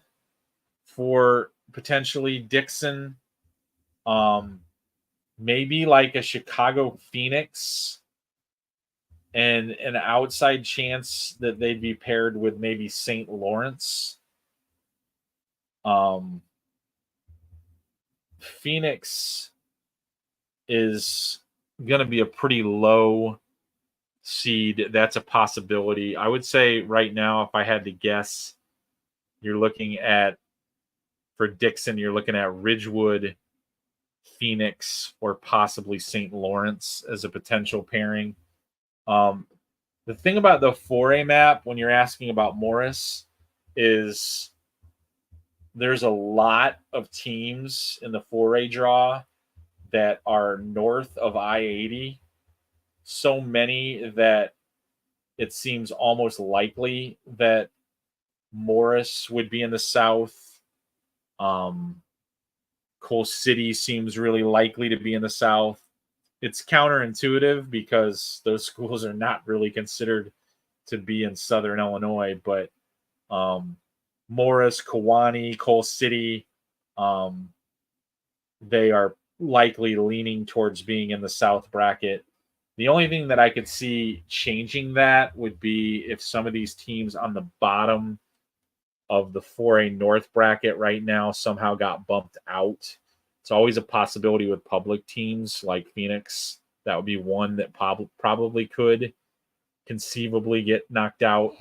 for potentially Dixon. Maybe like a Chicago Phoenix, and an outside chance that they'd be paired with maybe St. Lawrence. Phoenix is going to be a pretty low seed. That's a possibility. I would say right now, if I had to guess, you're looking at, for Dixon, you're looking at Ridgewood, Phoenix, or possibly St. Lawrence as a potential pairing. The thing about the 4A map, when you're asking about Morris, is there's a lot of teams in the 4A draw that are north of I-80. So many that it seems almost likely that Morris would be in the south. Coal City seems really likely to be in the south. It's counterintuitive because those schools are not really considered to be in Southern Illinois, but Morris, Kewanee, Coal City, they are likely leaning towards being in the South bracket. The only thing that I could see changing that would be if some of these teams on the bottom of the 4A North bracket right now somehow got bumped out. It's always a possibility with public teams like Phoenix. That would be one that probably could conceivably get knocked out.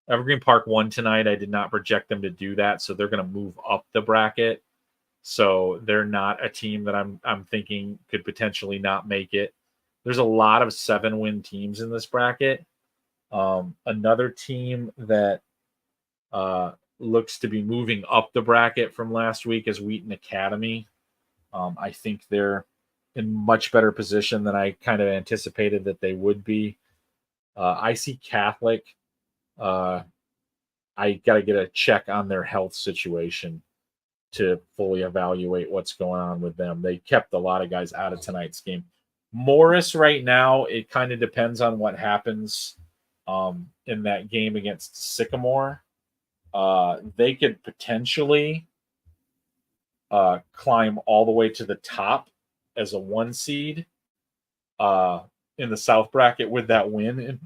Evergreen Park won tonight. I did not project them to do that, so they're going to move up the bracket. So they're not a team that I'm thinking could potentially not make it. There's a lot of 7-win teams in this bracket. Another team that looks to be moving up the bracket from last week is Wheaton Academy. I think they're in much better position than I kind of anticipated that they would be. IC Catholic, I got to get a check on their health situation to fully evaluate what's going on with them. They kept a lot of guys out of tonight's game. Morris right now, it kind of depends on what happens in that game against Sycamore. They could potentially climb all the way to the top as a 1 seed in the South bracket with that win.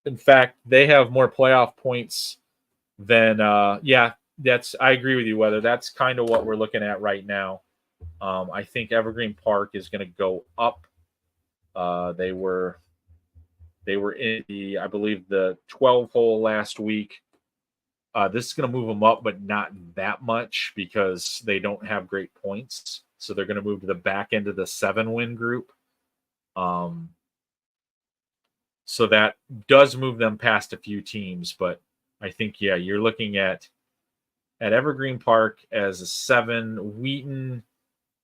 In fact, they have more playoff points than I agree with you, Weather. That's kind of what we're looking at right now. I think Evergreen Park is going to go up. They were in the, I believe, the 12 hole last week. This is going to move them up, but not that much because they don't have great points. So they're going to move to the back end of the 7-win group. So that does move them past a few teams, but I think, you're looking at Evergreen Park as a 7. Wheaton,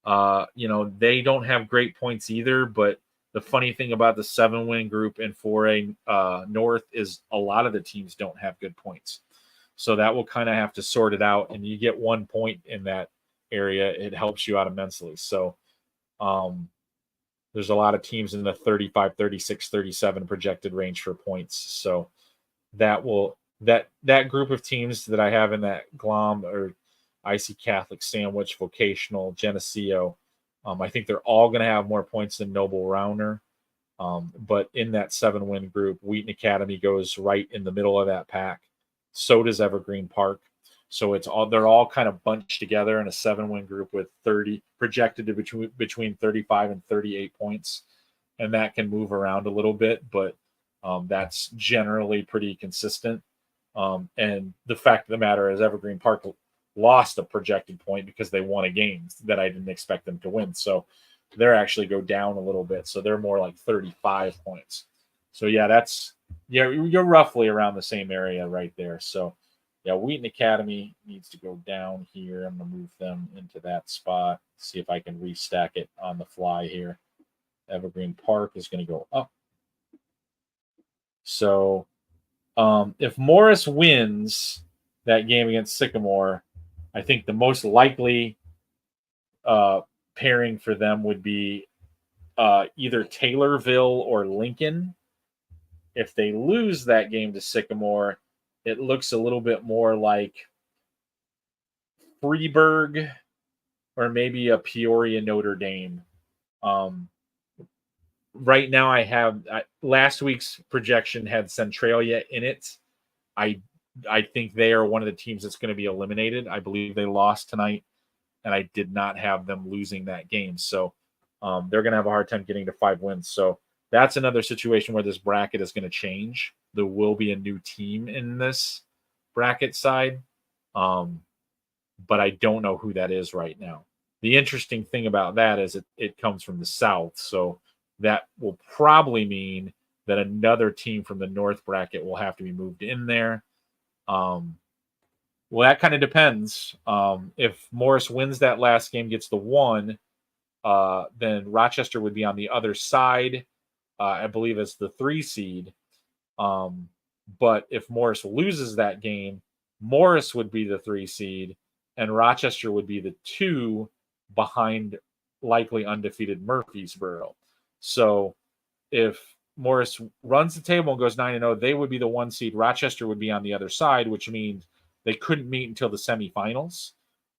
they don't have great points either, but the funny thing about the 7-win group in 4A North is a lot of the teams don't have good points. So that will kind of have to sort it out, and you get 1 point in that area, it helps you out immensely. So there's a lot of teams in the 35, 36, 37 projected range for points. So that group of teams that I have in that GLOM or IC Catholic, Sandwich, Vocational, Geneseo, I think they're all going to have more points than Noble Rauner. But in that 7-win group, Wheaton Academy goes right in the middle of that pack. So does Evergreen Park. So they're all kind of bunched together in a 7-win group with 30 projected to between 35 and 38 points. And that can move around a little bit, but that's generally pretty consistent. And the fact of the matter is Evergreen Park lost a projected point because they won a game that I didn't expect them to win. So they're actually go down a little bit. So they're more like 35 points. So you're roughly around the same area right there. So Wheaton Academy needs to go down here. I'm going to move them into that spot. See if I can restack it on the fly here. Evergreen Park is going to go up. So if Morris wins that game against Sycamore, I think the most likely pairing for them would be either Taylorville or Lincoln. If they lose that game to Sycamore, it looks a little bit more like Freeburg or maybe a Peoria Notre Dame. Right now I have last week's projection had Centralia in it. I think they are one of the teams that's going to be eliminated. I believe they lost tonight, and I did not have them losing that game. So they're going to have a hard time getting to 5 wins. So that's another situation where this bracket is going to change. There will be a new team in this bracket side, but I don't know who that is right now. The interesting thing about that is it comes from the South, so that will probably mean that another team from the North bracket will have to be moved in there. Well, that kind of depends. If Morris wins that last game, gets the 1, then Rochester would be on the other side, I believe, as the 3 seed. But if Morris loses that game, Morris would be the 3 seed, and Rochester would be the 2 behind likely undefeated Murfreesboro. So if Morris runs the table and goes 9-0, they would be the 1 seed. Rochester would be on the other side, which means they couldn't meet until the semifinals.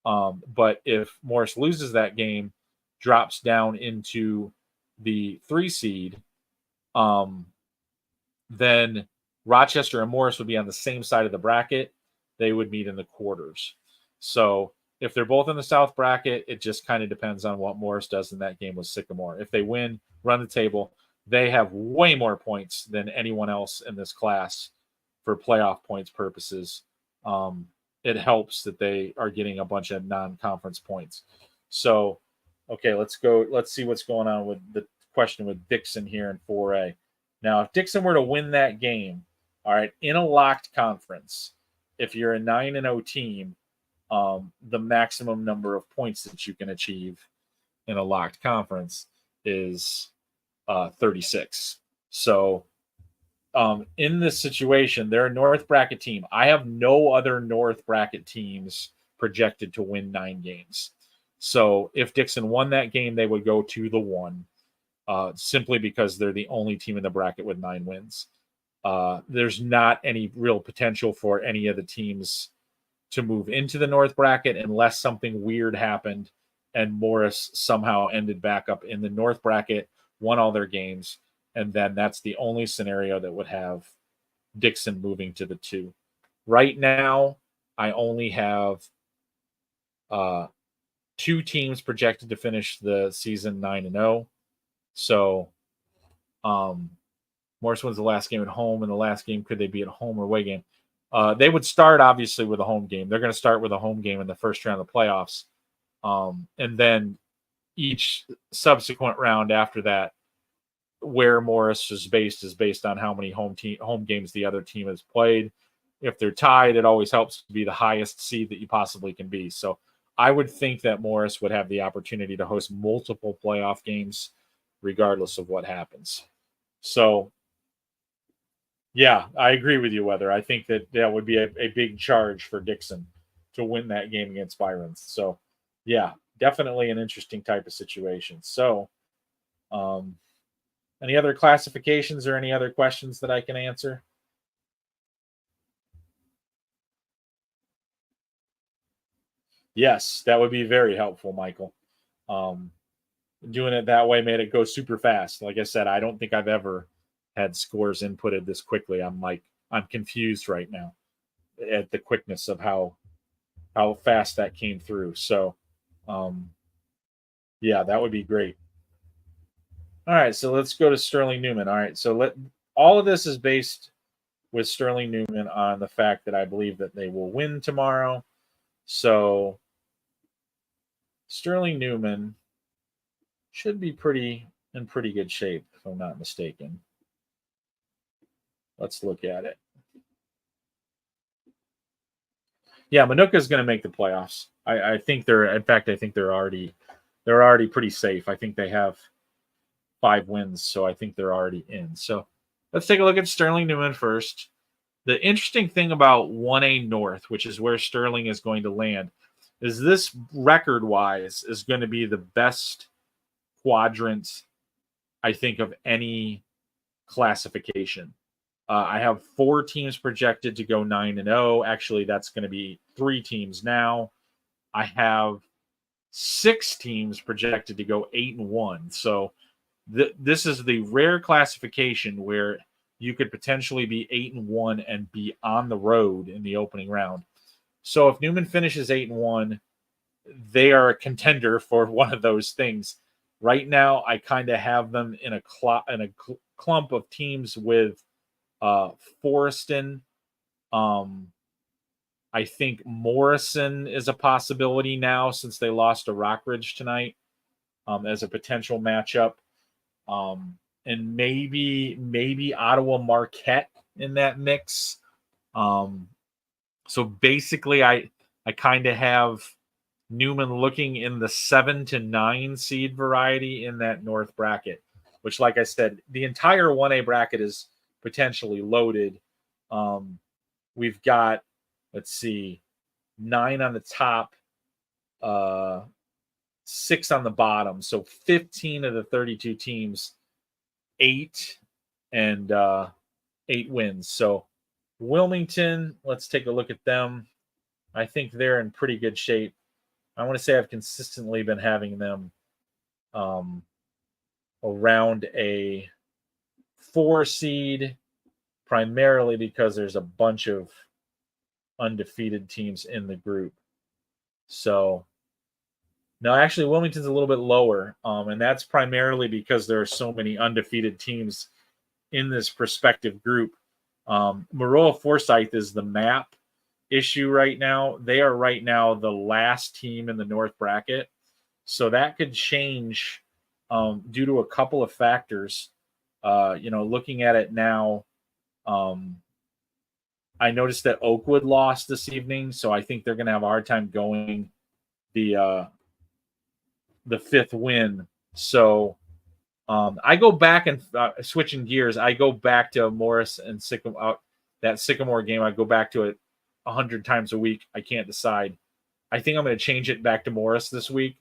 But if Morris loses that game, drops down into the 3 seed, then Rochester and Morris would be on the same side of the bracket. They would meet in the quarters. So if they're both in the South bracket, it just kind of depends on what Morris does in that game with Sycamore. If they win, run the table, they have way more points than anyone else in this class for playoff points purposes. It helps that they are getting a bunch of non-conference points. So, okay, let's go. Let's see what's going on with the question with Dixon here in 4A. Now, if Dixon were to win that game, all right, in a locked conference, if you're a 9-0 team, the maximum number of points that you can achieve in a locked conference is 36. So, in this situation, they're a North bracket team. I have no other North bracket teams projected to win 9 games. So if Dixon won that game, they would go to the 1, simply because they're the only team in the bracket with 9 wins. There's not any real potential for any of the teams to move into the North bracket unless something weird happened and Morris somehow ended back up in the North bracket, won all their games, and then that's the only scenario that would have Dixon moving to the 2. Right now, I only have 2 teams projected to finish the season 9-0. So Morris wins the last game at home, and the last game, could they be at home or away game? They would start, obviously, with a home game. They're going to start with a home game in the first round of the playoffs. And then each subsequent round after that, where Morris is based on how many home games the other team has played. If they're tied, it always helps to be the highest seed that you possibly can be. So I would think that Morris would have the opportunity to host multiple playoff games regardless of what happens. So, yeah, I agree with you, Weather. I think that would be a big charge for Dixon to win that game against Byron. So, yeah, definitely an interesting type of situation. So, any other classifications or any other questions that I can answer? Yes, that would be very helpful, Michael. Doing it that way made it go super fast. Like I said, I don't think I've ever had scores inputted this quickly. I'm confused right now at the quickness of how fast that came through. So, yeah, that would be great. All right, so let's go to Sterling Newman. All right, so all of this is based with Sterling Newman on the fact that I believe that they will win tomorrow. So Sterling Newman should be in pretty good shape, if I'm not mistaken. Let's look at it. Yeah, Manuka is going to make the playoffs. I think they're already pretty safe. I think they have 5 wins, so I think they're already in. So let's take a look at Sterling Newman first. The interesting thing about 1A North, which is where Sterling is going to land, is this record-wise is going to be the best quadrant, I think, of any classification. I have 4 teams projected to go 9-0. Actually, that's going to be 3 teams now. I have 6 teams projected to go 8-1. So this is the rare classification where you could potentially be 8-1 and be on the road in the opening round. So if Newman finishes 8-1, they are a contender for one of those things. Right now, I kind of have them in a clump of teams with Forreston. I think Morrison is a possibility now since they lost to Rockridge tonight as a potential matchup. And maybe Ottawa Marquette in that mix. So basically, I kind of have Newman looking in the 7 to 9 seed variety in that North bracket, which, like I said, the entire 1A bracket is potentially loaded. We've got, 9 on the top, 6 on the bottom. So 15 of the 32 teams, 8 wins. So Wilmington, let's take a look at them. I think they're in pretty good shape. I want to say I've consistently been having them around a 4 seed, primarily because there's a bunch of undefeated teams in the group. So, no, actually, Wilmington's a little bit lower, and that's primarily because there are so many undefeated teams in this prospective group. Maroa Forsyth is the map issue right now. They are right now the last team in the North bracket, so that could change due to a couple of factors. Looking at it now, I noticed that Oakwood lost this evening, so I think they're going to have a hard time going the 5th win. So I go back and switching gears. I go back to Morris and Sycamore. That Sycamore game, I go back to it 100 times a week. I can't decide. I think I'm going to change it back to Morris this week.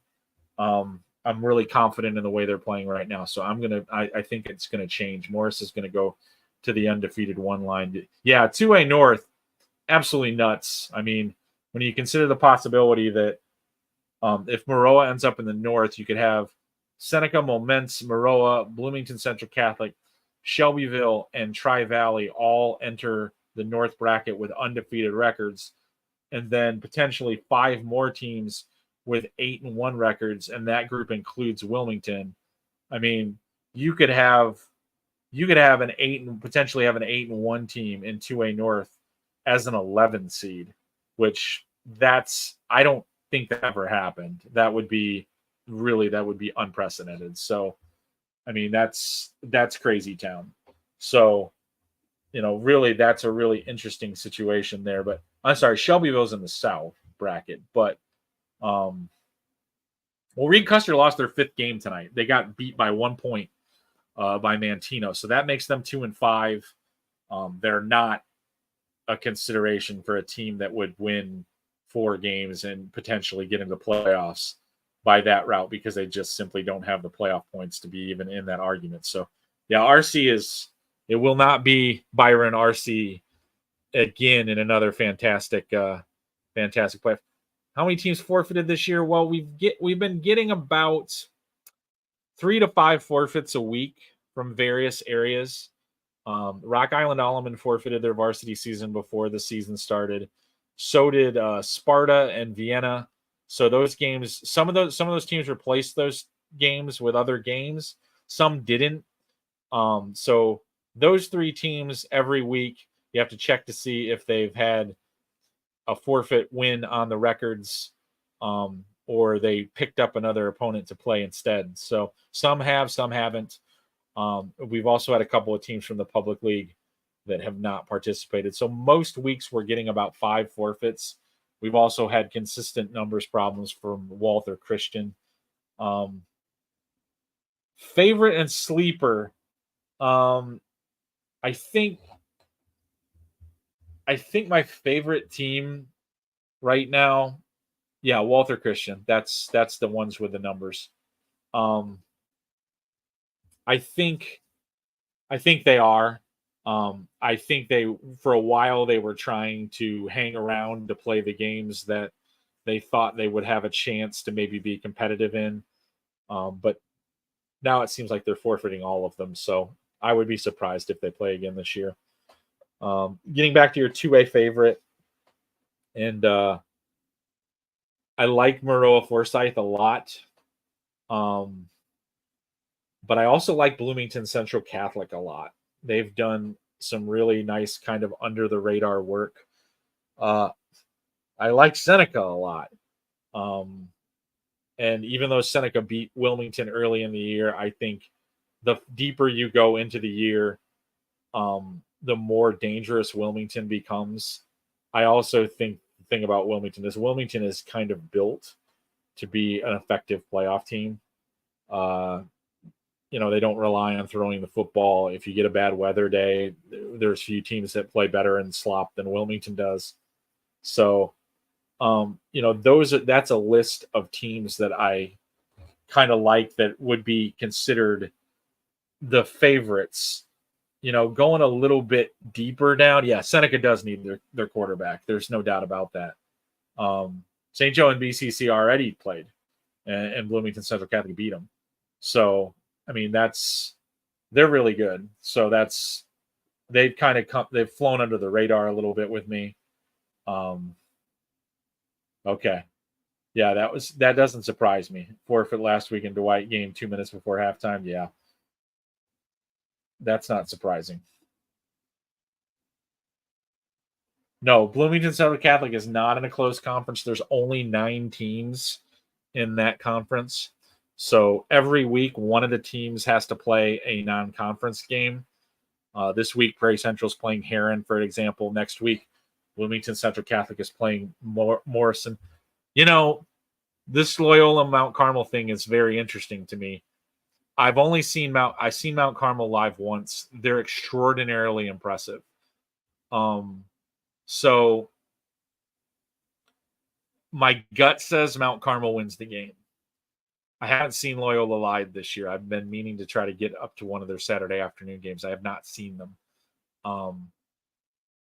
I'm really confident in the way they're playing right now, so I think it's going to change. Morris is going to go to the undefeated 1 line. Yeah, 2A North, absolutely nuts. I mean, when you consider the possibility that if Maroa ends up in the North, you could have Seneca, Momence, Maroa, Bloomington Central Catholic, Shelbyville, and Tri-Valley all enter the North bracket with undefeated records, and then potentially 5 more teams with 8-1 records, and that group includes Wilmington. I mean, you could have an 8 and potentially have an 8-1 team in 2A North as an 11 seed, which I don't think that ever happened. That would be unprecedented. So, I mean, that's crazy town. So, really, that's a really interesting situation there. But I'm sorry, Shelbyville's in the South bracket, but Reed Custer lost their 5th game tonight. They got beat by 1 point by Mantino, so that makes them 2-5. They're not a consideration for a team that would win 4 games and potentially get into playoffs by that route, because they just simply don't have the playoff points to be even in that argument. So, yeah, RC it will not be Byron RC again in another fantastic play. How many teams forfeited this year? Well, we've been getting about 3 to 5 forfeits a week from various areas. Rock Island Alleman forfeited their varsity season before the season started. So did Sparta and Vienna. So those games, some of those teams replaced those games with other games. Some didn't. So those 3 teams every week, you have to check to see if they've had a forfeit win on the records, or they picked up another opponent to play instead. So some have, some haven't. We've also had a couple of teams from the public league that have not participated. So most weeks we're getting about 5 forfeits. We've also had consistent numbers problems from Walther Christian. Favorite and sleeper. I think my favorite team right now, yeah, Walther Christian. That's the ones with the numbers. I think they are. I think for a while they were trying to hang around to play the games that they thought they would have a chance to maybe be competitive in. But now it seems like they're forfeiting all of them. So I would be surprised if they play again this year. Getting back to your 2A favorite, and I like Maroa Forsyth a lot. But I also like Bloomington Central Catholic a lot. They've done some really nice kind of under the radar work. I like Seneca a lot. And even though Seneca beat Wilmington early in the year, I think the deeper you go into the year, the more dangerous Wilmington becomes. I also think the thing about Wilmington is kind of built to be an effective playoff team. They don't rely on throwing the football. If you get a bad weather day, there's few teams that play better in slop than Wilmington does. So, that's a list of teams that I kind of like that would be considered the favorites. Going a little bit deeper down. Yeah, Seneca does need their quarterback. There's no doubt about that. St. Joe and BCC already played, and Bloomington Central Catholic beat them. So, I mean, they're really good. So they've flown under the radar a little bit with me. Okay. Yeah, that doesn't surprise me. Forfeit last week in Dwight game 2 minutes before halftime. Yeah. That's not surprising. No, Bloomington Central Catholic is not in a close conference. There's only 9 teams in that conference. So every week, one of the teams has to play a non-conference game. This week, Prairie Central is playing Heron, for example. Next week, Bloomington Central Catholic is playing Morrison. You know, this Loyola Mount Carmel thing is very interesting to me. I've seen Mount Carmel live once. They're extraordinarily impressive. So my gut says Mount Carmel wins the game. I haven't seen Loyola live this year. I've been meaning to try to get up to one of their Saturday afternoon games. I have not seen them.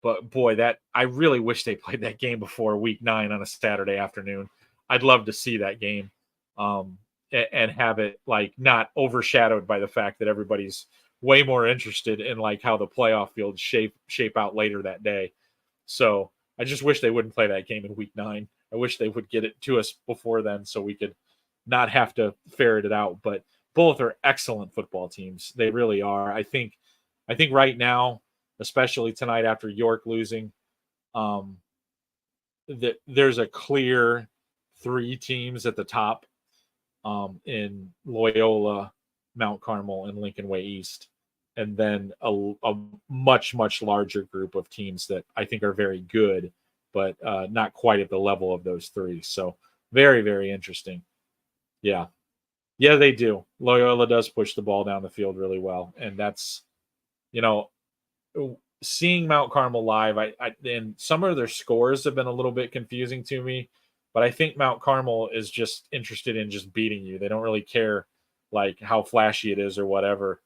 But boy, I really wish they played that game before week 9 on a Saturday afternoon. I'd love to see that game and have it like not overshadowed by the fact that everybody's way more interested in like how the playoff fields shape out later that day. So I just wish they wouldn't play that game in week 9. I wish they would get it to us before then so we could not have to ferret it out. But both are excellent football teams. They really are. I think right now, especially tonight after York losing, that there's a clear 3 teams at the top in Loyola, Mount Carmel, and Lincoln Way East. And then a much, much larger group of teams that I think are very good, but not quite at the level of those 3. So very, very interesting. Yeah. Yeah, they do. Loyola does push the ball down the field really well. And that's, seeing Mount Carmel live, and some of their scores have been a little bit confusing to me, but I think Mount Carmel is just interested in just beating you. They don't really care like how flashy it is or whatever.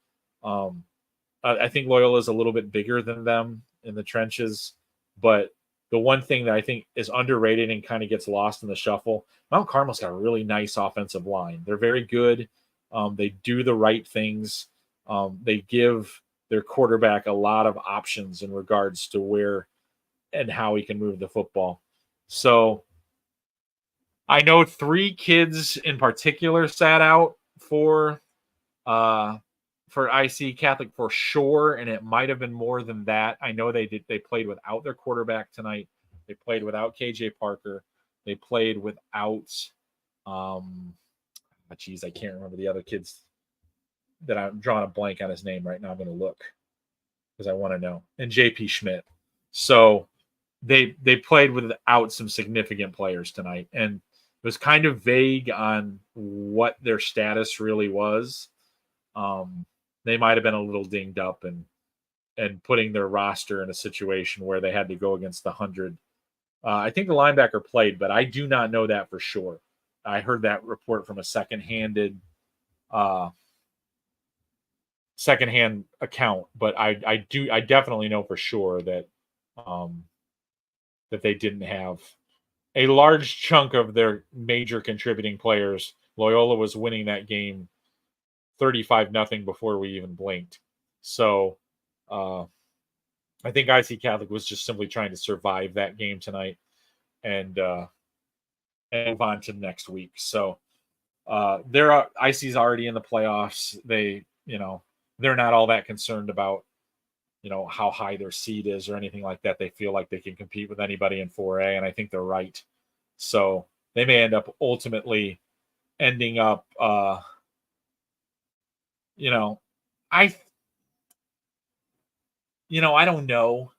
I think Loyola is a little bit bigger than them in the trenches, but the one thing that I think is underrated and kind of gets lost in the shuffle, Mount Carmel's got a really nice offensive line. They're very good. They do the right things. They give their quarterback a lot of options in regards to where and how he can move the football. So I know 3 kids in particular sat out for IC Catholic for sure, and it might have been more than that. I know they played without their quarterback tonight. They played without KJ Parker. They played without I can't remember the other kids that I'm drawing a blank on his name right now. I'm going to look because I want to know. And JP Schmidt. So they played without some significant players tonight, and it was kind of vague on what their status really was. They might have been a little dinged up and putting their roster in a situation where they had to go against the 100. I think the linebacker played, but I do not know that for sure. I heard that report from a secondhand account, but I definitely know for sure that that they didn't have a large chunk of their major contributing players. Loyola was winning that game 35-0 before we even blinked. So I think IC Catholic was just simply trying to survive that game tonight and move on to next week. So IC's already in the playoffs. They're not all that concerned about how high their seed is or anything like that. They feel like they can compete with anybody in 4A, and I think they're right. So they may end up ultimately ending up I don't know.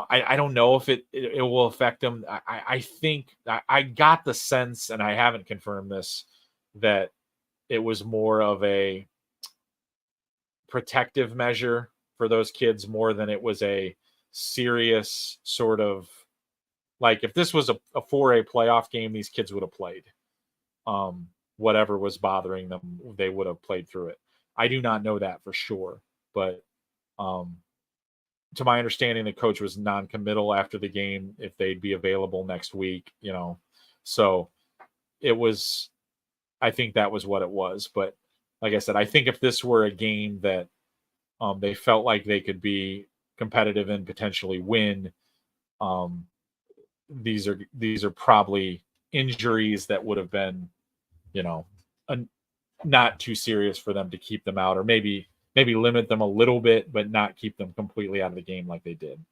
I don't know if it will affect them. I think I got the sense, and I haven't confirmed this, that it was more of a protective measure for those kids more than it was a serious sort of, like, if this was a 4A playoff game, these kids would have played. Whatever was bothering them, they would have played through it. I do not know that for sure, but to my understanding, the coach was non-committal after the game if they'd be available next week. So it was, I think that was what it was. But like I said, I think if this were a game that they felt like they could be competitive and potentially win, these are probably injuries that would have been, not too serious for them to keep them out, or maybe limit them a little bit, but not keep them completely out of the game like they did.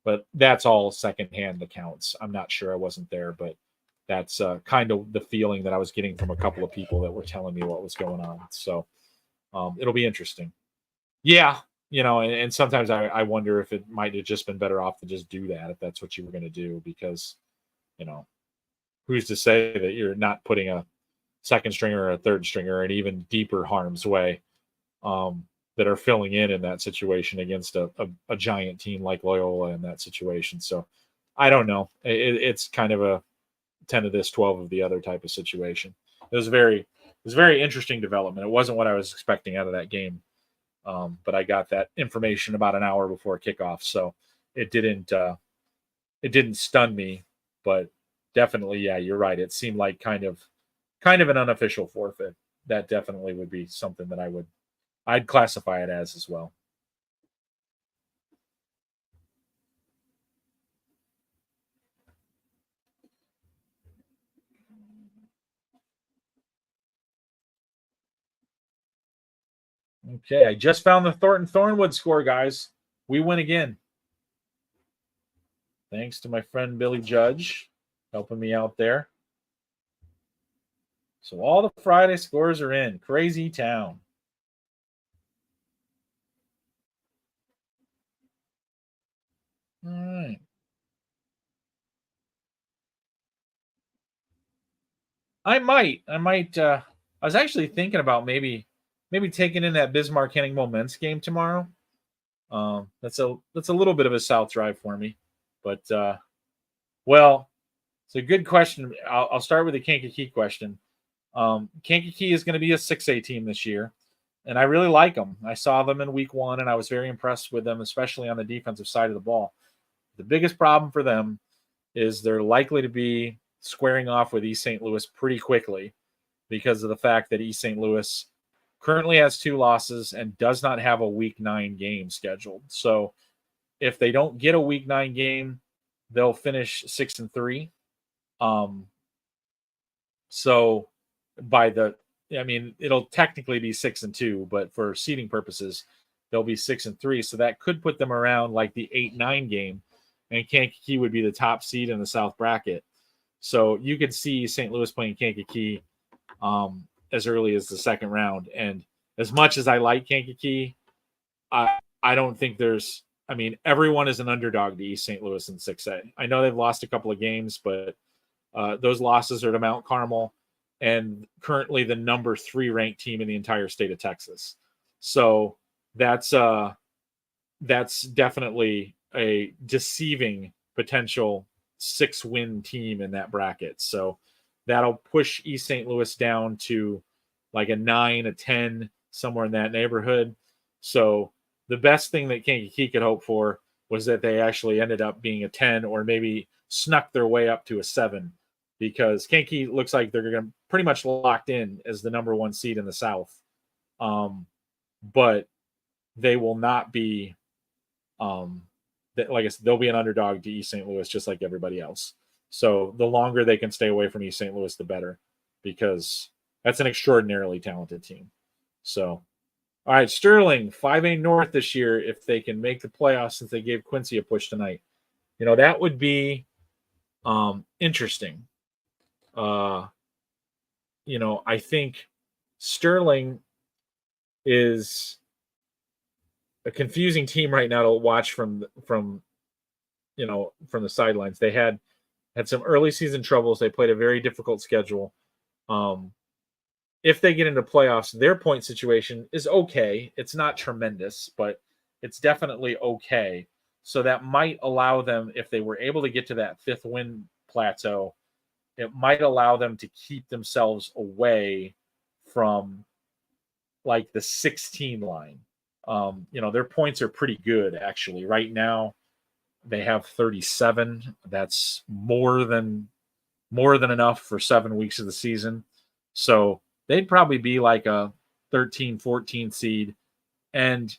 But that's all secondhand accounts. I'm not sure, I wasn't there, but that's kind of the feeling that I was getting from a couple of people that were telling me what was going on. So it'll be interesting. Yeah, and sometimes I wonder if it might have just been better off to just do that, if that's what you were going to do, because, who's to say that you're not putting a second stringer or a third stringer in even deeper harm's way, that are filling in that situation against a giant team like Loyola in that situation. So I don't know. It's kind of a 10 of this, 12 of the other type of situation. It was very interesting development. It wasn't what I was expecting out of that game. But I got that information about an hour before kickoff, so it didn't stun me, but definitely, yeah, you're right. It seemed like kind of an unofficial forfeit. That definitely would be something that I'd classify it as well. Okay, I just found the Thornwood score, guys. We win again. Thanks to my friend Billy Judge helping me out there. So all the Friday scores are in. Crazy town. All right. I might. I was actually thinking about maybe taking in that Bismarck Henning Moments game tomorrow. That's a little bit of a south drive for me, but well, it's a good question. I'll start with the Kankakee question. Kankakee is going to be a 6A team this year, and I really like them. I saw them in week 1, and I was very impressed with them, especially on the defensive side of the ball. The biggest problem for them is they're likely to be squaring off with East St. Louis pretty quickly, because of the fact that East St. Louis currently has 2 losses and does not have a week 9 game scheduled. So if they don't get a week 9 game, they'll finish 6-3. So it'll technically be 6-2, but for seeding purposes, they'll be 6-3. So that could put them around like the 8-9 game, and Kankakee would be the top seed in the South bracket. So you could see St. Louis playing Kankakee as early as the second round. And as much as I like Kankakee, I don't think everyone is an underdog to East St. Louis in 6A. I know they've lost a couple of games, but those losses are to Mount Carmel and currently the number 3 ranked team in the entire state of Texas. So that's definitely a deceiving potential 6-win team in that bracket. So that'll push East St. Louis down to like a 9, a 10, somewhere in that neighborhood. So the best thing that Kankakee could hope for was that they actually ended up being a 10, or maybe snuck their way up to a 7, because Kankakee looks like they're going to pretty much locked in as the number 1 seed in the South. But they will not be, like I said, they'll be an underdog to East St. Louis, just like everybody else. So the longer they can stay away from East St. Louis, the better, because that's an extraordinarily talented team. So, all right, Sterling, 5A North this year, if they can make the playoffs, since they gave Quincy a push tonight. That would be interesting. I think Sterling is a confusing team right now to watch from the sidelines. They had some early season troubles. They played a very difficult schedule. If they get into playoffs, their point situation is okay. It's not tremendous, but it's definitely okay. So that might allow them, if they were able to get to that 5th win plateau, it might allow them to keep themselves away from like the 16 line. Their points are pretty good, actually. Right now, they have 37. That's more than more than enough for 7 weeks of the season. So they'd probably be like a 13, 14 seed. And,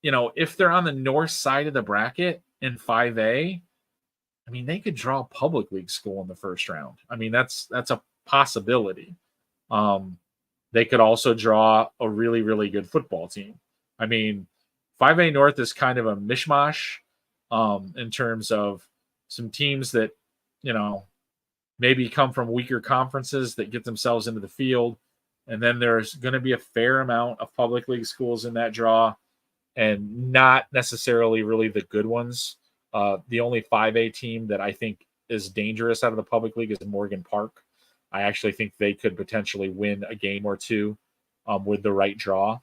if they're on the north side of the bracket in 5A, I mean, they could draw a public league school in the first round. I mean, that's a possibility. They could also draw a really, really good football team. I mean, 5A North is kind of a mishmash in terms of some teams that, maybe come from weaker conferences that get themselves into the field. And then there's going to be a fair amount of public league schools in that draw, and not necessarily really the good ones. The only 5A team that I think is dangerous out of the public league is Morgan Park. I actually think they could potentially win a game or two with the right draw.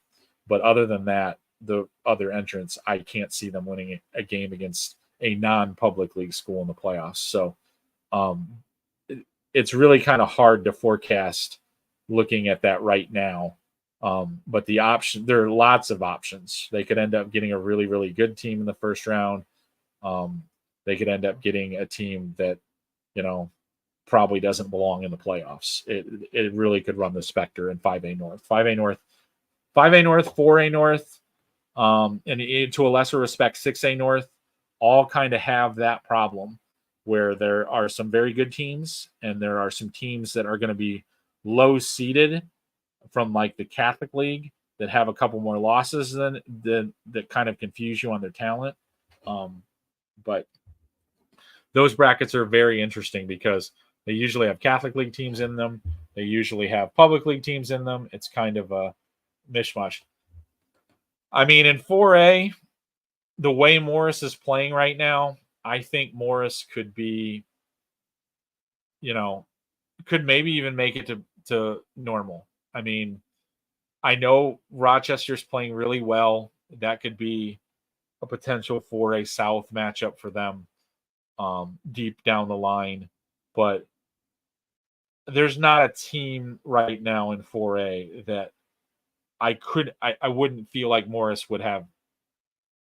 But other than that, the other entrants, I can't see them winning a game against a non-public league school in the playoffs. So it's really kind of hard to forecast looking at that right now. But there are lots of options. They could end up getting a really, really good team in the first round. They could end up getting a team that, probably doesn't belong in the playoffs. It really could run the specter in 5A North. 5A North, 4A North, and to a lesser respect, 6A North, all kind of have that problem where there are some very good teams and there are some teams that are going to be low seeded from like the Catholic League that have a couple more losses than that kind of confuse you on their talent. But those brackets are very interesting because they usually have Catholic League teams in them. They usually have public league teams in them. It's kind of a mishmash. I mean, in 4A, the way Morris is playing right now, I think Morris could be, could maybe even make it to normal. I mean, I know Rochester's playing really well. That could be a potential 4A South matchup for them deep down the line. But there's not a team right now in 4A that I wouldn't feel like Morris would have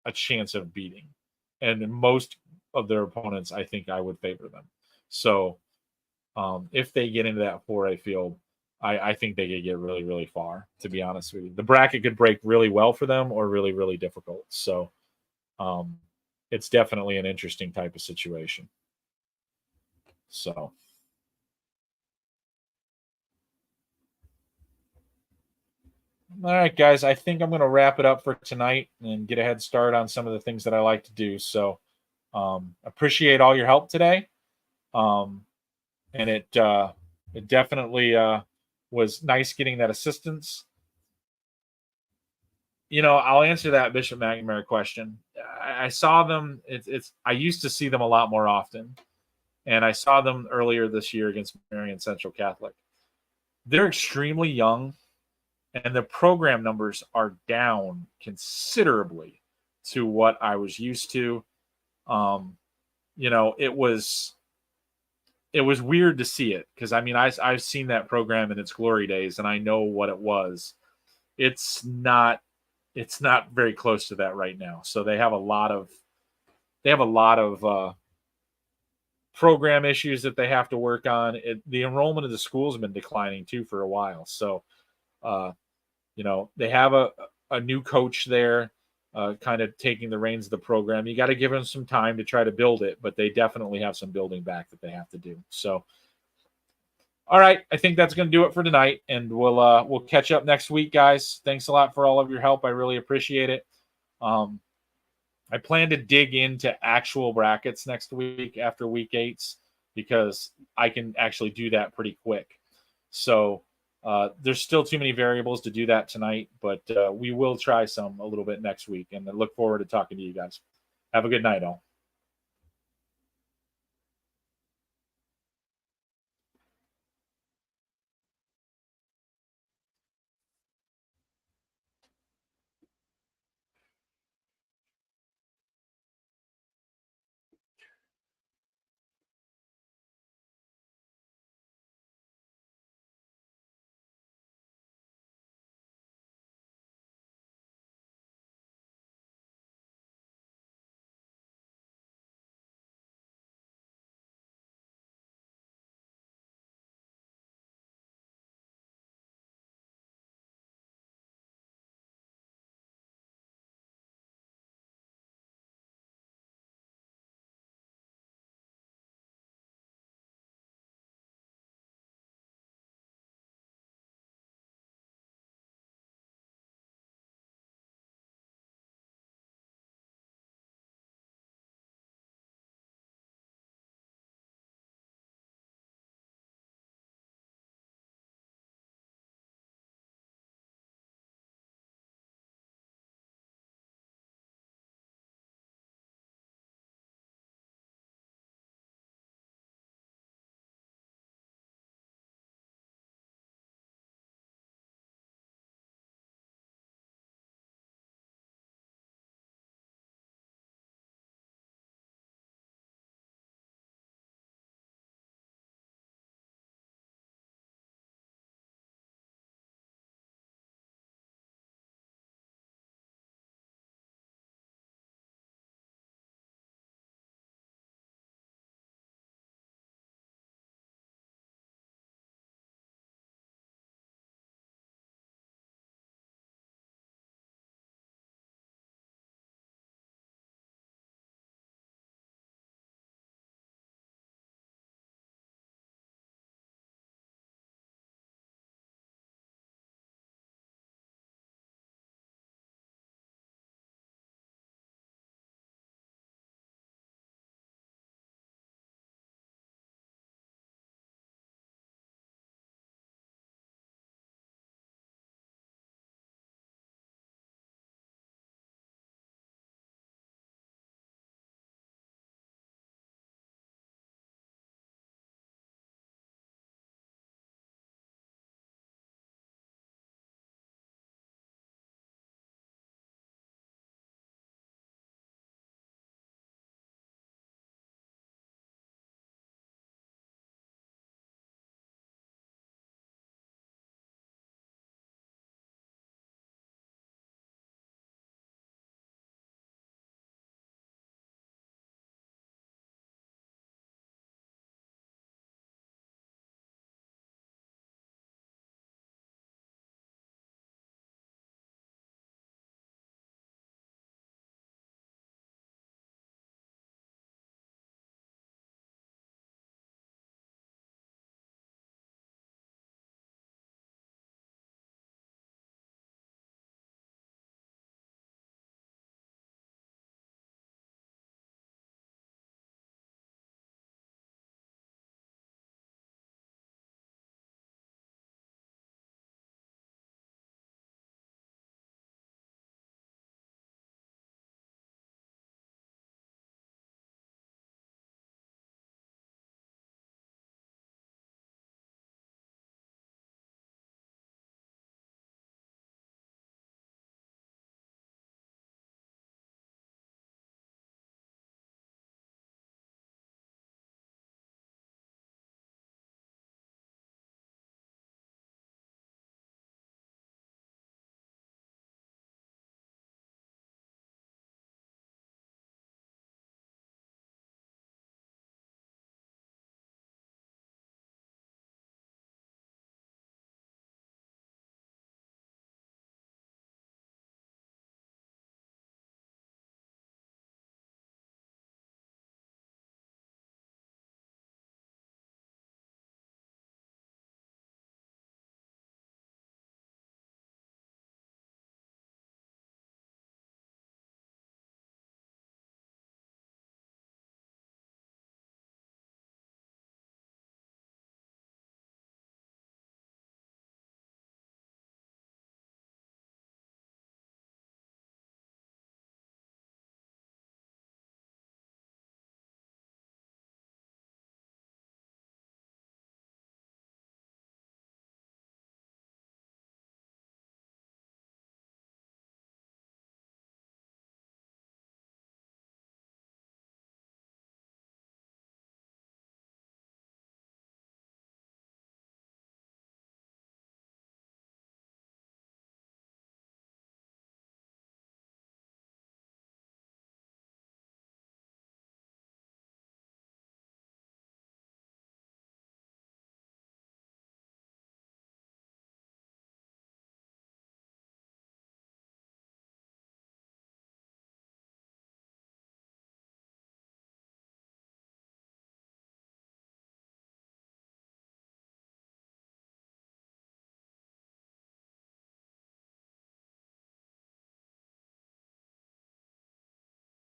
a chance of beating. And most of their opponents, I think I would favor them. So if they get into that 4A field, I think they could get really, really far, to be honest with you. The bracket could break really well for them or really, really difficult. So it's definitely an interesting type of situation. So. All right, guys, I think I'm going to wrap it up for tonight and get a head start on some of the things that I like to do. So appreciate all your help today. And it definitely was nice getting that assistance. I'll answer that Bishop McNamara question. I saw them. I used to see them a lot more often, and I saw them earlier this year against Marion Central Catholic. They're extremely young, and the program numbers are down considerably to what I was used to. It was weird to see it because I've seen that program in its glory days, and I know what it was. It's not very close to that right now. So they have a lot of program issues that they have to work on. The enrollment of the school has been declining too for a while. So they have a new coach there, kind of taking the reins of the program. You got to give them some time to try to build it, but they definitely have some building back that they have to do. So, all right, I think that's going to do it for tonight, and we'll catch up next week, guys. Thanks a lot for all of your help. I really appreciate it. I plan to dig into actual brackets next week after week 8s because I can actually do that pretty quick. So there's still too many variables to do that tonight, but we will try some a little bit next week, and I look forward to talking to you guys. Have a good night, all.